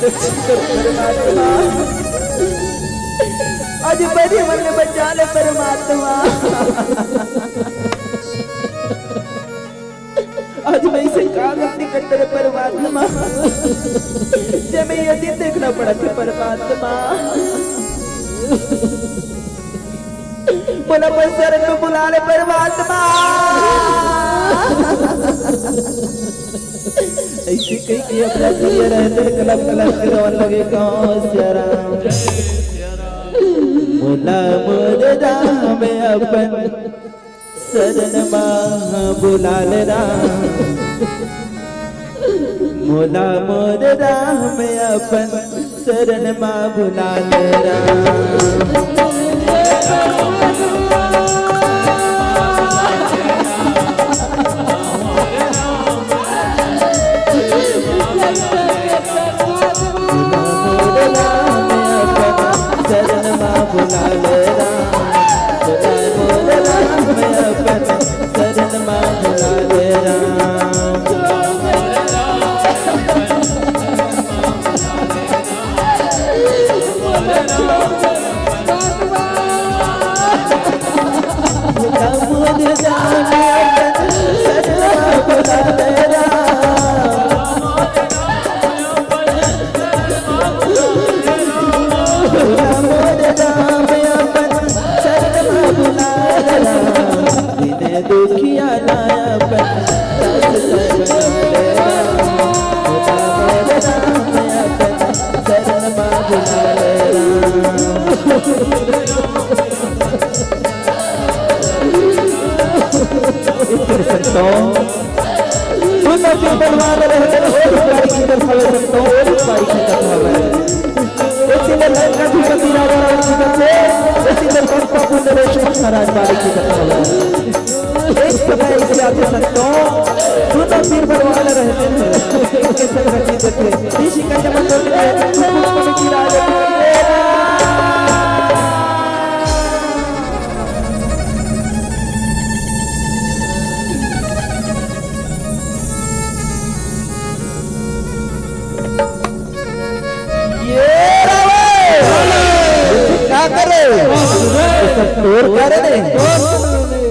रक्षा कर परमात्मा, आज मेरे मन में बचा ले परमात्मा। आज मैं इसे काम अपनी कर परमात्मा, जब मैं यदि देखना पड़ा था परमात्मा, बोला पर शरण में बुला ले परमात्मा। ऐसे कहीं कि अपना दिया रहते कलम कलम के रोन लगे कौन स्यारा, बोला मोरे राम अपन शरण माँ बुला ले राम, मोला मोर राम अपन शरण माँ बुला ले राम।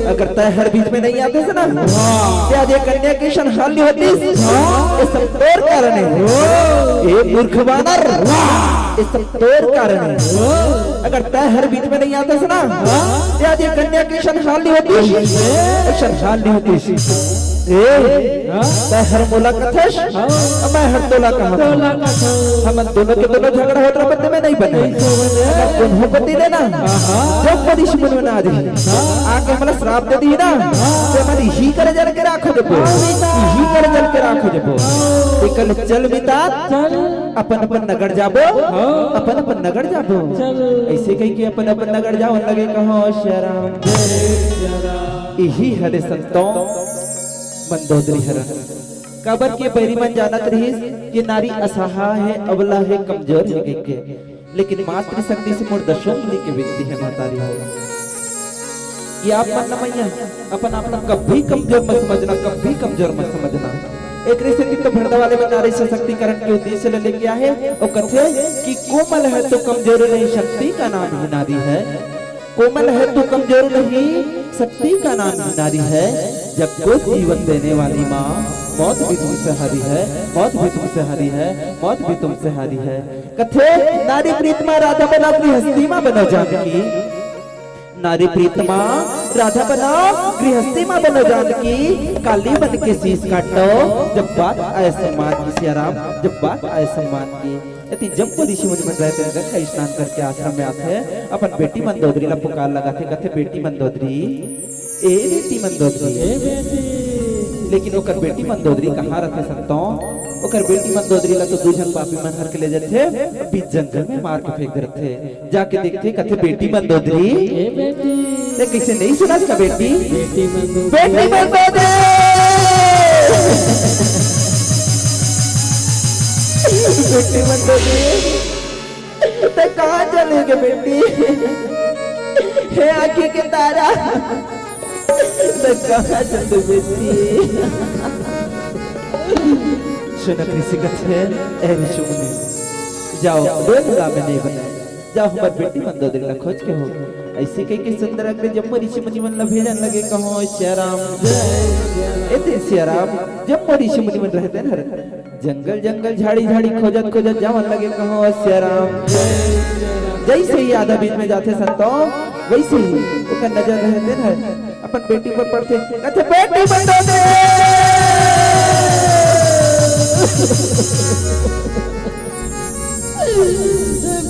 अगर तय हर बीच में नहीं आते ना, क्या ये कन्या की शनहाली होती, ये सब तोर कारण है। ये मूर्ख वानर, ये सब तोर कारण है। अगर तय हर बीच में नहीं आते ना, क्या ये कन्या की शनहाली होती, शनहाली होती। तय हर मोला कथश, मैं हर तोला का हम दोनों के दोनों झगड़ा होता बंदे में नहीं बने। उन्हों को दिले ना, जब बड़ी शिमन में ना दी, आके हमारा श्राप दे दी ना, तो हमारी ही कर जल के राखो जब, ही कर जल के राखो जब। एकल चल बिता, अपन अपन नगर जाबो, अपन अपन नगर जाबो। ऐसे कहीं कि अपन अपन नगर जाओ, लगे कहो शराम यही हरे संतों मंदोदरी हरण कबर के बैरी मन जानत रही, ये नारी असहाय है, अबला है, कमजोर है के, लेकिन मातृ शक्ति से मोर दशोंगली के व्यक्ति है मातारी हो। ये आप मन मैया अपन अपना कभी कमजोर मत समझना, कभी कमजोर मत समझना। एक रिश्ते तो भरदा वाले में नारी सशक्तिकरण के उद्देश्य ले लेके आए और कथे कि कोमल है तो कमजोर नहीं, शक्ति का नाम ही नारी है। कोमल है तो कमजोर नहीं, शक्ति का नाम ही नारी है। जब को जीवन देने वाली माँ, मौत भी तुमसे हारी है, मौत भी तुमसे हारी है, मौत भी तुमसे हारी है। कथे नारी प्रीतमा राधा बना गृहस्थी माँ बनो जानकी, नारी प्रीतमा राधा बनाओ गृहस्थी माँ बनो जानकी। काली बन के शीश काटो जब बात आए सम्मान की, सियाराम जब बात आए सम्मान की। यदि जब को ऋषि मुनि बन रहते हैं, गंगा स्नान करके आश्रम में आते, अपन बेटी मंदोदरी ला पुकार लगाते, कहते बेटी मंदोदरी, ए बेटी मंदोदरी। लेकिन ओकर बेटी मंदोदरी कहाँ रहते संतों? ओकर बेटी मंदोदरी ला तो दूजन पापी मन हर के ले जाते, बीच जंगल में मार के फेंक देते। जाके देखते कहते बेटी मंदोदरी, ले किसे नहीं सुना इसका बेटी, बेटी मंदोदरी, बेटी मंदोदरी तो कहाँ चलोगे बेटी? हे आंखें के तारा, तो कहाँ चलो बेटी? सुन कृषि कथे ए ऋषि मुनि, जाओ रोज में नहीं बनाए जाओ हमार बेटी मंदोदरी ला खोज के हो ऐसे कई के सुंदर अग्र जब ऋषि मुनि मन ला भेजन लगे कहो श्याराम एते श्याराम जब ऋषि मुनि मन रहते न जंगल जंगल झाड़ी झाड़ी खोजत खोजत जावन लगे कहो श्याराम जैसे ही आधा बीच में जाते संतो वैसे ही उसका नजर रहते न अपन बेटी पर पड़ते कहते बेटी मंदोदरी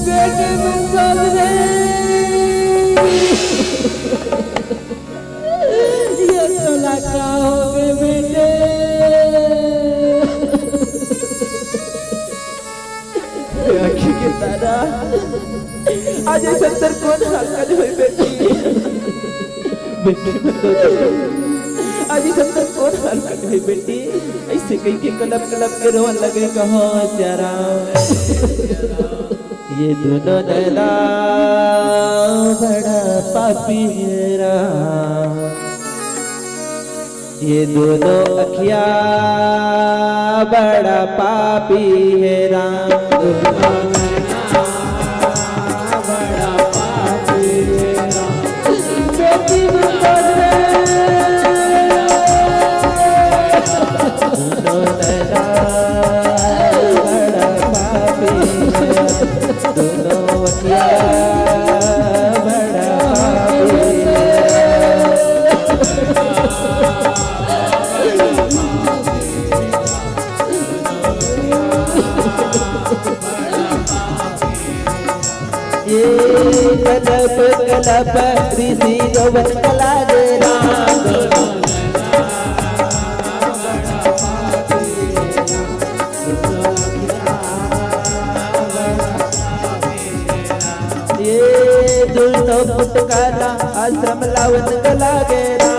बेटे मंदोदरी ये तोला का हो गए बेटे आखिर के दादा आज संतर कौन हल्का हुई बेटी बेटी मंदोदरी आज संतर कौन हल्का हुई बेटी ऐसे कहीं के कलप कलप के रोन लगे कहो श्याराम ये दोनों नैना बड़ा पापी है राम ये दोनों अखिया बड़ा पापी है राम बड़ा पापी है राम बेटी दोनों नैना बड़ा पापी है दोनों अखिया बड़ा पापी ये कलप कलप ऋषि गोवन कला दे राम ये दुल्लो पुटकाला आश्रम लावन कला गे राम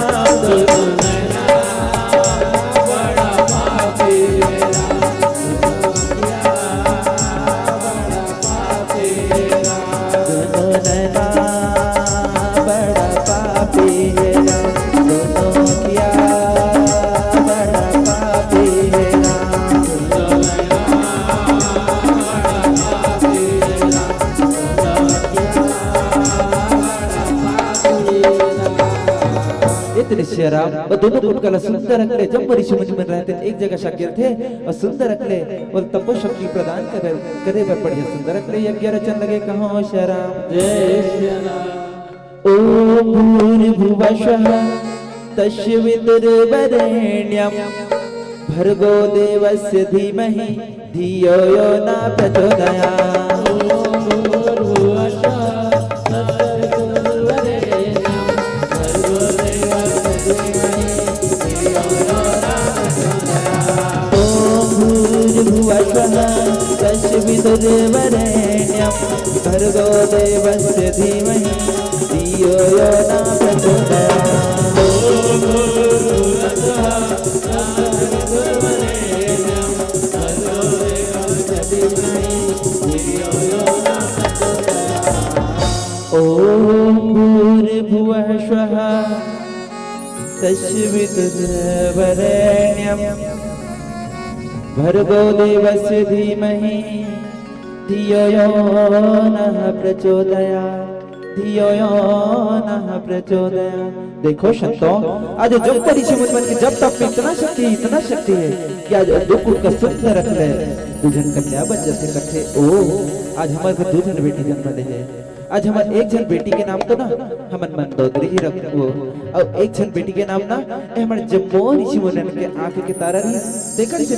श्याराम और दोनों कुटकला सुंदर अकले जब ऋषि मुनि मन रहते एक जगह शाकिर थे और सुंदर अकले और तपो शक्ति प्रदान करे पर बढ़िया सुंदर अकले यज्ञ रचन लगे कहो श्याराम जय श्याराम ओम भूर्भुवः तस्य वितुर्वरेण्यं भर्गो देवस्य धीमहि धियो यो न प्रचोदयात् तस्य वितुर्वरेण्यं भर्गो देवस्य धीमहि धियो यो न प्रचोदयात् ओम भूर्भुवः स्वः तस्य वितुर्वरेण्यं भर्गो देवस्य धीमहि धियो यो नः प्रचोदयात् धियो यो नः प्रचोदयात्। देखो संतों आज जब तक ऋषि मुनि की जब तक इतना शक्ति है कि आज दो कुट का सुंदर रख ले दुजन कन्या बन जैसे कथे ओ आज हमारे को दुजन बेटी जन्म ले है आज हमारे एक जन बेटी के नाम तो ना हमन मंदोदरी ही रखो और एक जन बेटी के नाम ना हमारे जम्मो ऋषि मुनि के आंख के तारा रही देखड़ से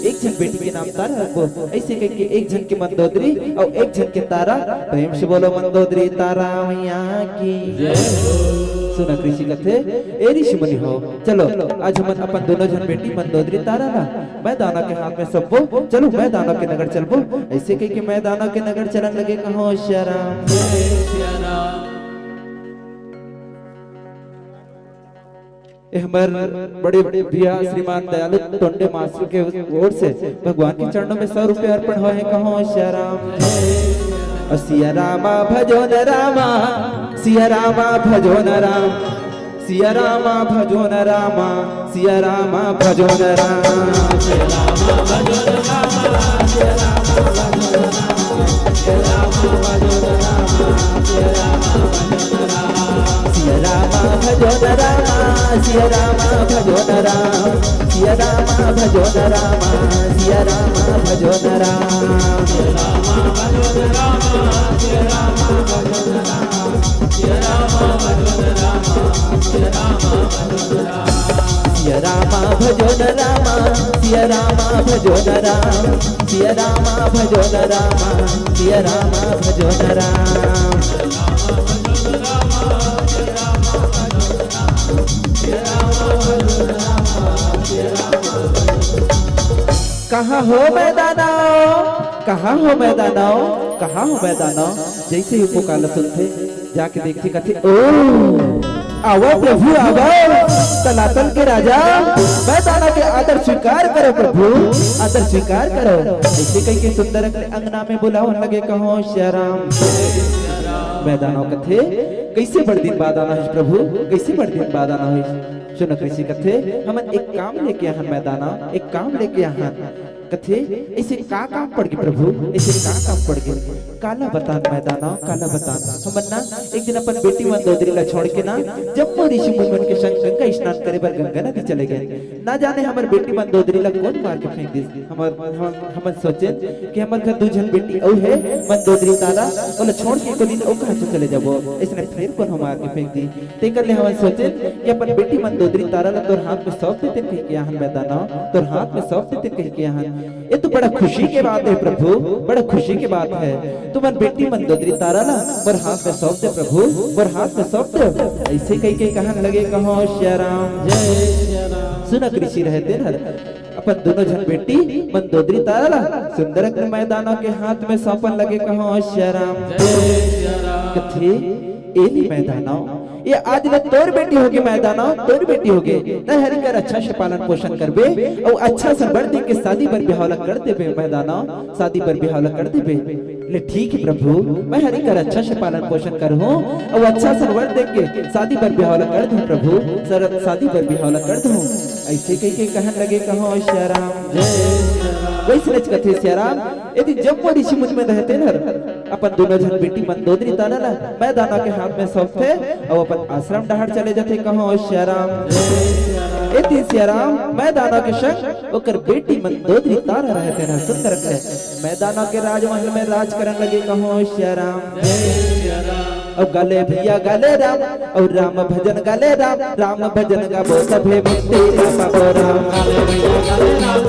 एक जन बेटी के नाम तारा रखो ऐसे कह के एक जन के मंदोदरी और एक जन के तारा प्रेम से बोलो मंदोदरी तारा मैया की सुना कृषि कथे ए ऋषि मुनि हो चलो आज हम अपन दोनों जन बेटी मंदोदरी तारा ना मैं दाना के हाथ में सबो चलो मैं दाना के नगर चलबो ऐसे कह के मैं दाना के नगर चलन लगे कहो श्याराम हमार बड़े प्रिया श्रीमान दयालु टोंडे मास्टर के ओर से भगवान के चरणों में 100 रुपए अर्पण हुए कहो श्याराम सिया रामा भजो न रामा सिया रामा भजो न राम सिया रामा भजो न रामा सिया रामा भजो न राम सिया रामा भजो न रामा सिया रामा भजो न राम सिया रामा भजो न राम, सिया रामा भजो न रामा, सिया रामा भजो न राम, सिया रामा भजो न रामा, सिया रामा भजो न राम, सिया रामा भजो न रामा, सिया रामा भजो न राम, सिया रामा भजो न रामा, सिया रामा भजो न राम, सिया रामा भजो न रामा, सिया रामा भजो न राम। कहाँ हो मैदानाओ, कहाँ हो मैदानाओ, कहाँ हो मैदानाओ। जैसे ही पुकारा सुनते जाके देखते कहते ओ आओ प्रभु आओ, तलातल के राजा मैदाना के आदर स्वीकार करो प्रभु, आदर स्वीकार करो। ऐसे कई के सुंदर अंगना में बुलाओ लगे कहो श्री राम। मैदानों कथे कैसे बड़ दिन बाद आना है प्रभु, कैसे बड़ दिन बाद आना है। सुनो कृषि कथे हम एक काम लेके यहाँ मैदाना, एक काम लेके यहाँ कथे ऐसे का काम पड़ गए प्रभु, ऐसे का काम पड़ गए। काला बतान मैदाना, काला बतान हम ना एक दिन अपन बेटी मंदोदरी ला छोड़ के ना जब ऋषि मुनि के संग गंगा स्नान करे बर गंगा नदी चले गए। ना जाने हमार बेटी मंदोदरी ला कौन मार के फेंक दी। हम सोचे कि हमार घर दो जन बेटी औ है मंदोदरी तारा ओला छोड़ के को दिन औ कहां चले जाबो, इसने फिर कौन हम मार के फेंक दी। ते कर ले हम सोचे कि अपन बेटी मंदोदरी तारा ला तोर हाथ में सौंप देते कह के यहाँ मैदाना, तोर हाथ में सौंप देते कह के यहाँ। ये तो बड़ा खुशी की बात है प्रभु, बड़ा खुशी की बात है। तुम्हारी बेटी मंदोदरी तारा ना और हाथ में सौंप दे प्रभु, और हाथ में सौंप दे। ऐसे कई के कहने लगे कहो श्री राम जय श्री राम। सुना कृषि रहते न अपन दोनों जन बेटी मंदोदरी तारा ला सुंदर मैदानों के हाथ में सौंपन लगे कहो श्री राम जय श्री राम। कथे एली मैदानों ये आज न तोर बेटी होगी मैदाना, तोर बेटी होगी न हरि कर अच्छा से पालन पोषण करबे और अच्छा से बढ़ दे के शादी पर बिहावला कर देबे मैदाना, शादी पर बिहावला कर देबे। ले ठीक है प्रभु मैं हरि कर अच्छा से पालन पोषण करहूं और अच्छा से बढ़ दे के शादी पर बिहावला कर दूं प्रभु, शरत शादी पर बिहावला कर दूं। ऐसे कह के कहने लगे कहो श्री राम जय श्री राम। वैसे नच कथे श्री राम यदि जब वो ऋषि मुझ में रहते न अपन दोनों जन बेटी मंदोदरी तारा ला मैदाना के हाथ में सौंपते और अपन आश्रम डहार चले जाते कहो श्री राम यदि श्री राम मैदाना के संग ओकर बेटी मंदोदरी तारा रहते न सुंदर के मैदाना के राजमहल में राज करन लगे कहो श्री राम और गले भैया गले राम और राम भजन गले राम, राम भजन गाबो सभे मुक्ति पाबो राम। गले भैया गले राम,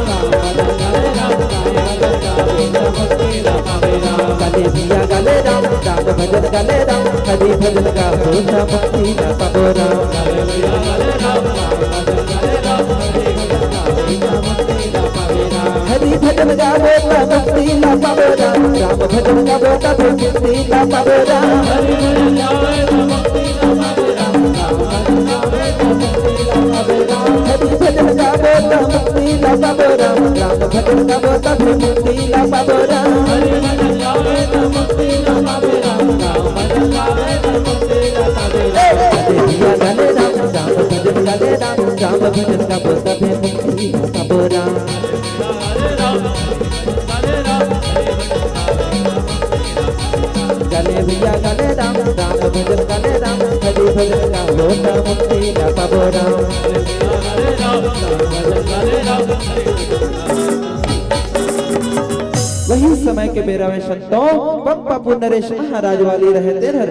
गले भैया गले राम, राम भजन गले राम, हरि भजन गाबो मुक्ति पाबो राम। हरि भजन गाबो मुक्ति ना पाबो राम, राम भजन गाबो तबे मुक्ति ना पाबो राम। हरि भजन गाबो मुक्ति ना पाबो राम, राम भजन गाबो मुक्ति ना पाबो राम। हरि भजन गाबो मुक्ति ना पाबो राम, राम भजन गाबो तबे मुक्ति ना पाबो राम। हरि भजन गाबो मुक्ति ना पाबो राम, राम भजन गाबो मुक्ति ना पाबो राम। हरि गले राम, राम भजन गले राम, राम भजन गाबो तबे मुक्ति ना पाबो राम। गले भैया गले राम, राम भजन गले राम, हरि भजन गाबो मुक्ति ना पाबो राम। वही समय के बेरा में संतों पंपापुर नरेश महाराज वाली रहते रह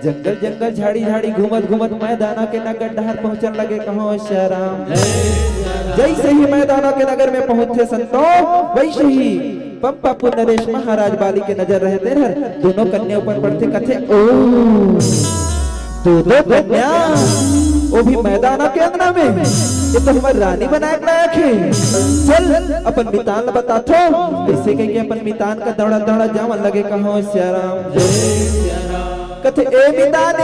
जंगल जंगल झाड़ी झाड़ी घूमत घूमत मैदाना के नगर डहर पहुंचन लगे कहो श्री राम। जैसे ही मैदाना के नगर में पहुंचे संतों वैसे ही पंपापुर नरेश महाराज वाली के नजर रहते रह दोनों कन्या ऊपर पड़ते कथे ओ दो कन्या वो भी मैदाना के अंगना में, ये तो हमारी रानी बनाए लायक है। चल अपन मितान बता थो। ऐसे कह के अपन मितान का दौड़ा दौड़ा जावन लगे कहो श्री राम कथे ए मितान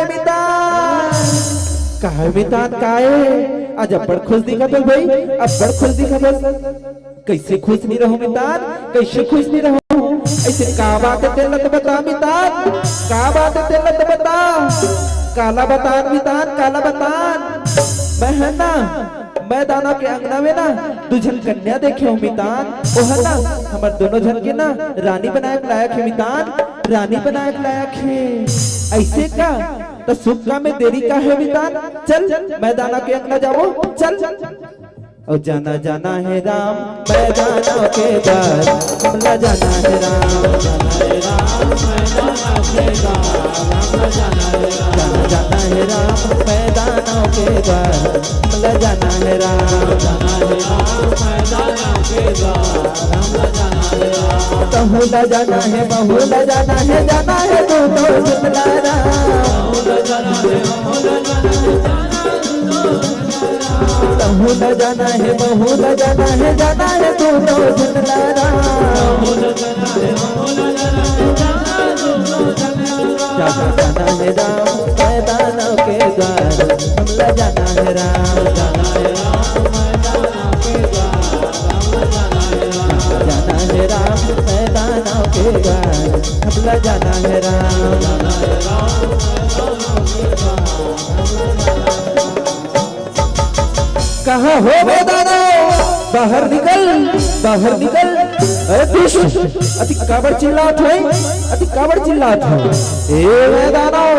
काहे मितान काहे आज बड़ खुश दिखा बल भाई, अब बड़ खुश दिखा बल। कैसे खुश नहीं रहो मितान, कैसे खुश नहीं रहो। ऐसे का बात है तेल तो बता मितान, का बात है तेल तो बता। काला बतान मितान, काला बतान। मैं है ना मैदाना के अंगना में ना दुजन कन्या देखे हो मितान, वो है ना हमारे दोनों जन के ना रानी बनाए लायक है मितान, रानी बनाए लायक है। ऐसे का तो सुक्का में देरी का है विधान। चल मैदाना के अंदर जाओ चल। और जाना जाना है राम मैदानों के द्वार, हमला जाना है राम, जाना है राम मैदानों के द्वार, हमला जाना है राम, जाना जाना है राम मैदानों के द्वार, हमला जाना है राम, जाना है राम मैदानों के द्वार, हमला जाना है राम। बहुला जाना है बहुला जाना है, जाना है तू तो जुमला राम, बहुला जाना है बहुला जाना है, बहुला जाना है बहुला जाना है, जाना है तू तो जुमला राम, बहुला जाना है बहुला जाना है, जाना जाना है राम मैदानों के द्वार, हमला जाना है राम, जाना है राम मैदानों के द्वार, हमला जाना है राम, जाना है राम मैदानों के द्वार, हमला जाना है राम, जाना है राम मैदानों के द्वार। कहाँ हो मैदानों, बाहर निकल बाहर निकल। अरे कृष्ण अति काबड़ चिल्लात है, अति काबड़ चिल्लात है। ए मैदानों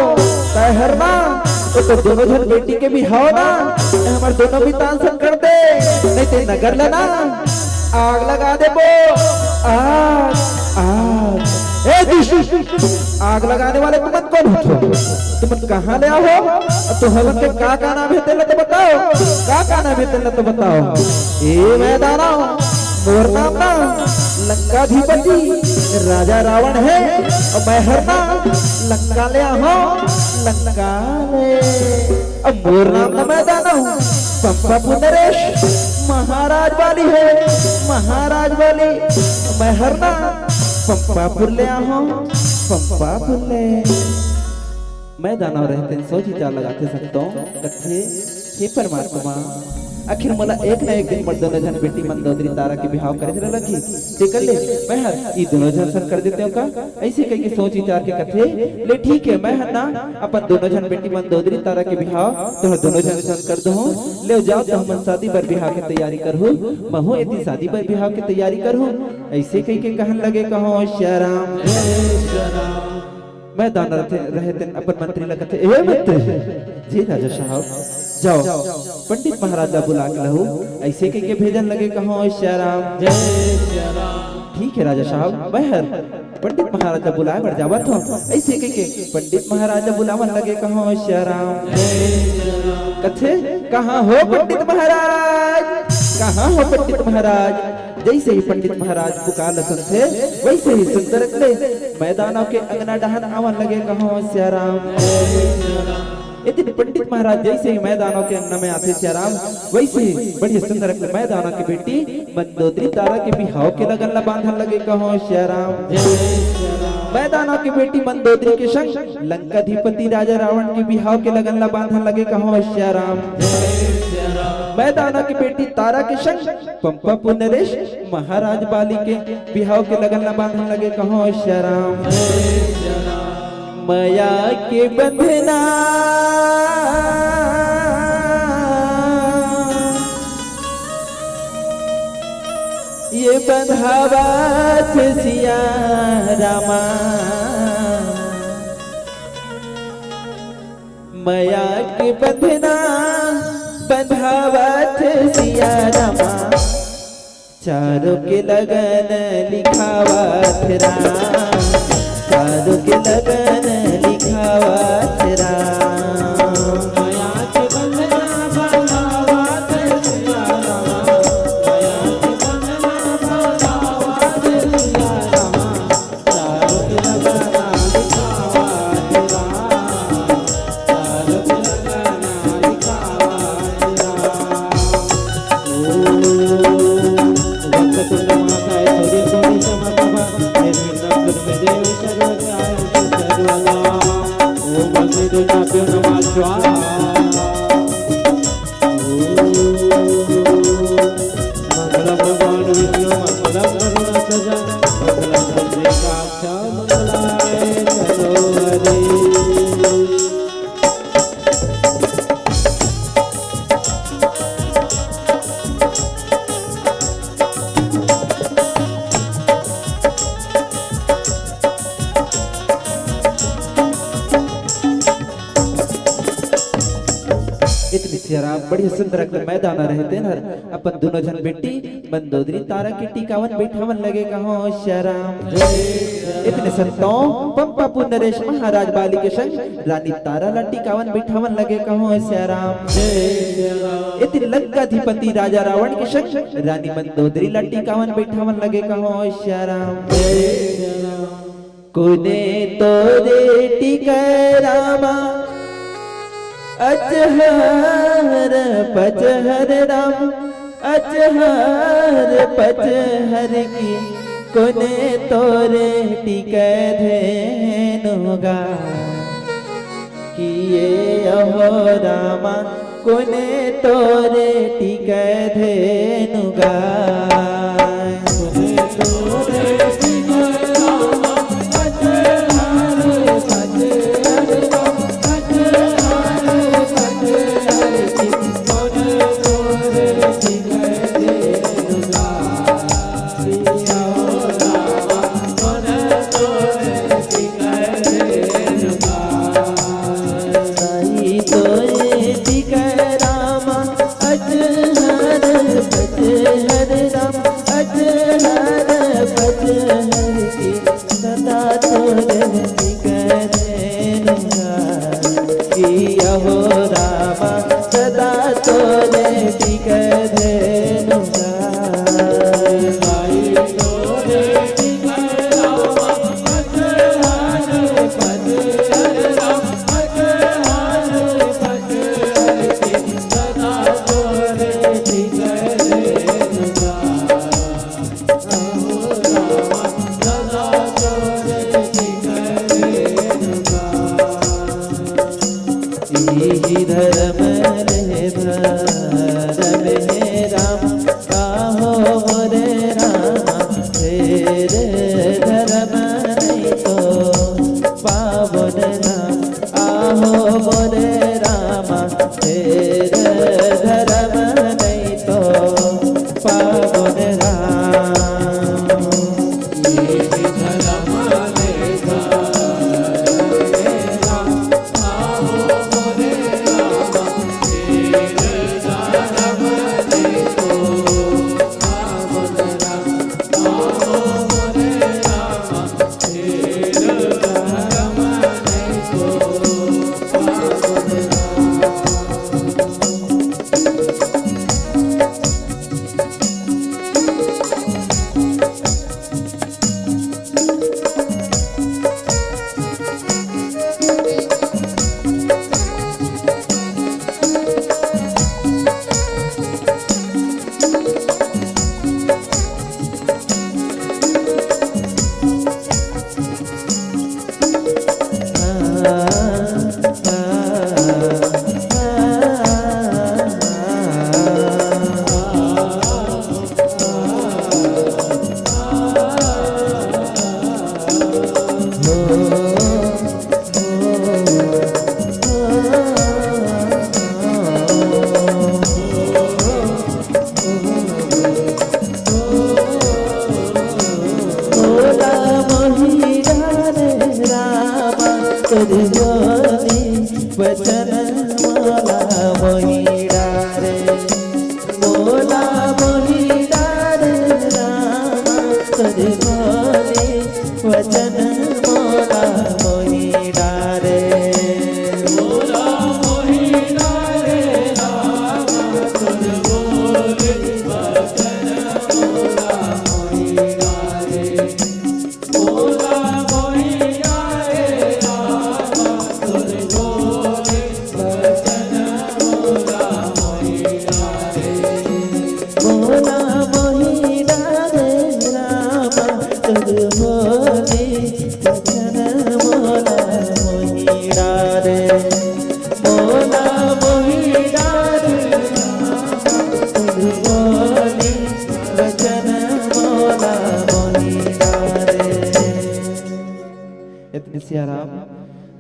तहरना तो दोनों जन बेटी के भी हो ना, हमारे दोनों भी तांसन कर दे, नहीं ते नगर लेना आग लगा दे बो, आग आग। ए कृष्ण आग लगाने वाले तुम कौन हो, तुम कहाँ ले आओ, तो हवन के का नाम है तेला तो बताओ, का नाम है तेला तो बताओ। ए मैदानों मोर नाम ना लंकाधिपति राजा रावण है, और मैं हरना लंका ले आओ लंका ले। अब मोर नाम ना मैदानों पंपा पुनरेश महाराज वाली है, महाराज वाली। मैं हरना पंपापुर ले आओ पंपापुर ले। मैं दानव रहते सोच विचार लगाते सकता हूँ कथे हे परमात्मा, आखिर मला एक ना एक दिन मर दोनों जन बेटी मंदोदरी तारा के बिहाव करे चला लगी ते कर ले। मैं हर ये दोनों जन सन कर देते हो का, ऐसे कह के सोच विचार के कथे ले। ठीक है मैं हर ना अपन दोनों जन बेटी मंदोदरी तारा के बिहाव तो दोनों जन सन कर दो, ले जाओ तो हम शादी पर बिहाव की तैयारी करो, महो इतनी शादी पर बिहाव की तैयारी करो। ऐसे कह के कहन लगे कहो श्याराम मैं दाना रहते अपन मंत्री लगते ए मंत्री जी राजा साहब जाओ पंडित महाराजा बुला के लहू। ऐसे कह के भेजन लगे कहो श्याराम जय श्याराम। ठीक है राजा साहब बहर पंडित महाराजा बुलाए बढ़ जावा तो। ऐसे कह के पंडित महाराजा बुलावन लगे कहो श्याराम कथे कहाँ हो पंडित महाराज, कहाँ हो पंडित महाराज। जैसे ही पंडित महाराज पुकार लसन थे वैसे ही सुंदर ले मैदानों के अंगना डहन आवन लगे कहो श्याराम। इतने पंडित महाराज जैसे ही मैदानों के अंगना में आते श्याराम, वैसे ही बड़ी सुंदर मैदानों की बेटी मंदोदरी तारा के बिहाव के लगन बांधन लगे कहो श्याराम। मैदानों की बेटी मंदोदरी के संग लंकाधिपति राजा रावण के बिहाव के लगन बांधन लगे कहो श्याराम। मैदानों की बेटी तारा के संग पंपा पुनरेश महाराज बाली के बिहाव के लगन बांधन लगे कहो श्याराम। माया के बंधना ये बंधावा थे सिया रामा, माया के बंधना बंधावा थे सिया रामा, चारों के लगन लिखावा थे राम, चारों के लगन लिखावा थे राम। माया के बंधना बंधावा थे सिया रामा, माया के बंधना बंधावा थे सिया रामा, चारों के लगन लिखावा थे राम, चारों के लगन लिखावा थे राम। वक्रतुंड महाकाय सूर्यकोटि समप्रभा निर्विघ्नं कुरु मे देव सर्वकार्येषु सर्वदा। ओम अग्निदेवताभ्यो नमः स्वाहा। मंगलम भगवान विष्णु मंगलम गरुड़ध्वज मंगलम चंद्रिकाक्ष मंगलाय चलो हरे। सियाराम बड़ी सुंदर मैदान रहते न अपन दोनों जन बेटी बंदोदरी तारा की टिकावन बैठावन लगे कहो सियाराम। इतने संतों पंपापुर नरेश महाराज बाली के संग रानी तारा ला टिकावन बैठावन लगे कहो सियाराम। इतने लंकाधिपति राजा रावण के संग रानी बंदोदरी ला टिकावन बैठावन लगे कहो सियाराम। कोने तोरे टिकरामा अचहर पचहर राम अचहर पचहर की कोने तोरे टिकै धेनुगा किए अहो रामा कोने तोरे टिकै धेनुगा।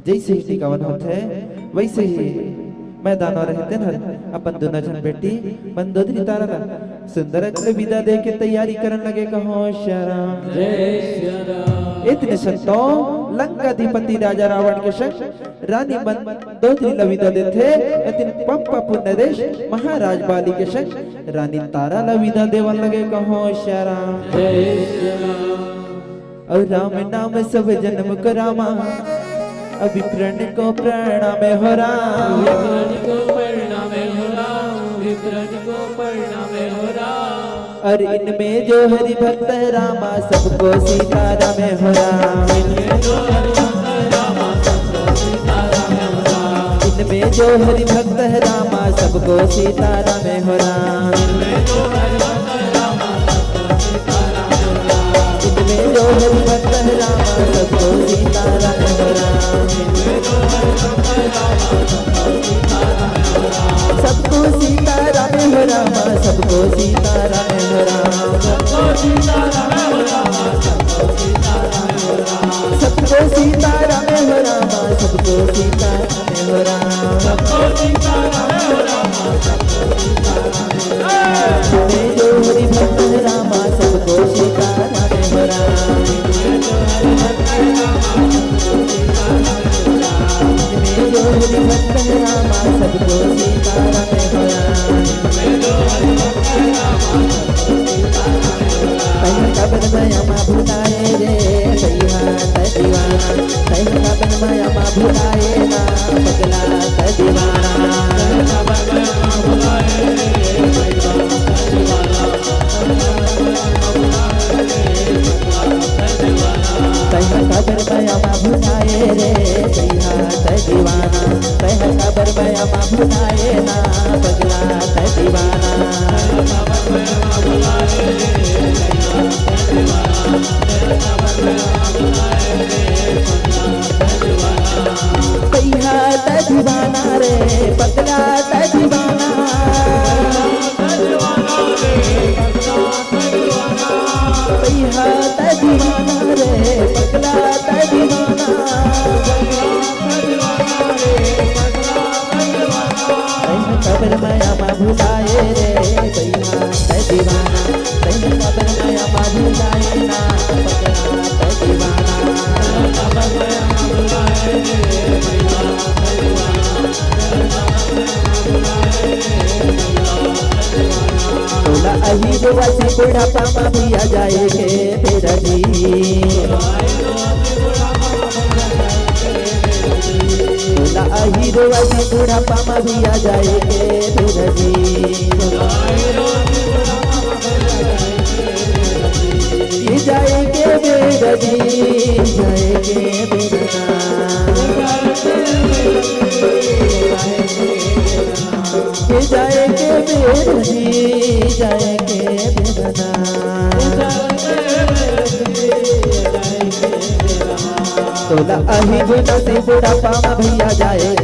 जैसे ही टिकावन होते वैसे ही मैदान रहते न अपन दोनों जन बेटी बंदोदरी तारा सुंदर विदा दे के तैयारी करने लगे कहो श्याराम। जय श्याराम। इतने संतों लंकाधिपति राजा रावण के संग रानी मंदोदरी लविदा देते इतने पंपा पुण्य देश महाराज बाली के संग रानी तारा लविदा देवन लगे कहो श्याराम और राम नाम सब जन्म करामा अभी प्रण को प्रणाम हो राम और इनमें जो हरि भक्त रामा सबको सीताराम हो राम इनमें जो हरि भक्त रामा सबको सीताराम हो राम इनमें जो हरि भक्त रामा सबको सीताराम हो राम सबको सीताराम हो राम सबको सीताराम हो राम सबको सीताराम हो राम सबको सीताराम हो राम सबको सीताराम हो राम सबको सीताराम हो राम में जो हरि भक्त रामा सबको सीताराम हो राम में जो हरि भक्त रामा सबको सीताराम हो राम कबन मयमा भुलाए रे सैया दीवाना कबन मयमा भुलाए ना पगला दीवाना कबर मयमा भुलाए रे सैया दीवाना कबर मयमा भुलाए ना पगला दीवाना कैहा दीवाना रे पगला दीवाना कैहा दीवाना रे पगला दीवाना कबर मयमा भुलाए रे कैहा दीवाना कबर मयमा भुलाए ना पगला दीवाना तोला अही वासी बुढ़ापा में भी आ जाएंगे तेरा जी तोला अही वासी बुढ़ापा में भी आ जाएंगे तेरा जी ये जाएंगे मेरा जी जाएंगे ये जाएंगे मेरा जी जाएंगे बेदना तोला अही बुढ़ा से बुढ़ापा में भैया जाएगा